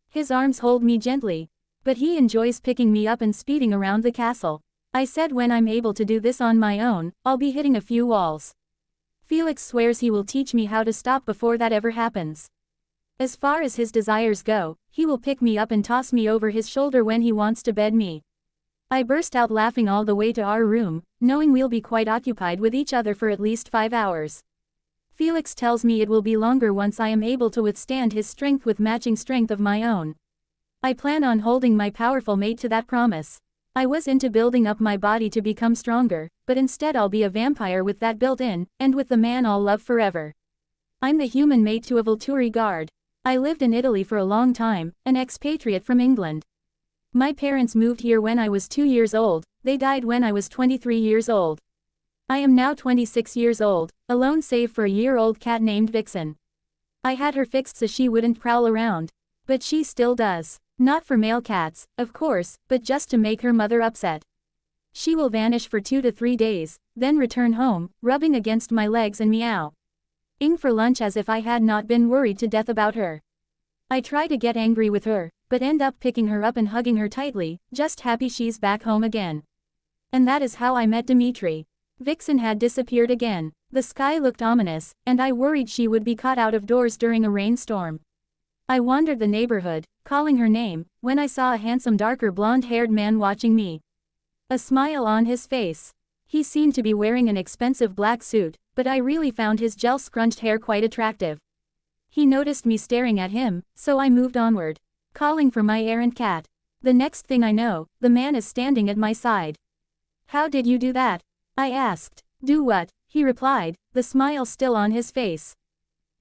His arms hold me gently, but he enjoys picking me up and speeding around the castle. I said when I'm able to do this on my own, I'll be hitting a few walls. Felix swears he will teach me how to stop before that ever happens. As far as his desires go, he will pick me up and toss me over his shoulder when he wants to bed me. I burst out laughing all the way to our room, knowing we'll be quite occupied with each other for at least 5 hours. Felix tells me it will be longer once I am able to withstand his strength with matching strength of my own. I plan on holding my powerful mate to that promise. I was into building up my body to become stronger, but instead I'll be a vampire with that built in, and with the man I'll love forever. I'm the human mate to a Volturi guard. I lived in Italy for a long time, an expatriate from England. My parents moved here when I was 2 years old, they died when I was 23 years old. I am now 26 years old, alone save for a year-old cat named Vixen. I had her fixed so she wouldn't prowl around. But she still does. Not for male cats, of course, but just to make her mother upset. She will vanish for 2 to 3 days, then return home, rubbing against my legs and meowing for lunch as if I had not been worried to death about her. I try to get angry with her, but end up picking her up and hugging her tightly, just happy she's back home again. And that is how I met Dimitri. Vixen had disappeared again. The sky looked ominous, and I worried she would be caught out of doors during a rainstorm. I wandered the neighborhood, calling her name, when I saw a handsome darker blonde-haired man watching me. A smile on his face. He seemed to be wearing an expensive black suit, but I really found his gel-scrunched hair quite attractive. He noticed me staring at him, so I moved onward, calling for my errant cat. The next thing I know, the man is standing at my side. "How did you do that?" I asked. "Do what?" he replied, the smile still on his face.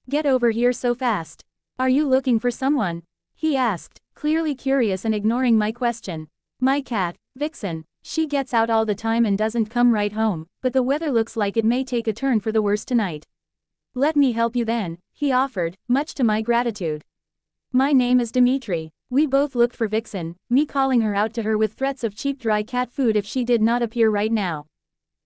"Get over here so fast. Are you looking for someone?" he asked, clearly curious and ignoring my question. "My cat, Vixen. She gets out all the time and doesn't come right home, but the weather looks like it may take a turn for the worse tonight." Let me help you then, he offered, much to my gratitude. My name is Dimitri. We both looked for Vixen, me calling her out to her with threats of cheap dry cat food if she did not appear right now.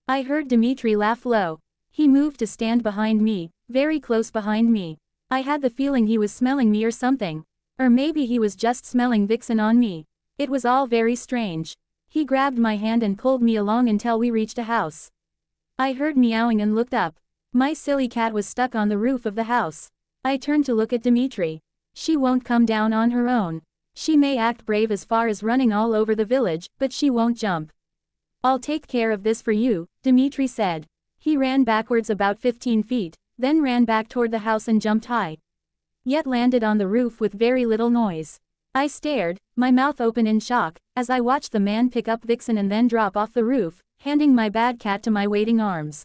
I heard Dimitri laugh low. He moved to stand behind me, very close behind me. I had the feeling he was smelling me or something. Or maybe he was just smelling Vixen on me. It was all very strange. He grabbed my hand and pulled me along until we reached a house. I heard meowing and looked up. My silly cat was stuck on the roof of the house. I turned to look at Dimitri. She won't come down on her own. She may act brave as far as running all over the village, but she won't jump. I'll take care of this for you, Dimitri said. He ran backwards about 15 feet, then ran back toward the house and jumped high. Yet landed on the roof with very little noise. I stared, my mouth open in shock, as I watched the man pick up Vixen and then drop off the roof, handing my bad cat to my waiting arms.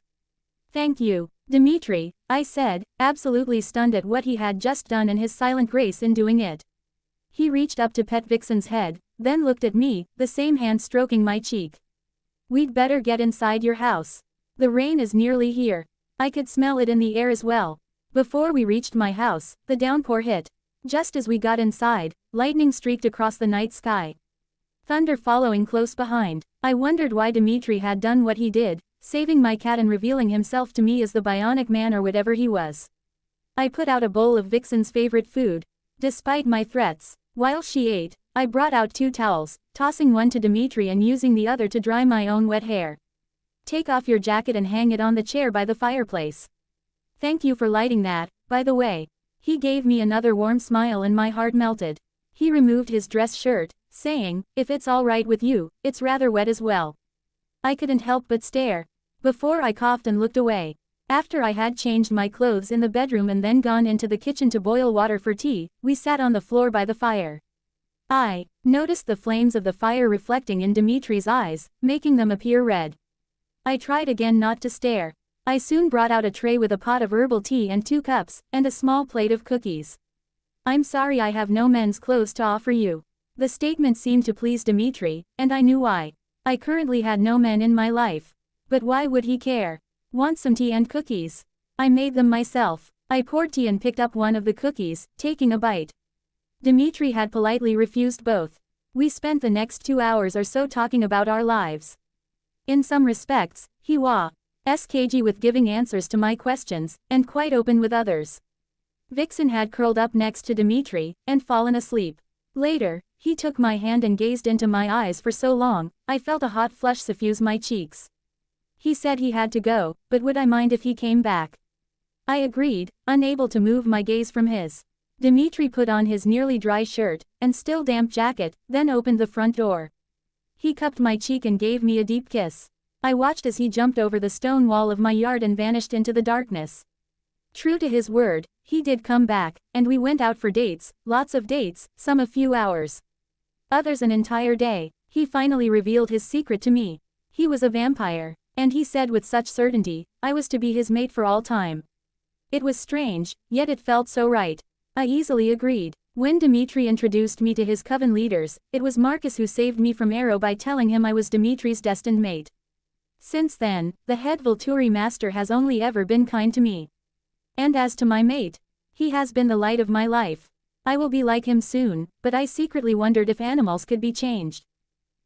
Thank you, Dimitri, I said, absolutely stunned at what he had just done and his silent grace in doing it. He reached up to pet Vixen's head, then looked at me, the same hand stroking my cheek. We'd better get inside your house. The rain is nearly here. I could smell it in the air as well. Before we reached my house, the downpour hit. Just as we got inside, lightning streaked across the night sky. Thunder following close behind. I wondered why Dimitri had done what he did, saving my cat and revealing himself to me as the bionic man or whatever he was. I put out a bowl of Vixen's favorite food. Despite my threats, while she ate, I brought out 2 towels, tossing one to Dimitri and using the other to dry my own wet hair. Take off your jacket and hang it on the chair by the fireplace. Thank you for lighting that, by the way. He gave me another warm smile and my heart melted. He removed his dress shirt, saying, if it's all right with you, it's rather wet as well. I couldn't help but stare. Before I coughed and looked away. After I had changed my clothes in the bedroom and then gone into the kitchen to boil water for tea, we sat on the floor by the fire. I noticed the flames of the fire reflecting in Dimitri's eyes, making them appear red. I tried again not to stare. I soon brought out a tray with a pot of herbal tea and 2 cups, and a small plate of cookies. I'm sorry I have no men's clothes to offer you. The statement seemed to please Dimitri, and I knew why. I currently had no men in my life. But why would he care? Want some tea and cookies? I made them myself. I poured tea and picked up one of the cookies, taking a bite. Dimitri had politely refused both. We spent the next 2 hours or so talking about our lives. In some respects, he was cagey with giving answers to my questions, and quite open with others. Vixen had curled up next to Dimitri, and fallen asleep. Later, he took my hand and gazed into my eyes for so long, I felt a hot flush suffuse my cheeks. He said he had to go, but would I mind if he came back? I agreed, unable to move my gaze from his. Dimitri put on his nearly dry shirt, and still damp jacket, then opened the front door. He cupped my cheek and gave me a deep kiss. I watched as he jumped over the stone wall of my yard and vanished into the darkness. True to his word, he did come back, and we went out for dates, lots of dates, some a few hours. Others an entire day. He finally revealed his secret to me. He was a vampire. And he said with such certainty, I was to be his mate for all time. It was strange, yet it felt so right. I easily agreed. When Dimitri introduced me to his coven leaders, it was Marcus who saved me from Arrow by telling him I was Dimitri's destined mate. Since then, the head Volturi master has only ever been kind to me. And as to my mate, he has been the light of my life. I will be like him soon, but I secretly wondered if animals could be changed.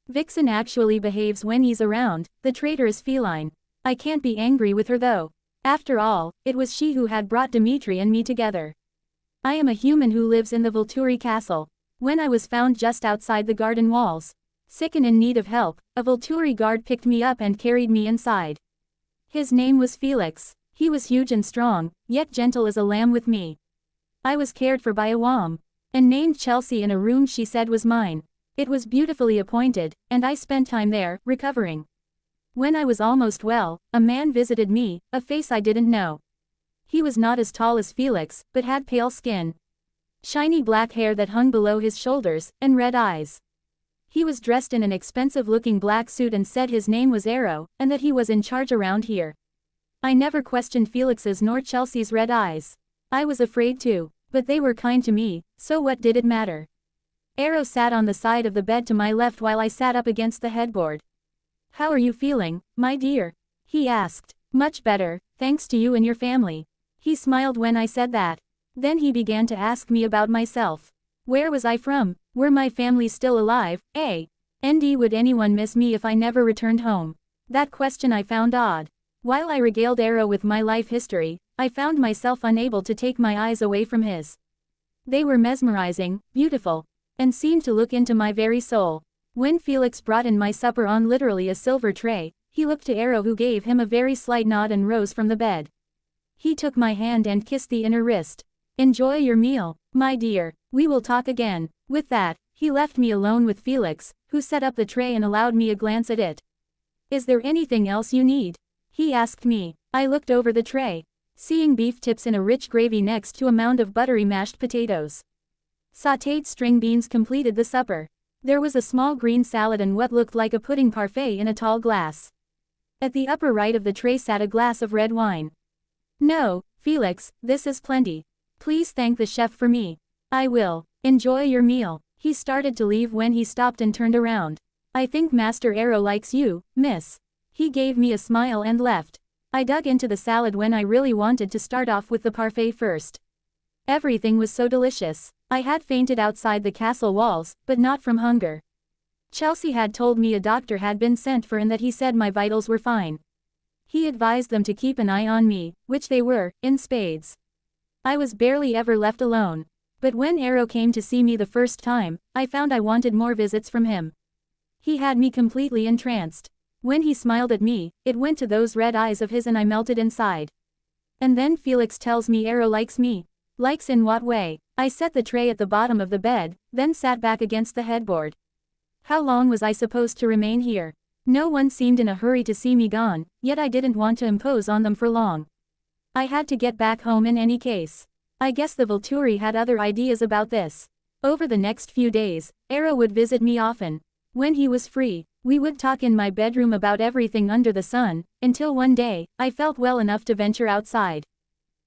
Vixen actually behaves when he's around, the traitor is feline. I can't be angry with her though. After all, it was she who had brought Dimitri and me together. I am a human who lives in the Volturi castle. When I was found just outside the garden walls, sick and in need of help, a Volturi guard picked me up and carried me inside. His name was Felix. He was huge and strong, yet gentle as a lamb with me. I was cared for by a wom, and named Chelsea in a room she said was mine. It was beautifully appointed, and I spent time there, recovering. When I was almost well, a man visited me, a face I didn't know. He was not as tall as Felix, but had pale skin, shiny black hair that hung below his shoulders, and red eyes. He was dressed in an expensive-looking black suit and said his name was Arrow, and that he was in charge around here. I never questioned Felix's nor Chelsea's red eyes. I was afraid to, but they were kind to me, so what did it matter? Arrow sat on the side of the bed to my left while I sat up against the headboard. How are you feeling, my dear? He asked. Much better, thanks to you and your family. He smiled when I said that. Then he began to ask me about myself. Where was I from? Were my family still alive? Would anyone miss me if I never returned home? That question I found odd. While I regaled Arrow with my life history, I found myself unable to take my eyes away from his. They were mesmerizing, beautiful, and seemed to look into my very soul. When Felix brought in my supper on literally a silver tray, he looked to Arrow, who gave him a very slight nod and rose from the bed. He took my hand and kissed the inner wrist. Enjoy your meal, my dear. We will talk again. With that, he left me alone with Felix, who set up the tray and allowed me a glance at it. Is there anything else you need? He asked me. I looked over the tray, seeing beef tips in a rich gravy next to a mound of buttery mashed potatoes. Sautéed string beans completed the supper. There was a small green salad and what looked like a pudding parfait in a tall glass. At the upper right of the tray sat a glass of red wine. No, Felix, this is plenty. Please thank the chef for me. I will. Enjoy your meal. He started to leave when he stopped and turned around. I think Master Arrow likes you, miss. He gave me a smile and left. I dug into the salad when I really wanted to start off with the parfait first. Everything was so delicious. I had fainted outside the castle walls, but not from hunger. Chelsea had told me a doctor had been sent for and that he said my vitals were fine. He advised them to keep an eye on me, which they were, in spades. I was barely ever left alone. But when Arrow came to see me the first time, I found I wanted more visits from him. He had me completely entranced. When he smiled at me, it went to those red eyes of his and I melted inside. And then Felix tells me Arrow likes me. Likes in what way? I set the tray at the bottom of the bed, then sat back against the headboard. How long was I supposed to remain here? No one seemed in a hurry to see me gone, yet I didn't want to impose on them for long. I had to get back home in any case. I guess the Volturi had other ideas about this. Over the next few days, Arrow would visit me often. When he was free, we would talk in my bedroom about everything under the sun, until one day, I felt well enough to venture outside.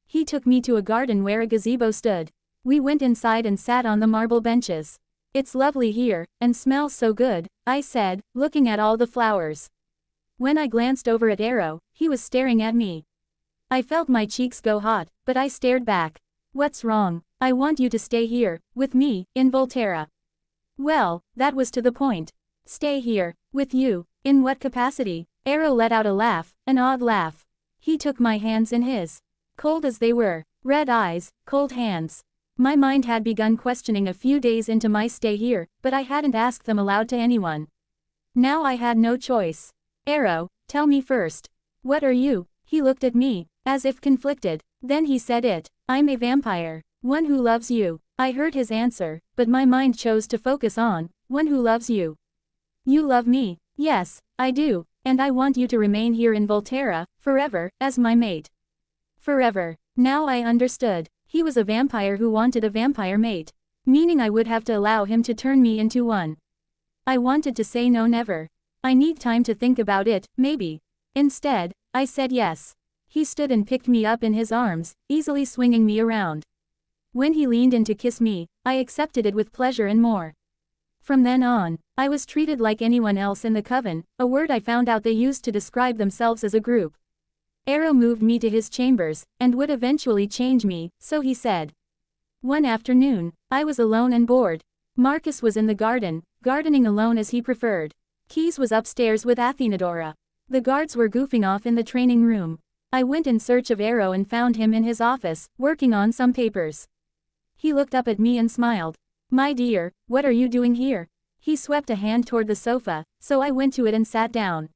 He took me to a garden where a gazebo stood. We went inside and sat on the marble benches. It's lovely here, and smells so good, I said, looking at all the flowers. When I glanced over at Arrow, he was staring at me. I felt my cheeks go hot, but I stared back. What's wrong? I want you to stay here, with me, in Volterra. Well, that was to the point. Stay here, with you, in what capacity? Arrow let out a laugh, an odd laugh. He took my hands in his. Cold as they were, red eyes, cold hands. My mind had begun questioning a few days into my stay here, but I hadn't asked them aloud to anyone. Now I had no choice. Arrow, tell me first. What are you? He looked at me, as if conflicted. Then he said it. I'm a vampire. One who loves you. I heard his answer, but my mind chose to focus on, one who loves you. You love me. Yes, I do, and I want you to remain here in Volterra, forever, as my mate. Forever. Now I understood. He was a vampire who wanted a vampire mate. Meaning I would have to allow him to turn me into one. I wanted to say no, never. I need time to think about it, maybe. Instead, I said yes. He stood and picked me up in his arms, easily swinging me around. When he leaned in to kiss me, I accepted it with pleasure and more. From then on, I was treated like anyone else in the coven, a word I found out they used to describe themselves as a group. Arrow moved me to his chambers, and would eventually change me, so he said. One afternoon, I was alone and bored. Marcus was in the garden, gardening alone as he preferred. Keys was upstairs with Athenadora. The guards were goofing off in the training room. I went in search of Arrow and found him in his office, working on some papers. He looked up at me and smiled. My dear, what are you doing here? He swept a hand toward the sofa, so I went to it and sat down.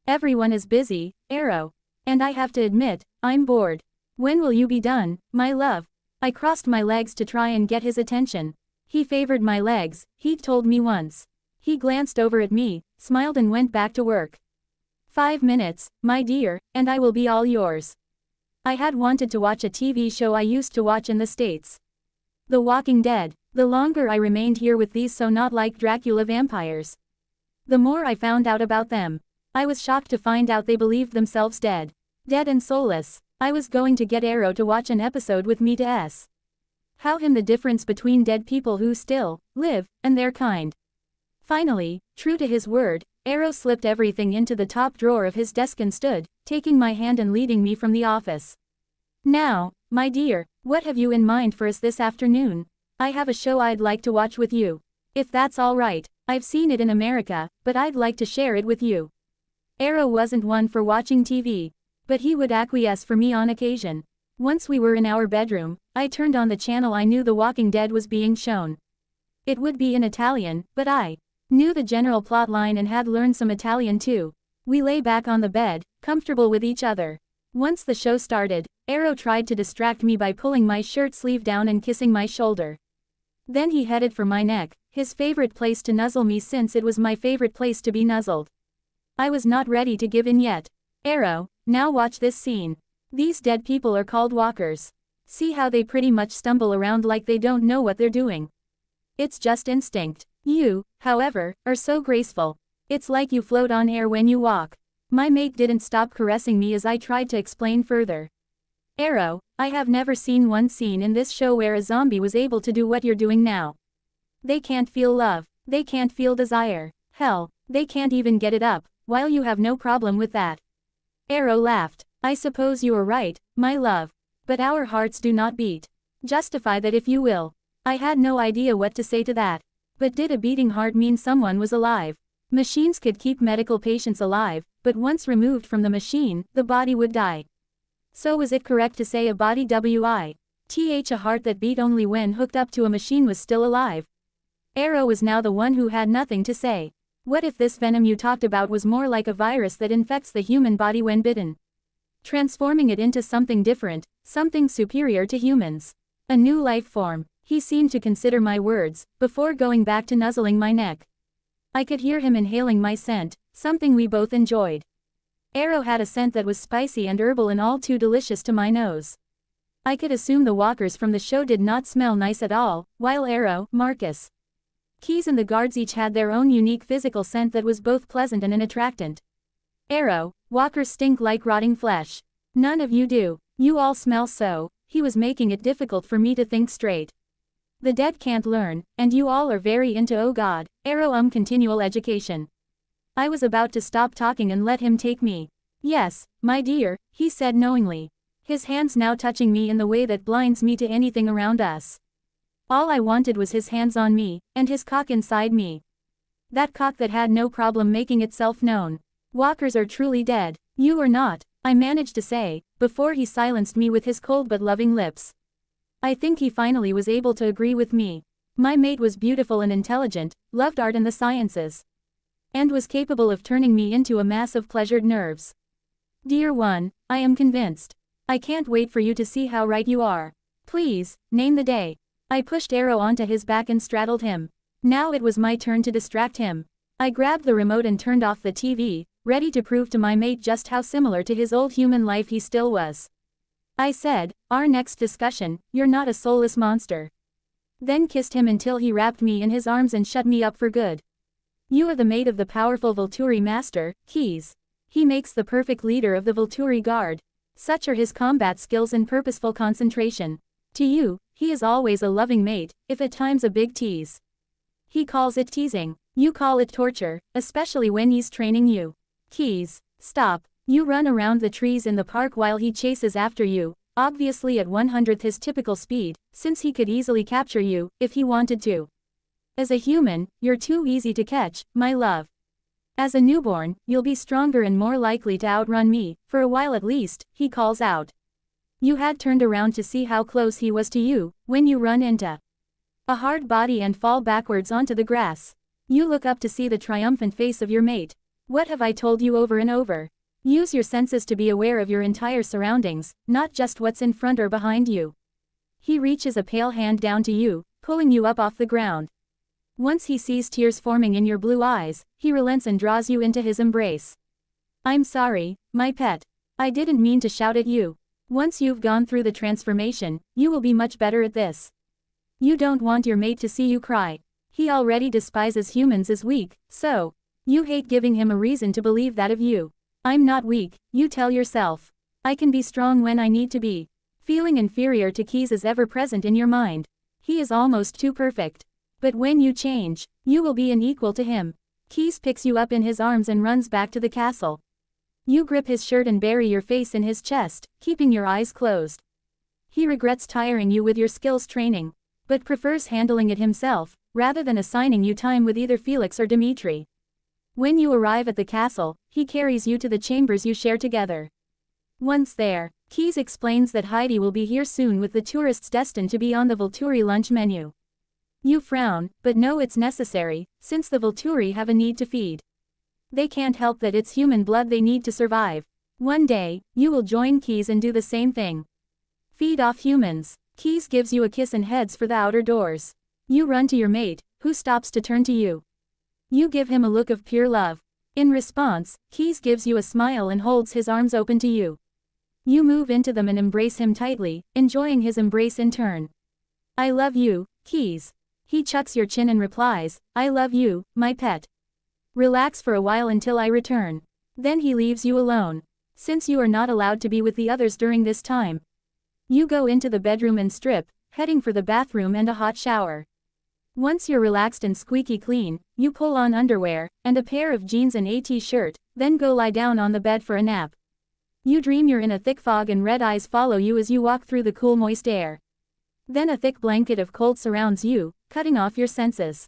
Everyone is busy, Arrow. And I have to admit, I'm bored. When will you be done, my love? I crossed my legs to try and get his attention. He favored my legs, he'd told me once. He glanced over at me, smiled and went back to work. 5 minutes, my dear, and I will be all yours. I had wanted to watch a TV show I used to watch in the States. The Walking Dead. The longer I remained here with these so not like Dracula vampires, the more I found out about them. I was shocked to find out they believed themselves dead. Dead and soulless. I was going to get Arrow to watch an episode with me to how him the difference between dead people who still live, and their kind. Finally, true to his word, Arrow slipped everything into the top drawer of his desk and stood, taking my hand and leading me from the office. Now, My dear, what have you in mind for us this afternoon? I have a show I'd like to watch with you. If that's all right. I've seen it in America, but I'd like to share it with you. Arrow wasn't one for watching TV. But he would acquiesce for me on occasion. Once we were in our bedroom, I turned on the channel I knew The Walking Dead was being shown. It would be in Italian, but I knew the general plot line and had learned some Italian too. We lay back on the bed, comfortable with each other. Once the show started, Arrow tried to distract me by pulling my shirt sleeve down and kissing my shoulder. Then he headed for my neck, his favorite place to nuzzle me since it was my favorite place to be nuzzled. I was not ready to give in yet. Arrow, now watch this scene. These dead people are called walkers. See how they pretty much stumble around like they don't know what they're doing. It's just instinct. You, however, are so graceful. It's like you float on air when you walk. My mate didn't stop caressing me as I tried to explain further. Arrow, I have never seen one scene in this show where a zombie was able to do what you're doing now. They can't feel love. They can't feel desire. Hell, they can't even get it up, while you have no problem with that. Arrow laughed. I suppose you are right, my love. But our hearts do not beat. Justify that if you will. I had no idea what to say to that. But did a beating heart mean someone was alive? Machines could keep medical patients alive, but once removed from the machine, the body would die. So was it correct to say a body a heart that beat only when hooked up to a machine was still alive? Arrow was now the one who had nothing to say. What if this venom you talked about was more like a virus that infects the human body when bitten? Transforming it into something different, something superior to humans. A new life form. He seemed to consider my words, before going back to nuzzling my neck. I could hear him inhaling my scent, something we both enjoyed. Arrow had a scent that was spicy and herbal and all too delicious to my nose. I could assume the walkers from the show did not smell nice at all, while Arrow, Marcus, Keys and the guards each had their own unique physical scent that was both pleasant and an attractant. Arrow, walkers stink like rotting flesh. None of you do. You all smell so. He was making it difficult for me to think straight. The dead can't learn, and you all are very into oh god, Arrow continual education. I was about to stop talking and let him take me. Yes, my dear, he said knowingly. His hands now touching me in the way that blinds me to anything around us. All I wanted was his hands on me, and his cock inside me. That cock that had no problem making itself known. Walkers are truly dead. You are not, I managed to say, before he silenced me with his cold but loving lips. I think he finally was able to agree with me. My mate was beautiful and intelligent, loved art and the sciences, and was capable of turning me into a mass of pleasured nerves. Dear one, I am convinced. I can't wait for you to see how right you are. Please, name the day. I pushed Arrow onto his back and straddled him. Now it was my turn to distract him. I grabbed the remote and turned off the TV, ready to prove to my mate just how similar to his old human life he still was. I said, our next discussion, you're not a soulless monster. Then kissed him until he wrapped me in his arms and shut me up for good. You are the mate of the powerful Volturi master, Keys. He makes the perfect leader of the Volturi guard. Such are his combat skills and purposeful concentration. To you, he is always a loving mate, if at times a big tease. He calls it teasing. You call it torture, especially when he's training you. Keys, stop. You run around the trees in the park while he chases after you, obviously at 100th his typical speed, since he could easily capture you, if he wanted to. As a human, you're too easy to catch, my love. As a newborn, you'll be stronger and more likely to outrun me, for a while at least, he calls out. You had turned around to see how close he was to you, when you run into a hard body and fall backwards onto the grass. You look up to see the triumphant face of your mate. What have I told you over and over? Use your senses to be aware of your entire surroundings, not just what's in front or behind you. He reaches a pale hand down to you, pulling you up off the ground. Once he sees tears forming in your blue eyes, he relents and draws you into his embrace. I'm sorry, my pet. I didn't mean to shout at you. Once you've gone through the transformation, you will be much better at this. You don't want your mate to see you cry. He already despises humans as weak, so you hate giving him a reason to believe that of you. I'm not weak, you tell yourself. I can be strong when I need to be. Feeling inferior to Keys is ever present in your mind. He is almost too perfect. But when you change, you will be an equal to him. Keys picks you up in his arms and runs back to the castle. You grip his shirt and bury your face in his chest, keeping your eyes closed. He regrets tiring you with your skills training, but prefers handling it himself, rather than assigning you time with either Felix or Dimitri. When you arrive at the castle, he carries you to the chambers you share together. Once there, Keys explains that Heidi will be here soon with the tourists destined to be on the Volturi lunch menu. You frown, but know it's necessary, since the Volturi have a need to feed. They can't help that it's human blood they need to survive. One day, you will join Keys and do the same thing. Feed off humans. Keys gives you a kiss and heads for the outer doors. You run to your mate, who stops to turn to you. You give him a look of pure love. In response, Keys gives you a smile and holds his arms open to you. You move into them and embrace him tightly, enjoying his embrace in turn. I love you, Keys. He chucks your chin and replies, I love you, my pet. Relax for a while until I return. Then he leaves you alone. Since you are not allowed to be with the others during this time, you go into the bedroom and strip, heading for the bathroom and a hot shower. Once you're relaxed and squeaky clean, you pull on underwear, and a pair of jeans and a t-shirt, then go lie down on the bed for a nap. You dream you're in a thick fog and red eyes follow you as you walk through the cool moist air. Then a thick blanket of cold surrounds you, cutting off your senses.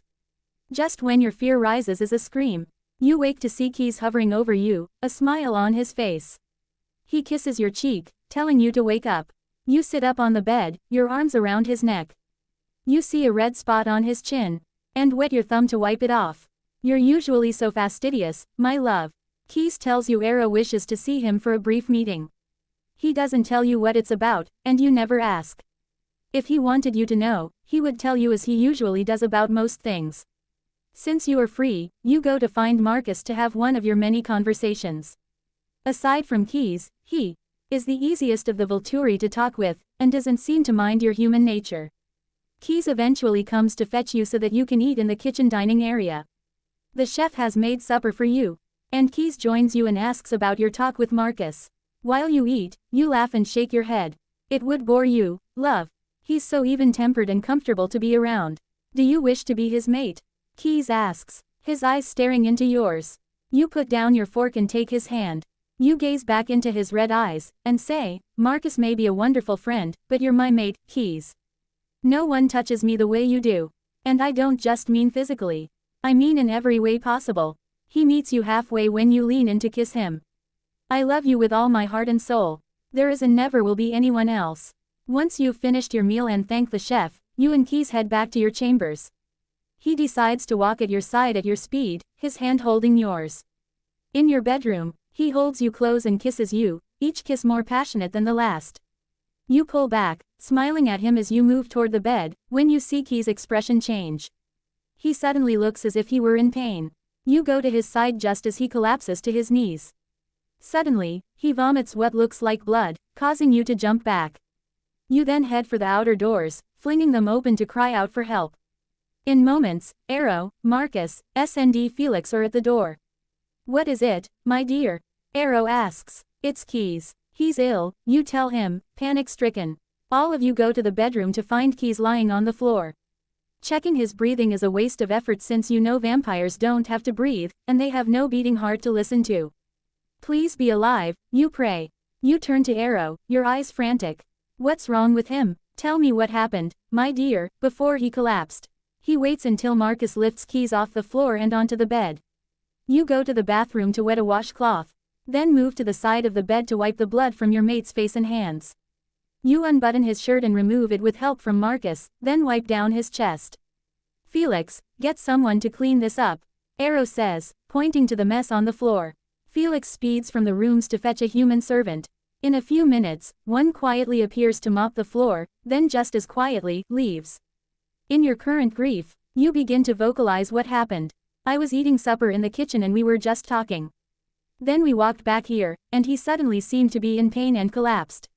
Just when your fear rises is a scream. You wake to see Keys hovering over you, a smile on his face. He kisses your cheek, telling you to wake up. You sit up on the bed, your arms around his neck. You see a red spot on his chin, and wet your thumb to wipe it off. You're usually so fastidious, my love. Keys tells you Arrow wishes to see him for a brief meeting. He doesn't tell you what it's about, and you never ask. If he wanted you to know, he would tell you as he usually does about most things. Since you are free, you go to find Marcus to have one of your many conversations. Aside from Keys, he is the easiest of the Volturi to talk with, and doesn't seem to mind your human nature. Keys eventually comes to fetch you so that you can eat in the kitchen dining area. The chef has made supper for you, and Keys joins you and asks about your talk with Marcus. While you eat, you laugh and shake your head. It would bore you, love. He's so even-tempered and comfortable to be around. Do you wish to be his mate? Keys asks, his eyes staring into yours. You put down your fork and take his hand. You gaze back into his red eyes, and say, Marcus may be a wonderful friend, but you're my mate, Keys. No one touches me the way you do. And I don't just mean physically. I mean in every way possible. He meets you halfway when you lean in to kiss him. I love you with all my heart and soul. There is and never will be anyone else. Once you've finished your meal and thank the chef, you and Keys head back to your chambers. He decides to walk at your side at your speed, his hand holding yours. In your bedroom, he holds you close and kisses you, each kiss more passionate than the last. You pull back, smiling at him as you move toward the bed, when you see Keys' expression change. He suddenly looks as if he were in pain. You go to his side just as he collapses to his knees. Suddenly, he vomits what looks like blood, causing you to jump back. You then head for the outer doors, flinging them open to cry out for help. In moments, Arrow, Marcus, and Felix are at the door. What is it, my dear? Arrow asks. It's Keys. He's ill, you tell him, panic-stricken. All of you go to the bedroom to find Keys lying on the floor. Checking his breathing is a waste of effort since you know vampires don't have to breathe, and they have no beating heart to listen to. Please be alive, you pray. You turn to Arrow, your eyes frantic. What's wrong with him? Tell me what happened, my dear, before he collapsed. He waits until Marcus lifts Keys off the floor and onto the bed. You go to the bathroom to wet a washcloth. Then move to the side of the bed to wipe the blood from your mate's face and hands. You unbutton his shirt and remove it with help from Marcus, then wipe down his chest. Felix, get someone to clean this up, Arrow says, pointing to the mess on the floor. Felix speeds from the rooms to fetch a human servant. In a few minutes, one quietly appears to mop the floor, then just as quietly, leaves. In your current grief, you begin to vocalize what happened. I was eating supper in the kitchen and we were just talking. Then we walked back here, and he suddenly seemed to be in pain and collapsed.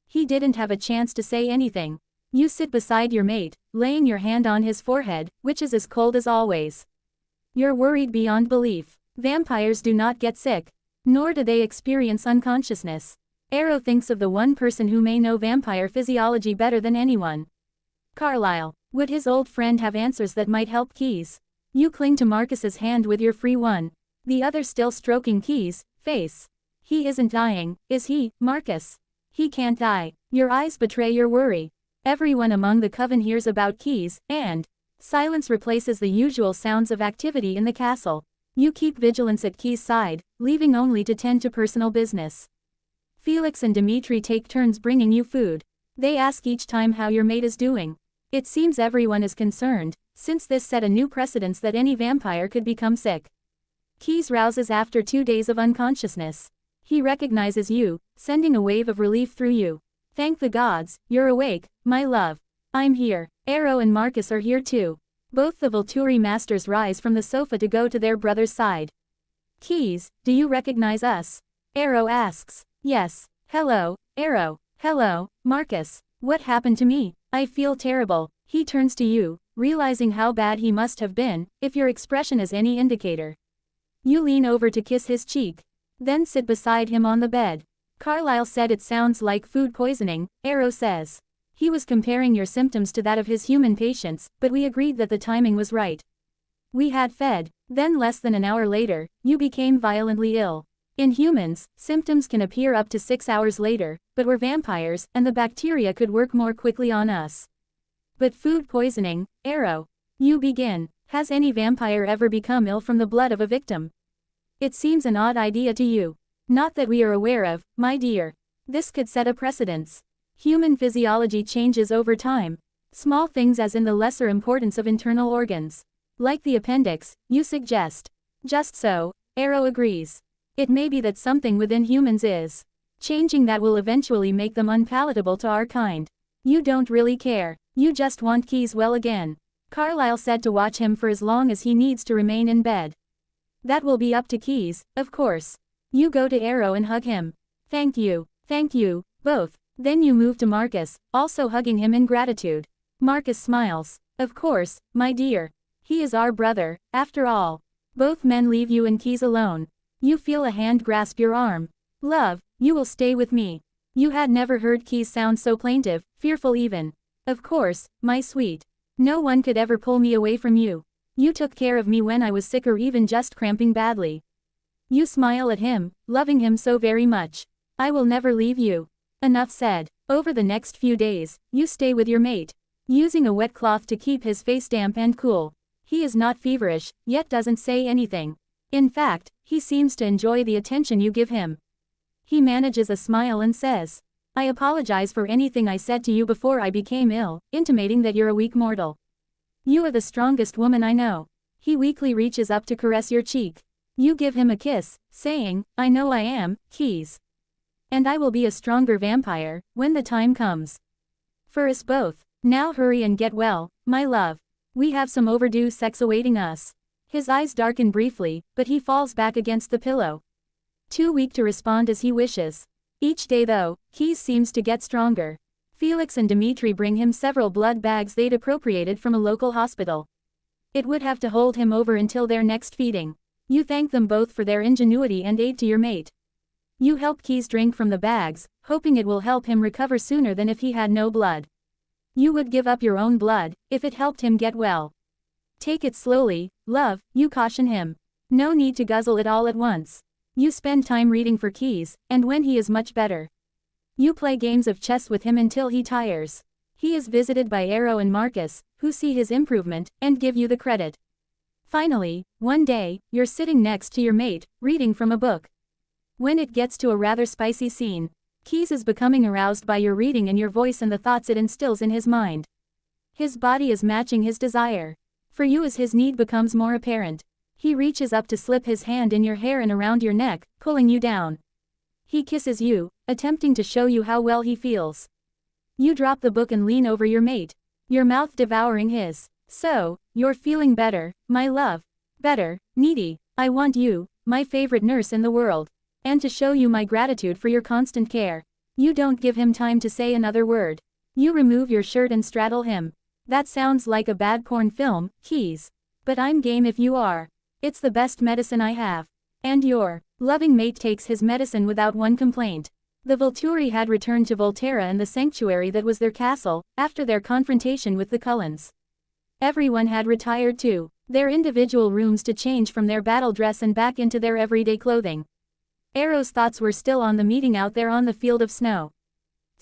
He didn't have a chance to say anything. You sit beside your mate, laying your hand on his forehead, which is as cold as always. You're worried beyond belief. Vampires do not get sick. Nor do they experience unconsciousness. Arrow thinks of the one person who may know vampire physiology better than anyone. Carlyle. Would his old friend have answers that might help Keys? You cling to Marcus's hand with your free one. The other still stroking Keys' face. He isn't dying, is he, Marcus? He can't die. Your eyes betray your worry. Everyone among the coven hears about Keys, and silence replaces the usual sounds of activity in the castle. You keep vigilance at Key's side, leaving only to tend to personal business. Felix and Dimitri take turns bringing you food. They ask each time how your mate is doing. It seems everyone is concerned, since this set a new precedence that any vampire could become sick. Keys rouses after 2 days of unconsciousness. He recognizes you, sending a wave of relief through you. Thank the gods, you're awake, my love. I'm here. Arrow and Marcus are here too. Both the Volturi masters rise from the sofa to go to their brother's side. Keys, do you recognize us? Arrow asks. Yes. Hello, Arrow. Hello, Marcus. What happened to me? I feel terrible. He turns to you, realizing how bad he must have been, if your expression is any indicator. You lean over to kiss his cheek. Then sit beside him on the bed. Carlyle said it sounds like food poisoning, Arrow says. He was comparing your symptoms to that of his human patients, but we agreed that the timing was right. We had fed. Then less than an hour later, you became violently ill. In humans, symptoms can appear up to 6 hours later, but we're vampires, and the bacteria could work more quickly on us. But food poisoning, Arrow. You begin. Has any vampire ever become ill from the blood of a victim? It seems an odd idea to you. Not that we are aware of, my dear. This could set a precedence. Human physiology changes over time. Small things as in the lesser importance of internal organs. Like the appendix, you suggest. Just so, Arrow agrees. It may be that something within humans is changing that will eventually make them unpalatable to our kind. You don't really care. You just want Keys well again. Carlyle said to watch him for as long as he needs to remain in bed. That will be up to Keys, of course. You go to Arrow and hug him. Thank you, both. Then you move to Marcus, also hugging him in gratitude. Marcus smiles. Of course, my dear. He is our brother, after all. Both men leave you and Keys alone. You feel a hand grasp your arm. Love, you will stay with me. You had never heard Keys sound so plaintive, fearful even. Of course, my sweet. No one could ever pull me away from you. You took care of me when I was sick or even just cramping badly. You smile at him, loving him so very much. I will never leave you. Enough said. Over the next few days, you stay with your mate, using a wet cloth to keep his face damp and cool. He is not feverish, yet doesn't say anything. In fact, he seems to enjoy the attention you give him. He manages a smile and says, I apologize for anything I said to you before I became ill, intimating that you're a weak mortal. You are the strongest woman I know. He weakly reaches up to caress your cheek. You give him a kiss, saying, I know I am, Keys. And I will be a stronger vampire, when the time comes. For us both. Now hurry and get well, my love. We have some overdue sex awaiting us. His eyes darken briefly, but he falls back against the pillow. Too weak to respond as he wishes. Each day though, Keys seems to get stronger. Felix and Dimitri bring him several blood bags they'd appropriated from a local hospital. It would have to hold him over until their next feeding. You thank them both for their ingenuity and aid to your mate. You help Keys drink from the bags, hoping it will help him recover sooner than if he had no blood. You would give up your own blood, if it helped him get well. Take it slowly, love, you caution him. No need to guzzle it all at once. You spend time reading for Keys, and when he is much better, you play games of chess with him until he tires. He is visited by Arrow and Marcus, who see his improvement, and give you the credit. Finally, one day, you're sitting next to your mate, reading from a book. When it gets to a rather spicy scene, Keys is becoming aroused by your reading and your voice and the thoughts it instills in his mind. His body is matching his desire. For you as his need becomes more apparent. He reaches up to slip his hand in your hair and around your neck, pulling you down. He kisses you, attempting to show you how well he feels. You drop the book and lean over your mate, your mouth devouring his. So, you're feeling better, my love. Better, needy. I want you, my favorite nurse in the world. And to show you my gratitude for your constant care. You don't give him time to say another word. You remove your shirt and straddle him. That sounds like a bad porn film, Keys. But I'm game if you are. It's the best medicine I have. And your loving mate takes his medicine without one complaint. The Volturi had returned to Volterra and the sanctuary that was their castle, after their confrontation with the Cullens. Everyone had retired to their individual rooms to change from their battle dress and back into their everyday clothing. Arrow's thoughts were still on the meeting out there on the field of snow.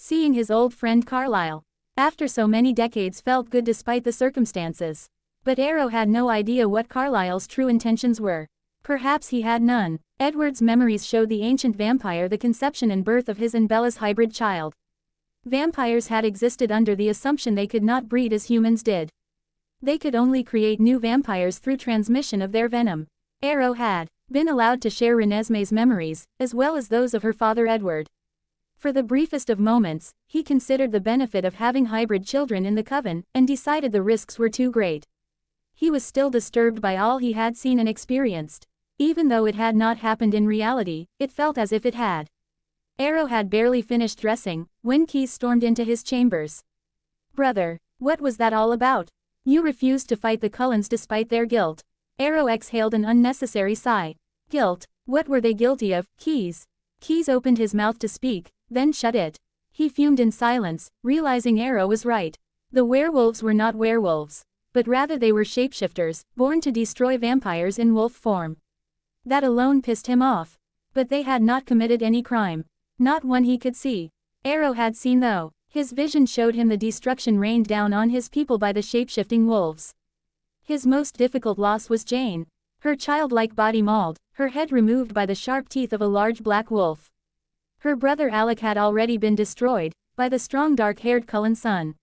Seeing his old friend Carlyle, after so many decades, felt good despite the circumstances. But Arrow had no idea what Carlyle's true intentions were. Perhaps he had none. Edward's memories showed the ancient vampire the conception and birth of his and Bella's hybrid child. Vampires had existed under the assumption they could not breed as humans did. They could only create new vampires through transmission of their venom. Arrow had been allowed to share Renesmee's memories, as well as those of her father Edward. For the briefest of moments, he considered the benefit of having hybrid children in the coven, and decided the risks were too great. He was still disturbed by all he had seen and experienced. Even though it had not happened in reality, it felt as if it had. Arrow had barely finished dressing, when Keys stormed into his chambers. "Brother, what was that all about? You refused to fight the Cullens despite their guilt." Arrow exhaled an unnecessary sigh. "Guilt? What were they guilty of, Keys?" Keys opened his mouth to speak, then shut it. He fumed in silence, realizing Arrow was right. The werewolves were not werewolves, but rather they were shapeshifters, born to destroy vampires in wolf form. That alone pissed him off. But they had not committed any crime. Not one he could see. Arrow had seen though. His vision showed him the destruction rained down on his people by the shapeshifting wolves. His most difficult loss was Jane. Her childlike body mauled, her head removed by the sharp teeth of a large black wolf. Her brother Alec had already been destroyed, by the strong dark-haired Cullen son.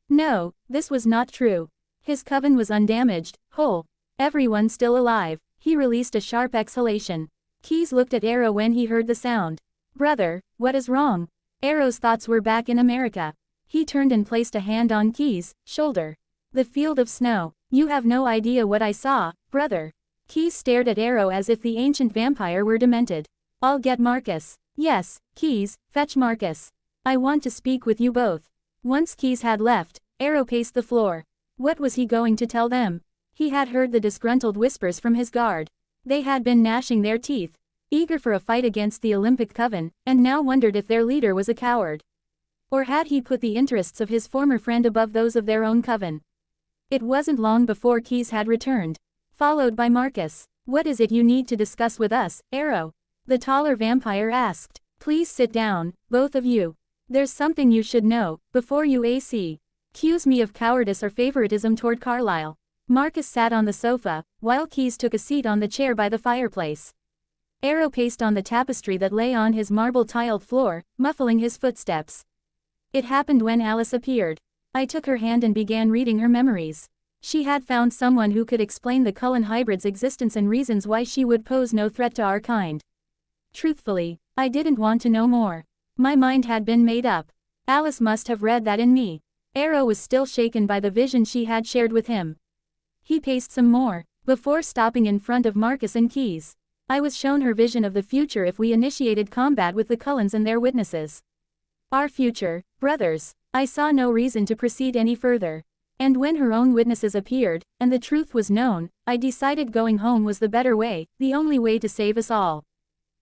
No, this was not true. His coven was undamaged, whole. Everyone still alive. He released a sharp exhalation. Keys looked at Arrow when he heard the sound. "Brother, what is wrong?" Arrow's thoughts were back in America. He turned and placed a hand on Keys' shoulder. "The field of snow. You have no idea what I saw, brother." Keys stared at Arrow as if the ancient vampire were demented. "I'll get Marcus." "Yes, Keys, fetch Marcus. I want to speak with you both." Once Keys had left, Arrow paced the floor. What was he going to tell them? He had heard the disgruntled whispers from his guard. They had been gnashing their teeth, eager for a fight against the Olympic Coven, and now wondered if their leader was a coward. Or had he put the interests of his former friend above those of their own coven? It wasn't long before Keys had returned, followed by Marcus. "What is it you need to discuss with us, Arrow?" the taller vampire asked. "Please sit down, both of you. There's something you should know, before you accuse me of cowardice or favoritism toward Carlyle." Marcus sat on the sofa, while Keys took a seat on the chair by the fireplace. Arrow paced on the tapestry that lay on his marble-tiled floor, muffling his footsteps. "It happened when Alice appeared. I took her hand and began reading her memories. She had found someone who could explain the Cullen hybrid's existence and reasons why she would pose no threat to our kind. Truthfully, I didn't want to know more. My mind had been made up. Alice must have read that in me." Arrow was still shaken by the vision she had shared with him. He paced some more, before stopping in front of Marcus and Keys. "I was shown her vision of the future if we initiated combat with the Cullens and their witnesses. Our future, brothers. I saw no reason to proceed any further. And when her own witnesses appeared, and the truth was known, I decided going home was the better way, the only way to save us all."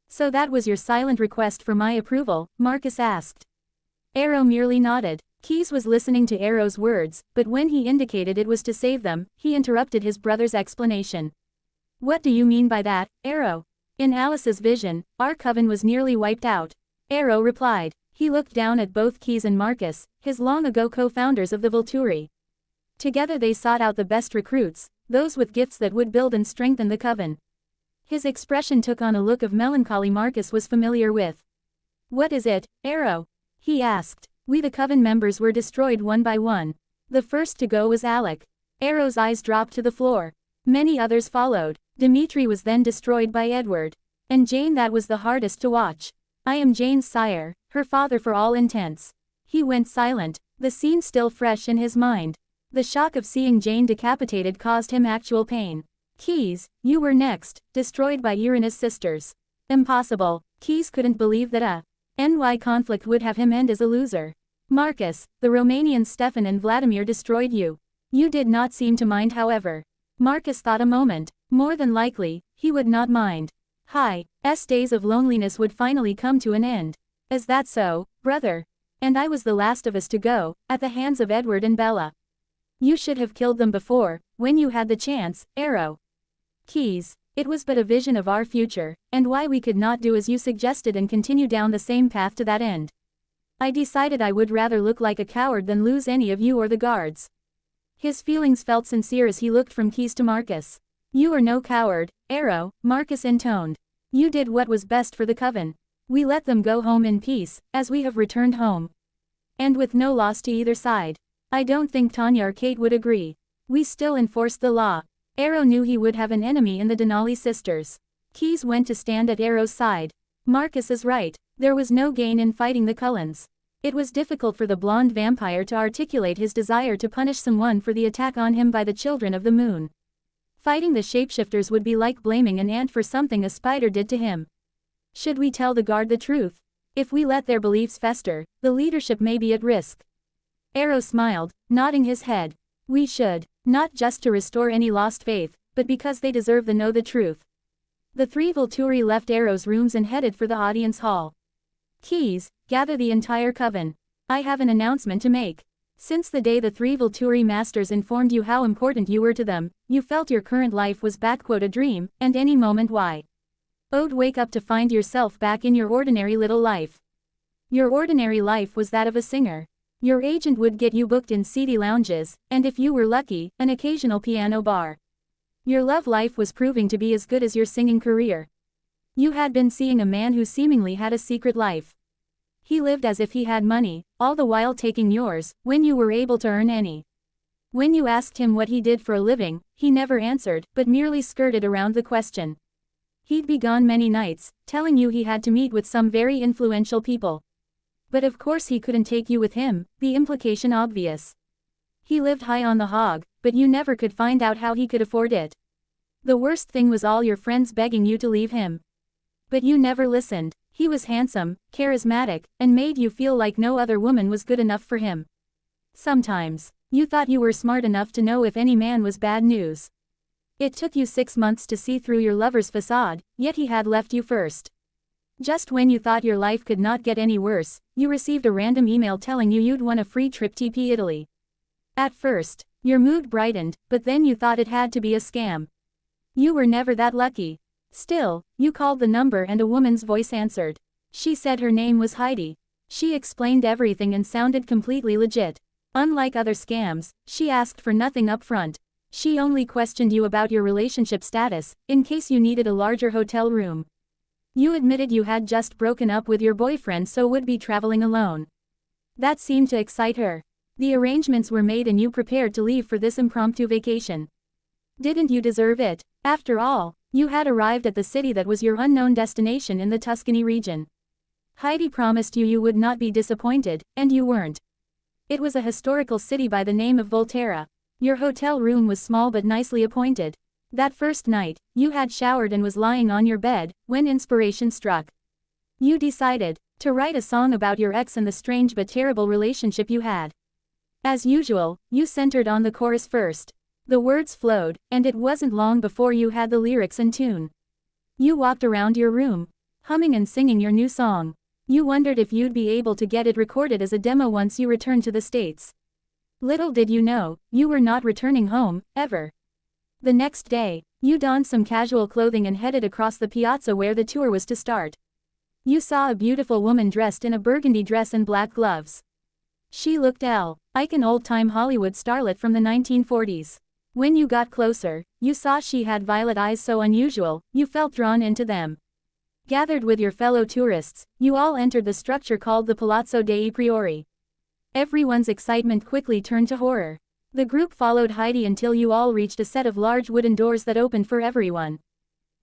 "So that was your silent request for my approval?" Marcus asked. Arrow merely nodded. Keys was listening to Arrow's words, but when he indicated it was to save them, he interrupted his brother's explanation. "What do you mean by that, Arrow?" "In Alice's vision, our coven was nearly wiped out," Arrow replied. He looked down at both Keys and Marcus, his long-ago co-founders of the Volturi. Together they sought out the best recruits, those with gifts that would build and strengthen the coven. His expression took on a look of melancholy Marcus was familiar with. "What is it, Arrow?" he asked. "We the coven members were destroyed one by one. The first to go was Alec." Arrow's eyes dropped to the floor. Many others followed. Dimitri was then destroyed by Edward. And Jane, that was the hardest to watch. "I am Jane's sire, her father for all intents." He went silent, the scene still fresh in his mind. The shock of seeing Jane decapitated caused him actual pain. "Keys, you were next, destroyed by Irina's sisters." "Impossible." Keys couldn't believe that a NY conflict would have him end as a loser. "Marcus, the Romanians Stefan and Vladimir destroyed you. You did not seem to mind, however." Marcus thought a moment. More than likely, he would not mind. S days of loneliness would finally come to an end. "Is that so, brother? And I was the last of us to go, at the hands of Edward and Bella. You should have killed them before, when you had the chance, Arrow." "Keys, it was but a vision of our future, and why we could not do as you suggested and continue down the same path to that end. I decided I would rather look like a coward than lose any of you or the guards. His feelings felt sincere as he looked from Keys to Marcus. You are no coward, Arrow, Marcus intoned. You did what was best for the coven. We let them go home in peace, as we have returned home. And with no loss to either side. I don't think Tanya or Kate would agree. We still enforced the law. Arrow knew he would have an enemy in the Denali sisters. Keys went to stand at Arrow's side. Marcus is right. There was no gain in fighting the Cullens. It was difficult for the blonde vampire to articulate his desire to punish someone for the attack on him by the Children of the Moon. Fighting the shapeshifters would be like blaming an ant for something a spider did to him. Should we tell the guard the truth? If we let their beliefs fester, the leadership may be at risk. Arrow smiled, nodding his head. We should, not just to restore any lost faith, but because they deserve to know the truth. The three Volturi left Arrow's rooms and headed for the audience hall. Keys, gather the entire coven. I have an announcement to make. Since the day the three Volturi masters informed you how important you were to them, you felt your current life was "a dream, and any moment would wake up to find yourself back in your ordinary little life. Your ordinary life was that of a singer. Your agent would get you booked in seedy lounges, and if you were lucky, an occasional piano bar. Your love life was proving to be as good as your singing career. You had been seeing a man who seemingly had a secret life. He lived as if he had money, all the while taking yours, when you were able to earn any. When you asked him what he did for a living, he never answered, but merely skirted around the question. He'd be gone many nights, telling you he had to meet with some very influential people. But of course he couldn't take you with him, the implication obvious. He lived high on the hog, but you never could find out how he could afford it. The worst thing was all your friends begging you to leave him. But you never listened. He was handsome, charismatic, and made you feel like no other woman was good enough for him. Sometimes, you thought you were smart enough to know if any man was bad news. It took you 6 months to see through your lover's facade, yet he had left you first. Just when you thought your life could not get any worse, you received a random email telling you you'd won a free trip to Italy. At first, your mood brightened, but then you thought it had to be a scam. You were never that lucky. Still, you called the number and a woman's voice answered. She said her name was Heidi. She explained everything and sounded completely legit. Unlike other scams, she asked for nothing up front. She only questioned you about your relationship status, in case you needed a larger hotel room. You admitted you had just broken up with your boyfriend so would be traveling alone. That seemed to excite her. The arrangements were made and you prepared to leave for this impromptu vacation. Didn't you deserve it? After all, you had arrived at the city that was your unknown destination in the Tuscany region. Heidi promised you would not be disappointed, and you weren't. It was a historical city by the name of Volterra. Your hotel room was small but nicely appointed. That first night, you had showered and was lying on your bed, when inspiration struck. You decided to write a song about your ex and the strange but terrible relationship you had. As usual, you centered on the chorus first. The words flowed, and it wasn't long before you had the lyrics in tune. You walked around your room, humming and singing your new song. You wondered if you'd be able to get it recorded as a demo once you returned to the States. Little did you know, you were not returning home, ever. The next day, you donned some casual clothing and headed across the piazza where the tour was to start. You saw a beautiful woman dressed in a burgundy dress and black gloves. She looked like an old-time Hollywood starlet from the 1940s. When you got closer, you saw she had violet eyes so unusual, you felt drawn into them. Gathered with your fellow tourists, you all entered the structure called the Palazzo dei Priori. Everyone's excitement quickly turned to horror. The group followed Heidi until you all reached a set of large wooden doors that opened for everyone.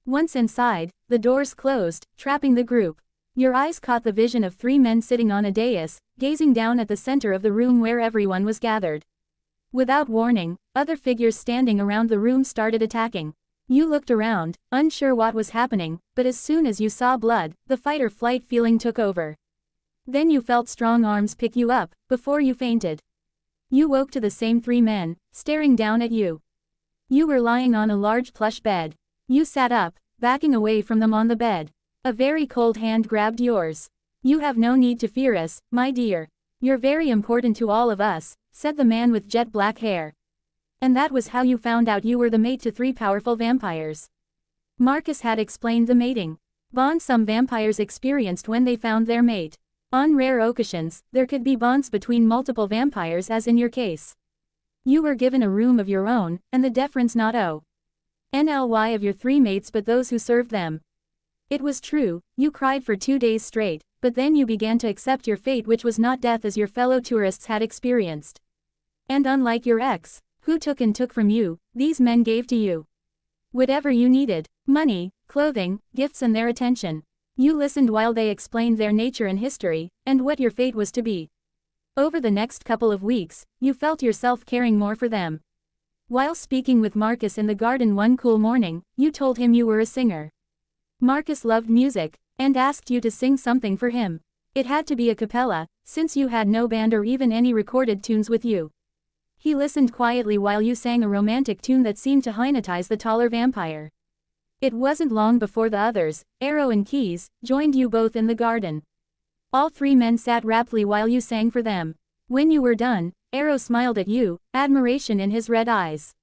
Once inside, the doors closed, trapping the group. Your eyes caught the vision of 3 men sitting on a dais, gazing down at the center of the room where everyone was gathered. Without warning, other figures standing around the room started attacking. You looked around, unsure what was happening, but as soon as you saw blood, the fight-or-flight feeling took over. Then you felt strong arms pick you up, before you fainted. You woke to the same 3 men, staring down at you. You were lying on a large plush bed. You sat up, backing away from them on the bed. A very cold hand grabbed yours. You have no need to fear us, my dear. You're very important to all of us, said the man with jet black hair. And that was how you found out you were the mate to 3 powerful vampires. Marcus had explained the mating bond some vampires experienced when they found their mate. On rare occasions, there could be bonds between multiple vampires as in your case. You were given a room of your own, and the deference not only of your 3 mates but those who served them. It was true, you cried for 2 days straight, but then you began to accept your fate, which was not death as your fellow tourists had experienced. And unlike your ex, who took and took from you, these men gave to you whatever you needed: money, clothing, gifts, and their attention. You listened while they explained their nature and history, and what your fate was to be. Over the next couple of weeks, you felt yourself caring more for them. While speaking with Marcus in the garden one cool morning, you told him you were a singer. Marcus loved music, and asked you to sing something for him. It had to be a cappella, since you had no band or even any recorded tunes with you. He listened quietly while you sang a romantic tune that seemed to hypnotize the taller vampire. It wasn't long before the others, Arrow and Keys, joined you both in the garden. All 3 men sat raptly while you sang for them. When you were done, Arrow smiled at you, admiration in his red eyes.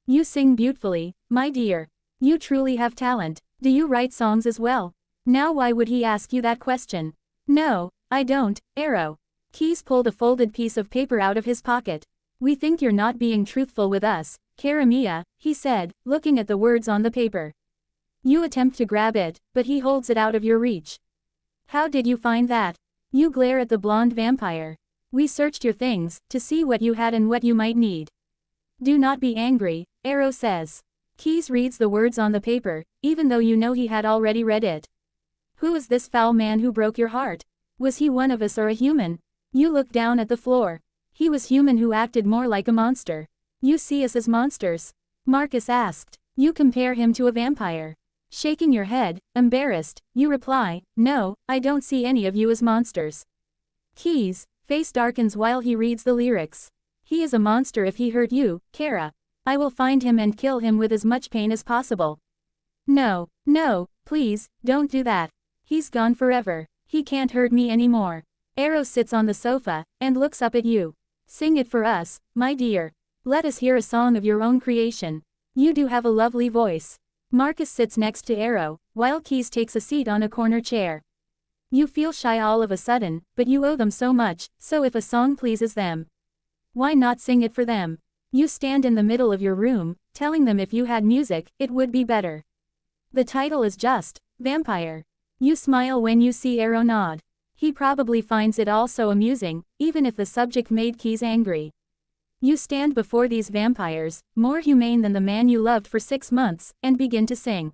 You sing beautifully, my dear. You truly have talent. Do you write songs as well? Now why would he ask you that question? No, I don't, Arrow. Keys pulled a folded piece of paper out of his pocket. We think you're not being truthful with us, cara mia, he said, looking at the words on the paper. You attempt to grab it, but he holds it out of your reach. How did you find that? You glare at the blonde vampire. We searched your things, to see what you had and what you might need. Do not be angry, Arrow says. Keys reads the words on the paper, even though you know he had already read it. Who is this foul man who broke your heart? Was he one of us or a human? You look down at the floor. He was human who acted more like a monster. You see us as monsters? Marcus asked. You compare him to a vampire. Shaking your head, embarrassed, you reply, no, I don't see any of you as monsters. Keys' face darkens while he reads the lyrics. He is a monster if he hurt you, Kara. I will find him and kill him with as much pain as possible. No, no, please, don't do that. He's gone forever. He can't hurt me anymore. Arrow sits on the sofa, and looks up at you. Sing it for us, my dear. Let us hear a song of your own creation. You do have a lovely voice. Marcus sits next to Arrow, while Keys takes a seat on a corner chair. You feel shy all of a sudden, but you owe them so much, so if a song pleases them, why not sing it for them? You stand in the middle of your room, telling them if you had music, it would be better. The title is just, Vampire. You smile when you see Arrow nod. He probably finds it all so amusing, even if the subject made Keys angry. You stand before these vampires, more humane than the man you loved for 6 months, and begin to sing.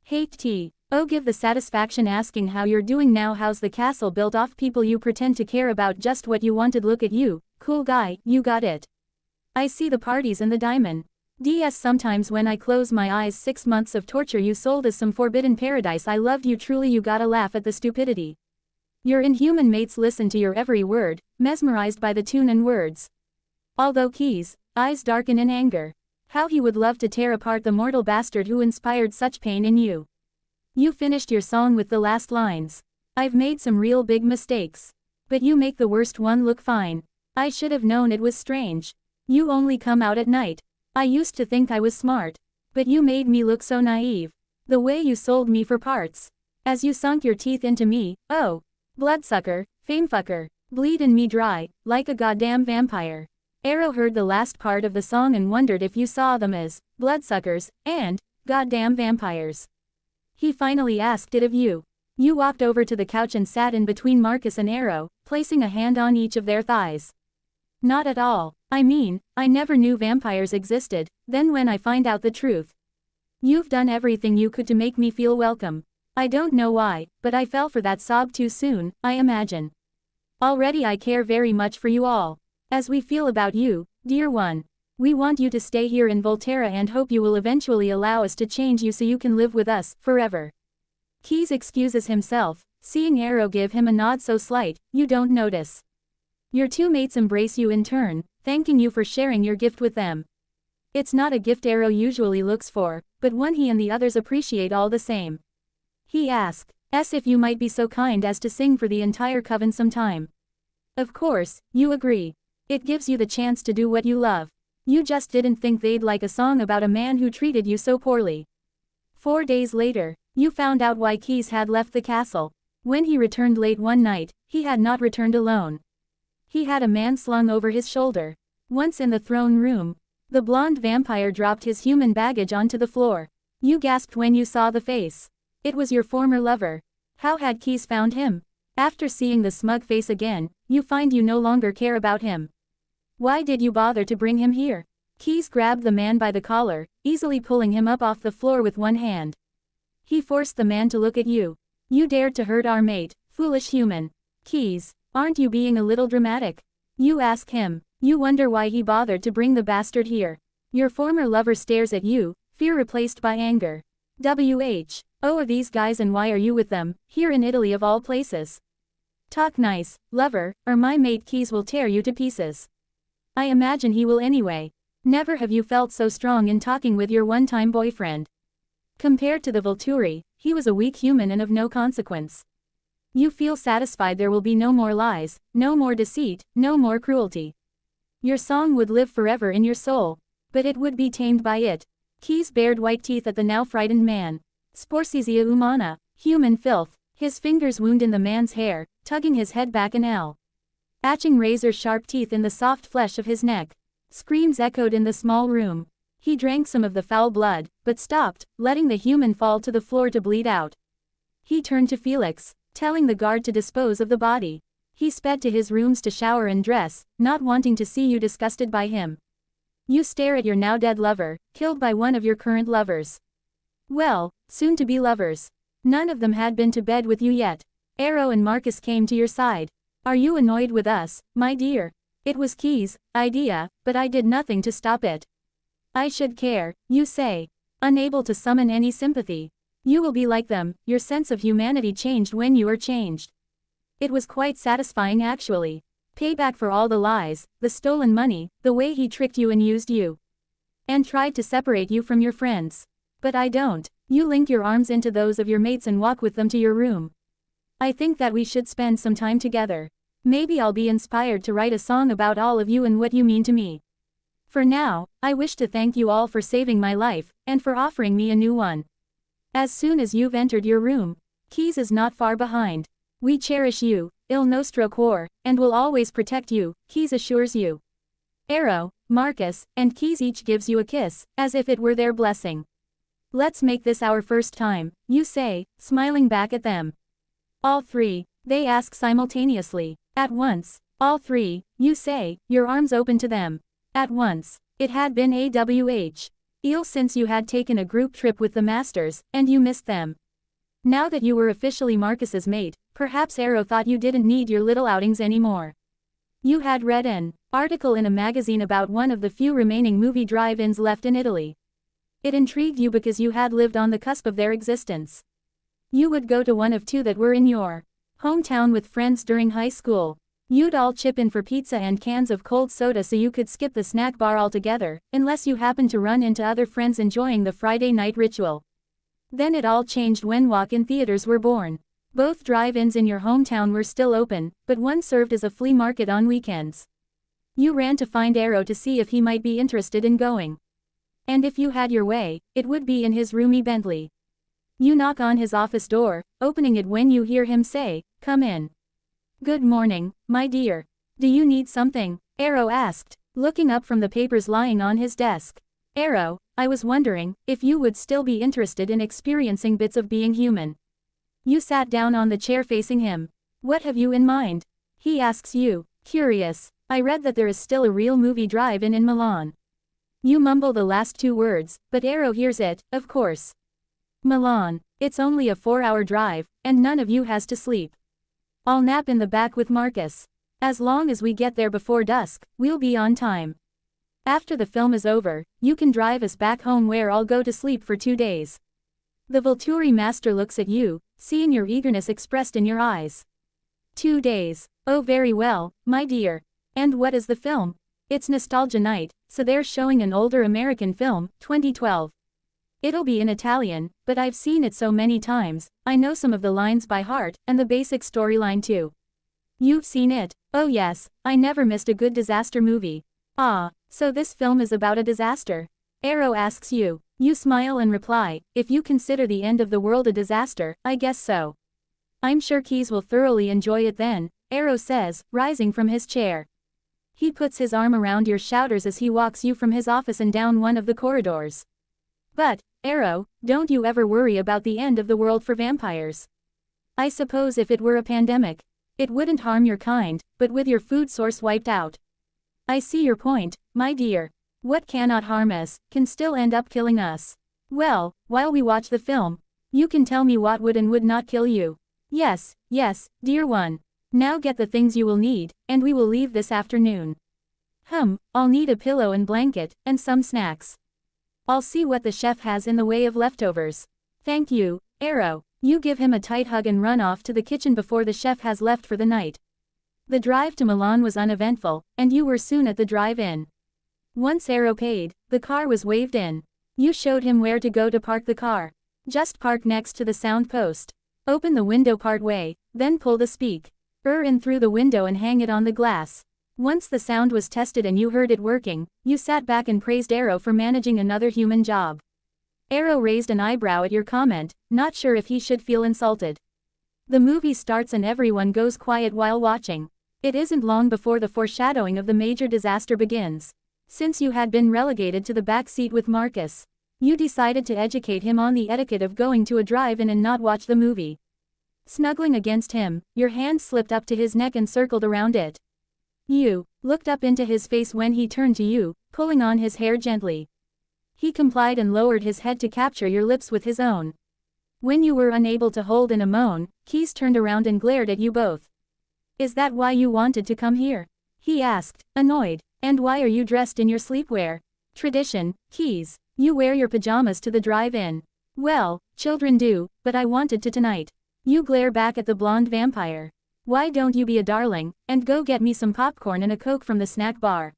Hate tea. Oh, give the satisfaction asking how you're doing now. How's the castle built off people you pretend to care about just what you wanted. Look at you, cool guy, you got it. I see the parties and the diamond. DS sometimes when I close my eyes 6 months of torture you sold as some forbidden paradise. I loved you truly. You gotta laugh at the stupidity. Your inhuman mates listen to your every word, mesmerized by the tune and words. Although Keys' eyes darken in anger. How he would love to tear apart the mortal bastard who inspired such pain in you. You finished your song with the last lines. I've made some real big mistakes. But you make the worst one look fine. I should have known it was strange. You only come out at night. I used to think I was smart. But you made me look so naive. The way you sold me for parts. As you sunk your teeth into me, oh. Bloodsucker, famefucker, bleedin' me dry, like a goddamn vampire. Arrow heard the last part of the song and wondered if you saw them as bloodsuckers and goddamn vampires. He finally asked it of you. You walked over to the couch and sat in between Marcus and Arrow, placing a hand on each of their thighs. Not at all. I mean, I never knew vampires existed, then when I find out the truth. You've done everything you could to make me feel welcome. I don't know why, but I fell for that sob too soon, I imagine. Already I care very much for you all. As we feel about you, dear one. We want you to stay here in Volterra and hope you will eventually allow us to change you so you can live with us, forever. Keys excuses himself, seeing Arrow give him a nod so slight, you don't notice. Your 2 mates embrace you in turn, thanking you for sharing your gift with them. It's not a gift Arrow usually looks for, but one he and the others appreciate all the same. He asked if you might be so kind as to sing for the entire coven sometime. Of course, you agree. It gives you the chance to do what you love. You just didn't think they'd like a song about a man who treated you so poorly. 4 days later, you found out why Keys had left the castle. When he returned late one night, he had not returned alone. He had a man slung over his shoulder. Once in the throne room, the blonde vampire dropped his human baggage onto the floor. You gasped when you saw the face. It was your former lover. How had Keys found him? After seeing the smug face again, you find you no longer care about him. Why did you bother to bring him here? Keys grabbed the man by the collar, easily pulling him up off the floor with one hand. He forced the man to look at you. You dared to hurt our mate, foolish human. Keys, aren't you being a little dramatic? You ask him. You wonder why he bothered to bring the bastard here. Your former lover stares at you, fear replaced by anger. Oh, are these guys and why are you with them, here in Italy of all places? Talk nice, lover, or my mate Keys will tear you to pieces. I imagine he will anyway. Never have you felt so strong in talking with your one-time boyfriend. Compared to the Volturi, he was a weak human and of no consequence. You feel satisfied there will be no more lies, no more deceit, no more cruelty. Your song would live forever in your soul, but it would be tamed by it. Keys bared white teeth at the now frightened man. Sporcizia umana, human filth, his fingers wound in the man's hair, tugging his head back an L. Atching razor-sharp teeth in the soft flesh of his neck. Screams echoed in the small room. He drank some of the foul blood, but stopped, letting the human fall to the floor to bleed out. He turned to Felix, telling the guard to dispose of the body. He sped to his rooms to shower and dress, not wanting to see you disgusted by him. You stare at your now dead lover, killed by one of your current lovers. Well, soon-to-be lovers. None of them had been to bed with you yet. Arrow and Marcus came to your side. Are you annoyed with us, my dear? It was Key's idea, but I did nothing to stop it. I should care, you say. Unable to summon any sympathy. You will be like them, your sense of humanity changed when you are changed. It was quite satisfying actually. Payback for all the lies, the stolen money, the way he tricked you and used you. And tried to separate you from your friends. But I don't. You link your arms into those of your mates and walk with them to your room. I think that we should spend some time together. Maybe I'll be inspired to write a song about all of you and what you mean to me. For now, I wish to thank you all for saving my life, and for offering me a new one. As soon as you've entered your room, Keys is not far behind. We cherish you, Il Nostro Cuore, and will always protect you, Keys assures you. Arrow, Marcus, and Keys each gives you a kiss, as if it were their blessing. Let's make this our first time, you say, smiling back at them. All three, they ask simultaneously. At once. All three, you say, your arms open to them. At once. It had been il since you had taken a group trip with the masters, and you missed them. Now that you were officially Marcus's mate, perhaps Arrow thought you didn't need your little outings anymore. You had read an article in a magazine about one of the few remaining movie drive-ins left in Italy. It intrigued you because you had lived on the cusp of their existence. You would go to one of two that were in your hometown with friends during high school. You'd all chip in for pizza and cans of cold soda so you could skip the snack bar altogether, unless you happened to run into other friends enjoying the Friday night ritual. Then it all changed when walk-in theaters were born. Both drive-ins in your hometown were still open, but one served as a flea market on weekends. You ran to find Arrow to see if he might be interested in going. And if you had your way, it would be in his roomy Bentley. You knock on his office door, opening it when you hear him say, "Come in." "Good morning, my dear. Do you need something?" Arrow asked, looking up from the papers lying on his desk. "Arrow, I was wondering if you would still be interested in experiencing bits of being human." You sat down on the chair facing him. "What have you in mind?" He asks you, curious. "I read that there is still a real movie drive-in in Milan." You mumble the last two words, but Arrow hears it, of course. Milan. It's only a 4-hour drive, and none of you has to sleep. I'll nap in the back with Marcus. As long as we get there before dusk, we'll be on time. After the film is over, you can drive us back home where I'll go to sleep for 2 days. The Volturi master looks at you, seeing your eagerness expressed in your eyes. 2 days. Oh, very well, my dear. And what is the film? It's Nostalgia Night, so they're showing an older American film, 2012. It'll be in Italian, but I've seen it so many times, I know some of the lines by heart, and the basic storyline too. You've seen it? Oh yes, I never missed a good disaster movie. Ah, so this film is about a disaster? Arrow asks you. You smile and reply, if you consider the end of the world a disaster, I guess so. I'm sure Keys will thoroughly enjoy it then, Arrow says, rising from his chair. He puts his arm around your shoulders as he walks you from his office and down one of the corridors. But, Arrow, don't you ever worry about the end of the world for vampires. I suppose if it were a pandemic, it wouldn't harm your kind, but with your food source wiped out. I see your point, my dear. What cannot harm us, can still end up killing us. Well, while we watch the film, you can tell me what would and would not kill you. Yes, yes, dear one. Now get the things you will need, and we will leave this afternoon. I'll need a pillow and blanket, and some snacks. I'll see what the chef has in the way of leftovers. Thank you, Arrow. You give him a tight hug and run off to the kitchen before the chef has left for the night. The drive to Milan was uneventful, and you were soon at the drive-in. Once Arrow paid, the car was waved in. You showed him where to go to park the car. Just park next to the sound post. Open the window part way, then pull the speak. In through the window and hang it on the glass. Once the sound was tested and you heard it working, you sat back and praised Arrow for managing another human job. Arrow raised an eyebrow at your comment, not sure if he should feel insulted. The movie starts and everyone goes quiet while watching. It isn't long before the foreshadowing of the major disaster begins. Since you had been relegated to the back seat with Marcus, you decided to educate him on the etiquette of going to a drive-in and not watch the movie. Snuggling against him, your hand slipped up to his neck and circled around it. You looked up into his face when he turned to you, pulling on his hair gently. He complied and lowered his head to capture your lips with his own. When you were unable to hold in a moan, Keys turned around and glared at you both. Is that why you wanted to come here? He asked, annoyed. And why are you dressed in your sleepwear? Tradition, Keys. You wear your pajamas to the drive-in. Well, children do, but I wanted to tonight. You glare back at the blonde vampire. Why don't you be a darling, and go get me some popcorn and a Coke from the snack bar?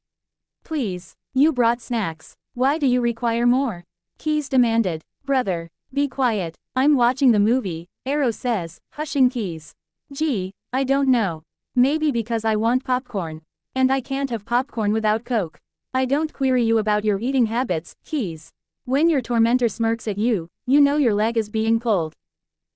Please, you brought snacks. Why do you require more? Keys demanded. Brother, be quiet, I'm watching the movie, Arrow says, hushing Keys. Gee, I don't know. Maybe because I want popcorn. And I can't have popcorn without Coke. I don't query you about your eating habits, Keys. When your tormentor smirks at you, you know your leg is being pulled.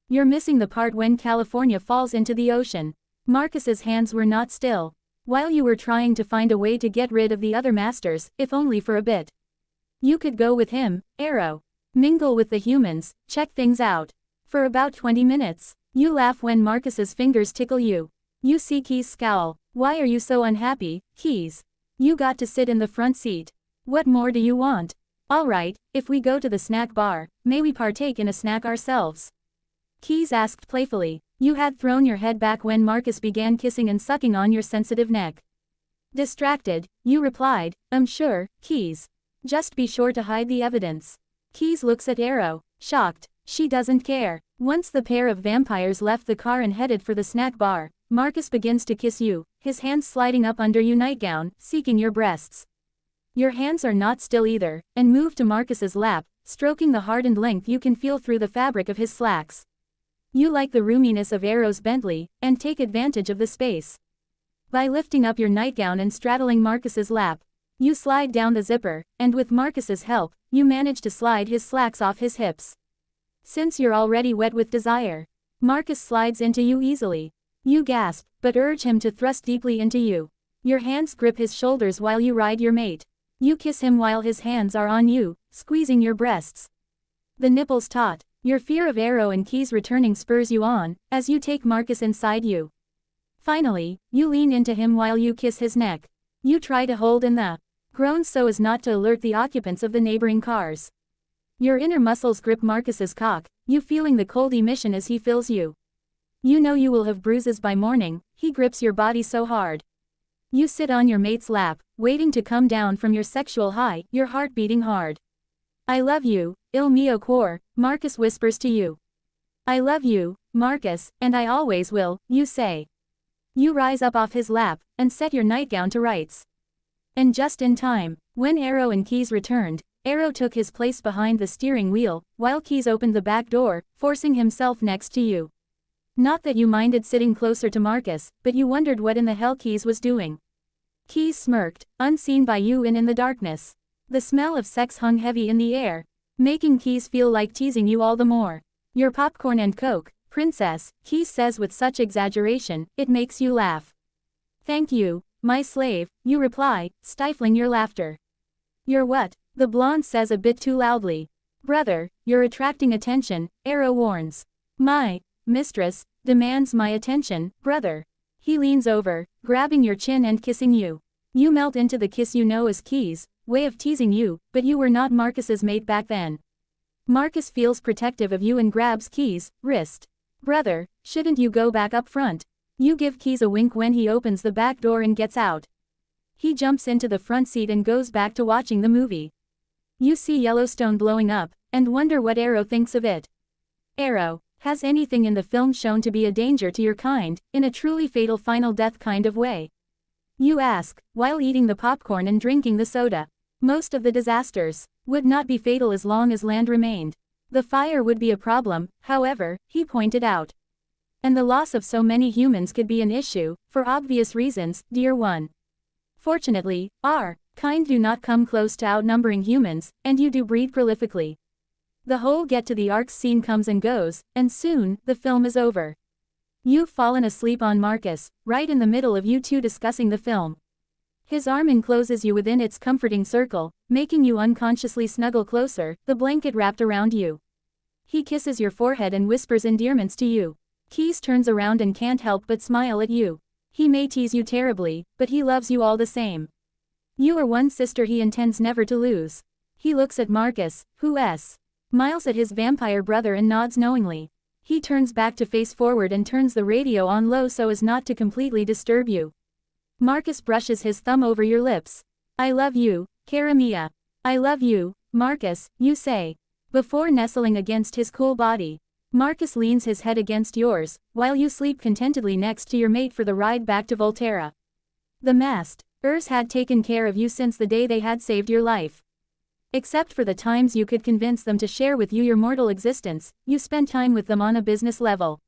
You're missing the part when California falls into the ocean. Marcus's hands were not still. While you were trying to find a way to get rid of the other masters, if only for a bit. You could go with him, Arrow. Mingle with the humans, check things out. For about 20 minutes. You laugh when Marcus's fingers tickle you. You see Keys scowl. Why are you so unhappy, Keys? You got to sit in the front seat. What more do you want? Alright, if we go to the snack bar, may we partake in a snack ourselves? Keys asked playfully. You had thrown your head back when Marcus began kissing and sucking on your sensitive neck. Distracted, you replied, sure, Keys. Just be sure to hide the evidence. Keys looks at Arrow, shocked. She doesn't care. Once the pair of vampires left the car and headed for the snack bar, Marcus begins to kiss you, his hands sliding up under your nightgown, seeking your breasts. Your hands are not still either, and move to Marcus's lap, stroking the hardened length you can feel through the fabric of his slacks. You like the roominess of Arrow's Bentley, and take advantage of the space. By lifting up your nightgown and straddling Marcus's lap, you slide down the zipper, and with Marcus's help, you manage to slide his slacks off his hips. Since you're already wet with desire, Marcus slides into you easily. You gasp, but urge him to thrust deeply into you. Your hands grip his shoulders while you ride your mate. You kiss him while his hands are on you, squeezing your breasts. The nipples taut. Your fear of Arrow and Keys returning spurs you on, as you take Marcus inside you. Finally, you lean into him while you kiss his neck. You try to hold in the groans so as not to alert the occupants of the neighboring cars. Your inner muscles grip Marcus's cock, you feeling the cold emission as he fills you. You know you will have bruises by morning, he grips your body so hard. You sit on your mate's lap, waiting to come down from your sexual high, your heart beating hard. I love you, il mio cuore, Marcus whispers to you. I love you, Marcus, and I always will, you say. You rise up off his lap, and set your nightgown to rights. And just in time, when Arrow and Keys returned, Arrow took his place behind the steering wheel, while Keys opened the back door, forcing himself next to you. Not that you minded sitting closer to Marcus, but you wondered what in the hell Keys was doing. Keys smirked, unseen by you and in the darkness. The smell of sex hung heavy in the air, making Keys feel like teasing you all the more. Your popcorn and Coke, Princess, Keys says with such exaggeration, it makes you laugh. Thank you, my slave, you reply, stifling your laughter. You're what? The blonde says a bit too loudly. Brother, you're attracting attention, Arrow warns. My mistress demands my attention, brother. He leans over, grabbing your chin and kissing you. You melt into the kiss you know as Keys' way of teasing you, but you were not Marcus's mate back then. Marcus feels protective of you and grabs Keys' wrist. Brother, shouldn't you go back up front? You give Keys a wink when he opens the back door and gets out. He jumps into the front seat and goes back to watching the movie. You see Yellowstone blowing up, and wonder what Arrow thinks of it. Arrow, has anything in the film shown to be a danger to your kind, in a truly fatal final death kind of way? You ask, while eating the popcorn and drinking the soda. Most of the disasters would not be fatal as long as land remained. The fire would be a problem, however, he pointed out. And the loss of so many humans could be an issue, for obvious reasons, dear one. Fortunately, our kind do not come close to outnumbering humans, and you do breed prolifically. The whole get to the Arks scene comes and goes, and soon, the film is over. You've fallen asleep on Marcus, right in the middle of you two discussing the film. His arm encloses you within its comforting circle, making you unconsciously snuggle closer, the blanket wrapped around you. He kisses your forehead and whispers endearments to you. Keys turns around and can't help but smile at you. He may tease you terribly, but he loves you all the same. You are one sister he intends never to lose. He looks at Marcus, who smiles at his vampire brother and nods knowingly. He turns back to face forward and turns the radio on low so as not to completely disturb you. Marcus brushes his thumb over your lips. I love you, cara mia. I love you, Marcus, you say. Before nestling against his cool body. Marcus leans his head against yours, while you sleep contentedly next to your mate for the ride back to Volterra. The Masters had taken care of you since the day they had saved your life. Except for the times you could convince them to share with you your mortal existence, you spent time with them on a business level.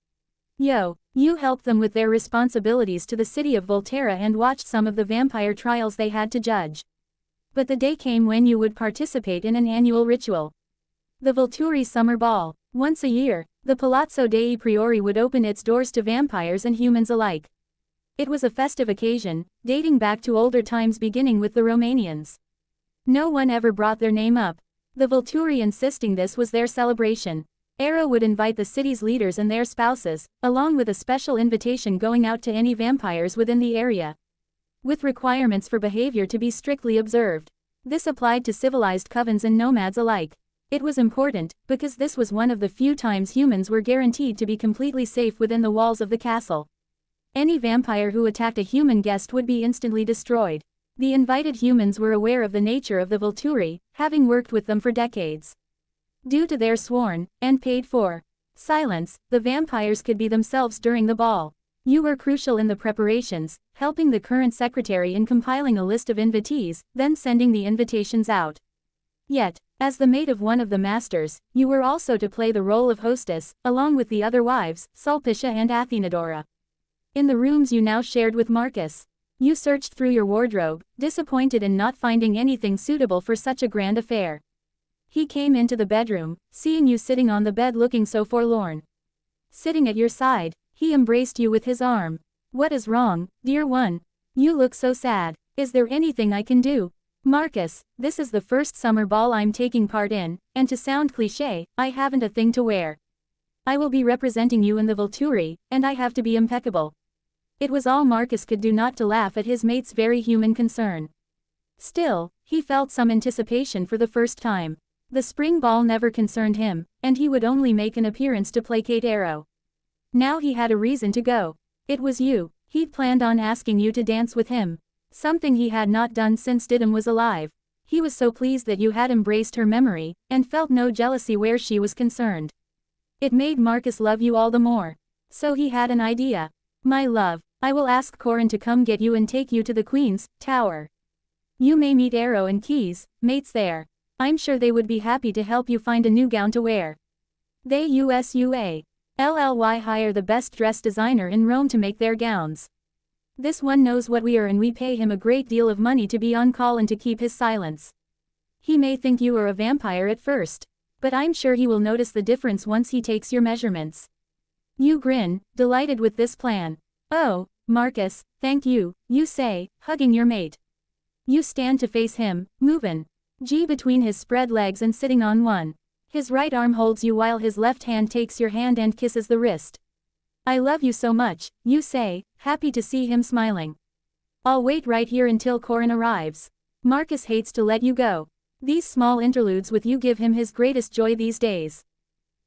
You helped them with their responsibilities to the city of Volterra and watched some of the vampire trials they had to judge. But the day came when you would participate in an annual ritual. The Volturi Summer Ball. Once a year, the Palazzo dei Priori would open its doors to vampires and humans alike. It was a festive occasion, dating back to older times beginning with the Romanians. No one ever brought their name up. The Volturi insisting this was their celebration. Arrow would invite the city's leaders and their spouses, along with a special invitation going out to any vampires within the area. With requirements for behavior to be strictly observed. This applied to civilized covens and nomads alike. It was important, because this was one of the few times humans were guaranteed to be completely safe within the walls of the castle. Any vampire who attacked a human guest would be instantly destroyed. The invited humans were aware of the nature of the Volturi, having worked with them for decades. Due to their sworn, and paid for, silence, the vampires could be themselves during the ball. You were crucial in the preparations, helping the current secretary in compiling a list of invitees, then sending the invitations out. Yet, as the mate of one of the masters, you were also to play the role of hostess, along with the other wives, Sulpicia and Athenadora. In the rooms you now shared with Marcus. You searched through your wardrobe, disappointed in not finding anything suitable for such a grand affair. He came into the bedroom, seeing you sitting on the bed looking so forlorn. Sitting at your side, he embraced you with his arm. What is wrong, dear one? You look so sad. Is there anything I can do? Marcus, this is the first summer ball I'm taking part in, and to sound cliché, I haven't a thing to wear. I will be representing you in the Volturi, and I have to be impeccable. It was all Marcus could do not to laugh at his mate's very human concern. Still, he felt some anticipation for the first time. The spring ball never concerned him, and he would only make an appearance to placate Arrow. Now he had a reason to go. It was you. He'd planned on asking you to dance with him. Something he had not done since Didymus was alive. He was so pleased that you had embraced her memory, and felt no jealousy where she was concerned. It made Marcus love you all the more. So he had an idea. My love, I will ask Corin to come get you and take you to the Queen's Tower. You may meet Arrow and Keys, mates there. I'm sure they would be happy to help you find a new gown to wear. They USUA. LLY hire the best dress designer in Rome to make their gowns. This one knows what we are and we pay him a great deal of money to be on call and to keep his silence. He may think you are a vampire at first, but I'm sure he will notice the difference once he takes your measurements. You grin, delighted with this plan. Oh, Marcus, thank you, you say, hugging your mate. You stand to face him, movin' G between his spread legs and sitting on one. His right arm holds you while his left hand takes your hand and kisses the wrist. I love you so much, you say, happy to see him smiling. I'll wait right here until Corin arrives. Marcus hates to let you go. These small interludes with you give him his greatest joy these days.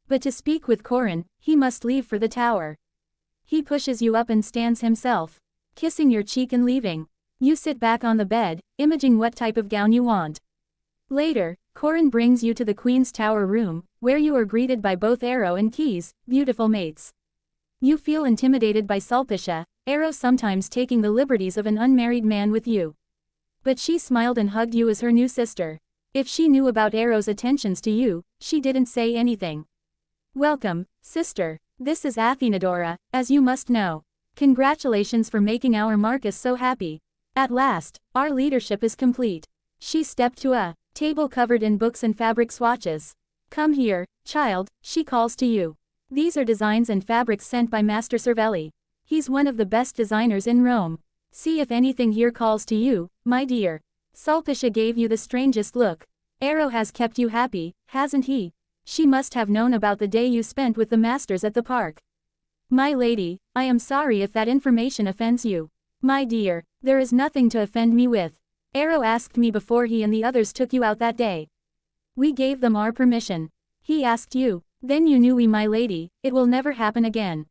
But to speak with Corin, he must leave for the tower. He pushes you up and stands himself, kissing your cheek and leaving. You sit back on the bed, imaging what type of gown you want. Later, Corin brings you to the Queen's Tower room, where you are greeted by both Arrow and Keys, beautiful mates. You feel intimidated by Sulpicia, Arrow sometimes taking the liberties of an unmarried man with you. But she smiled and hugged you as her new sister. If she knew about Arrow's attentions to you, she didn't say anything. Welcome, sister. This is Athenadora, as you must know. Congratulations for making our Marcus so happy. At last, our leadership is complete. She stepped to a table covered in books and fabric swatches. Come here, child, she calls to you. These are designs and fabrics sent by Master Cervelli. He's one of the best designers in Rome. See if anything here calls to you, my dear. Sulpicia gave you the strangest look. Arrow has kept you happy, hasn't he? She must have known about the day you spent with the masters at the park. My lady, I am sorry if that information offends you. My dear, there is nothing to offend me with. Arrow asked me before he and the others took you out that day. We gave them our permission. He asked you, then you knew we, my lady, it will never happen again.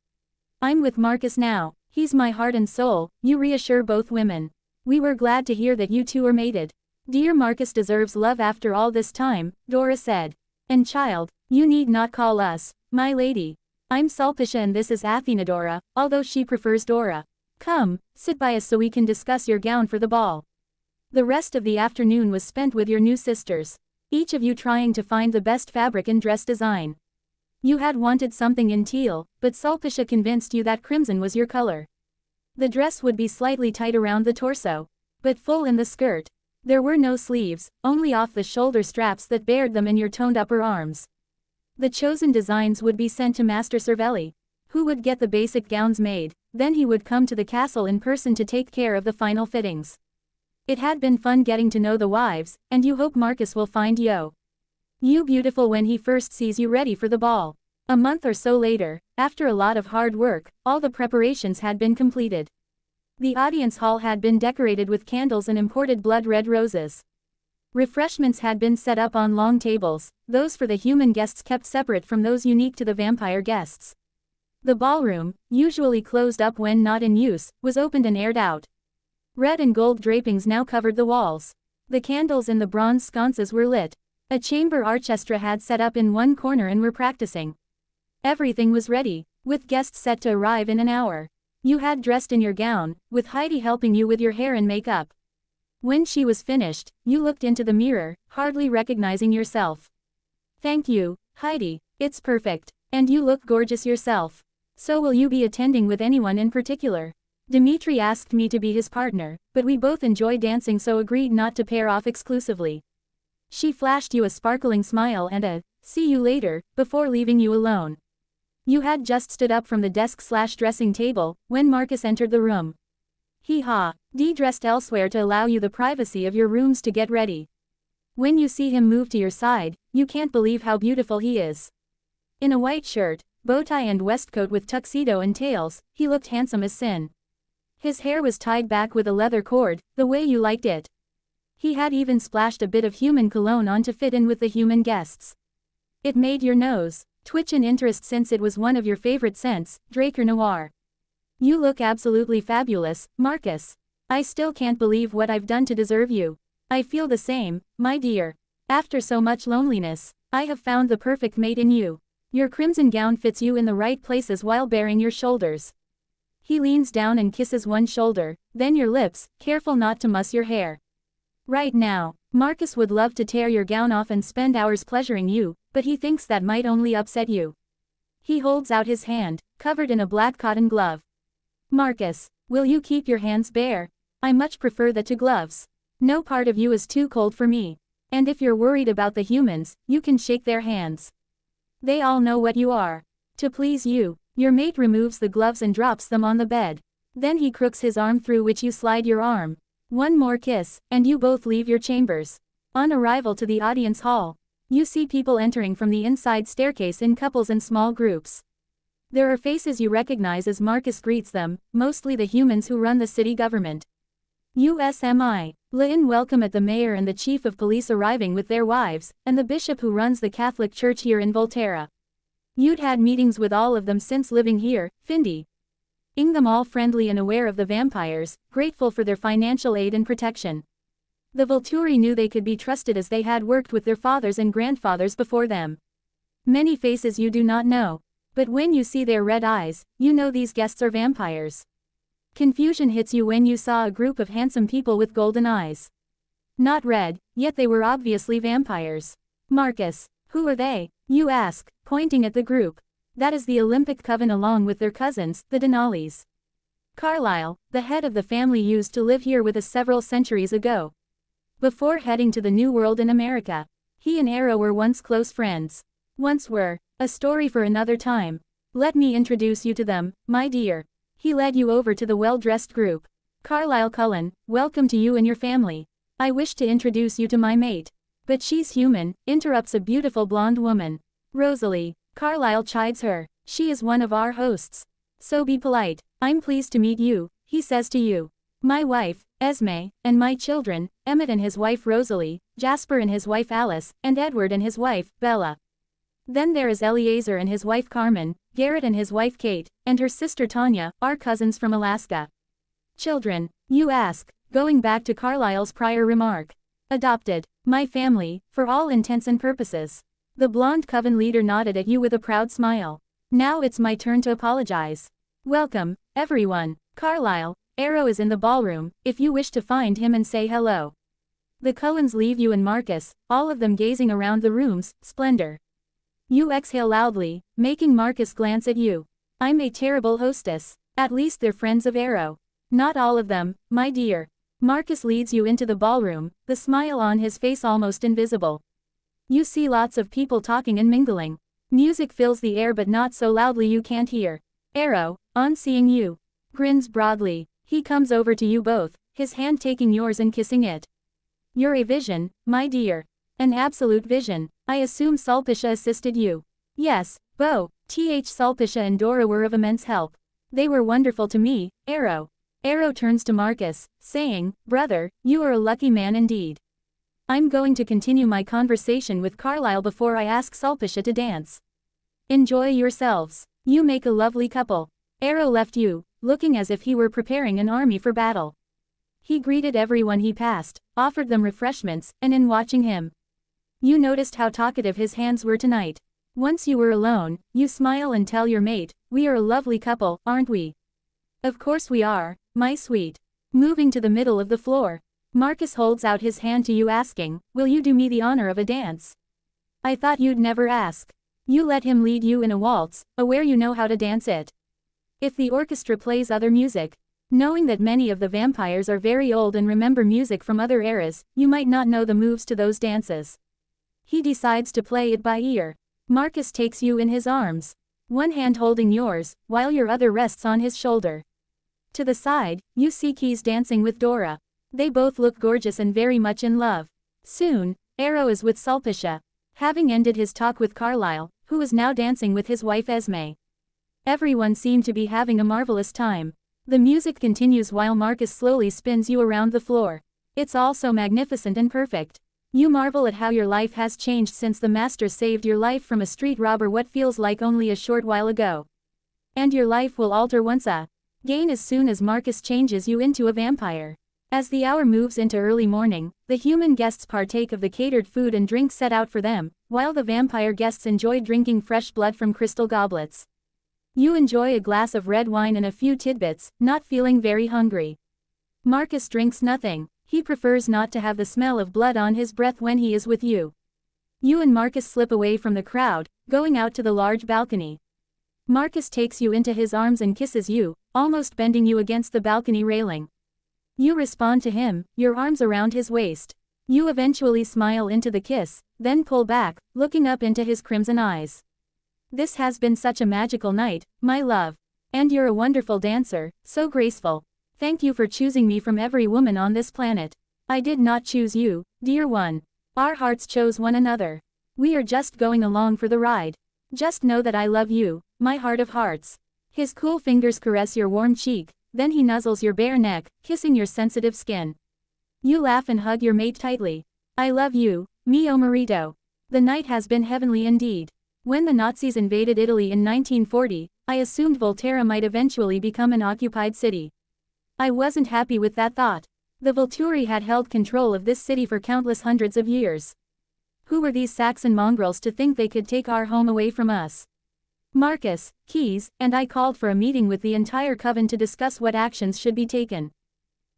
I'm with Marcus now, he's my heart and soul, you reassure both women. We were glad to hear that you two are mated. Dear Marcus deserves love after all this time, Dora said. And child, you need not call us, my lady. I'm Sulpicia and this is Athenadora, although she prefers Dora. Come, sit by us so we can discuss your gown for the ball. The rest of the afternoon was spent with your new sisters, each of you trying to find the best fabric and dress design. You had wanted something in teal, but Sulpicia convinced you that crimson was your color. The dress would be slightly tight around the torso, but full in the skirt. There were no sleeves, only off-the-shoulder straps that bared them and your toned upper arms. The chosen designs would be sent to Master Cervelli, who would get the basic gowns made, then he would come to the castle in person to take care of the final fittings. It had been fun getting to know the wives, and you hope Marcus will find you beautiful when he first sees you ready for the ball. A month or so later, after a lot of hard work, all the preparations had been completed. The audience hall had been decorated with candles and imported blood-red roses. Refreshments had been set up on long tables, those for the human guests kept separate from those unique to the vampire guests. The ballroom, usually closed up when not in use, was opened and aired out. Red and gold drapings now covered the walls. The candles in the bronze sconces were lit. A chamber orchestra had set up in one corner and were practicing. Everything was ready, with guests set to arrive in an hour. You had dressed in your gown, with Heidi helping you with your hair and makeup. When she was finished, you looked into the mirror, hardly recognizing yourself. Thank you, Heidi, it's perfect, and you look gorgeous yourself. So will you be attending with anyone in particular? Dimitri asked me to be his partner, but we both enjoy dancing so agreed not to pair off exclusively. She flashed you a sparkling smile and a, see you later, before leaving you alone. You had just stood up from the desk/dressing table, when Marcus entered the room. Hee-haw, dressed elsewhere to allow you the privacy of your rooms to get ready. When you see him move to your side, you can't believe how beautiful he is. In a white shirt, bow tie and waistcoat with tuxedo and tails, he looked handsome as sin. His hair was tied back with a leather cord, the way you liked it. He had even splashed a bit of human cologne on to fit in with the human guests. It made your nose twitch in interest since it was one of your favorite scents, Draker Noir. You look absolutely fabulous, Marcus. I still can't believe what I've done to deserve you. I feel the same, my dear. After so much loneliness, I have found the perfect mate in you. Your crimson gown fits you in the right places while baring your shoulders. He leans down and kisses one shoulder, then your lips, careful not to muss your hair. Right now, Marcus would love to tear your gown off and spend hours pleasuring you, but he thinks that might only upset you. He holds out his hand, covered in a black cotton glove. Marcus, will you keep your hands bare? I much prefer that to gloves. No part of you is too cold for me. And if you're worried about the humans, you can shake their hands. They all know what you are. To please you, Your mate removes the gloves and drops them on the bed. Then he crooks his arm through which you slide your arm. One more kiss, and you both leave your chambers. On arrival to the audience hall, you see people entering from the inside staircase in couples and small groups. There are faces you recognize as Marcus greets them, mostly the humans who run the city government. USMI. Lin welcome at the mayor and the chief of police arriving with their wives, and the bishop who runs the Catholic church here in Volterra. You'd had meetings with all of them since living here, Findy. Ing them all friendly and aware of the vampires, grateful for their financial aid and protection. The Volturi knew they could be trusted as they had worked with their fathers and grandfathers before them. Many faces you do not know. But when you see their red eyes, you know these guests are vampires. Confusion hits you when you saw a group of handsome people with golden eyes. Not red, yet they were obviously vampires. Marcus, who are they? You ask, pointing at the group. That is the Olympic coven along with their cousins, the Denalis. Carlyle, the head of the family, used to live here with us several centuries ago. Before heading to the New World in America, he and Arrow were once close friends. Once were. A story for another time. Let me introduce you to them, my dear. He led you over to the well-dressed group. Carlyle Cullen, welcome to you and your family. I wish to introduce you to my mate. But she's human, interrupts a beautiful blonde woman. Rosalie. Carlyle chides her. She is one of our hosts. So be polite. I'm pleased to meet you, he says to you. My wife, Esme, and my children, Emmett and his wife Rosalie, Jasper and his wife Alice, and Edward and his wife, Bella. Then there is Eleazar and his wife Carmen, Garrett and his wife Kate, and her sister Tanya, our cousins from Alaska. Children, you ask, going back to Carlyle's prior remark. Adopted. My family, for all intents and purposes. The blonde coven leader nodded at you with a proud smile. Now it's my turn to apologize. Welcome, everyone. Carlyle, Arrow is in the ballroom, if you wish to find him and say hello. The Cullens leave you and Marcus, all of them gazing around the room's splendor. You exhale loudly, making Marcus glance at you. I'm a terrible hostess. At least they're friends of Arrow. Not all of them, my dear. Marcus leads you into the ballroom, the smile on his face almost invisible. You see lots of people talking and mingling. Music fills the air but not so loudly you can't hear. Arrow, on seeing you, grins broadly. He comes over to you both, his hand taking yours and kissing it. You're a vision, my dear. An absolute vision. I assume Sulpicia assisted you. Yes, Bo, Sulpicia and Dora were of immense help. They were wonderful to me, Arrow. Arrow turns to Marcus, saying, brother, you are a lucky man indeed. I'm going to continue my conversation with Carlyle before I ask Sulpicia to dance. Enjoy yourselves. You make a lovely couple. Arrow left you, looking as if he were preparing an army for battle. He greeted everyone he passed, offered them refreshments, and in watching him, you noticed how talkative his hands were tonight. Once you were alone, you smile and tell your mate, we are a lovely couple, aren't we? Of course we are, my sweet. Moving to the middle of the floor, Marcus holds out his hand to you asking, will you do me the honor of a dance? I thought you'd never ask. You let him lead you in a waltz, aware you know how to dance it. If the orchestra plays other music, knowing that many of the vampires are very old and remember music from other eras, you might not know the moves to those dances. He decides to play it by ear. Marcus takes you in his arms, one hand holding yours, while your other rests on his shoulder. To the side, you see Keys dancing with Dora. They both look gorgeous and very much in love. Soon, Arrow is with Sulpicia, having ended his talk with Carlyle, who is now dancing with his wife Esme. Everyone seemed to be having a marvelous time. The music continues while Marcus slowly spins you around the floor. It's all so magnificent and perfect. You marvel at how your life has changed since the master saved your life from a street robber what feels like only a short while ago. And your life will alter once again as soon as Marcus changes you into a vampire. As the hour moves into early morning, the human guests partake of the catered food and drink set out for them, while the vampire guests enjoy drinking fresh blood from crystal goblets. You enjoy a glass of red wine and a few tidbits, not feeling very hungry. Marcus drinks nothing. He prefers not to have the smell of blood on his breath when he is with you. You and Marcus slip away from the crowd, going out to the large balcony. Marcus takes you into his arms and kisses you, almost bending you against the balcony railing. You respond to him, your arms around his waist. You eventually smile into the kiss, then pull back, looking up into his crimson eyes. This has been such a magical night, my love. And you're a wonderful dancer, so graceful. Thank you for choosing me from every woman on this planet. I did not choose you, dear one. Our hearts chose one another. We are just going along for the ride. Just know that I love you, my heart of hearts. His cool fingers caress your warm cheek, then he nuzzles your bare neck, kissing your sensitive skin. You laugh and hug your mate tightly. I love you, mio marito. The night has been heavenly indeed. When the Nazis invaded Italy in 1940, I assumed Volterra might eventually become an occupied city. I wasn't happy with that thought. The Volturi had held control of this city for countless hundreds of years. Who were these Saxon mongrels to think they could take our home away from us? Marcus, Keys, and I called for a meeting with the entire coven to discuss what actions should be taken.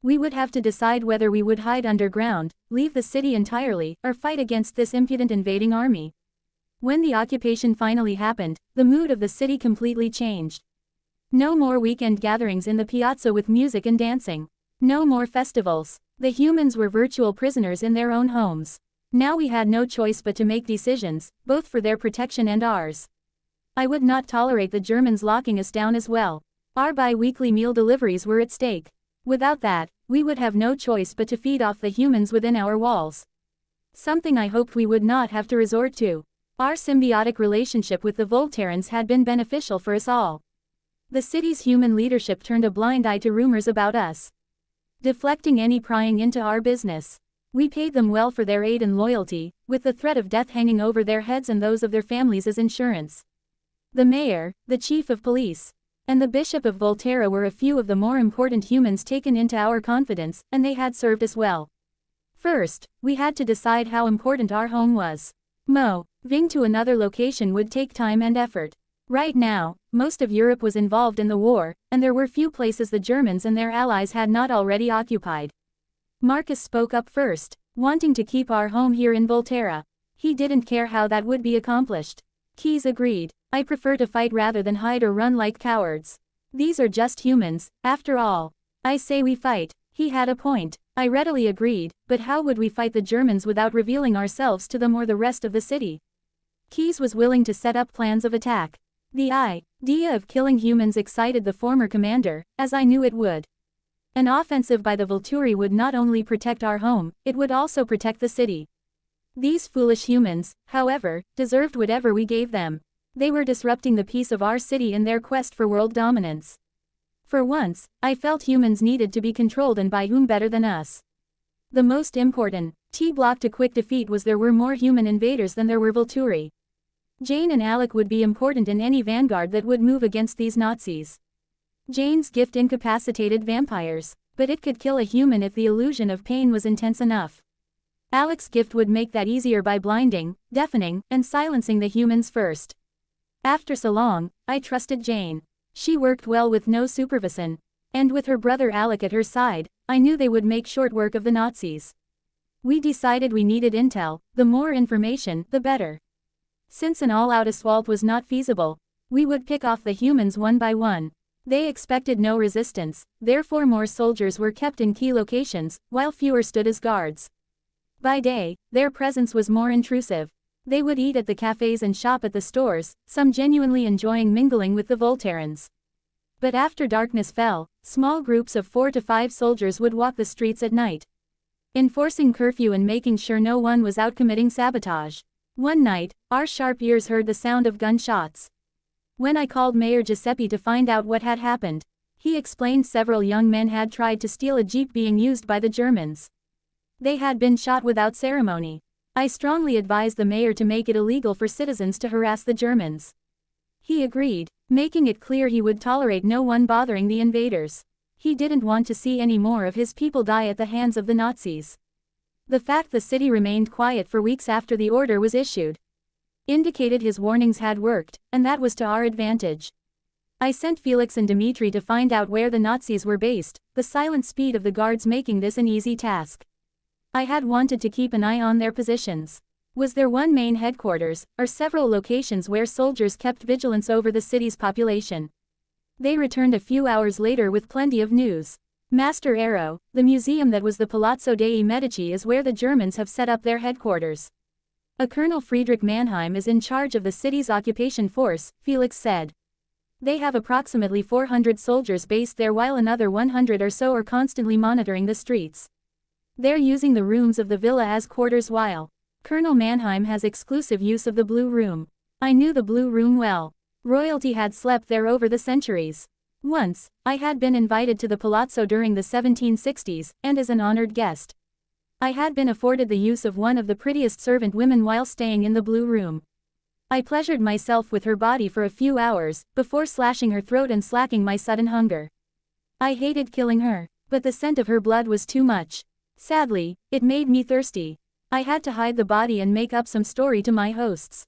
We would have to decide whether we would hide underground, leave the city entirely, or fight against this impudent invading army. When the occupation finally happened, the mood of the city completely changed. No more weekend gatherings in the piazza with music and dancing. No more festivals. The humans were virtual prisoners in their own homes. Now we had no choice but to make decisions, both for their protection and ours. I would not tolerate the Germans locking us down as well. Our bi-weekly meal deliveries were at stake. Without that, we would have no choice but to feed off the humans within our walls. Something I hoped we would not have to resort to. Our symbiotic relationship with the Volterrans had been beneficial for us all. The city's human leadership turned a blind eye to rumors about us, deflecting any prying into our business. We paid them well for their aid and loyalty, with the threat of death hanging over their heads and those of their families as insurance. The mayor, the chief of police, and the bishop of Volterra were a few of the more important humans taken into our confidence, and they had served us well. First, we had to decide how important our home was. Moving to another location would take time and effort. Right now, most of Europe was involved in the war, and there were few places the Germans and their allies had not already occupied. Marcus spoke up first, wanting to keep our home here in Volterra. He didn't care how that would be accomplished. Keys agreed. I prefer to fight rather than hide or run like cowards. These are just humans, after all. I say we fight. He had a point. I readily agreed, but how would we fight the Germans without revealing ourselves to them or the rest of the city? Keys was willing to set up plans of attack. The idea of killing humans excited the former commander, as I knew it would. An offensive by the Volturi would not only protect our home, it would also protect the city. These foolish humans, however, deserved whatever we gave them. They were disrupting the peace of our city in their quest for world dominance. For once, I felt humans needed to be controlled, and by whom better than us? The most important block to quick defeat was there were more human invaders than there were Volturi. Jane and Alec would be important in any vanguard that would move against these Nazis. Jane's gift incapacitated vampires, but it could kill a human if the illusion of pain was intense enough. Alec's gift would make that easier by blinding, deafening, and silencing the humans first. After so long, I trusted Jane. She worked well with no supervision, and with her brother Alec at her side, I knew they would make short work of the Nazis. We decided we needed intel. The more information, the better. Since an all-out assault was not feasible, we would pick off the humans one by one. They expected no resistance, therefore more soldiers were kept in key locations, while fewer stood as guards. By day, their presence was more intrusive. They would eat at the cafes and shop at the stores, some genuinely enjoying mingling with the Volterrans. But after darkness fell, small groups of 4 to 5 soldiers would walk the streets at night, enforcing curfew and making sure no one was out committing sabotage. One night, our sharp ears heard the sound of gunshots. When I called Mayor Giuseppe to find out what had happened, he explained several young men had tried to steal a jeep being used by the Germans. They had been shot without ceremony. I strongly advised the mayor to make it illegal for citizens to harass the Germans. He agreed, making it clear he would tolerate no one bothering the invaders. He didn't want to see any more of his people die at the hands of the Nazis. The fact the city remained quiet for weeks after the order was issued indicated his warnings had worked, and that was to our advantage. I sent Felix and Dmitri to find out where the Nazis were based, the silent speed of the guards making this an easy task. I had wanted to keep an eye on their positions. Was there one main headquarters, or several locations where soldiers kept vigilance over the city's population? They returned a few hours later with plenty of news. Master Aero, the museum that was the Palazzo dei Medici is where the Germans have set up their headquarters. A Colonel Friedrich Mannheim is in charge of the city's occupation force, Felix said. They have approximately 400 soldiers based there while another 100 or so are constantly monitoring the streets. They're using the rooms of the villa as quarters while Colonel Mannheim has exclusive use of the Blue Room. I knew the Blue Room well. Royalty had slept there over the centuries. Once, I had been invited to the palazzo during the 1760s, and as an honored guest. I had been afforded the use of one of the prettiest servant women while staying in the Blue Room. I pleasured myself with her body for a few hours, before slashing her throat and slacking my sudden hunger. I hated killing her, but the scent of her blood was too much. Sadly, it made me thirsty. I had to hide the body and make up some story to my hosts.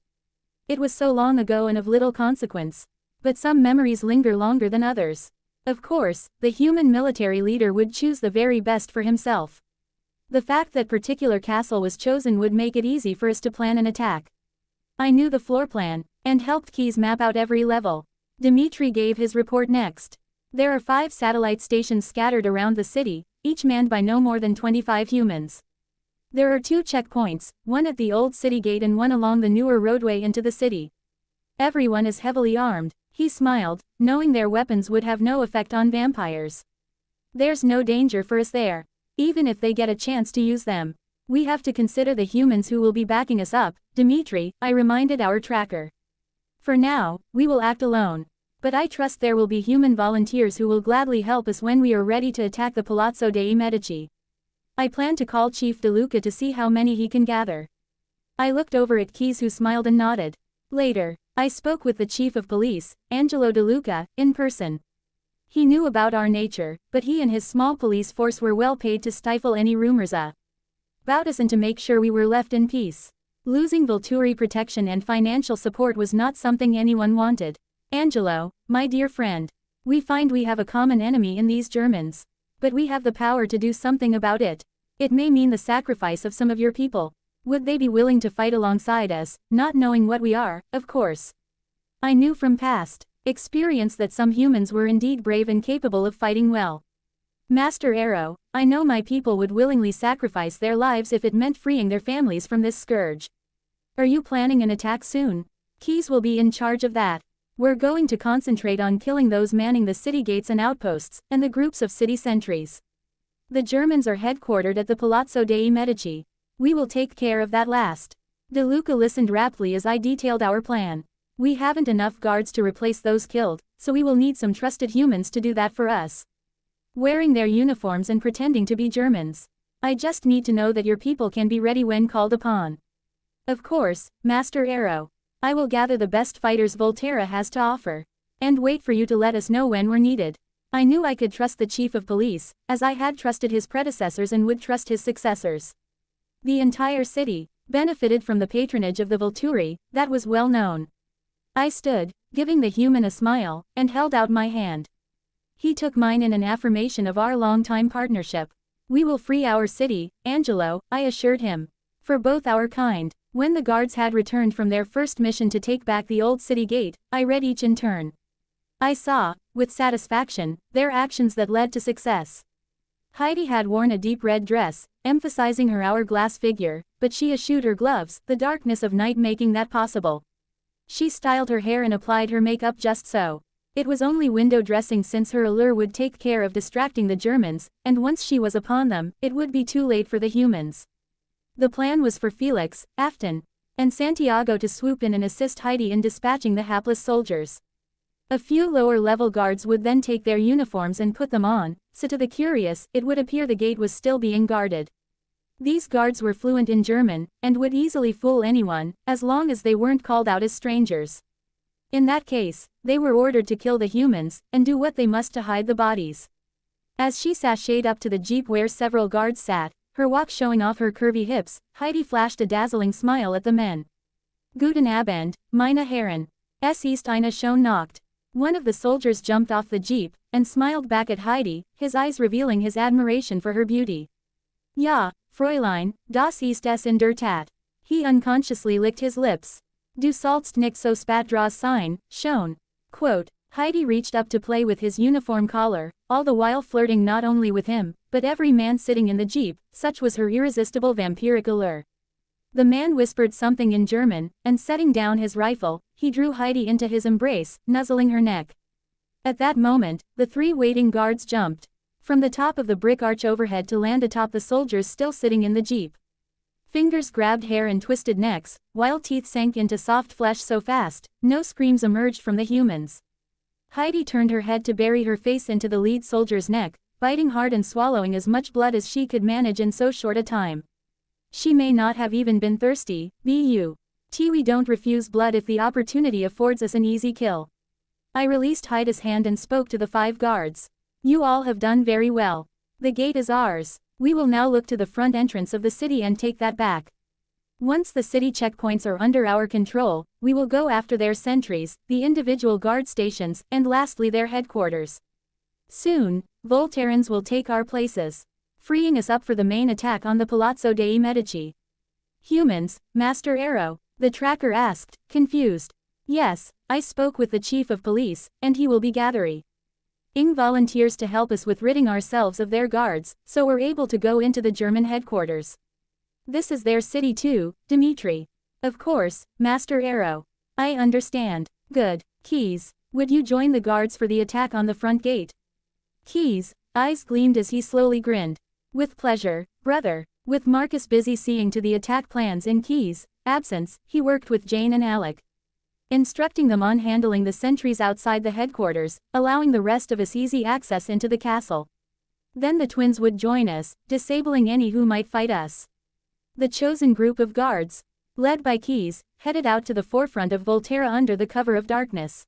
It was so long ago and of little consequence. But some memories linger longer than others. Of course, the human military leader would choose the very best for himself. The fact that particular castle was chosen would make it easy for us to plan an attack. I knew the floor plan, and helped Keys map out every level. Dmitri gave his report next. There are 5 satellite stations scattered around the city, each manned by no more than 25 humans. There are 2 checkpoints, one at the old city gate and one along the newer roadway into the city. Everyone is heavily armed. He smiled, knowing their weapons would have no effect on vampires. There's no danger for us there. Even if they get a chance to use them. We have to consider the humans who will be backing us up, Dmitri, I reminded our tracker. For now, we will act alone. But I trust there will be human volunteers who will gladly help us when we are ready to attack the Palazzo dei Medici. I plan to call Chief De Luca to see how many he can gather. I looked over at Keys, who smiled and nodded. Later, I spoke with the Chief of Police, Angelo De Luca, in person. He knew about our nature, but he and his small police force were well paid to stifle any rumors about us and to make sure we were left in peace. Losing Volturi protection and financial support was not something anyone wanted. Angelo, my dear friend, we find we have a common enemy in these Germans. But we have the power to do something about it. It may mean the sacrifice of some of your people. Would they be willing to fight alongside us, not knowing what we are, of course? I knew from past experience that some humans were indeed brave and capable of fighting well. Master Arrow, I know my people would willingly sacrifice their lives if it meant freeing their families from this scourge. Are you planning an attack soon? Keys will be in charge of that. We're going to concentrate on killing those manning the city gates and outposts, and the groups of city sentries. The Germans are headquartered at the Palazzo dei Medici. We will take care of that last. De Luca listened raptly as I detailed our plan. We haven't enough guards to replace those killed, so we will need some trusted humans to do that for us. Wearing their uniforms and pretending to be Germans. I just need to know that your people can be ready when called upon. Of course, Master Arrow. I will gather the best fighters Volterra has to offer. And wait for you to let us know when we're needed. I knew I could trust the Chief of Police, as I had trusted his predecessors and would trust his successors. The entire city benefited from the patronage of the Volturi, that was well known. I stood, giving the human a smile, and held out my hand. He took mine in an affirmation of our long-time partnership. We will free our city, Angelo, I assured him. For both our kind. When the guards had returned from their first mission to take back the old city gate, I read each in turn. I saw, with satisfaction, their actions that led to success. Heidi had worn a deep red dress, emphasizing her hourglass figure, but she eschewed her gloves, the darkness of night making that possible. She styled her hair and applied her makeup just so. It was only window dressing, since her allure would take care of distracting the Germans, and once she was upon them, it would be too late for the humans. The plan was for Felix, Afton, and Santiago to swoop in and assist Heidi in dispatching the hapless soldiers. A few lower-level guards would then take their uniforms and put them on, so to the curious, it would appear the gate was still being guarded. These guards were fluent in German, and would easily fool anyone, as long as they weren't called out as strangers. In that case, they were ordered to kill the humans, and do what they must to hide the bodies. As she sashayed up to the jeep where several guards sat, her walk showing off her curvy hips, Heidi flashed a dazzling smile at the men. Guten Abend, meine Herren. Es ist eine schöne Nacht. One of the soldiers jumped off the jeep, and smiled back at Heidi, his eyes revealing his admiration for her beauty. Ja, Fräulein, das ist es in der Tat. He unconsciously licked his lips. Du sollst nicht so spät sein, schon. Quote, Heidi reached up to play with his uniform collar, all the while flirting not only with him, but every man sitting in the jeep, such was her irresistible vampiric allure. The man whispered something in German, and setting down his rifle, he drew Heidi into his embrace, nuzzling her neck. At that moment, the 3 waiting guards jumped from the top of the brick arch overhead to land atop the soldiers still sitting in the jeep. Fingers grabbed hair and twisted necks, while teeth sank into soft flesh so fast, no screams emerged from the humans. Heidi turned her head to bury her face into the lead soldier's neck, biting hard and swallowing as much blood as she could manage in so short a time. She may not have even been thirsty, we don't refuse blood if the opportunity affords us an easy kill. I released Heidi's hand and spoke to the 5 guards. You all have done very well. The gate is ours. We will now look to the front entrance of the city and take that back. Once the city checkpoints are under our control, we will go after their sentries, the individual guard stations, and lastly their headquarters. Soon, Volturians will take our places, freeing us up for the main attack on the Palazzo dei Medici. Humans, Master Arrow? The tracker asked, confused. Yes, I spoke with the chief of police, and he will be gathering volunteers to help us with ridding ourselves of their guards, so we're able to go into the German headquarters. This is their city too, Dimitri. Of course, Master Arrow. I understand. Good. Keys, would you join the guards for the attack on the front gate? Keys' eyes gleamed as he slowly grinned. With pleasure, brother. With Marcus busy seeing to the attack plans in Keys' absence, he worked with Jane and Alec, instructing them on handling the sentries outside the headquarters, allowing the rest of us easy access into the castle. Then the twins would join us, disabling any who might fight us. The chosen group of guards, led by Keys, headed out to the forefront of Volterra under the cover of darkness.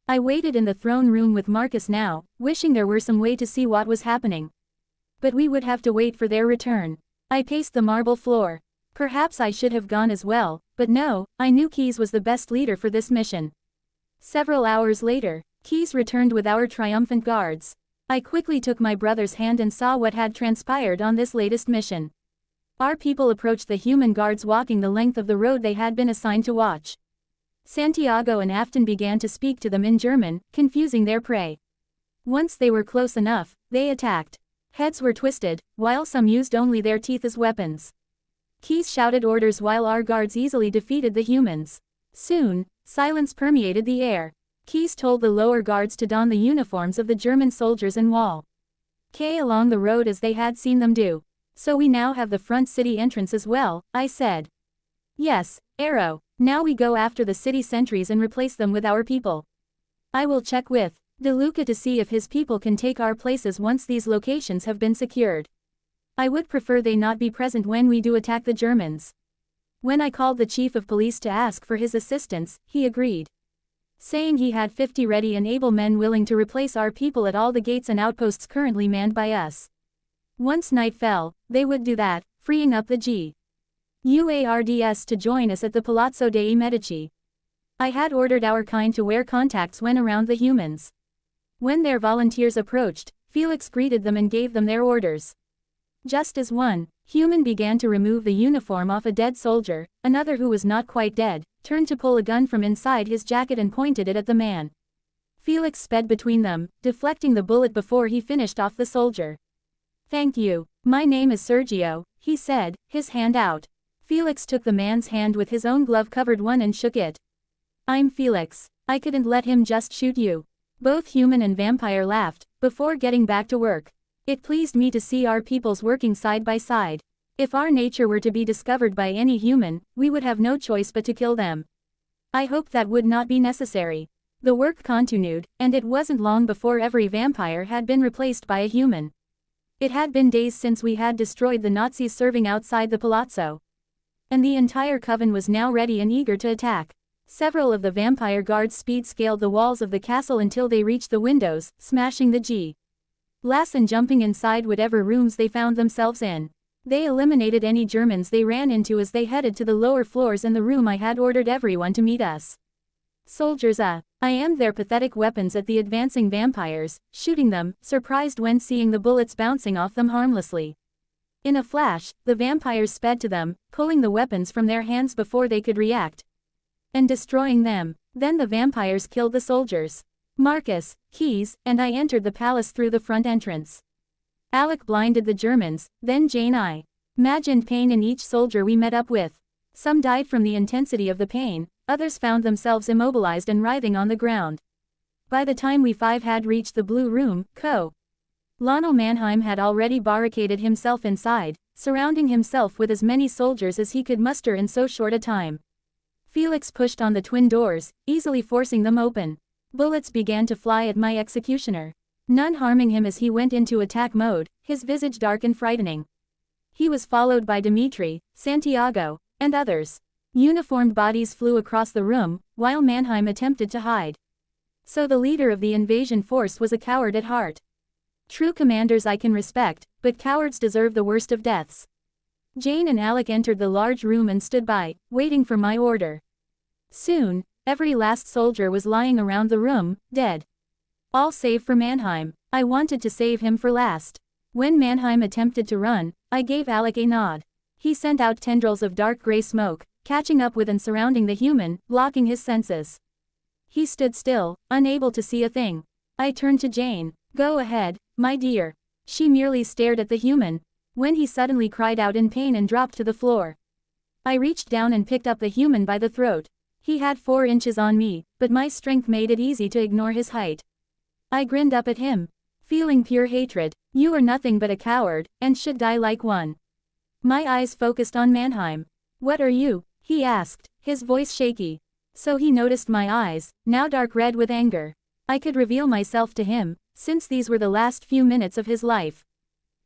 I waited in the throne room with Marcus now, wishing there were some way to see what was happening. But we would have to wait for their return. I paced the marble floor. Perhaps I should have gone as well, but no, I knew Keys was the best leader for this mission. Several hours later, Keys returned with our triumphant guards. I quickly took my brother's hand and saw what had transpired on this latest mission. Our people approached the human guards walking the length of the road they had been assigned to watch. Santiago and Afton began to speak to them in German, confusing their prey. Once they were close enough, they attacked. Heads were twisted, while some used only their teeth as weapons. Keys shouted orders while our guards easily defeated the humans. Soon, silence permeated the air. Keys told the lower guards to don the uniforms of the German soldiers and walk along the road as they had seen them do. So we now have the front city entrance as well, I said. Yes, Arrow. Now we go after the city sentries and replace them with our people. I will check with De Luca to see if his people can take our places once these locations have been secured. I would prefer they not be present when we do attack the Germans. When I called the chief of police to ask for his assistance, he agreed, saying he had 50 ready and able men willing to replace our people at all the gates and outposts currently manned by us. Once night fell, they would do that, freeing up the UARDS to join us at the Palazzo dei Medici. I had ordered our kind to wear contacts when around the humans. When their volunteers approached, Felix greeted them and gave them their orders. Just as one human began to remove the uniform off a dead soldier, another who was not quite dead, turned to pull a gun from inside his jacket and pointed it at the man. Felix sped between them, deflecting the bullet before he finished off the soldier. Thank you. My name is Sergio, he said, his hand out. Felix took the man's hand with his own glove-covered one and shook it. I'm Felix. I couldn't let him just shoot you. Both human and vampire laughed, before getting back to work. It pleased me to see our peoples working side by side. If our nature were to be discovered by any human, we would have no choice but to kill them. I hoped that would not be necessary. The work continued, and it wasn't long before every vampire had been replaced by a human. It had been days since we had destroyed the Nazis serving outside the palazzo. And the entire coven was now ready and eager to attack. Several of the vampire guards speed-scaled the walls of the castle until they reached the windows, smashing the glass and jumping inside whatever rooms they found themselves in. They eliminated any Germans they ran into as they headed to the lower floors in the room I had ordered everyone to meet us. Soldiers I aimed their pathetic weapons at the advancing vampires, shooting them, surprised when seeing the bullets bouncing off them harmlessly. In a flash, the vampires sped to them, pulling the weapons from their hands before they could react, and destroying them. Then the vampires killed the soldiers. Marcus, Keys, and I entered the palace through the front entrance. Alec blinded the Germans, then Jane I imagined pain in each soldier we met up with. Some died from the intensity of the pain, others found themselves immobilized and writhing on the ground. By the time we five had reached the Blue Room, Lionel Mannheim had already barricaded himself inside, surrounding himself with as many soldiers as he could muster in so short a time. Felix pushed on the twin doors, easily forcing them open. Bullets began to fly at my executioner, none harming him as he went into attack mode, his visage dark and frightening. He was followed by Dimitri, Santiago, and others. Uniformed bodies flew across the room, while Mannheim attempted to hide. So the leader of the invasion force was a coward at heart. True commanders I can respect, but cowards deserve the worst of deaths. Jane and Alec entered the large room and stood by, waiting for my order. Soon, every last soldier was lying around the room, dead. All save for Mannheim. I wanted to save him for last. When Mannheim attempted to run, I gave Alec a nod. He sent out tendrils of dark gray smoke, catching up with and surrounding the human, blocking his senses. He stood still, unable to see a thing. I turned to Jane. Go ahead, my dear. She merely stared at the human, when he suddenly cried out in pain and dropped to the floor. I reached down and picked up the human by the throat. He had 4 inches on me, but my strength made it easy to ignore his height. I grinned up at him, feeling pure hatred. You are nothing but a coward, and should die like one. My eyes focused on Mannheim. What are you? He asked, his voice shaky. So he noticed my eyes, now dark red with anger. I could reveal myself to him, since these were the last few minutes of his life.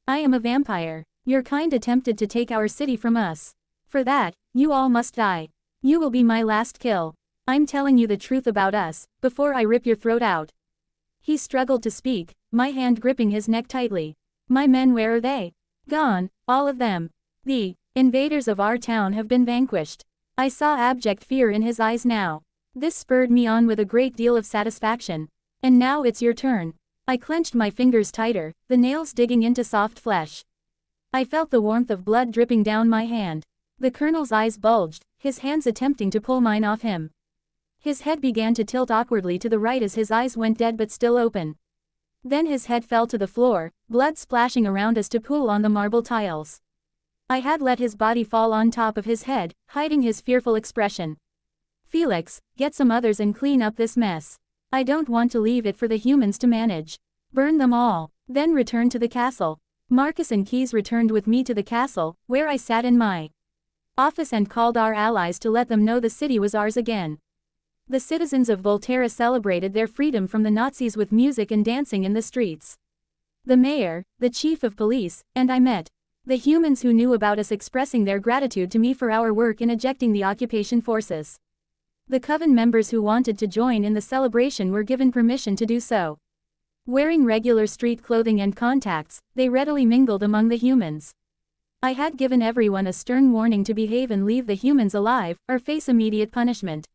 I am a vampire. Your kind attempted to take our city from us. For that, you all must die. You will be my last kill. I'm telling you the truth about us, before I rip your throat out. He struggled to speak, my hand gripping his neck tightly. My men, where are they? Gone, all of them. The invaders of our town have been vanquished. I saw abject fear in his eyes now. This spurred me on with a great deal of satisfaction. And now it's your turn. I clenched my fingers tighter, the nails digging into soft flesh. I felt the warmth of blood dripping down my hand. The colonel's eyes bulged, his hands attempting to pull mine off him. His head began to tilt awkwardly to the right as his eyes went dead but still open. Then his head fell to the floor, blood splashing around us to pool on the marble tiles. I had let his body fall on top of his head, hiding his fearful expression. Felix, get some others and clean up this mess. I don't want to leave it for the humans to manage. Burn them all, then return to the castle. Marcus and Keyes returned with me to the castle, where I sat in my office and called our allies to let them know the city was ours again. The citizens of Volterra celebrated their freedom from the Nazis with music and dancing in the streets. The mayor, the chief of police, and I met the humans who knew about us, expressing their gratitude to me for our work in ejecting the occupation forces. The coven members who wanted to join in the celebration were given permission to do so. Wearing regular street clothing and contacts, they readily mingled among the humans. I had given everyone a stern warning to behave and leave the humans alive, or face immediate punishment.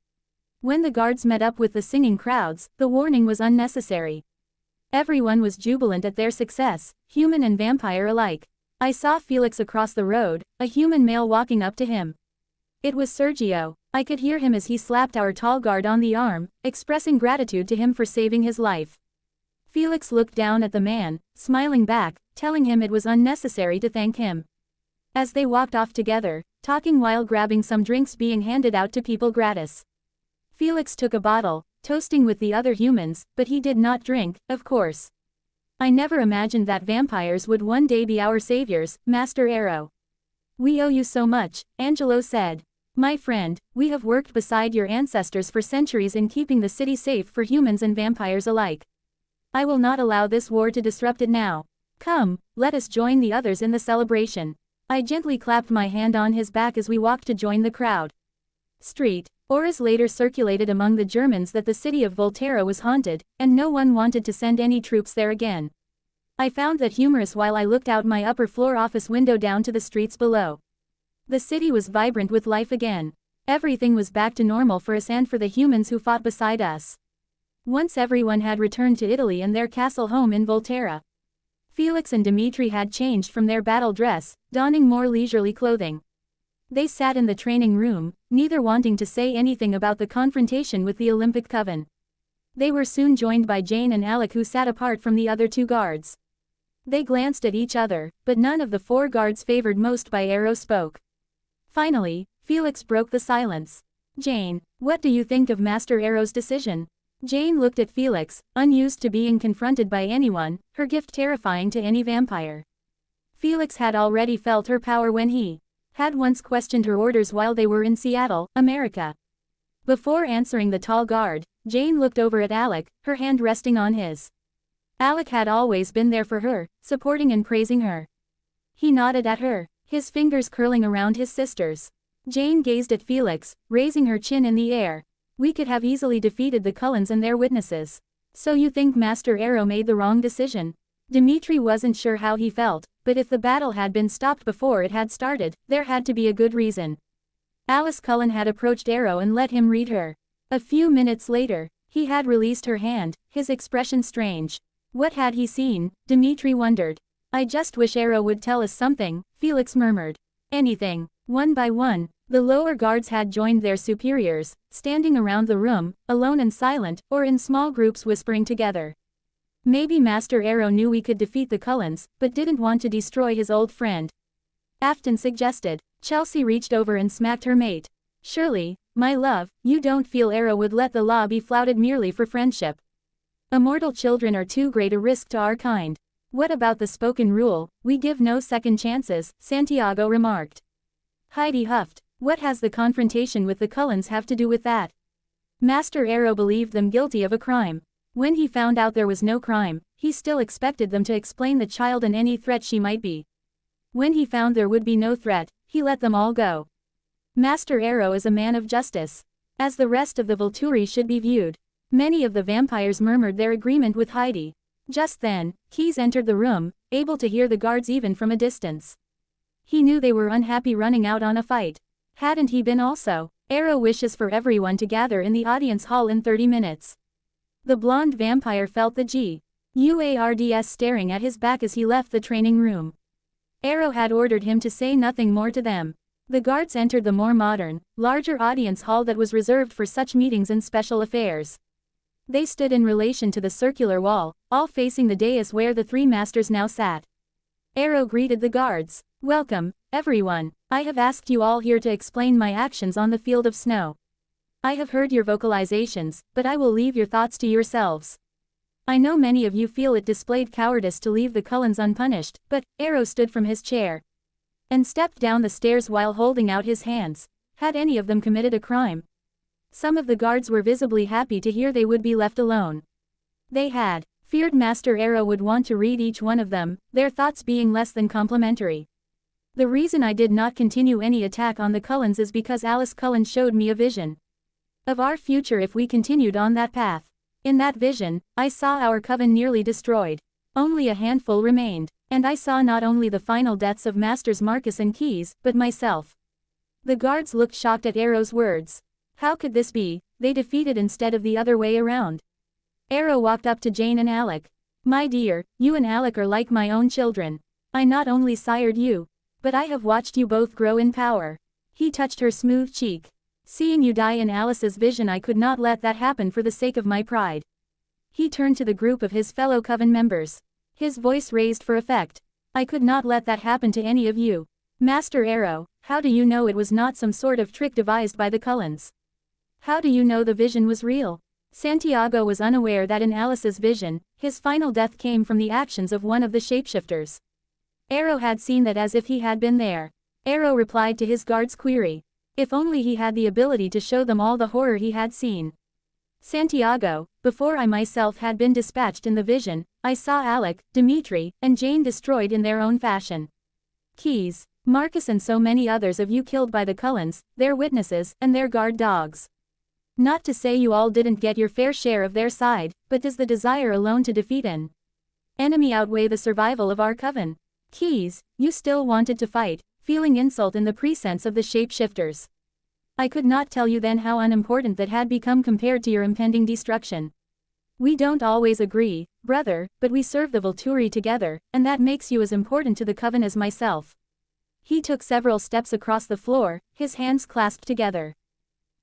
When the guards met up with the singing crowds, the warning was unnecessary. Everyone was jubilant at their success, human and vampire alike. I saw Felix across the road, a human male walking up to him. It was Sergio. I could hear him as he slapped our tall guard on the arm, expressing gratitude to him for saving his life. Felix looked down at the man, smiling back, telling him it was unnecessary to thank him. As they walked off together, talking while grabbing some drinks being handed out to people gratis. Felix took a bottle, toasting with the other humans, but he did not drink, of course. I never imagined that vampires would one day be our saviors, Master Arrow. We owe you so much, Angelo said. My friend, we have worked beside your ancestors for centuries in keeping the city safe for humans and vampires alike. I will not allow this war to disrupt it now. Come, let us join the others in the celebration. I gently clapped my hand on his back as we walked to join the crowd. Street. Auras later circulated among the Germans that the city of Volterra was haunted, and no one wanted to send any troops there again. I found that humorous while I looked out my upper floor office window down to the streets below. The city was vibrant with life again. Everything was back to normal for us and for the humans who fought beside us. Once everyone had returned to Italy and their castle home in Volterra. Felix and Dimitri had changed from their battle dress, donning more leisurely clothing. They sat in the training room, neither wanting to say anything about the confrontation with the Olympic Coven. They were soon joined by Jane and Alec, who sat apart from the other 2 guards. They glanced at each other, but none of the 4 guards favored most by Arrow spoke. Finally, Felix broke the silence. Jane, what do you think of Master Arrow's decision? Jane looked at Felix, unused to being confronted by anyone, her gift terrifying to any vampire. Felix had already felt her power when he had once questioned her orders while they were in Seattle, America. Before answering the tall guard, Jane looked over at Alec, her hand resting on his. Alec had always been there for her, supporting and praising her. He nodded at her, his fingers curling around his sister's. Jane gazed at Felix, raising her chin in the air. We could have easily defeated the Cullens and their witnesses. So you think Master Arrow made the wrong decision? Dimitri wasn't sure how he felt, but if the battle had been stopped before it had started, there had to be a good reason. Alice Cullen had approached Arrow and let him read her. A few minutes later, he had released her hand, his expression strange. What had he seen? Dimitri wondered. I just wish Arrow would tell us something, Felix murmured. Anything. One by one, the lower guards had joined their superiors, standing around the room, alone and silent, or in small groups whispering together. Maybe Master Arrow knew we could defeat the Cullens, but didn't want to destroy his old friend. Afton suggested. Chelsea reached over and smacked her mate. Surely, my love, you don't feel Arrow would let the law be flouted merely for friendship. Immortal children are too great a risk to our kind. What about the spoken rule, we give no second chances, Santiago remarked. Heidi huffed. What has the confrontation with the Cullens have to do with that? Master Arrow believed them guilty of a crime. When he found out there was no crime, he still expected them to explain the child and any threat she might be. When he found there would be no threat, he let them all go. Master Arrow is a man of justice. As the rest of the Volturi should be viewed. Many of the vampires murmured their agreement with Heidi. Just then, Keyes entered the room, able to hear the guards even from a distance. He knew they were unhappy running out on a fight. Hadn't he been also? Arrow wishes for everyone to gather in the audience hall in 30 minutes. The blonde vampire felt the guards staring at his back as he left the training room. Arrow had ordered him to say nothing more to them. The guards entered the more modern, larger audience hall that was reserved for such meetings and special affairs. They stood in relation to the circular wall, all facing the dais where the three masters now sat. Arrow greeted the guards. Welcome, everyone. I have asked you all here to explain my actions on the field of snow. I have heard your vocalizations, but I will leave your thoughts to yourselves. I know many of you feel it displayed cowardice to leave the Cullens unpunished, but Arrow stood from his chair and stepped down the stairs while holding out his hands. Had any of them committed a crime? Some of the guards were visibly happy to hear they would be left alone. They had feared Master Arrow would want to read each one of them, their thoughts being less than complimentary. The reason I did not continue any attack on the Cullens is because Alice Cullen showed me a vision of our future if we continued on that path. In that vision, I saw our coven nearly destroyed. Only a handful remained, and I saw not only the final deaths of Masters Marcus and Keyes, but myself. The guards looked shocked at Arrow's words. How could this be? They defeated instead of the other way around. Arrow walked up to Jane and Alec. My dear, you and Alec are like my own children. I not only sired you, but I have watched you both grow in power. He touched her smooth cheek. Seeing you die in Alice's vision, I could not let that happen for the sake of my pride. He turned to the group of his fellow coven members. His voice raised for effect. I could not let that happen to any of you. Master Arrow, how do you know it was not some sort of trick devised by the Cullens? How do you know the vision was real? Santiago was unaware that in Alice's vision, his final death came from the actions of one of the shapeshifters. Arrow had seen that as if he had been there. Arrow replied to his guard's query. If only he had the ability to show them all the horror he had seen. Santiago, before I myself had been dispatched in the vision, I saw Alec, Dimitri, and Jane destroyed in their own fashion. Keyes, Marcus and so many others of you killed by the Cullens, their witnesses, and their guard dogs. Not to say you all didn't get your fair share of their side, but does the desire alone to defeat an enemy outweigh the survival of our coven? Keyes, you still wanted to fight, feeling insult in the presence of the shapeshifters. I could not tell you then how unimportant that had become compared to your impending destruction. We don't always agree, brother, but we serve the Volturi together, and that makes you as important to the coven as myself. He took several steps across the floor, his hands clasped together.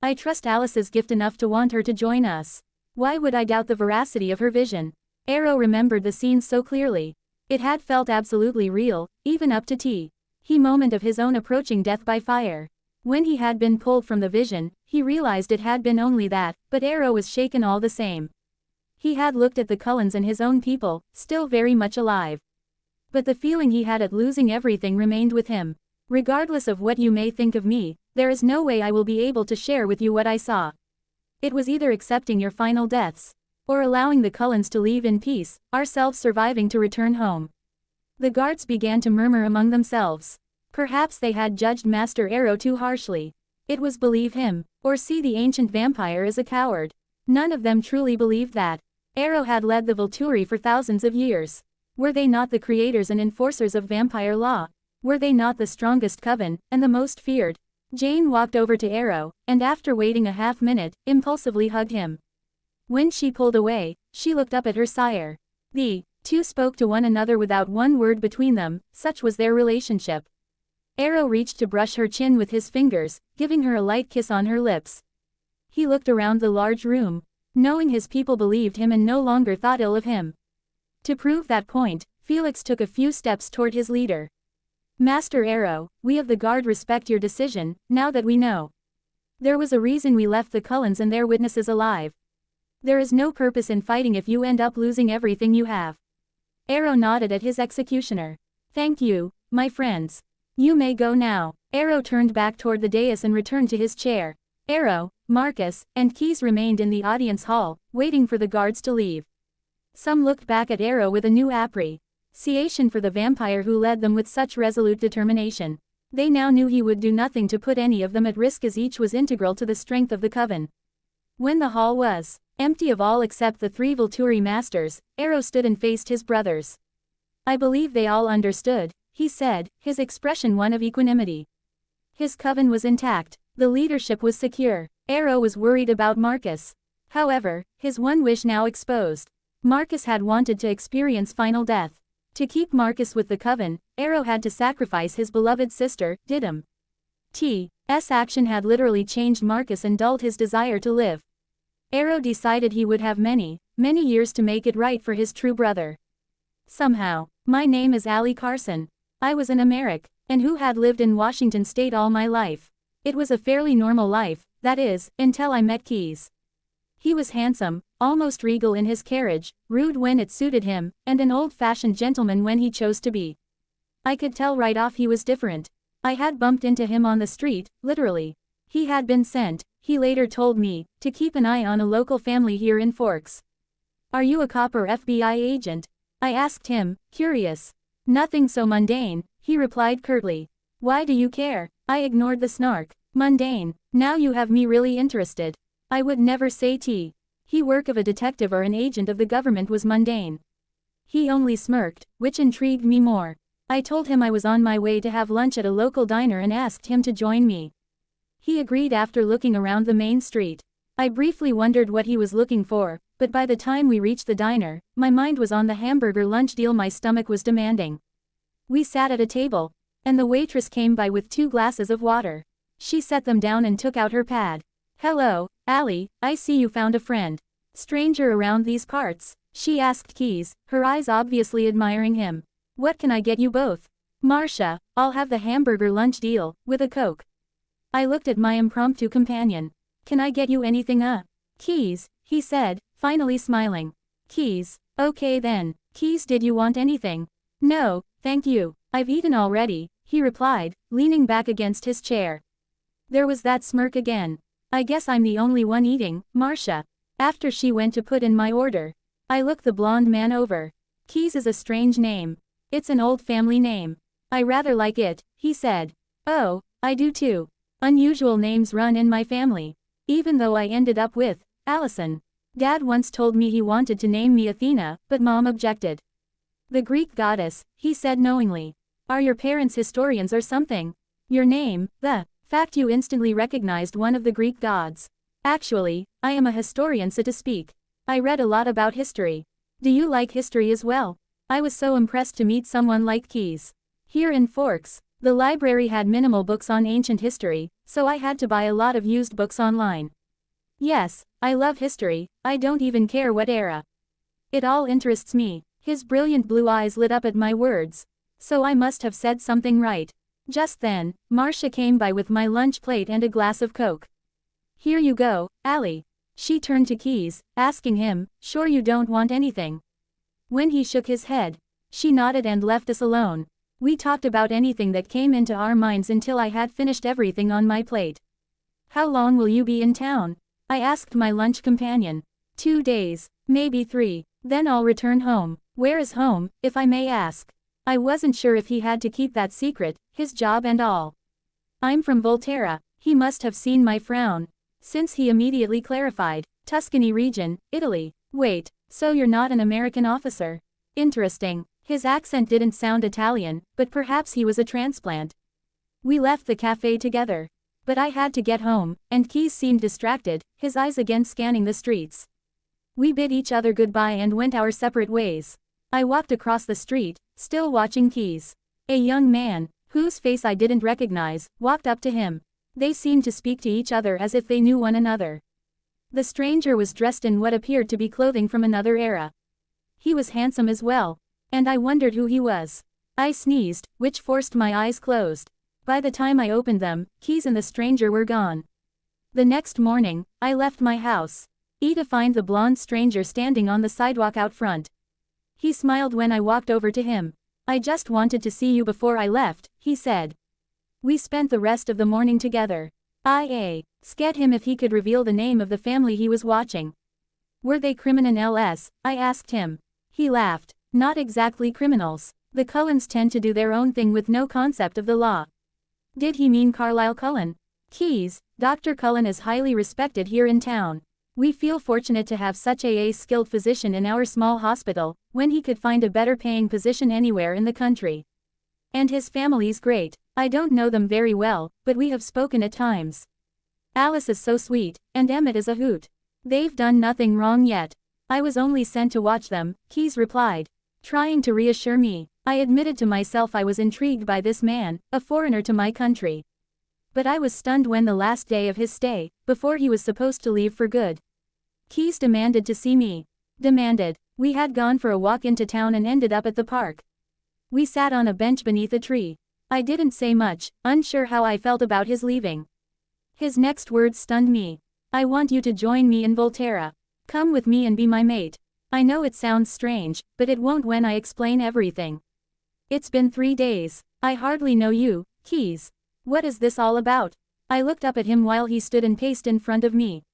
I trust Alice's gift enough to want her to join us. Why would I doubt the veracity of her vision? Arrow remembered the scene so clearly. It had felt absolutely real, even up to He moment of his own approaching death by fire. When he had been pulled from the vision, he realized it had been only that, but Arrow was shaken all the same. He had looked at the Cullens and his own people, still very much alive. But the feeling he had at losing everything remained with him. Regardless of what you may think of me, there is no way I will be able to share with you what I saw. It was either accepting your final deaths, or allowing the Cullens to leave in peace, ourselves surviving to return home. The guards began to murmur among themselves. Perhaps they had judged Master Arrow too harshly. It was believe him, or see the ancient vampire as a coward. None of them truly believed that. Arrow had led the Volturi for thousands of years. Were they not the creators and enforcers of vampire law? Were they not the strongest coven, and the most feared? Jane walked over to Arrow, and after waiting a half-minute, impulsively hugged him. When she pulled away, she looked up at her sire. The two spoke to one another without one word between them, such was their relationship. Arrow reached to brush her chin with his fingers, giving her a light kiss on her lips. He looked around the large room, knowing his people believed him and no longer thought ill of him. To prove that point, Felix took a few steps toward his leader. Master Arrow, we of the guard respect your decision, now that we know. There was a reason we left the Cullens and their witnesses alive. There is no purpose in fighting if you end up losing everything you have. Arrow nodded at his executioner. Thank you, my friends. You may go now. Arrow turned back toward the dais and returned to his chair. Arrow, Marcus, and Keyes remained in the audience hall, waiting for the guards to leave. Some looked back at Arrow with a new appreciation for the vampire who led them with such resolute determination. They now knew he would do nothing to put any of them at risk, as each was integral to the strength of the coven. When the hall was empty of all except the three Volturi masters, Arrow stood and faced his brothers. I believe they all understood, he said, his expression one of equanimity. His coven was intact, the leadership was secure. Arrow was worried about Marcus. However, his one wish now exposed. Marcus had wanted to experience final death. To keep Marcus with the coven, Arrow had to sacrifice his beloved sister, Didymus. T's action had literally changed Marcus and dulled his desire to live. Arrow decided he would have many years to make it right for his true brother. Somehow, my name is Allie Carson. I was an American, and who had lived in Washington State all my life. It was a fairly normal life, that is, until I met Keyes. He was handsome, almost regal in his carriage, rude when it suited him, and an old-fashioned gentleman when he chose to be. I could tell right off he was different. I had bumped into him on the street, literally. He had been sent, he later told me, to keep an eye on a local family here in Forks. Are you a cop or FBI agent? I asked him, curious. Nothing so mundane, he replied curtly. Why do you care? I ignored the snark. Mundane. Now you have me really interested. I would never say he work of a detective or an agent of the government was mundane. He only smirked, which intrigued me more. I told him I was on my way to have lunch at a local diner and asked him to join me. He agreed after looking around the main street. I briefly wondered what he was looking for, but by the time we reached the diner, my mind was on the hamburger lunch deal my stomach was demanding. We sat at a table, and the waitress came by with 2 glasses of water. She set them down and took out her pad. Hello, Allie, I see you found a friend. Stranger around these parts? She asked Keyes, her eyes obviously admiring him. What can I get you both? Marcia, I'll have the hamburger lunch deal, with a Coke. I looked at my impromptu companion. Can I get you anything Keyes, he said, finally smiling. Keyes, okay then. Keyes, did you want anything? No, thank you. I've eaten already, he replied, leaning back against his chair. There was that smirk again. I guess I'm the only one eating, Marcia. After she went to put in my order, I looked the blonde man over. Keyes is a strange name. It's an old family name. I rather like it, he said. Oh, I do too. Unusual names run in my family. Even though I ended up with Allison. Dad once told me he wanted to name me Athena, but Mom objected. The Greek goddess, he said knowingly. Are your parents historians or something? Your name, the fact you instantly recognized one of the Greek gods. Actually, I am a historian, so to speak. I read a lot about history. Do you like history as well? I was so impressed to meet someone like Keyes. Here in Forks, the library had minimal books on ancient history, so I had to buy a lot of used books online. Yes, I love history, I don't even care what era. It all interests me. His brilliant blue eyes lit up at my words. So I must have said something right. Just then, Marcia came by with my lunch plate and a glass of Coke. Here you go, Allie. She turned to Keys, asking him, sure you don't want anything? When he shook his head, she nodded and left us alone. We talked about anything that came into our minds until I had finished everything on my plate. How long will you be in town? I asked my lunch companion. 2 days, maybe 3, then I'll return home. Where is home, if I may ask? I wasn't sure if he had to keep that secret, his job and all. I'm from Volterra. He must have seen my frown, since he immediately clarified, Tuscany region, Italy. Wait, so you're not an American officer? Interesting. His accent didn't sound Italian, but perhaps he was a transplant. We left the cafe together. But I had to get home, and Keys seemed distracted, his eyes again scanning the streets. We bid each other goodbye and went our separate ways. I walked across the street, still watching Keys. A young man, whose face I didn't recognize, walked up to him. They seemed to speak to each other as if they knew one another. The stranger was dressed in what appeared to be clothing from another era. He was handsome as well, and I wondered who he was. I sneezed, which forced my eyes closed. By the time I opened them, Keys and the stranger were gone. The next morning, I left my house, to find the blonde stranger standing on the sidewalk out front. He smiled when I walked over to him. I just wanted to see you before I left, he said. We spent the rest of the morning together. I scared him if he could reveal the name of the family he was watching. Were they criminals? I asked him. He laughed. Not exactly criminals. The Cullens tend to do their own thing with no concept of the law. Did he mean Carlisle Cullen? Keys, Dr. Cullen is highly respected here in town. We feel fortunate to have such a skilled physician in our small hospital, when he could find a better paying position anywhere in the country. And his family's great. I don't know them very well, but we have spoken at times. Alice is so sweet, and Emmett is a hoot. They've done nothing wrong yet. I was only sent to watch them, Keys replied. Trying to reassure me, I admitted to myself I was intrigued by this man, a foreigner to my country. But I was stunned when the last day of his stay, before he was supposed to leave for good, Keys demanded to see me. Demanded. We had gone for a walk into town and ended up at the park. We sat on a bench beneath a tree. I didn't say much, unsure how I felt about his leaving. His next words stunned me. I want you to join me in Volterra. Come with me and be my mate. I know it sounds strange, but it won't when I explain everything. It's been 3 days. I hardly know you, Keys. What is this all about? I looked up at him while he stood and paced in front of me.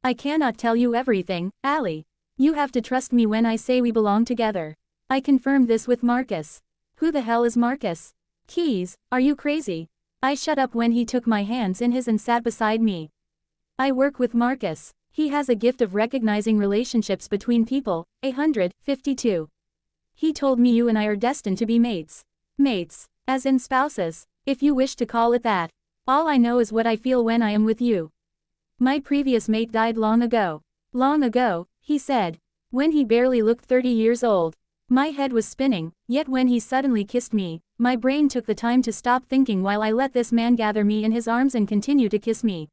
I cannot tell you everything, Allie. You have to trust me when I say we belong together. I confirmed this with Marcus. Who the hell is Marcus? Keys, are you crazy? I shut up when he took my hands in his and sat beside me. I work with Marcus. He has a gift of recognizing relationships between people. 152. He told me you and I are destined to be mates. Mates, as in spouses, if you wish to call it that. All I know is what I feel when I am with you. My previous mate died long ago. Long ago, he said, when he barely looked 30 years old. My head was spinning, yet when he suddenly kissed me, my brain took the time to stop thinking while I let this man gather me in his arms and continue to kiss me.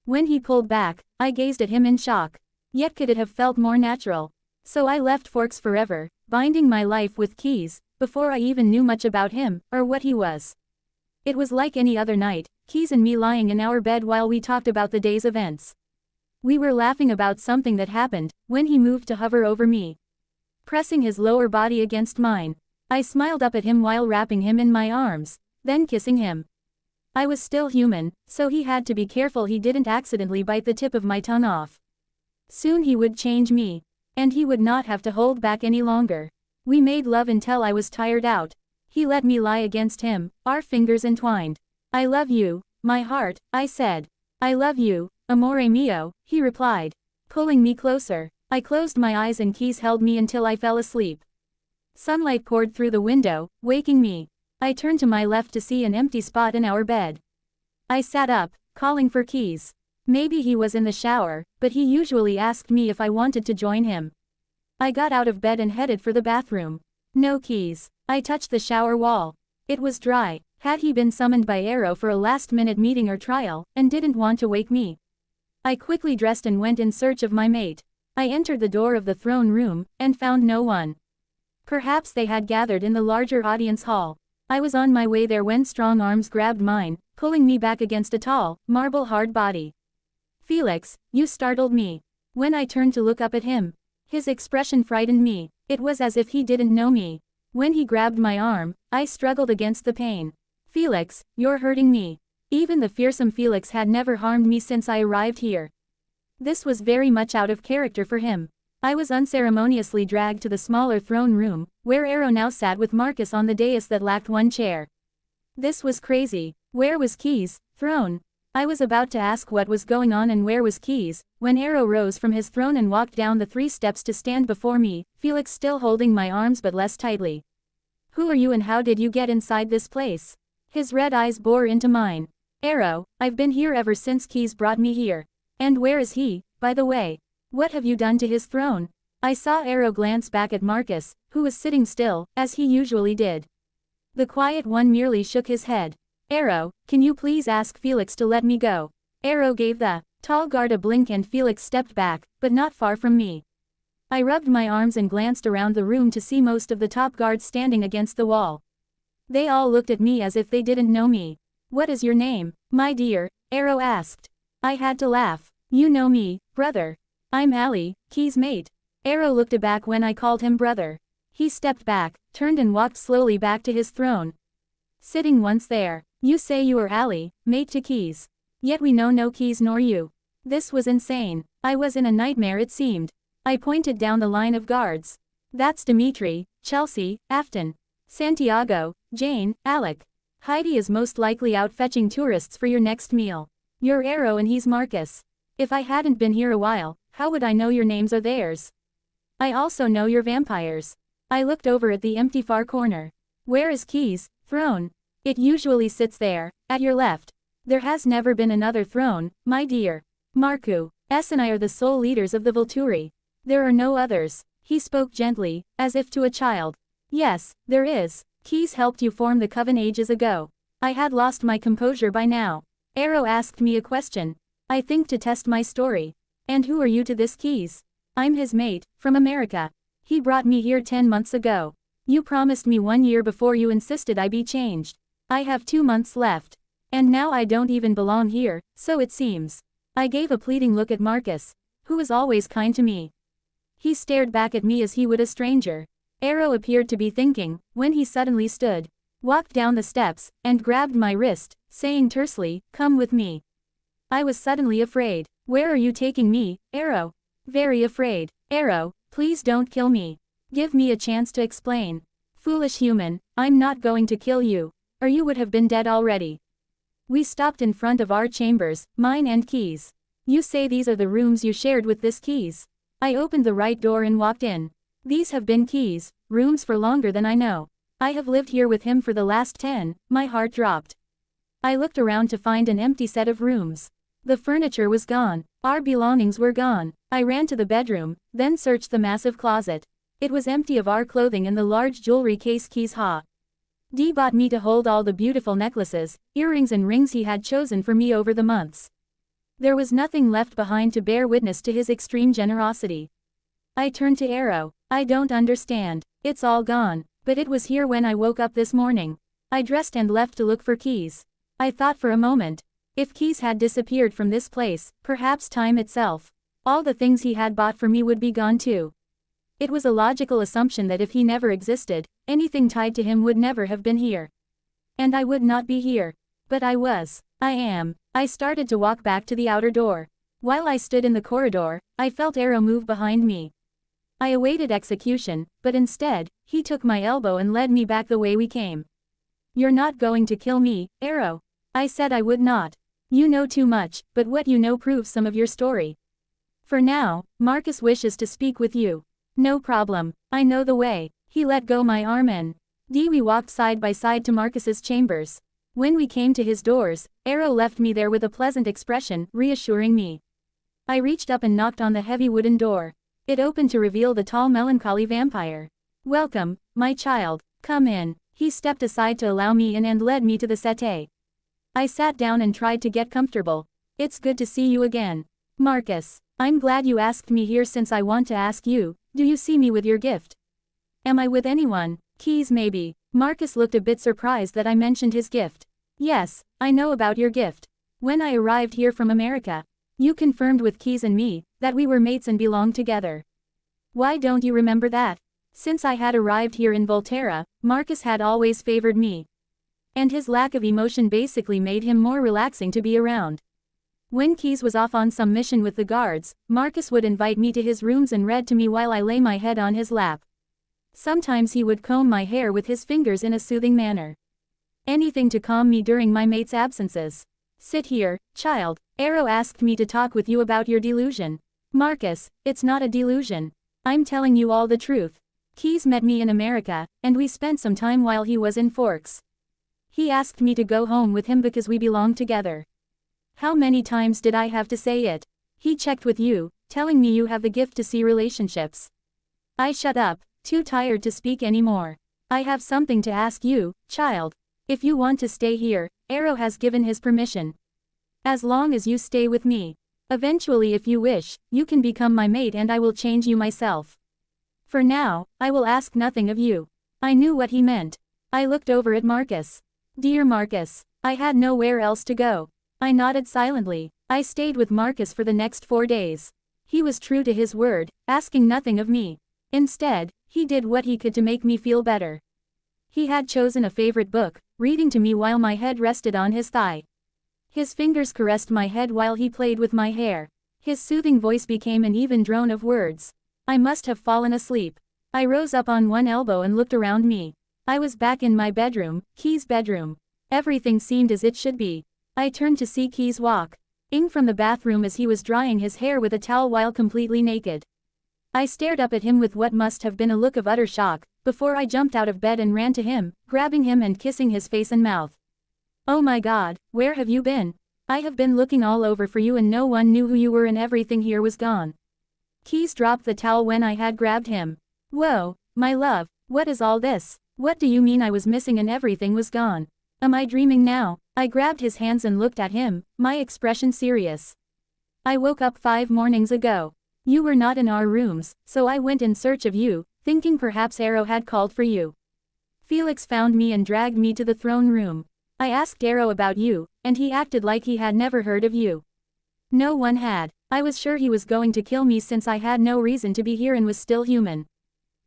When he pulled back, I gazed at him in shock. Yet could it have felt more natural? So I left Forks forever, binding my life with Keys, before I even knew much about him, or what he was. It was like any other night, Keys and me lying in our bed while we talked about the day's events. We were laughing about something that happened, when he moved to hover over me, pressing his lower body against mine. I smiled up at him while wrapping him in my arms, then kissing him. I was still human, so he had to be careful he didn't accidentally bite the tip of my tongue off. Soon he would change me, and he would not have to hold back any longer. We made love until I was tired out. He let me lie against him, our fingers entwined. I love you, my heart, I said. I love you, amore mio, he replied, pulling me closer. I closed my eyes and Keys held me until I fell asleep. Sunlight poured through the window, waking me. I turned to my left to see an empty spot in our bed. I sat up, calling for Keys. Maybe he was in the shower, but he usually asked me if I wanted to join him. I got out of bed and headed for the bathroom. No Keys. I touched the shower wall. It was dry. Had he been summoned by Arrow for a last-minute meeting or trial, and didn't want to wake me? I quickly dressed and went in search of my mate. I entered the door of the throne room, and found no one. Perhaps they had gathered in the larger audience hall. I was on my way there when strong arms grabbed mine, pulling me back against a tall, marble-hard body. Felix, you startled me. When I turned to look up at him, his expression frightened me. It was as if he didn't know me. When he grabbed my arm, I struggled against the pain. Felix, you're hurting me. Even the fearsome Felix had never harmed me since I arrived here. This was very much out of character for him. I was unceremoniously dragged to the smaller throne room, where Arrow now sat with Marcus on the dais that lacked one chair. This was crazy. Where was Keys' throne? I was about to ask what was going on and where was Keys, when Arrow rose from his throne and walked down the 3 steps to stand before me, Felix still holding my arms but less tightly. Who are you and how did you get inside this place? His red eyes bore into mine. Arrow, I've been here ever since Keys brought me here. And where is he, by the way? What have you done to his throne? I saw Arrow glance back at Marcus, who was sitting still, as he usually did. The quiet one merely shook his head. Arrow, can you please ask Felix to let me go? Arrow gave the tall guard a blink and Felix stepped back, but not far from me. I rubbed my arms and glanced around the room to see most of the top guards standing against the wall. They all looked at me as if they didn't know me. What is your name, my dear? Arrow asked. I had to laugh. You know me, brother. I'm Allie, Key's mate. Arrow looked aback when I called him brother. He stepped back, turned and walked slowly back to his throne. Sitting once there. You say you are Allie, mate to Keys. Yet we know no Keys nor you. This was insane. I was in a nightmare it seemed. I pointed down the line of guards. That's Dimitri, Chelsea, Afton, Santiago, Jane, Alec. Heidi is most likely out fetching tourists for your next meal. You're Arrow and he's Marcus. If I hadn't been here a while, how would I know your names or theirs? I also know you're vampires. I looked over at the empty far corner. Where is Keys' throne? It usually sits there, at your left. There has never been another throne, my dear. Marku, S and I are the sole leaders of the Volturi. There are no others. He spoke gently, as if to a child. Yes, there is. Keys helped you form the coven ages ago. I had lost my composure by now. Arrow asked me a question. I think to test my story. And who are you to this Keys? I'm his mate, from America. He brought me here 10 months ago. You promised me 1 year before you insisted I be changed. I have 2 months left. And now I don't even belong here, so it seems. I gave a pleading look at Marcus, who was always kind to me. He stared back at me as he would a stranger. Arrow appeared to be thinking, when he suddenly stood, walked down the steps, and grabbed my wrist, saying tersely, "Come with me." I was suddenly afraid. Where are you taking me, Arrow? Very afraid. Arrow, please don't kill me. Give me a chance to explain. Foolish human, I'm not going to kill you, or you would have been dead already. We stopped in front of our chambers, mine and Keys. You say these are the rooms you shared with this Keys? I opened the right door and walked in. These have been Keys' rooms for longer than I know. I have lived here with him for the last 10, my heart dropped. I looked around to find an empty set of rooms. The furniture was gone. Our belongings were gone. I ran to the bedroom, then searched the massive closet. It was empty of our clothing and the large jewelry case Keys bought me to hold all the beautiful necklaces, earrings and rings he had chosen for me over the months. There was nothing left behind to bear witness to his extreme generosity. I turned to Arrow. I don't understand. It's all gone. But it was here when I woke up this morning. I dressed and left to look for Keys. I thought for a moment. If Keys had disappeared from this place, perhaps time itself, all the things he had bought for me would be gone too. It was a logical assumption that if he never existed, anything tied to him would never have been here. And I would not be here. But I was. I am. I started to walk back to the outer door. While I stood in the corridor, I felt Arrow move behind me. I awaited execution, but instead, he took my elbow and led me back the way we came. You're not going to kill me, Arrow. I said I would not. You know too much, but what you know proves some of your story. For now, Marcus wishes to speak with you. No problem, I know the way. He let go my arm and we walked side by side to Marcus's chambers. When we came to his doors, Arrow left me there with a pleasant expression, reassuring me. I reached up and knocked on the heavy wooden door. It opened to reveal the tall melancholy vampire. Welcome, my child, come in. He stepped aside to allow me in and led me to the settee. I sat down and tried to get comfortable. It's good to see you again. Marcus, I'm glad you asked me here since I want to ask you, do you see me with your gift? Am I with anyone? Keys maybe. Marcus looked a bit surprised that I mentioned his gift. Yes, I know about your gift. When I arrived here from America, you confirmed with Keys and me that we were mates and belonged together. Why don't you remember that? Since I had arrived here in Volterra, Marcus had always favored me. And his lack of emotion basically made him more relaxing to be around. When Keys was off on some mission with the guards, Marcus would invite me to his rooms and read to me while I lay my head on his lap. Sometimes he would comb my hair with his fingers in a soothing manner. Anything to calm me during my mate's absences. Sit here, child. Arrow asked me to talk with you about your delusion. Marcus, it's not a delusion. I'm telling you all the truth. Keys met me in America, and we spent some time while he was in Forks. He asked me to go home with him because we belong together. How many times did I have to say it? He checked with you, telling me you have the gift to see relationships. I shut up, too tired to speak anymore. I have something to ask you, child. If you want to stay here, Arrow has given his permission. As long as you stay with me. Eventually, if you wish, you can become my mate and I will change you myself. For now, I will ask nothing of you. I knew what he meant. I looked over at Marcus. Dear Marcus, I had nowhere else to go. I nodded silently. I stayed with Marcus for the next 4 days. He was true to his word, asking nothing of me. Instead, he did what he could to make me feel better. He had chosen a favorite book, reading to me while my head rested on his thigh. His fingers caressed my head while he played with my hair. His soothing voice became an even drone of words. I must have fallen asleep. I rose up on one elbow and looked around me. I was back in my bedroom, Keys' bedroom. Everything seemed as it should be. I turned to see Keys walk in from the bathroom as he was drying his hair with a towel while completely naked. I stared up at him with what must have been a look of utter shock, before I jumped out of bed and ran to him, grabbing him and kissing his face and mouth. Oh my God, where have you been? I have been looking all over for you and no one knew who you were and everything here was gone. Keys dropped the towel when I had grabbed him. Whoa, my love, what is all this? What do you mean I was missing and everything was gone? Am I dreaming now? I grabbed his hands and looked at him, my expression serious. I woke up 5 mornings ago. You were not in our rooms, so I went in search of you, thinking perhaps Arrow had called for you. Felix found me and dragged me to the throne room. I asked Arrow about you, and he acted like he had never heard of you. No one had. I was sure he was going to kill me since I had no reason to be here and was still human.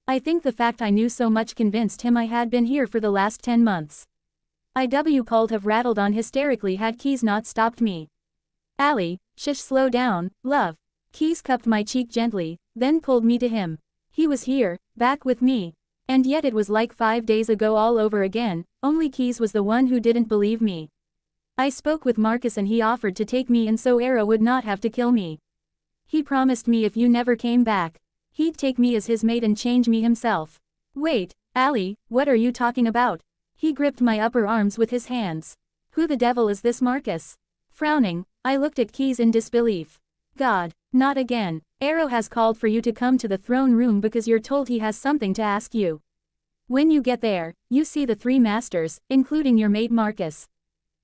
I think the fact I knew so much convinced him I had been here for the last 10 months. IW called have rattled on hysterically had Keys not stopped me. Allie, shush, slow down, love. Keys cupped my cheek gently, then pulled me to him. He was here, back with me. And yet it was like 5 days ago all over again, only Keys was the one who didn't believe me. I spoke with Marcus and he offered to take me and so Arrow would not have to kill me. He promised me if you never came back, he'd take me as his mate and change me himself. Wait, Allie, what are you talking about? He gripped my upper arms with his hands. Who the devil is this Marcus? Frowning, I looked at Keys in disbelief. God, not again. Arrow has called for you to come to the throne room because you're told he has something to ask you. When you get there, you see the 3 masters, including your mate Marcus,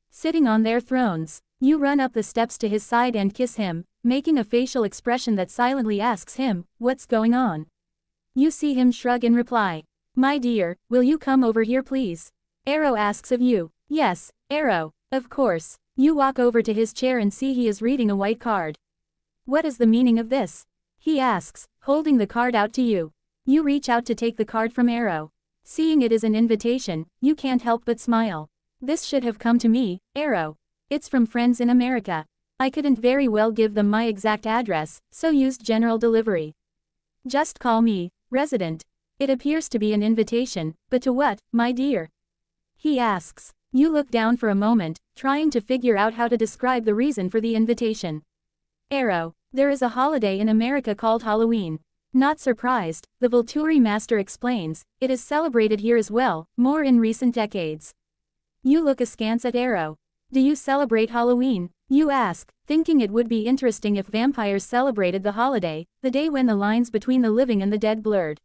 sitting on their thrones. You run up the steps to his side and kiss him, making a facial expression that silently asks him, what's going on? You see him shrug and reply. My dear, will you come over here please? Arrow asks of you. Yes, Arrow, of course. You walk over to his chair and see he is reading a white card. What is the meaning of this? He asks, holding the card out to you. You reach out to take the card from Arrow. Seeing it is an invitation, you can't help but smile. This should have come to me, Arrow. It's from friends in America. I couldn't very well give them my exact address, so used general delivery. Just call me, resident. It appears to be an invitation, but to what, my dear? He asks. You look down for a moment, trying to figure out how to describe the reason for the invitation. Arrow, there is a holiday in America called Halloween. Not surprised, the Volturi master explains, it is celebrated here as well, more in recent decades. You look askance at Arrow. Do you celebrate Halloween? You ask, thinking it would be interesting if vampires celebrated the holiday, the day when the lines between the living and the dead blurred.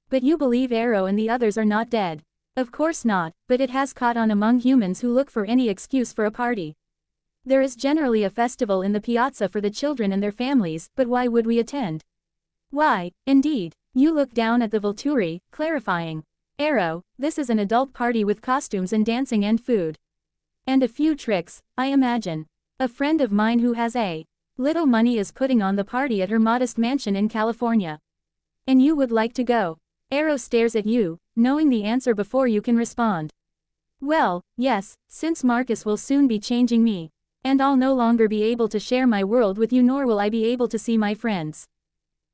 But you believe Arrow and the others are not dead. Of course not, but it has caught on among humans who look for any excuse for a party. There is generally a festival in the piazza for the children and their families, but why would we attend? Why, indeed. You look down at the Volturi, clarifying. Arrow, this is an adult party with costumes and dancing and food. And a few tricks, I imagine. A friend of mine who has a little money is putting on the party at her modest mansion in California. And you would like to go? Arrow stares at you, knowing the answer before you can respond. Well, yes, since Marcus will soon be changing me. And I'll no longer be able to share my world with you, nor will I be able to see my friends.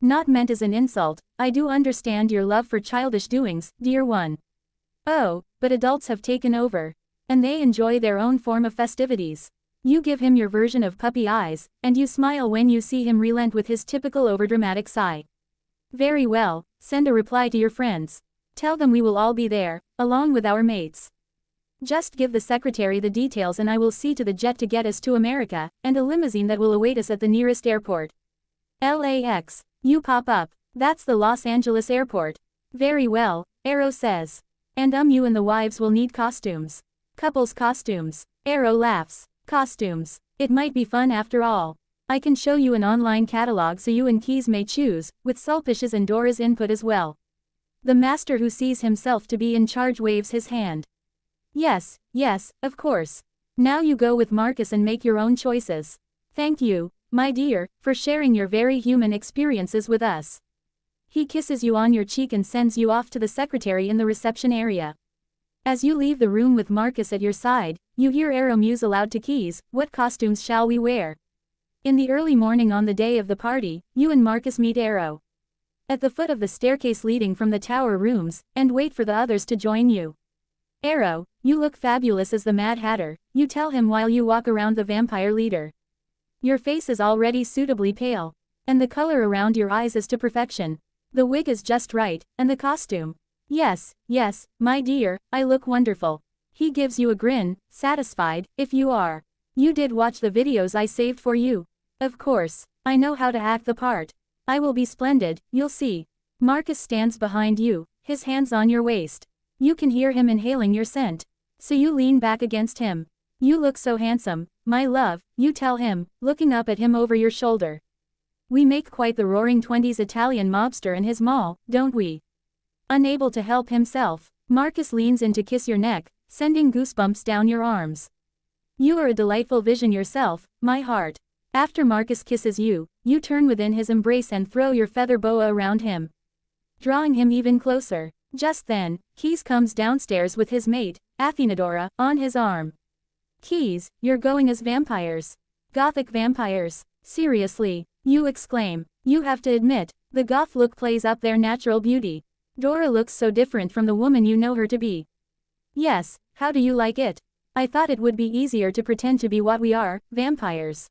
Not meant as an insult, I do understand your love for childish doings, dear one. Oh, but adults have taken over. And they enjoy their own form of festivities. You give him your version of puppy eyes, and you smile when you see him relent with his typical overdramatic sigh. Very well, send a reply to your friends. Tell them we will all be there, along with our mates. Just give the secretary the details and I will see to the jet to get us to America, and a limousine that will await us at the nearest airport. LAX. You pop up. That's the Los Angeles airport. Very well, Arrow says. And you and the wives will need costumes. Couples costumes. Arrow laughs. Costumes. It might be fun after all. I can show you an online catalog so you and Keys may choose, with Sulpicia's and Dora's input as well. The master who sees himself to be in charge waves his hand. Yes, of course. Now you go with Marcus and make your own choices. Thank you, my dear, for sharing your very human experiences with us. He kisses you on your cheek and sends you off to the secretary in the reception area. As you leave the room with Marcus at your side, you hear Arrow muse aloud to Keys, what costumes shall we wear? In the early morning on the day of the party, you and Marcus meet Arrow at the foot of the staircase leading from the tower rooms, and wait for the others to join you. Arrow, you look fabulous as the Mad Hatter, you tell him while you walk around the vampire leader. Your face is already suitably pale. And the color around your eyes is to perfection. The wig is just right, and the costume. Yes, my dear, I look wonderful. He gives you a grin, satisfied, if you are. You did watch the videos I saved for you. Of course, I know how to act the part. I will be splendid, you'll see. Marcus stands behind you, his hands on your waist. You can hear him inhaling your scent. So you lean back against him. You look so handsome, my love, you tell him, looking up at him over your shoulder. We make quite the roaring 20s Italian mobster in his mall, don't we? Unable to help himself, Marcus leans in to kiss your neck, sending goosebumps down your arms. You are a delightful vision yourself, my heart. After Marcus kisses you, you turn within his embrace and throw your feather boa around him, drawing him even closer. Just then, Keys comes downstairs with his mate, Athenadora, on his arm. Keys, you're going as vampires. Gothic vampires. Seriously, you exclaim. You have to admit, the goth look plays up their natural beauty. Dora looks so different from the woman you know her to be. Yes, how do you like it? I thought it would be easier to pretend to be what we are, vampires.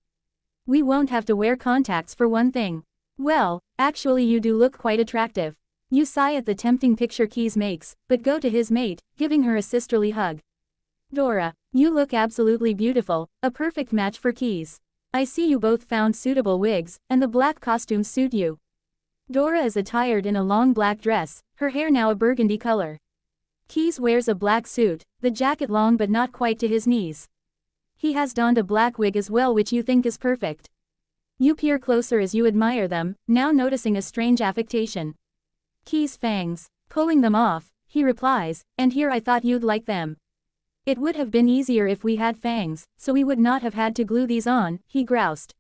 We won't have to wear contacts for one thing. Well, actually you do look quite attractive. You sigh at the tempting picture Keys makes, but go to his mate, giving her a sisterly hug. Dora, you look absolutely beautiful, a perfect match for Keys. I see you both found suitable wigs, and the black costumes suit you. Dora is attired in a long black dress, her hair now a burgundy color. Keys wears a black suit, the jacket long but not quite to his knees. He has donned a black wig as well, which you think is perfect. You peer closer as you admire them, now noticing a strange affectation. Keys' fangs. Pulling them off, he replies, and here I thought you'd like them. It would have been easier if we had fangs, so we would not have had to glue these on, he groused.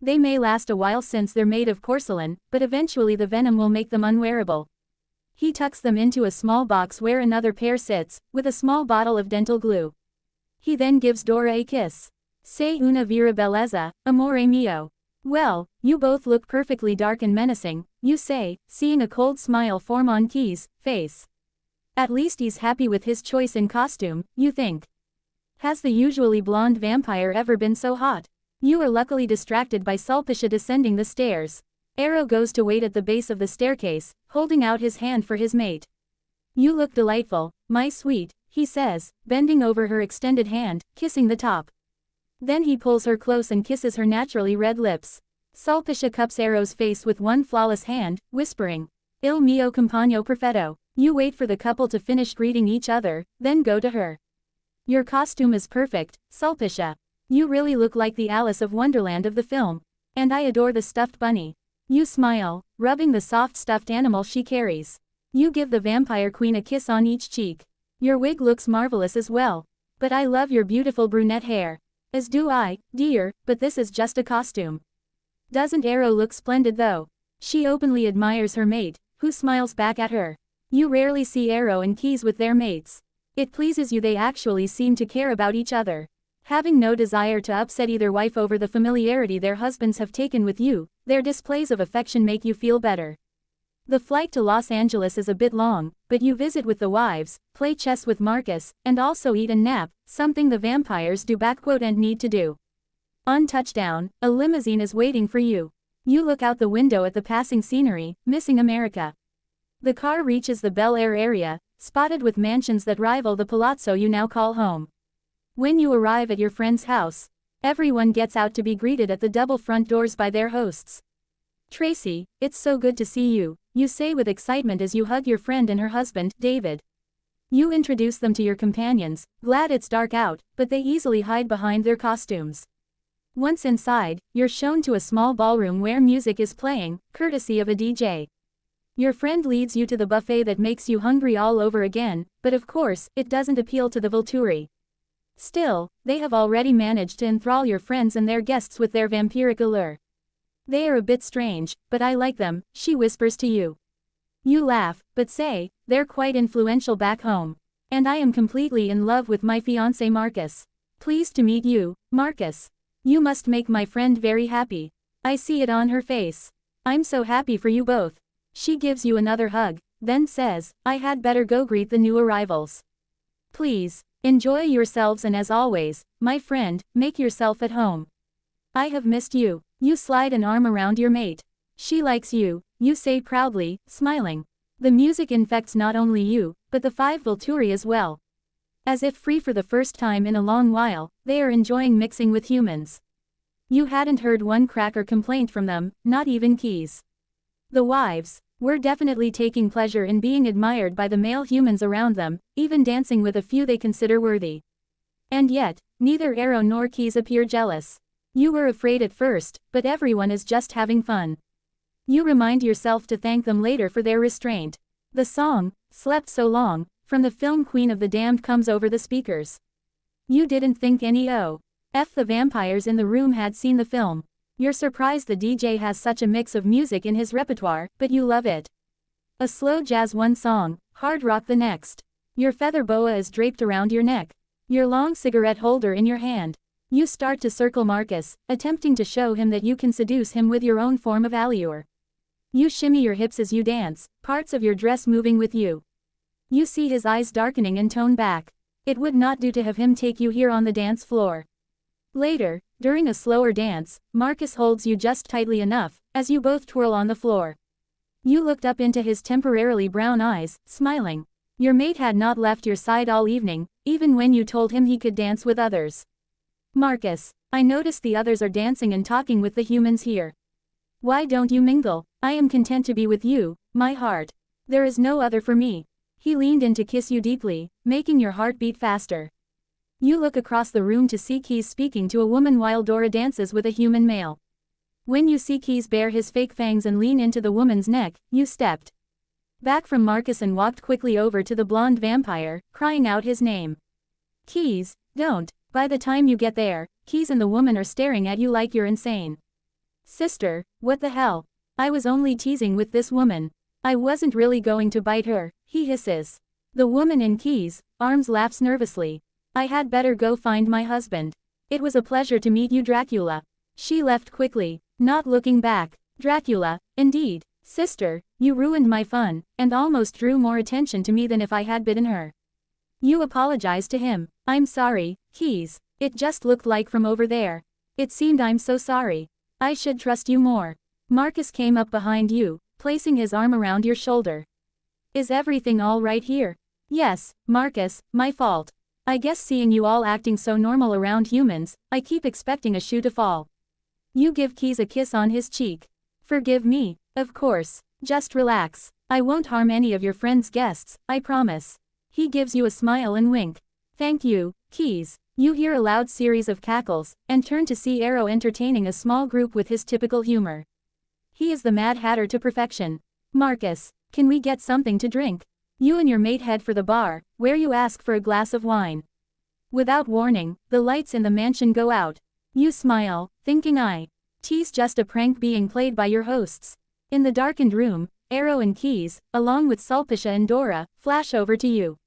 They may last a while since they're made of porcelain, but eventually the venom will make them unwearable. He tucks them into a small box where another pair sits, with a small bottle of dental glue. He then gives Dora a kiss. Sei una vera bellezza, amore mio. Well, you both look perfectly dark and menacing, you say, seeing a cold smile form on Keys' face. At least he's happy with his choice in costume, you think. Has the usually blonde vampire ever been so hot? You are luckily distracted by Sulpicia descending the stairs. Arrow goes to wait at the base of the staircase, holding out his hand for his mate. You look delightful, my sweet, he says, bending over her extended hand, kissing the top. Then he pulls her close and kisses her naturally red lips. Sulpicia cups Arrow's face with one flawless hand, whispering, Il mio compagno perfetto. You wait for the couple to finish greeting each other, then go to her. Your costume is perfect, Sulpicia. You really look like the Alice of Wonderland of the film. And I adore the stuffed bunny. You smile, rubbing the soft stuffed animal she carries. You give the vampire queen a kiss on each cheek. Your wig looks marvelous as well. But I love your beautiful brunette hair. As do I, dear, but this is just a costume. Doesn't Arrow look splendid though? She openly admires her mate, who smiles back at her. You rarely see Arrow and Keys with their mates. It pleases you they actually seem to care about each other. Having no desire to upset either wife over the familiarity their husbands have taken with you, their displays of affection make you feel better. The flight to Los Angeles is a bit long, but you visit with the wives, play chess with Marcus, and also eat and nap, something the vampires do and need to do. On touchdown, a limousine is waiting for you. You look out the window at the passing scenery, missing America. The car reaches the Bel Air area, spotted with mansions that rival the palazzo you now call home. When you arrive at your friend's house, everyone gets out to be greeted at the double front doors by their hosts. Tracy, it's so good to see you, you say with excitement as you hug your friend and her husband, David. You introduce them to your companions, glad it's dark out, but they easily hide behind their costumes. Once inside, you're shown to a small ballroom where music is playing, courtesy of a DJ. Your friend leads you to the buffet that makes you hungry all over again, but of course, it doesn't appeal to the Volturi. Still, they have already managed to enthrall your friends and their guests with their vampiric allure. They are a bit strange, but I like them, she whispers to you. You laugh, but say, they're quite influential back home. And I am completely in love with my fiancé Marcus. Pleased to meet you, Marcus. You must make my friend very happy. I see it on her face. I'm so happy for you both. She gives you another hug, then says, I had better go greet the new arrivals. Please, enjoy yourselves and as always, my friend, make yourself at home. I have missed you. You slide an arm around your mate. She likes you, you say proudly, smiling. The music infects not only you, but the 5 Volturi as well. As if free for the first time in a long while, they are enjoying mixing with humans. You hadn't heard one crack or complaint from them, not even Keys. The wives were definitely taking pleasure in being admired by the male humans around them, even dancing with a few they consider worthy. And yet, neither Arrow nor Keys appear jealous. You were afraid at first, but everyone is just having fun. You remind yourself to thank them later for their restraint. The song, Slept So Long, from the film Queen of the Damned comes over the speakers. You didn't think any of the vampires in the room had seen the film. You're surprised the DJ has such a mix of music in his repertoire, but you love it. A slow jazz one song, hard rock the next. Your feather boa is draped around your neck. Your long cigarette holder in your hand. You start to circle Marcus, attempting to show him that you can seduce him with your own form of allure. You shimmy your hips as you dance, parts of your dress moving with you. You see his eyes darkening and tone back. It would not do to have him take you here on the dance floor. Later, during a slower dance, Marcus holds you just tightly enough, as you both twirl on the floor. You looked up into his temporarily brown eyes, smiling. Your mate had not left your side all evening, even when you told him he could dance with others. Marcus, I notice the others are dancing and talking with the humans here. Why don't you mingle? I am content to be with you, my heart. There is no other for me. He leaned in to kiss you deeply, making your heart beat faster. You look across the room to see Keys speaking to a woman while Dora dances with a human male. When you see Keys bare his fake fangs and lean into the woman's neck, you stepped back from Marcus and walked quickly over to the blonde vampire, crying out his name. Keys, don't. By the time you get there, Keys and the woman are staring at you like you're insane. Sister, what the hell? I was only teasing with this woman. I wasn't really going to bite her, he hisses. The woman in Keys' arms laughs nervously. I had better go find my husband. It was a pleasure to meet you, Dracula. She left quickly, not looking back. Dracula, indeed. Sister, you ruined my fun, and almost drew more attention to me than if I had bitten her. You apologize to him. I'm sorry, Keys. It just looked like from over there. It seemed I'm so sorry. I should trust you more. Marcus came up behind you, placing his arm around your shoulder. Is everything all right here? Yes, Marcus, my fault. I guess seeing you all acting so normal around humans, I keep expecting a shoe to fall. You give Keys a kiss on his cheek. Forgive me, of course. Just relax. I won't harm any of your friend's guests, I promise. He gives you a smile and wink. Thank you, Keys. You hear a loud series of cackles, and turn to see Arrow entertaining a small group with his typical humor. He is the Mad Hatter to perfection. Marcus, Can we get something to drink? You and your mate head for the bar, where you ask for a glass of wine. Without warning, the lights in the mansion go out. You smile, thinking it's just a prank being played by your hosts. In the darkened room, Arrow and Keys, along with Sulpicia and Dora, flash over to you.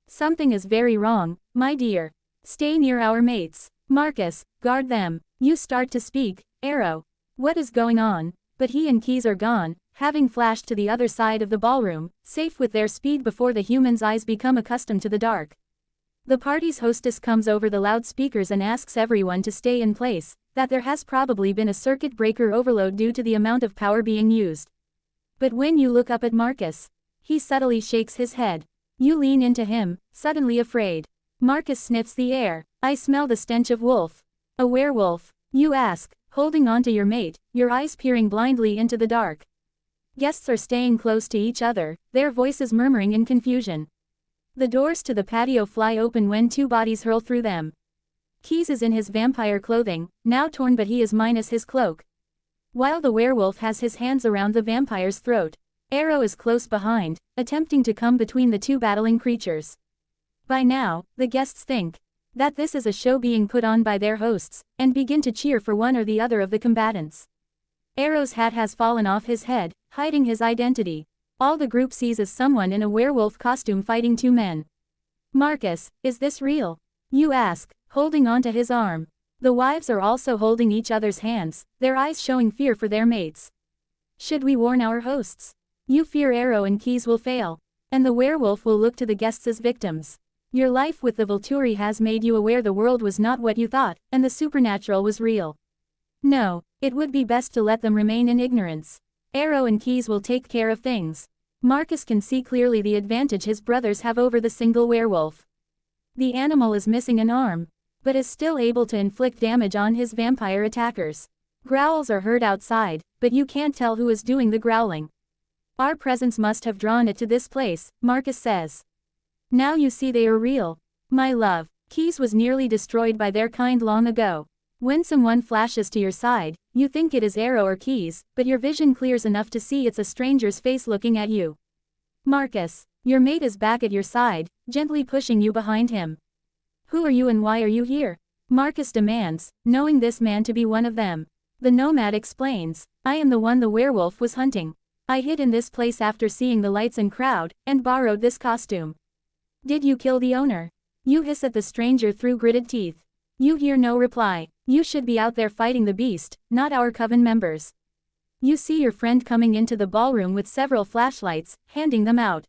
Something is very wrong, my dear. Stay near our mates. Marcus, guard them. You start to speak, Arrow. What is going on? But he and Keys are gone, having flashed to the other side of the ballroom, safe with their speed before the humans' eyes become accustomed to the dark. The party's hostess comes over the loudspeakers and asks everyone to stay in place, that there has probably been a circuit breaker overload due to the amount of power being used. But when you look up at Marcus, he subtly shakes his head. You lean into him, suddenly afraid. Marcus sniffs the air. I smell the stench of wolf. A werewolf? You ask, holding on to your mate, your eyes peering blindly into the dark. Guests are staying close to each other, their voices murmuring in confusion. The doors to the patio fly open when two bodies hurl through them. Keys is in his vampire clothing, now torn, but he is minus his cloak. While the werewolf has his hands around the vampire's throat. Arrow is close behind, attempting to come between the two battling creatures. By now, the guests think that this is a show being put on by their hosts, and begin to cheer for one or the other of the combatants. Arrow's hat has fallen off his head, hiding his identity. All the group sees is someone in a werewolf costume fighting two men. Marcus, is this real? You ask, holding onto his arm. The wives are also holding each other's hands, their eyes showing fear for their mates. Should we warn our hosts? You fear Arrow and Keys will fail, and the werewolf will look to the guests as victims. Your life with the Volturi has made you aware the world was not what you thought, and the supernatural was real. No, it would be best to let them remain in ignorance. Arrow and Keys will take care of things. Marcus can see clearly the advantage his brothers have over the single werewolf. The animal is missing an arm, but is still able to inflict damage on his vampire attackers. Growls are heard outside, but you can't tell who is doing the growling. Our presence must have drawn it to this place, Marcus says. Now you see they are real. My love, Keys was nearly destroyed by their kind long ago. When someone flashes to your side, you think it is Arrow or Keys, but your vision clears enough to see it's a stranger's face looking at you. Marcus, your mate is back at your side, gently pushing you behind him. Who are you and why are you here? Marcus demands, knowing this man to be one of them. The nomad explains, I am the one the werewolf was hunting. I hid in this place after seeing the lights and crowd, and borrowed this costume. Did you kill the owner? You hiss at the stranger through gritted teeth. You hear no reply. You should be out there fighting the beast, not our coven members. You see your friend coming into the ballroom with several flashlights, handing them out.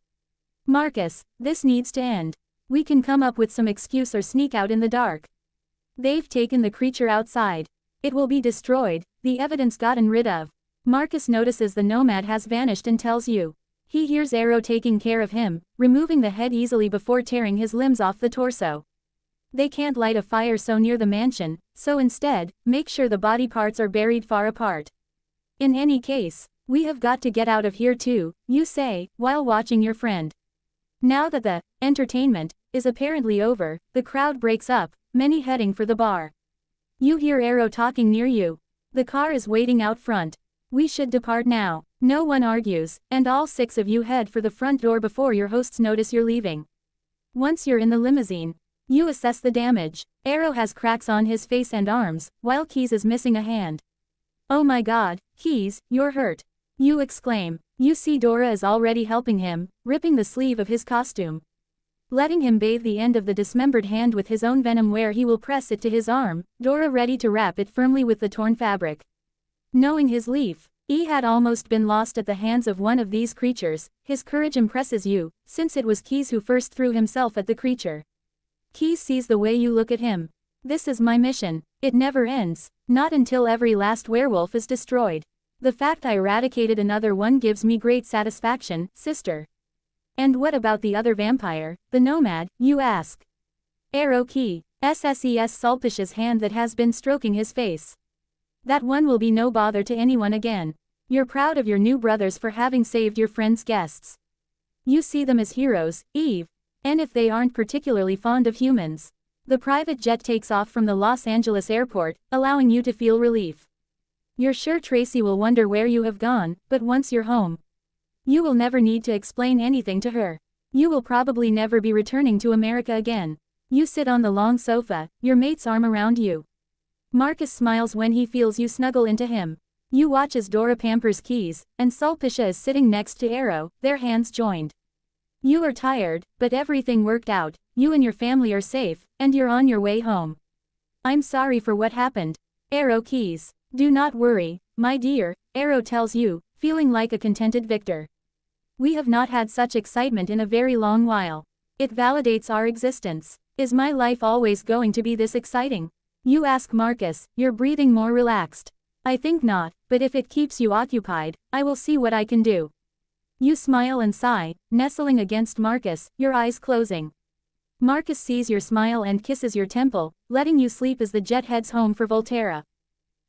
Marcus, this needs to end. We can come up with some excuse or sneak out in the dark. They've taken the creature outside. It will be destroyed, the evidence gotten rid of. Marcus notices the nomad has vanished and tells you. He hears Arrow taking care of him, removing the head easily before tearing his limbs off the torso. They can't light a fire so near the mansion, so instead, make sure the body parts are buried far apart. In any case, we have got to get out of here too, you say, while watching your friend. Now that the entertainment is apparently over, the crowd breaks up, many heading for the bar. You hear Arrow talking near you. The car is waiting out front. We should depart now. No one argues, and all six of you head for the front door before your hosts notice you're leaving. Once you're in the limousine, you assess the damage. Arrow has cracks on his face and arms, while Keys is missing a hand. Oh my god, Keys, you're hurt. You exclaim. You see Dora is already helping him, ripping the sleeve of his costume. Letting him bathe the end of the dismembered hand with his own venom where he will press it to his arm, Dora ready to wrap it firmly with the torn fabric. Knowing his leaf, he had almost been lost at the hands of one of these creatures, his courage impresses you, since it was Keys who first threw himself at the creature. Keys sees the way you look at him. This is my mission. It never ends, not until every last werewolf is destroyed. The fact I eradicated another one gives me great satisfaction, sister. And what about the other vampire, the nomad, you ask? Arrow Key, SSES Sulpicia's hand that has been stroking his face. That one will be no bother to anyone again. You're proud of your new brothers for having saved your friend's guests. You see them as heroes, Eve. And if they aren't particularly fond of humans. The private jet takes off from the Los Angeles airport, allowing you to feel relief. You're sure Tracy will wonder where you have gone, but once you're home, You will never need to explain anything to her. You will probably never be returning to America again. You sit on the long sofa, your mate's arm around you. Marcus smiles when he feels you snuggle into him. You watch as Dora pampers Keys, and Sulpicia is sitting next to Arrow, their hands joined. You are tired, but everything worked out, you and your family are safe, and you're on your way home. I'm sorry for what happened. Arrow Keys. Do not worry, my dear, Arrow tells you, feeling like a contented victor. We have not had such excitement in a very long while. It validates our existence. Is my life always going to be this exciting? You ask Marcus, your breathing more relaxed. I think not, but if it keeps you occupied, I will see what I can do. You smile and sigh, nestling against Marcus, your eyes closing. Marcus sees your smile and kisses your temple, letting you sleep as the jet heads home for Volterra.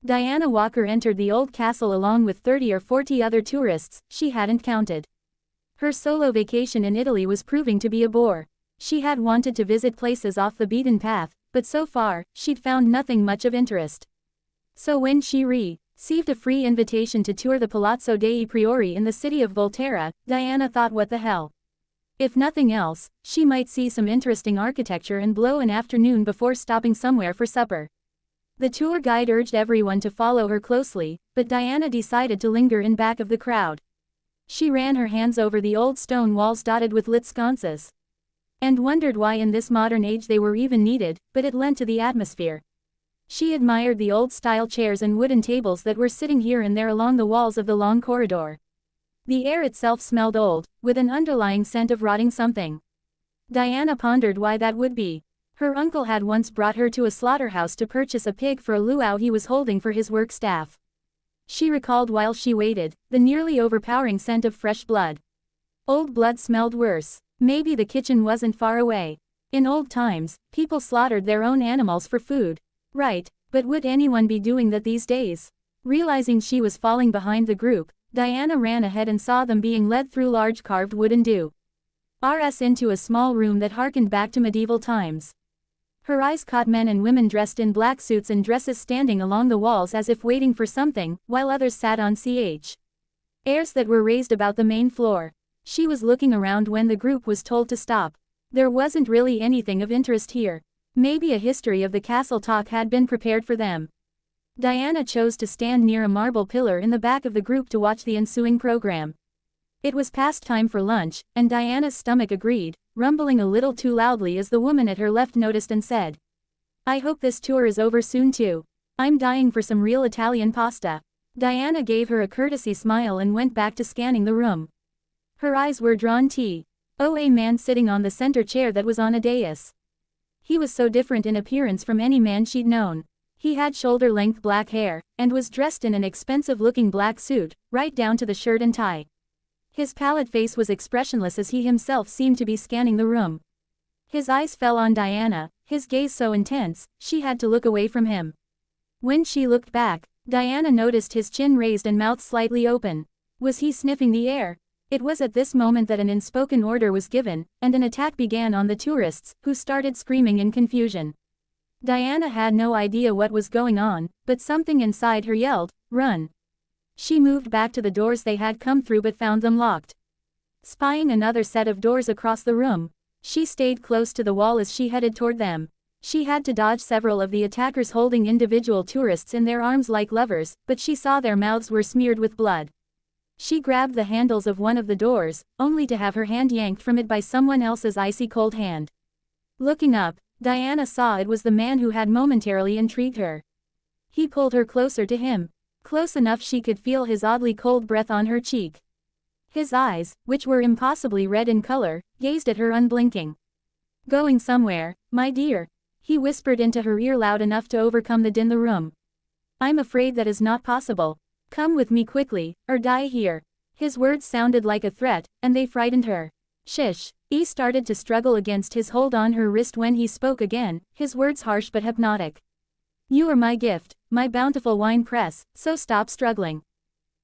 Diana Walker entered the old castle along with 30 or 40 other tourists she hadn't counted. Her solo vacation in Italy was proving to be a bore. She had wanted to visit places off the beaten path, but so far, she'd found nothing much of interest. So when she received a free invitation to tour the Palazzo dei Priori in the city of Volterra, Diana thought, what the hell? If nothing else, she might see some interesting architecture and blow an afternoon before stopping somewhere for supper. The tour guide urged everyone to follow her closely, but Diana decided to linger in back of the crowd. She ran her hands over the old stone walls dotted with lit sconces. And wondered why in this modern age they were even needed, but it lent to the atmosphere. She admired the old-style chairs and wooden tables that were sitting here and there along the walls of the long corridor. The air itself smelled old, with an underlying scent of rotting something. Diana pondered why that would be. Her uncle had once brought her to a slaughterhouse to purchase a pig for a luau he was holding for his work staff. She recalled while she waited, the nearly overpowering scent of fresh blood. Old blood smelled worse. Maybe the kitchen wasn't far away. In old times, people slaughtered their own animals for food. Right, but would anyone be doing that these days? Realizing she was falling behind the group, Diana ran ahead and saw them being led through large carved wooden doors into a small room that harkened back to medieval times. Her eyes caught men and women dressed in black suits and dresses standing along the walls as if waiting for something, while others sat on chairs that were raised about the main floor. She was looking around when the group was told to stop. There wasn't really anything of interest here. Maybe a history of the castle talk had been prepared for them. Diana chose to stand near a marble pillar in the back of the group to watch the ensuing program. It was past time for lunch, and Diana's stomach agreed, rumbling a little too loudly as the woman at her left noticed and said, "I hope this tour is over soon too. I'm dying for some real Italian pasta." Diana gave her a courtesy smile and went back to scanning the room. Her eyes were drawn to a man sitting on the center chair that was on a dais. He was so different in appearance from any man she'd known. He had shoulder-length black hair, and was dressed in an expensive-looking black suit, right down to the shirt and tie. His pallid face was expressionless as he himself seemed to be scanning the room. His eyes fell on Diana, his gaze so intense, she had to look away from him. When she looked back, Diana noticed his chin raised and mouth slightly open. Was he sniffing the air? It was at this moment that an unspoken order was given, and an attack began on the tourists, who started screaming in confusion. Diana had no idea what was going on, but something inside her yelled, "Run!" She moved back to the doors they had come through but found them locked. Spying another set of doors across the room, she stayed close to the wall as she headed toward them. She had to dodge several of the attackers holding individual tourists in their arms like lovers, but she saw their mouths were smeared with blood. She grabbed the handles of one of the doors, only to have her hand yanked from it by someone else's icy cold hand. Looking up, Diana saw it was the man who had momentarily intrigued her. He pulled her closer to him. Close enough she could feel his oddly cold breath on her cheek. His eyes, which were impossibly red in color, gazed at her unblinking. "Going somewhere, my dear?" he whispered into her ear loud enough to overcome the din in the room. "I'm afraid that is not possible. Come with me quickly, or die here." His words sounded like a threat, and they frightened her. "Shish." He started to struggle against his hold on her wrist when he spoke again, his words harsh but hypnotic. "You are my gift, my bountiful wine press, so stop struggling."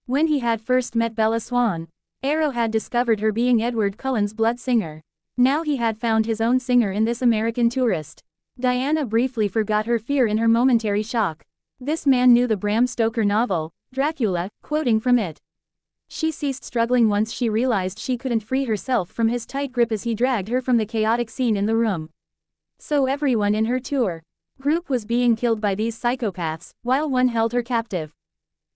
When he had first met Bella Swan, Arrow had discovered her being Edward Cullen's blood singer. Now he had found his own singer in this American tourist. Diana briefly forgot her fear in her momentary shock. This man knew the Bram Stoker novel, Dracula, quoting from it. She ceased struggling once she realized she couldn't free herself from his tight grip as he dragged her from the chaotic scene in the room. So everyone in her tour group was being killed by these psychopaths, while one held her captive.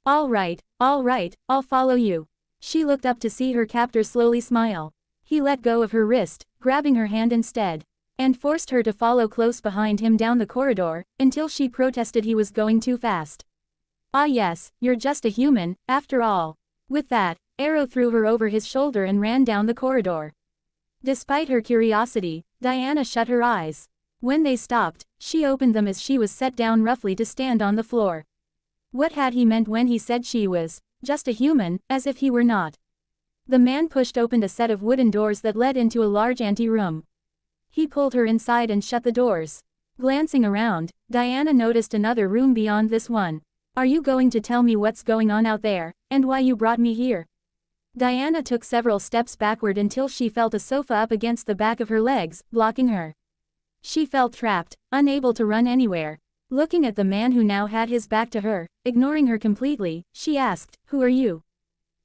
All right, I'll follow you. She looked up to see her captor slowly smile. He let go of her wrist, grabbing her hand instead, and forced her to follow close behind him down the corridor, until she protested he was going too fast. Ah yes, you're just a human, after all. With that, Arrow threw her over his shoulder and ran down the corridor. Despite her curiosity, Diana shut her eyes. When they stopped, she opened them as she was set down roughly to stand on the floor. What had he meant when he said she was just a human, as if he were not? The man pushed open a set of wooden doors that led into a large anteroom. He pulled her inside and shut the doors. Glancing around, Diana noticed another room beyond this one. Are you going to tell me what's going on out there, and why you brought me here? Diana took several steps backward until she felt a sofa up against the back of her legs, blocking her. She felt trapped, unable to run anywhere. Looking at the man who now had his back to her, ignoring her completely, she asked, "Who are you?"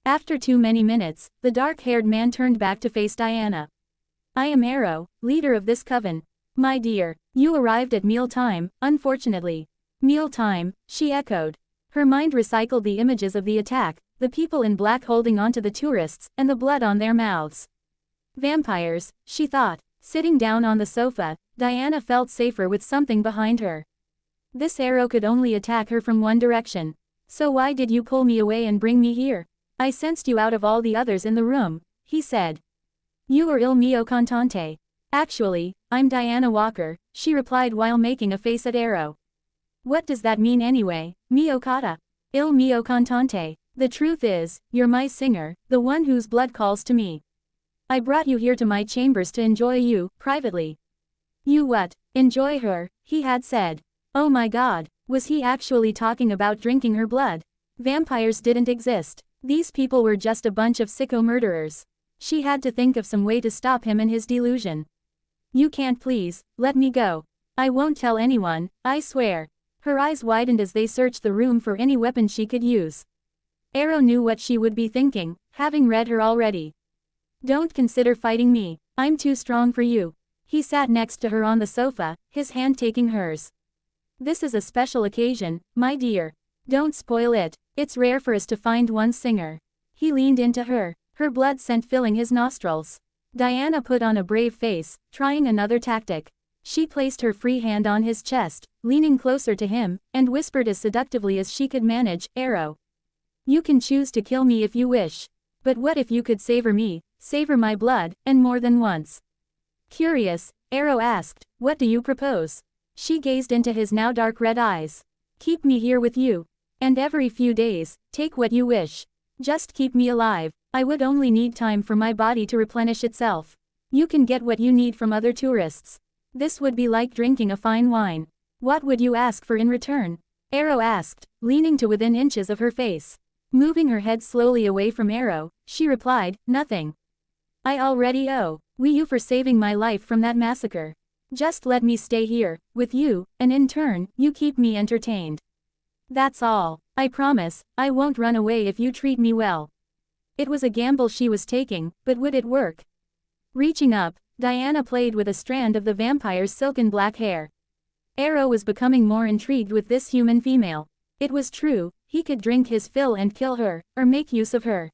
After too many minutes, the dark-haired man turned back to face Diana. "I am Arrow, leader of this coven. My dear, you arrived at mealtime, unfortunately." "Mealtime," she echoed. Her mind recycled the images of the attack, the people in black holding onto the tourists, and the blood on their mouths. Vampires, she thought. Sitting down on the sofa, Diana felt safer with something behind her. This arrow could only attack her from one direction. "So why did you pull me away and bring me here? I sensed you out of all the others in the room," he said. "You are il mio cantante." "Actually, I'm Diana Walker," she replied while making a face at Arrow. "What does that mean anyway, mio cata? Il mio cantante. The truth is, you're my singer, the one whose blood calls to me. I brought you here to my chambers to enjoy you, privately." "You what? Enjoy her?" he had said. Oh my god, was he actually talking about drinking her blood? Vampires didn't exist. These people were just a bunch of sicko murderers. She had to think of some way to stop him in his delusion. "You can't please, let me go. I won't tell anyone, I swear." Her eyes widened as they searched the room for any weapon she could use. Arrow knew what she would be thinking, having read her already. "Don't consider fighting me, I'm too strong for you." He sat next to her on the sofa, his hand taking hers. "This is a special occasion, my dear. Don't spoil it, it's rare for us to find one singer." He leaned into her, her blood scent filling his nostrils. Diana put on a brave face, trying another tactic. She placed her free hand on his chest, leaning closer to him, and whispered as seductively as she could manage, "Arrow. You can choose to kill me if you wish. But what if you could savor me, savor my blood, and more than once?" Curious, Arrow asked, "What do you propose?" She gazed into his now dark red eyes. "Keep me here with you. And every few days, take what you wish. Just keep me alive. I would only need time for my body to replenish itself. You can get what you need from other tourists. This would be like drinking a fine wine. What would you ask for in return?" Arrow asked, leaning to within inches of her face. Moving her head slowly away from Arrow, she replied, "Nothing. I already owe you for saving my life from that massacre. Just let me stay here, with you, and in turn, you keep me entertained. That's all. I promise, I won't run away if you treat me well." It was a gamble she was taking, but would it work? Reaching up, Diana played with a strand of the vampire's silken black hair. Arrow was becoming more intrigued with this human female. It was true, he could drink his fill and kill her, or make use of her.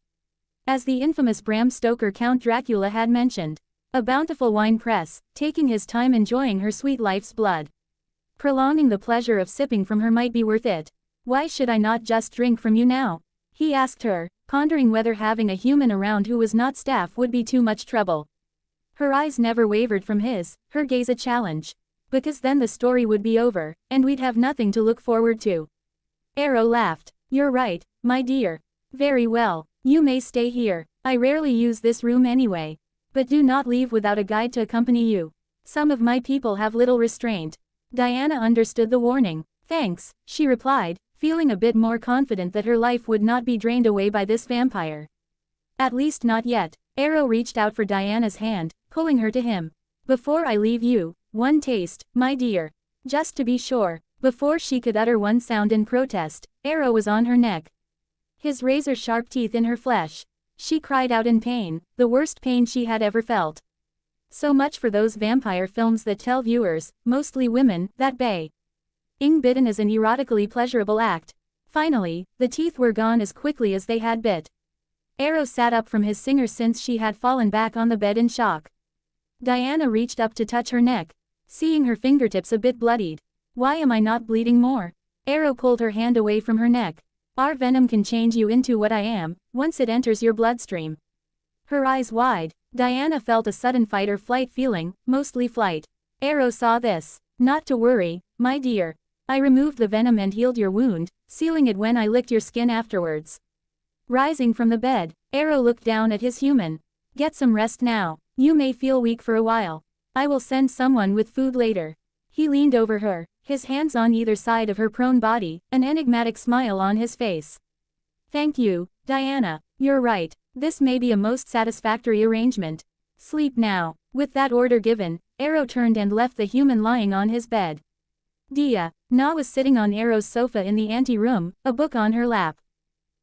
As the infamous Bram Stoker Count Dracula had mentioned, a bountiful wine press, taking his time enjoying her sweet life's blood. Prolonging the pleasure of sipping from her might be worth it. "Why should I not just drink from you now?" he asked her, pondering whether having a human around who was not staff would be too much trouble. Her eyes never wavered from his, her gaze a challenge. "Because then the story would be over, and we'd have nothing to look forward to." Arrow laughed. "You're right, my dear. Very well, you may stay here. I rarely use this room anyway. But do not leave without a guide to accompany you. Some of my people have little restraint." Diana understood the warning. "Thanks," she replied, feeling a bit more confident that her life would not be drained away by this vampire. "At least not yet." Arrow reached out for Diana's hand, pulling her to him. "Before I leave you, one taste, my dear. Just to be sure." Before she could utter one sound in protest, Arrow was on her neck. his razor-sharp teeth in her flesh. She cried out in pain, the worst pain she had ever felt. So much for those vampire films that tell viewers, mostly women, that being bitten is an erotically pleasurable act. Finally, the teeth were gone as quickly as they had bit. Arrow sat up from his singer since she had fallen back on the bed in shock. Diana reached up to touch her neck, seeing her fingertips a bit bloodied. Why am I not bleeding more? Arrow pulled her hand away from her neck. Our venom can change you into what I am, once it enters your bloodstream. Her eyes wide, Diana felt a sudden fight or flight feeling, mostly flight. Arrow saw this. Not to worry, my dear. I removed the venom and healed your wound, sealing it when I licked your skin afterwards. Rising from the bed, Arrow looked down at his human. Get some rest now. You may feel weak for a while. I will send someone with food later. He leaned over her, his hands on either side of her prone body, an enigmatic smile on his face. Thank you, Diana. You're right. This may be a most satisfactory arrangement. Sleep now. With that order given, Arrow turned and left the human lying on his bed. Na was sitting on Arrow's sofa in the ante-room, a book on her lap.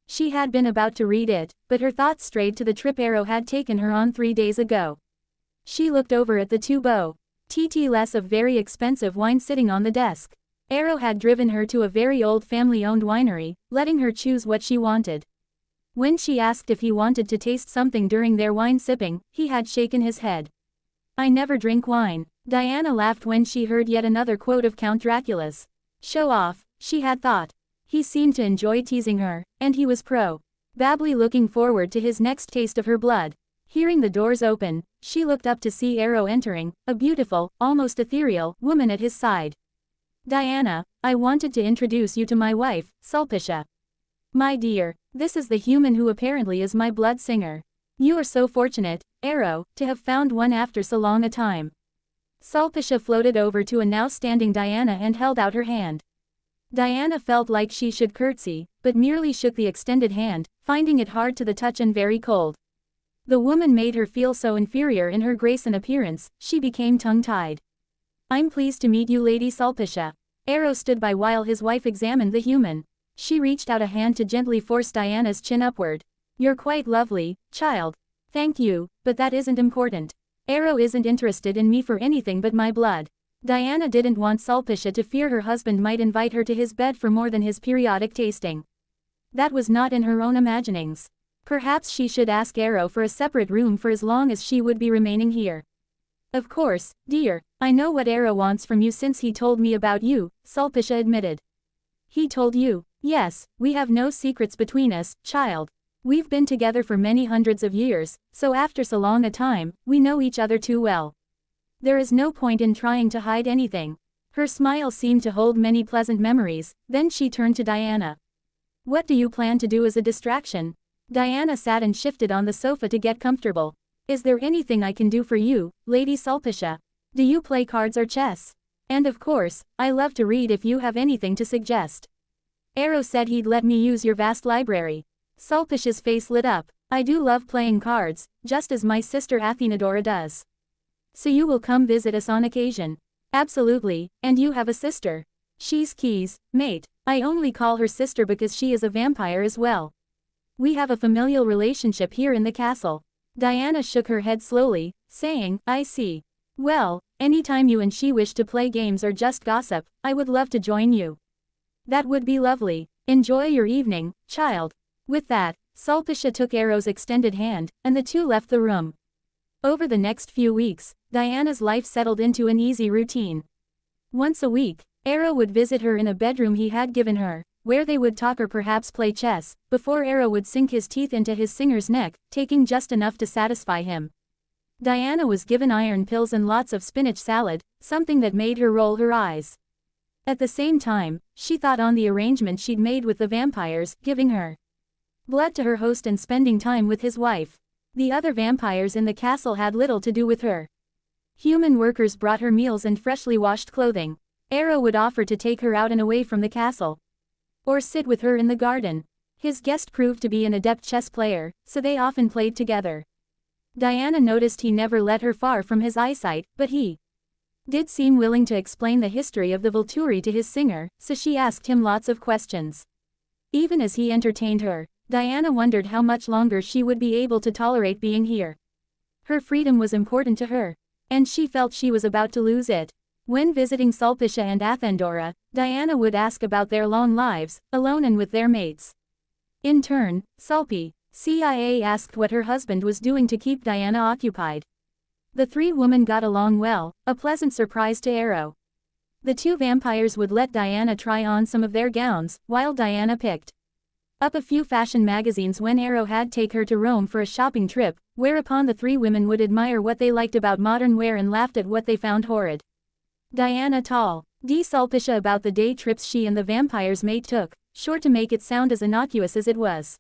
She had been about to read it, but her thoughts strayed to the trip Arrow had taken her on 3 days ago. She looked over at the 2 less of very expensive wine sitting on the desk. Arrow had driven her to a very old family-owned winery, letting her choose what she wanted. When she asked if he wanted to taste something during their wine sipping, he had shaken his head. I never drink wine. Diana laughed when she heard yet another quote of Count Dracula's. Show off, she had thought. He seemed to enjoy teasing her, and he was probably looking forward to his next taste of her blood. Hearing the doors open, she looked up to see Arrow entering, a beautiful, almost ethereal, woman at his side. Diana, I wanted to introduce you to my wife, Sulpicia. My dear, this is the human who apparently is my blood singer. You are so fortunate, Arrow, to have found one after so long a time. Sulpicia floated over to a now standing Diana and held out her hand. Diana felt like she should curtsy, but merely shook the extended hand, finding it hard to the touch and very cold. The woman made her feel so inferior in her grace and appearance, she became tongue-tied. I'm pleased to meet you, Lady Sulpicia. Arrow stood by while his wife examined the human. She reached out a hand to gently force Diana's chin upward. You're quite lovely, child. Thank you, but that isn't important. Arrow isn't interested in me for anything but my blood. Diana didn't want Sulpicia to fear her husband might invite her to his bed for more than his periodic tasting. That was not in her own imaginings. Perhaps she should ask Arrow for a separate room for as long as she would be remaining here. Of course, dear, I know what Arrow wants from you since he told me about you, Sulpicia admitted. He told you? Yes, we have no secrets between us, child. We've been together for many hundreds of years, so after so long a time, we know each other too well. There is no point in trying to hide anything. Her smile seemed to hold many pleasant memories, then she turned to Diana. What do you plan to do as a distraction? Diana sat and shifted on the sofa to get comfortable. Is there anything I can do for you, Lady Sulpicia? Do you play cards or chess? And of course, I love to read if you have anything to suggest. Arrow said he'd let me use your vast library. Sulpicia's face lit up. I do love playing cards, just as my sister Athenadora does. So you will come visit us on occasion? Absolutely, and you have a sister. She's Keys, mate. I only call her sister because she is a vampire as well. We have a familial relationship here in the castle. Diana shook her head slowly, saying, I see. Well, anytime you and she wish to play games or just gossip, I would love to join you. That would be lovely. Enjoy your evening, child. With that, Sulpicia took Arrow's extended hand, and the two left the room. Over the next few weeks, Diana's life settled into an easy routine. Once a week, Arrow would visit her in a bedroom he had given her, where they would talk or perhaps play chess, before Arrow would sink his teeth into his singer's neck, taking just enough to satisfy him. Diana was given iron pills and lots of spinach salad, something that made her roll her eyes. At the same time, she thought on the arrangement she'd made with the vampires, giving her blood to her host and spending time with his wife. The other vampires in the castle had little to do with her. Human workers brought her meals and freshly washed clothing. Arrow would offer to take her out and away from the castle, or sit with her in the garden. His guest proved to be an adept chess player, so they often played together. Diana noticed he never let her far from his eyesight, but he did seem willing to explain the history of the Volturi to his singer, so she asked him lots of questions. Even as he entertained her, Diana wondered how much longer she would be able to tolerate being here. Her freedom was important to her, and she felt she was about to lose it. When visiting Sulpicia and Athendora, Diana would ask about their long lives, alone and with their mates. In turn, CIA asked what her husband was doing to keep Diana occupied. The three women got along well, a pleasant surprise to Arrow. The two vampires would let Diana try on some of their gowns, while Diana picked up a few fashion magazines when Arrow had take her to Rome for a shopping trip, whereupon the three women would admire what they liked about modern wear and laughed at what they found horrid. Diana told Sulpicia about the day trips she and the vampire's mate took, sure to make it sound as innocuous as it was.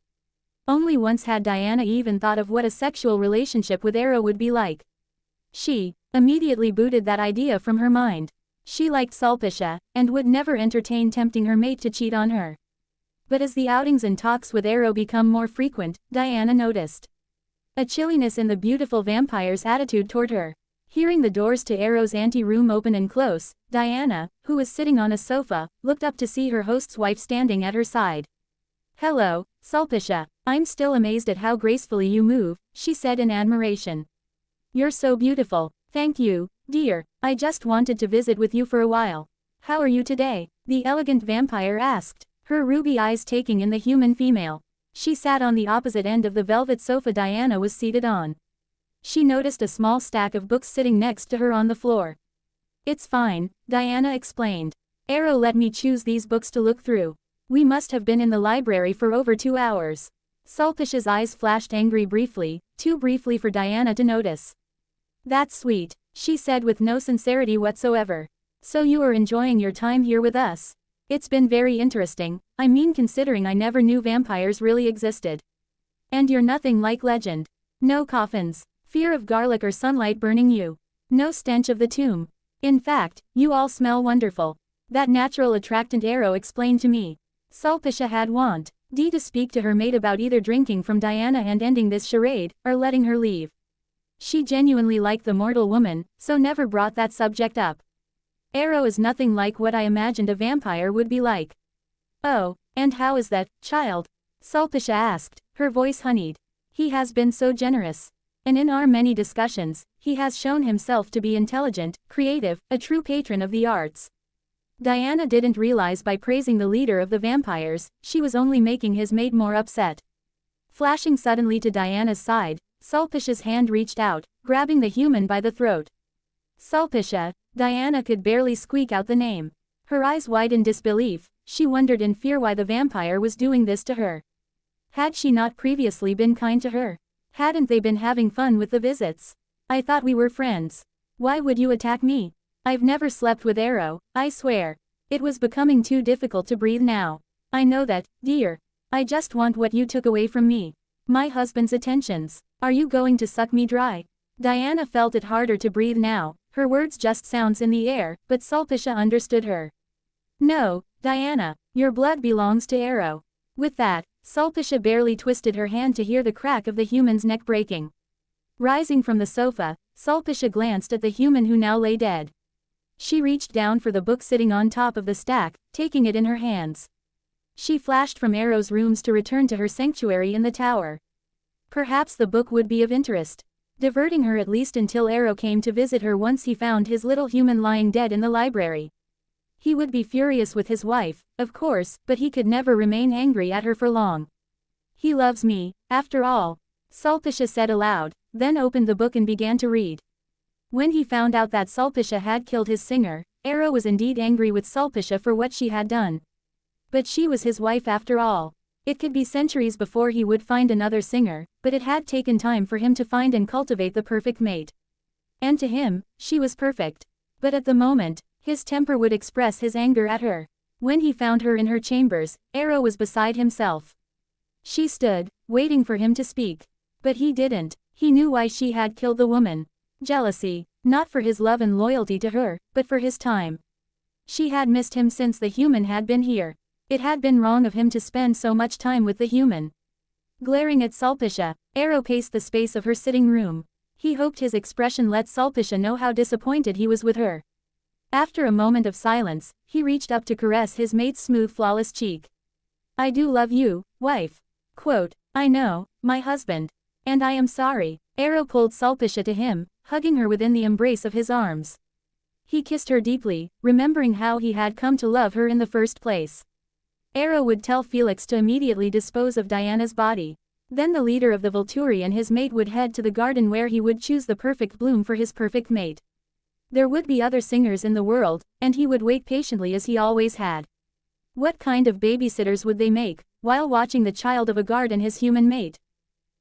Only once had Diana even thought of what a sexual relationship with Arrow would be like. She immediately booted that idea from her mind. She liked Sulpicia, and would never entertain tempting her mate to cheat on her. But as the outings and talks with Arrow become more frequent, Diana noticed a chilliness in the beautiful vampire's attitude toward her. Hearing the doors to Arrow's ante-room open and close, Diana, who was sitting on a sofa, looked up to see her host's wife standing at her side. "Hello, Sulpicia. I'm still amazed at how gracefully you move," she said in admiration. "You're so beautiful." "Thank you, dear. I just wanted to visit with you for a while." "How are you today?" the elegant vampire asked, her ruby eyes taking in the human female. She sat on the opposite end of the velvet sofa Diana was seated on. She noticed a small stack of books sitting next to her on the floor. "It's fine," Diana explained. "Arrow let me choose these books to look through. We must have been in the library for over 2 hours." Sulpicia's eyes flashed angry briefly, too briefly for Diana to notice. "That's sweet," she said with no sincerity whatsoever. "So you are enjoying your time here with us? It's been very interesting, I mean considering I never knew vampires really existed. And you're nothing like legend. No coffins, fear of garlic or sunlight burning you. No stench of the tomb. In fact, you all smell wonderful. That natural attractant Arrow explained to me." Sulpicia had wanted to speak to her mate about either drinking from Diana and ending this charade, or letting her leave. She genuinely liked the mortal woman, so never brought that subject up. "Arrow is nothing like what I imagined a vampire would be like." "Oh, and how is that, child?" Sulpicia asked, her voice honeyed. "He has been so generous. And in our many discussions, he has shown himself to be intelligent, creative, a true patron of the arts." Diana didn't realize by praising the leader of the vampires, she was only making his mate more upset. Flashing suddenly to Diana's side, Sulpicia's hand reached out, grabbing the human by the throat. "Sulpicia," Diana could barely squeak out the name. Her eyes wide in disbelief, she wondered in fear why the vampire was doing this to her. Had she not previously been kind to her? Hadn't they been having fun with the visits? "I thought we were friends. Why would you attack me? I've never slept with Arrow, I swear." It was becoming too difficult to breathe now. "I know that, dear. I just want what you took away from me. My husband's attentions. Are you going to suck me dry?" Diana felt it harder to breathe now, her words just sounds in the air, but Sulpicia understood her. "No, Diana, your blood belongs to Arrow." With that, Sulpicia barely twisted her hand to hear the crack of the human's neck breaking. Rising from the sofa, Sulpicia glanced at the human who now lay dead. She reached down for the book sitting on top of the stack, taking it in her hands. She flashed from Arrow's rooms to return to her sanctuary in the tower. Perhaps the book would be of interest, diverting her at least until Arrow came to visit her once he found his little human lying dead in the library. He would be furious with his wife, of course, but he could never remain angry at her for long. "He loves me, after all," Sulpicia said aloud, then opened the book and began to read. When he found out that Sulpicia had killed his singer, Arrow was indeed angry with Sulpicia for what she had done. But she was his wife after all. It could be centuries before he would find another singer, but it had taken time for him to find and cultivate the perfect mate. And to him, she was perfect. But at the moment, his temper would express his anger at her. When he found her in her chambers, Arrow was beside himself. She stood, waiting for him to speak. But he didn't. He knew why she had killed the woman. Jealousy, not for his love and loyalty to her, but for his time. She had missed him since the human had been here. It had been wrong of him to spend so much time with the human. Glaring at Sulpicia, Arrow paced the space of her sitting room. He hoped his expression let Sulpicia know how disappointed he was with her. After a moment of silence, he reached up to caress his mate's smooth flawless cheek. "I do love you, wife." Quote, I know, my husband. And I am sorry. Aro pulled Sulpicia to him, hugging her within the embrace of his arms. He kissed her deeply, remembering how he had come to love her in the first place. Aro would tell Felix to immediately dispose of Diana's body. Then the leader of the Volturi and his mate would head to the garden where he would choose the perfect bloom for his perfect mate. There would be other singers in the world, and he would wait patiently as he always had. What kind of babysitters would they make, while watching the child of a guard and his human mate?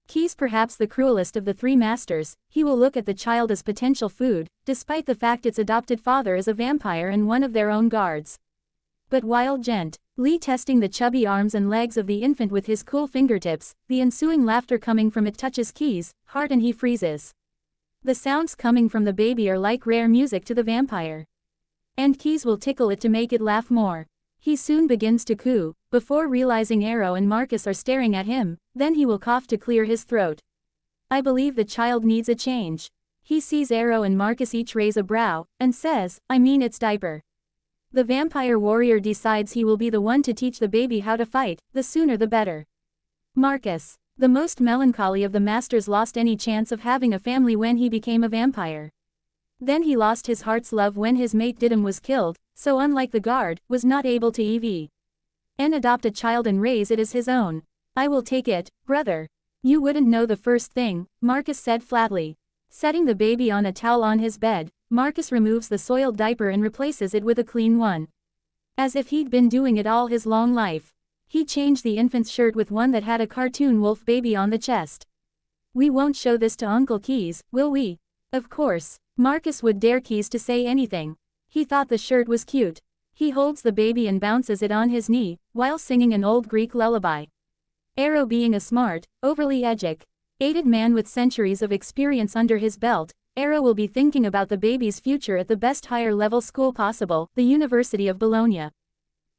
Keys, perhaps the cruelest of the three masters, he will look at the child as potential food, despite the fact its adopted father is a vampire and one of their own guards. But while gently testing the chubby arms and legs of the infant with his cool fingertips, the ensuing laughter coming from it touches Keys' heart and he freezes. The sounds coming from the baby are like rare music to the vampire. And Keys will tickle it to make it laugh more. He soon begins to coo, before realizing Aro and Marcus are staring at him, then he will cough to clear his throat. I believe the child needs a change. He sees Aro and Marcus each raise a brow, and says, I mean its diaper. The vampire warrior decides he will be the one to teach the baby how to fight, the sooner the better. Marcus, the most melancholy of the masters, lost any chance of having a family when he became a vampire. Then he lost his heart's love when his mate Didymus was killed, so unlike the guard, was not able to even adopt a child and raise it as his own. I will take it, brother. You wouldn't know the first thing, Marcus said flatly. Setting the baby on a towel on his bed, Marcus removes the soiled diaper and replaces it with a clean one. As if he'd been doing it all his long life. He changed the infant's shirt with one that had a cartoon wolf baby on the chest. We won't show this to Uncle Keys, will we? Of course. Marcus would dare Keys to say anything. He thought the shirt was cute. He holds the baby and bounces it on his knee, while singing an old Greek lullaby. Aro, being a smart, overly educated man with centuries of experience under his belt, Aro will be thinking about the baby's future at the best higher-level school possible, the University of Bologna.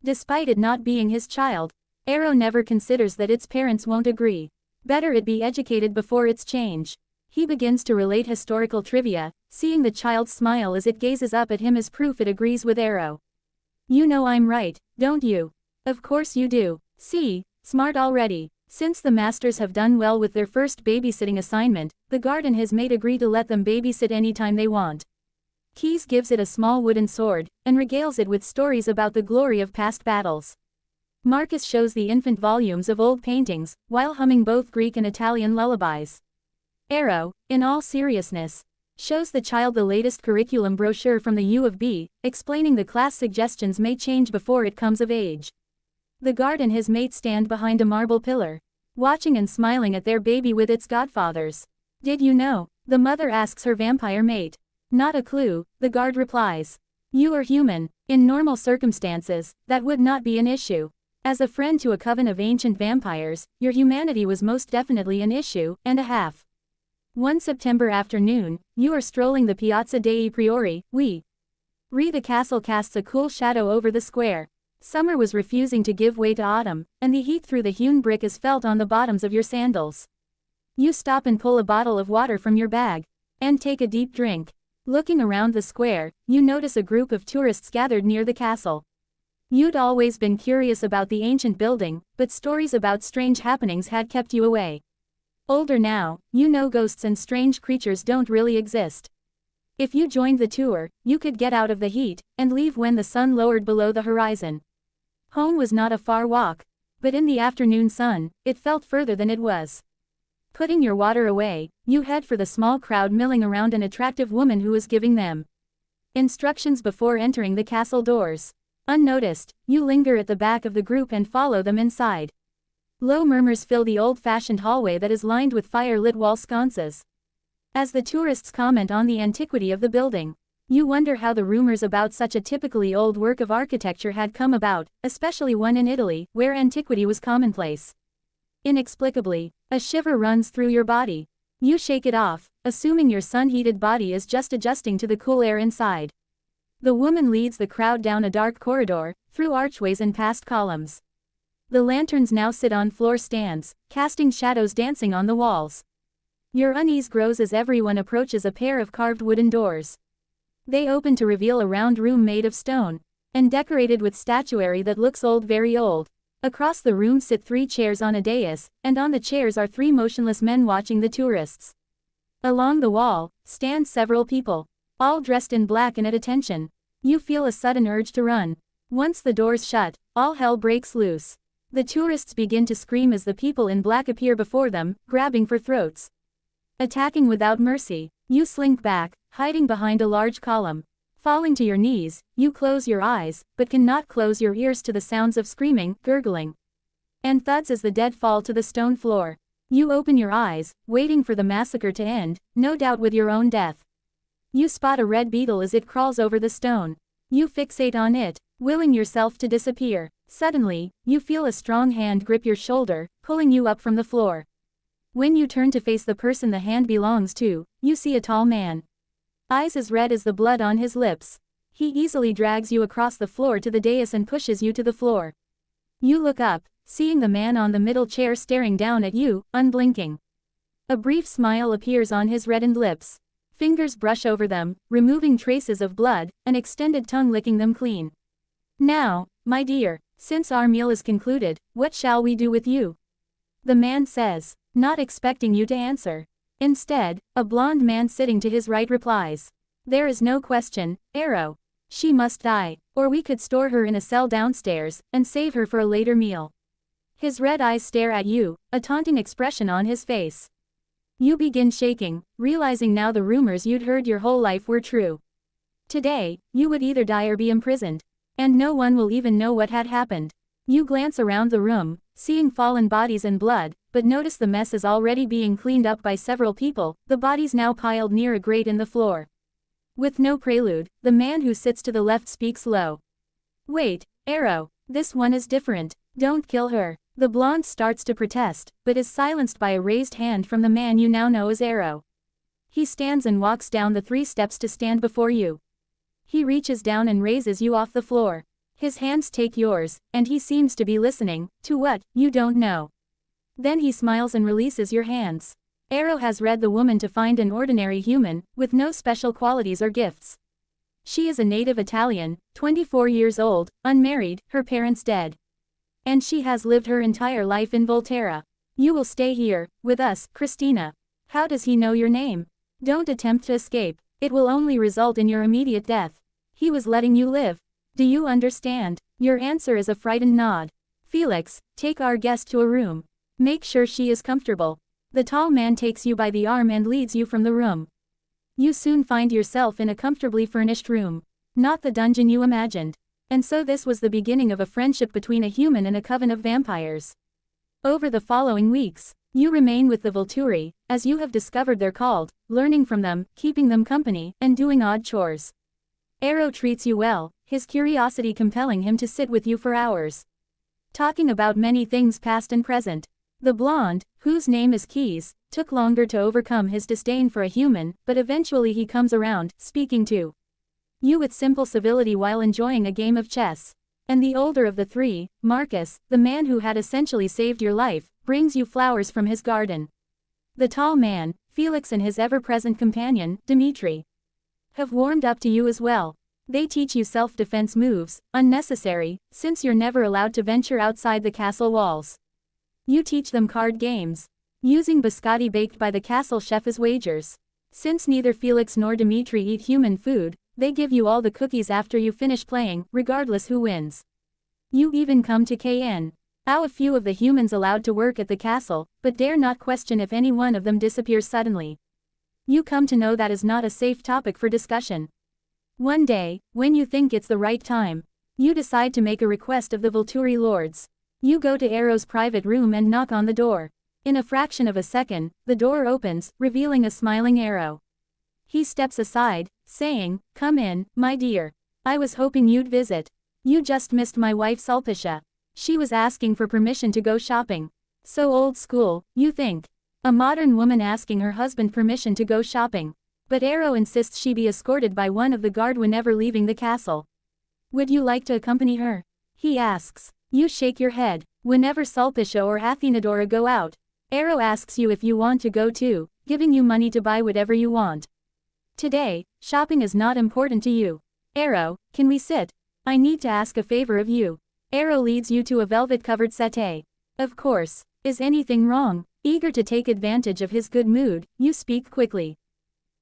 Despite it not being his child, Aro never considers that its parents won't agree. Better it be educated before its change. He begins to relate historical trivia, seeing the child smile as it gazes up at him as proof it agrees with Aro. You know I'm right, don't you? Of course you do. See, smart already. Since the masters have done well with their first babysitting assignment, the guard and his mate agree to let them babysit anytime they want. Keys gives it a small wooden sword, and regales it with stories about the glory of past battles. Marcus shows the infant volumes of old paintings, while humming both Greek and Italian lullabies. Aro, in all seriousness, shows the child the latest curriculum brochure from the U of B, explaining the class suggestions may change before it comes of age. The guard and his mate stand behind a marble pillar, watching and smiling at their baby with its godfathers. Did you know? The mother asks her vampire mate. Not a clue, the guard replies. You are human. In normal circumstances, that would not be an issue. As a friend to a coven of ancient vampires, your humanity was most definitely an issue and a half. One September afternoon, you are strolling the Piazza dei Priori, the castle casts a cool shadow over the square. Summer was refusing to give way to autumn, and the heat through the hewn brick is felt on the bottoms of your sandals. You stop and pull a bottle of water from your bag, and take a deep drink. Looking around the square, you notice a group of tourists gathered near the castle. You'd always been curious about the ancient building, but stories about strange happenings had kept you away. Older now, you know ghosts and strange creatures don't really exist. If you joined the tour, you could get out of the heat, and leave when the sun lowered below the horizon. Home was not a far walk, but in the afternoon sun, it felt further than it was. Putting your water away, you head for the small crowd milling around an attractive woman who was giving them instructions before entering the castle doors. Unnoticed, you linger at the back of the group and follow them inside. Low murmurs fill the old-fashioned hallway that is lined with fire-lit wall sconces. As the tourists comment on the antiquity of the building, you wonder how the rumors about such a typically old work of architecture had come about, especially one in Italy, where antiquity was commonplace. Inexplicably, a shiver runs through your body. You shake it off, assuming your sun-heated body is just adjusting to the cool air inside. The woman leads the crowd down a dark corridor, through archways and past columns. The lanterns now sit on floor stands, casting shadows dancing on the walls. Your unease grows as everyone approaches a pair of carved wooden doors. They open to reveal a round room made of stone, and decorated with statuary that looks old, very old. Across the room sit 3 chairs on a dais, and on the chairs are 3 motionless men watching the tourists. Along the wall, stand several people, all dressed in black and at attention. You feel a sudden urge to run. Once the doors shut, all hell breaks loose. The tourists begin to scream as the people in black appear before them, grabbing for throats. Attacking without mercy, you slink back, hiding behind a large column. Falling to your knees, you close your eyes, but cannot close your ears to the sounds of screaming, gurgling, and thuds as the dead fall to the stone floor. You open your eyes, waiting for the massacre to end, no doubt with your own death. You spot a red beetle as it crawls over the stone. You fixate on it, willing yourself to disappear. Suddenly, you feel a strong hand grip your shoulder, pulling you up from the floor. When you turn to face the person the hand belongs to, you see a tall man. Eyes as red as the blood on his lips. He easily drags you across the floor to the dais and pushes you to the floor. You look up, seeing the man on the middle chair staring down at you, unblinking. A brief smile appears on his reddened lips. Fingers brush over them, removing traces of blood, an extended tongue licking them clean. "Now, my dear, since our meal is concluded, what shall we do with you?" the man says, not expecting you to answer. Instead, a blond man sitting to his right replies, "There is no question, Arrow. She must die, or we could store her in a cell downstairs, and save her for a later meal." His red eyes stare at you, a taunting expression on his face. You begin shaking, realizing now the rumors you'd heard your whole life were true. Today, you would either die or be imprisoned. And no one will even know what had happened. You glance around the room, seeing fallen bodies and blood, but notice the mess is already being cleaned up by several people, the bodies now piled near a grate in the floor. With no prelude, the man who sits to the left speaks low. "Wait, Arrow, this one is different. Don't kill her." The blonde starts to protest, but is silenced by a raised hand from the man you now know as Arrow. He stands and walks down the 3 steps to stand before you. He reaches down and raises you off the floor. His hands take yours, and he seems to be listening, to what, you don't know. Then he smiles and releases your hands. Arrow has read the woman to find an ordinary human, with no special qualities or gifts. She is a native Italian, 24 years old, unmarried, her parents dead. And she has lived her entire life in Volterra. You will stay here, with us, Christina. How does he know your name? Don't attempt to escape. It will only result in your immediate death. He was letting you live. Do you understand? Your answer is a frightened nod. Felix, take our guest to a room. Make sure she is comfortable. The tall man takes you by the arm and leads you from the room. You soon find yourself in a comfortably furnished room. Not the dungeon you imagined. And so this was the beginning of a friendship between a human and a coven of vampires. Over the following weeks, you remain with the Volturi, as you have discovered they're called, learning from them, keeping them company, and doing odd chores. Arrow treats you well, his curiosity compelling him to sit with you for hours, talking about many things past and present. The blonde, whose name is Keys, took longer to overcome his disdain for a human, but eventually he comes around, speaking to you with simple civility while enjoying a game of chess. And the older of the 3, Marcus, the man who had essentially saved your life, brings you flowers from his garden. The tall man, Felix, and his ever-present companion, Dimitri, have warmed up to you as well. They teach you self-defense moves, unnecessary, since you're never allowed to venture outside the castle walls. You teach them card games, using biscotti baked by the castle chef as wagers. Since neither Felix nor Dimitri eat human food, they give you all the cookies after you finish playing, regardless who wins. You even come to KN. How a few of the humans allowed to work at the castle, but dare not question if any one of them disappears suddenly. You come to know that is not a safe topic for discussion. One day, when you think it's the right time, you decide to make a request of the Volturi lords. You go to Arrow's private room and knock on the door. In a fraction of a second, the door opens, revealing a smiling Arrow. He steps aside, saying, "Come in, my dear. I was hoping you'd visit. You just missed my wife Sulpicia. She was asking for permission to go shopping. So old school, you think. A modern woman asking her husband permission to go shopping. But Arrow insists she be escorted by one of the guard whenever leaving the castle. Would you like to accompany her?" he asks. You shake your head. Whenever Sulpicia or Athenadora go out, Arrow asks you if you want to go too, giving you money to buy whatever you want. Today, shopping is not important to you. "Arrow, can we sit? I need to ask a favor of you." Arrow leads you to a velvet-covered settee. Of course. Is anything wrong? Eager to take advantage of his good mood, you speak quickly.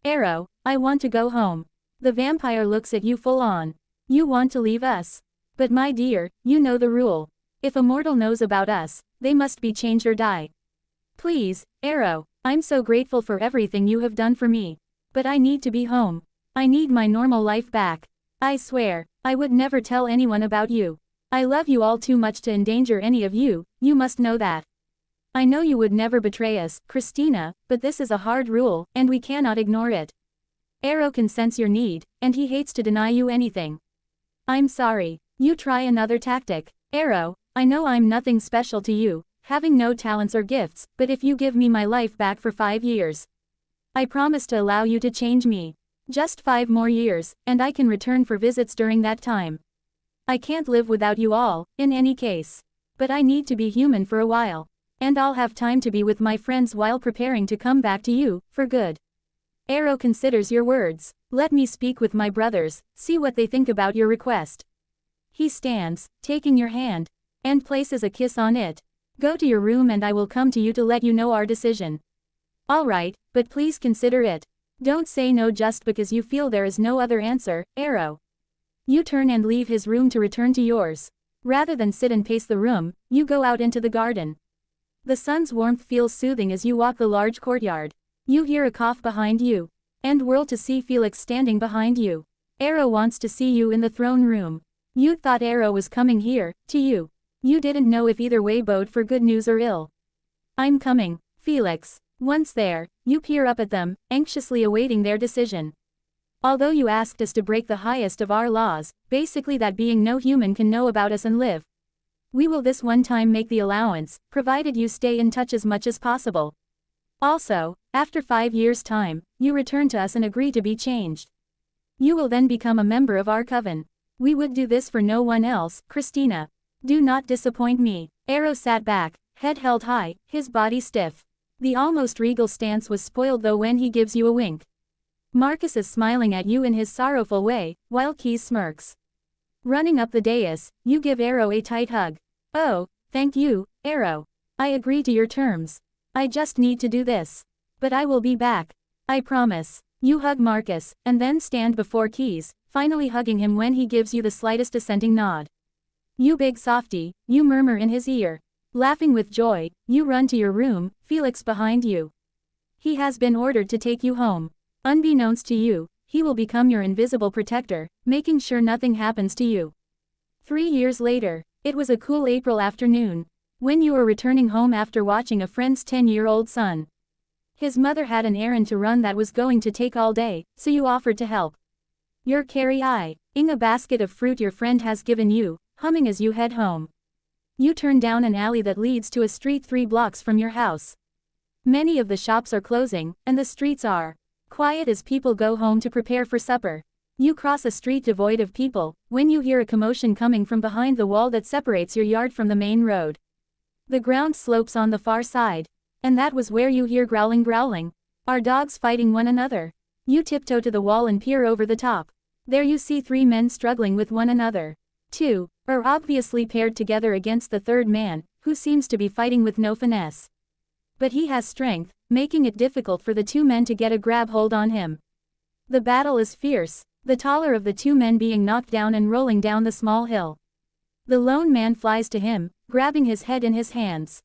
Arrow, I want to go home. The vampire looks at you full on. You want to leave us? But my dear, you know the rule. If a mortal knows about us, they must be changed or die. Please, Arrow, I'm so grateful for everything you have done for me. But I need to be home. I need my normal life back. I swear, I would never tell anyone about you. I love you all too much to endanger any of you, you must know that. I know you would never betray us, Christina, but this is a hard rule, and we cannot ignore it. Arrow can sense your need, and he hates to deny you anything. I'm sorry. You try another tactic. Arrow, I know I'm nothing special to you, having no talents or gifts, but if you give me my life back for 5 years, I promise to allow you to change me. Just 5 more years, and I can return for visits during that time. I can't live without you all, in any case. But I need to be human for a while. And I'll have time to be with my friends while preparing to come back to you, for good. Arrow considers your words. Let me speak with my brothers, see what they think about your request. He stands, taking your hand, and places a kiss on it. Go to your room and I will come to you to let you know our decision. All right, but please consider it. Don't say no just because you feel there is no other answer, Arrow. You turn and leave his room to return to yours. Rather than sit and pace the room, you go out into the garden. The sun's warmth feels soothing as you walk the large courtyard. You hear a cough behind you, and whirl to see Felix standing behind you. Arrow wants to see you in the throne room. You thought Arrow was coming here, to you. You didn't know if either way bode for good news or ill. I'm coming, Felix. Once there, you peer up at them, anxiously awaiting their decision. Although you asked us to break the highest of our laws, basically that being no human can know about us and live, we will this one time make the allowance, provided you stay in touch as much as possible. Also, after 5 years' time, you return to us and agree to be changed. You will then become a member of our coven. We would do this for no one else, Christina. Do not disappoint me. Arrow sat back, head held high, his body stiff. The almost regal stance was spoiled though when he gives you a wink. Marcus is smiling at you in his sorrowful way, while Keys smirks. Running up the dais, you give Arrow a tight hug. Oh, thank you, Arrow. I agree to your terms. I just need to do this. But I will be back. I promise. You hug Marcus, and then stand before Keys, finally hugging him when he gives you the slightest assenting nod. You big softy, you murmur in his ear. Laughing with joy, you run to your room, Felix behind you. He has been ordered to take you home. Unbeknownst to you, he will become your invisible protector, making sure nothing happens to you. 3 years later, it was a cool April afternoon, when you were returning home after watching a friend's 10-year-old son. His mother had an errand to run that was going to take all day, so you offered to help. You're carrying a basket of fruit your friend has given you, humming as you head home. You turn down an alley that leads to a street 3 blocks from your house. Many of the shops are closing, and the streets are quiet as people go home to prepare for supper. You cross a street devoid of people, when you hear a commotion coming from behind the wall that separates your yard from the main road. The ground slopes on the far side. And that was where you hear growling. Are dogs fighting one another? You tiptoe to the wall and peer over the top. There you see 3 men struggling with one another. 2 are obviously paired together against the 3rd man, who seems to be fighting with no finesse. But he has strength, making it difficult for the 2 men to get a grab hold on him. The battle is fierce, the taller of the 2 men being knocked down and rolling down the small hill. The lone man flies to him, grabbing his head in his hands.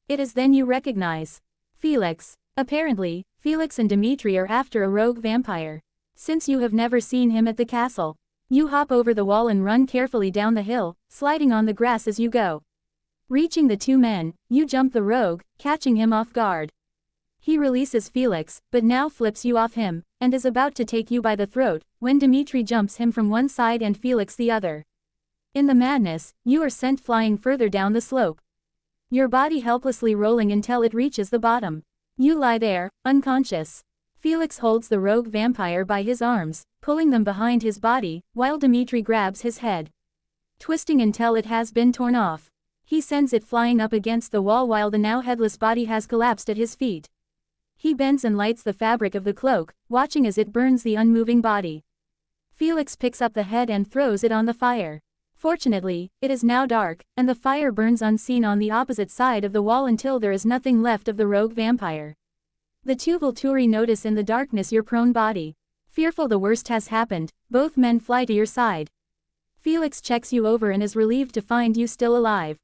It is then you recognize Felix. Apparently, Felix and Dimitri are after a rogue vampire. Since you have never seen him at the castle, you hop over the wall and run carefully down the hill, sliding on the grass as you go. Reaching the 2 men, you jump the rogue, catching him off guard. He releases Felix, but now flips you off him, and is about to take you by the throat, when Dimitri jumps him from one side and Felix the other. In the madness, you are sent flying further down the slope. Your body helplessly rolling until it reaches the bottom. You lie there, unconscious. Felix holds the rogue vampire by his arms, pulling them behind his body, while Dimitri grabs his head, twisting until it has been torn off. He sends it flying up against the wall while the now headless body has collapsed at his feet. He bends and lights the fabric of the cloak, watching as it burns the unmoving body. Felix picks up the head and throws it on the fire. Fortunately, it is now dark, and the fire burns unseen on the opposite side of the wall until there is nothing left of the rogue vampire. The two Volturi notice in the darkness your prone body. Fearful the worst has happened, both men fly to your side. Felix checks you over and is relieved to find you still alive.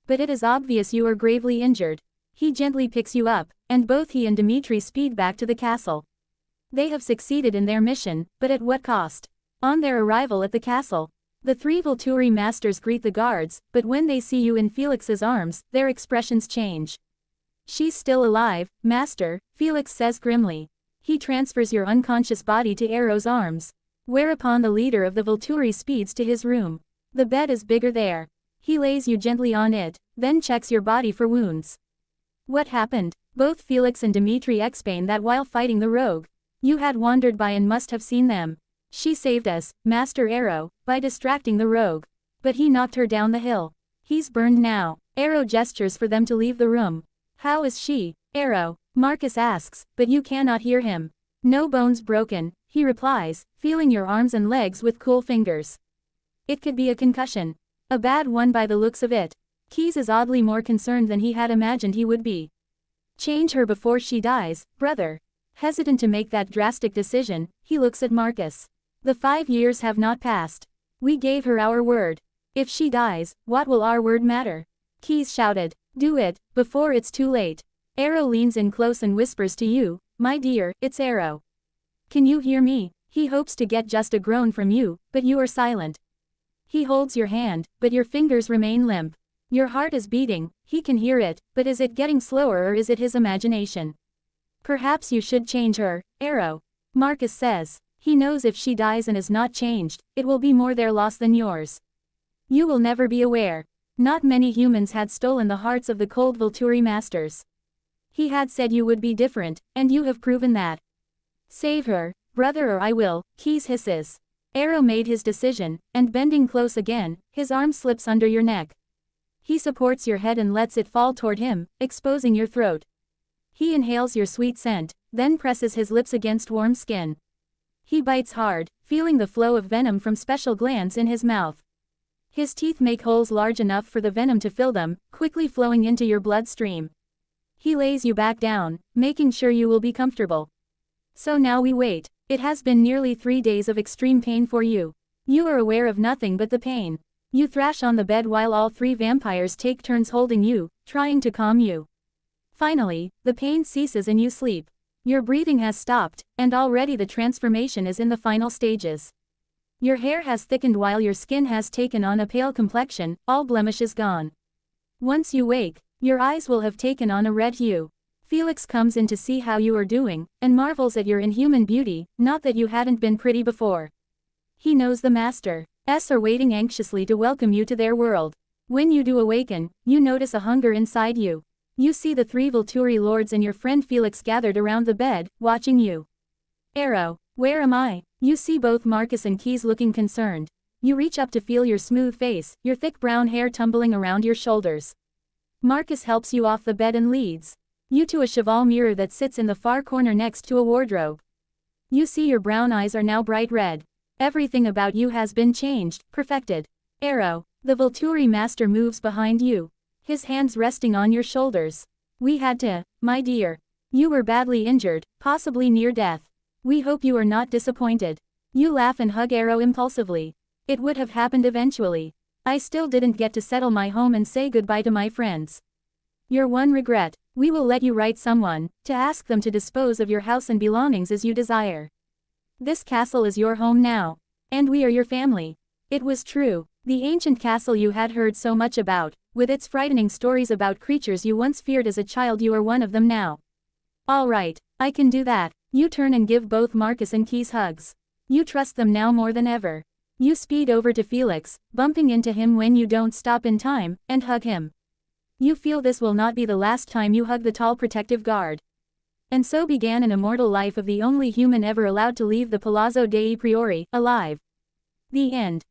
But it is obvious you are gravely injured. He gently picks you up, and both he and Dmitri speed back to the castle. They have succeeded in their mission, but at what cost? On their arrival at the castle, the three Volturi masters greet the guards, but when they see you in Felix's arms, their expressions change. She's still alive, master, Felix says grimly. He transfers your unconscious body to Arrow's arms. Whereupon the leader of the Volturi speeds to his room. The bed is bigger there. He lays you gently on it, then checks your body for wounds. What happened? Both Felix and Dmitri explain that while fighting the rogue, you had wandered by and must have seen them. She saved us, Master Arrow, by distracting the rogue. But he knocked her down the hill. He's burned now. Arrow gestures for them to leave the room. How is she? Arrow, Marcus asks, but you cannot hear him. No bones broken, he replies, feeling your arms and legs with cool fingers. It could be a concussion. A bad one by the looks of it. Keyes is oddly more concerned than he had imagined he would be. Change her before she dies, brother. Hesitant to make that drastic decision, he looks at Marcus. The 5 years have not passed. We gave her our word. If she dies, what will our word matter? Keyes shouted. Do it, before it's too late. Arrow leans in close and whispers to you, my dear, it's Arrow. Can you hear me? He hopes to get just a groan from you, but you are silent. He holds your hand, but your fingers remain limp. Your heart is beating, he can hear it, but is it getting slower or is it his imagination? Perhaps you should change her, Arrow. Marcus says. He knows if she dies and is not changed, it will be more their loss than yours. You will never be aware. Not many humans had stolen the hearts of the cold Volturi masters. He had said you would be different, and you have proven that. Save her, brother, or I will, Keyes hisses. Arrow made his decision, and bending close again, his arm slips under your neck. He supports your head and lets it fall toward him, exposing your throat. He inhales your sweet scent, then presses his lips against warm skin. He bites hard, feeling the flow of venom from special glands in his mouth. His teeth make holes large enough for the venom to fill them, quickly flowing into your bloodstream. He lays you back down, making sure you will be comfortable. So now we wait. It has been nearly 3 days of extreme pain for you. You are aware of nothing but the pain. You thrash on the bed while all 3 vampires take turns holding you, trying to calm you. Finally, the pain ceases and you sleep. Your breathing has stopped, and already the transformation is in the final stages. Your hair has thickened while your skin has taken on a pale complexion, all blemishes gone. Once you wake, your eyes will have taken on a red hue. Felix comes in to see how you are doing, and marvels at your inhuman beauty, not that you hadn't been pretty before. He knows the Masters are waiting anxiously to welcome you to their world. When you do awaken, you notice a hunger inside you. You see the 3 Volturi lords and your friend Felix gathered around the bed, watching you. Arrow, where am I? You see both Marcus and Keyes looking concerned. You reach up to feel your smooth face, your thick brown hair tumbling around your shoulders. Marcus helps you off the bed and leads you to a cheval mirror that sits in the far corner next to a wardrobe. You see your brown eyes are now bright red. Everything about you has been changed, perfected. Arrow, the Volturi master moves behind you. His hands resting on your shoulders. We had to, my dear. You were badly injured, possibly near death. We hope you are not disappointed. You laugh and hug Arrow impulsively. It would have happened eventually. I still didn't get to settle my home and say goodbye to my friends. Your one regret, we will let you write someone, to ask them to dispose of your house and belongings as you desire. This castle is your home now. And we are your family. It was true. The ancient castle you had heard so much about, with its frightening stories about creatures you once feared as a child, you are one of them now. All right, I can do that. You turn and give both Marcus and Keyes hugs. You trust them now more than ever. You speed over to Felix, bumping into him when you don't stop in time, and hug him. You feel this will not be the last time you hug the tall protective guard. And so began an immortal life of the only human ever allowed to leave the Palazzo dei Priori, alive. The end.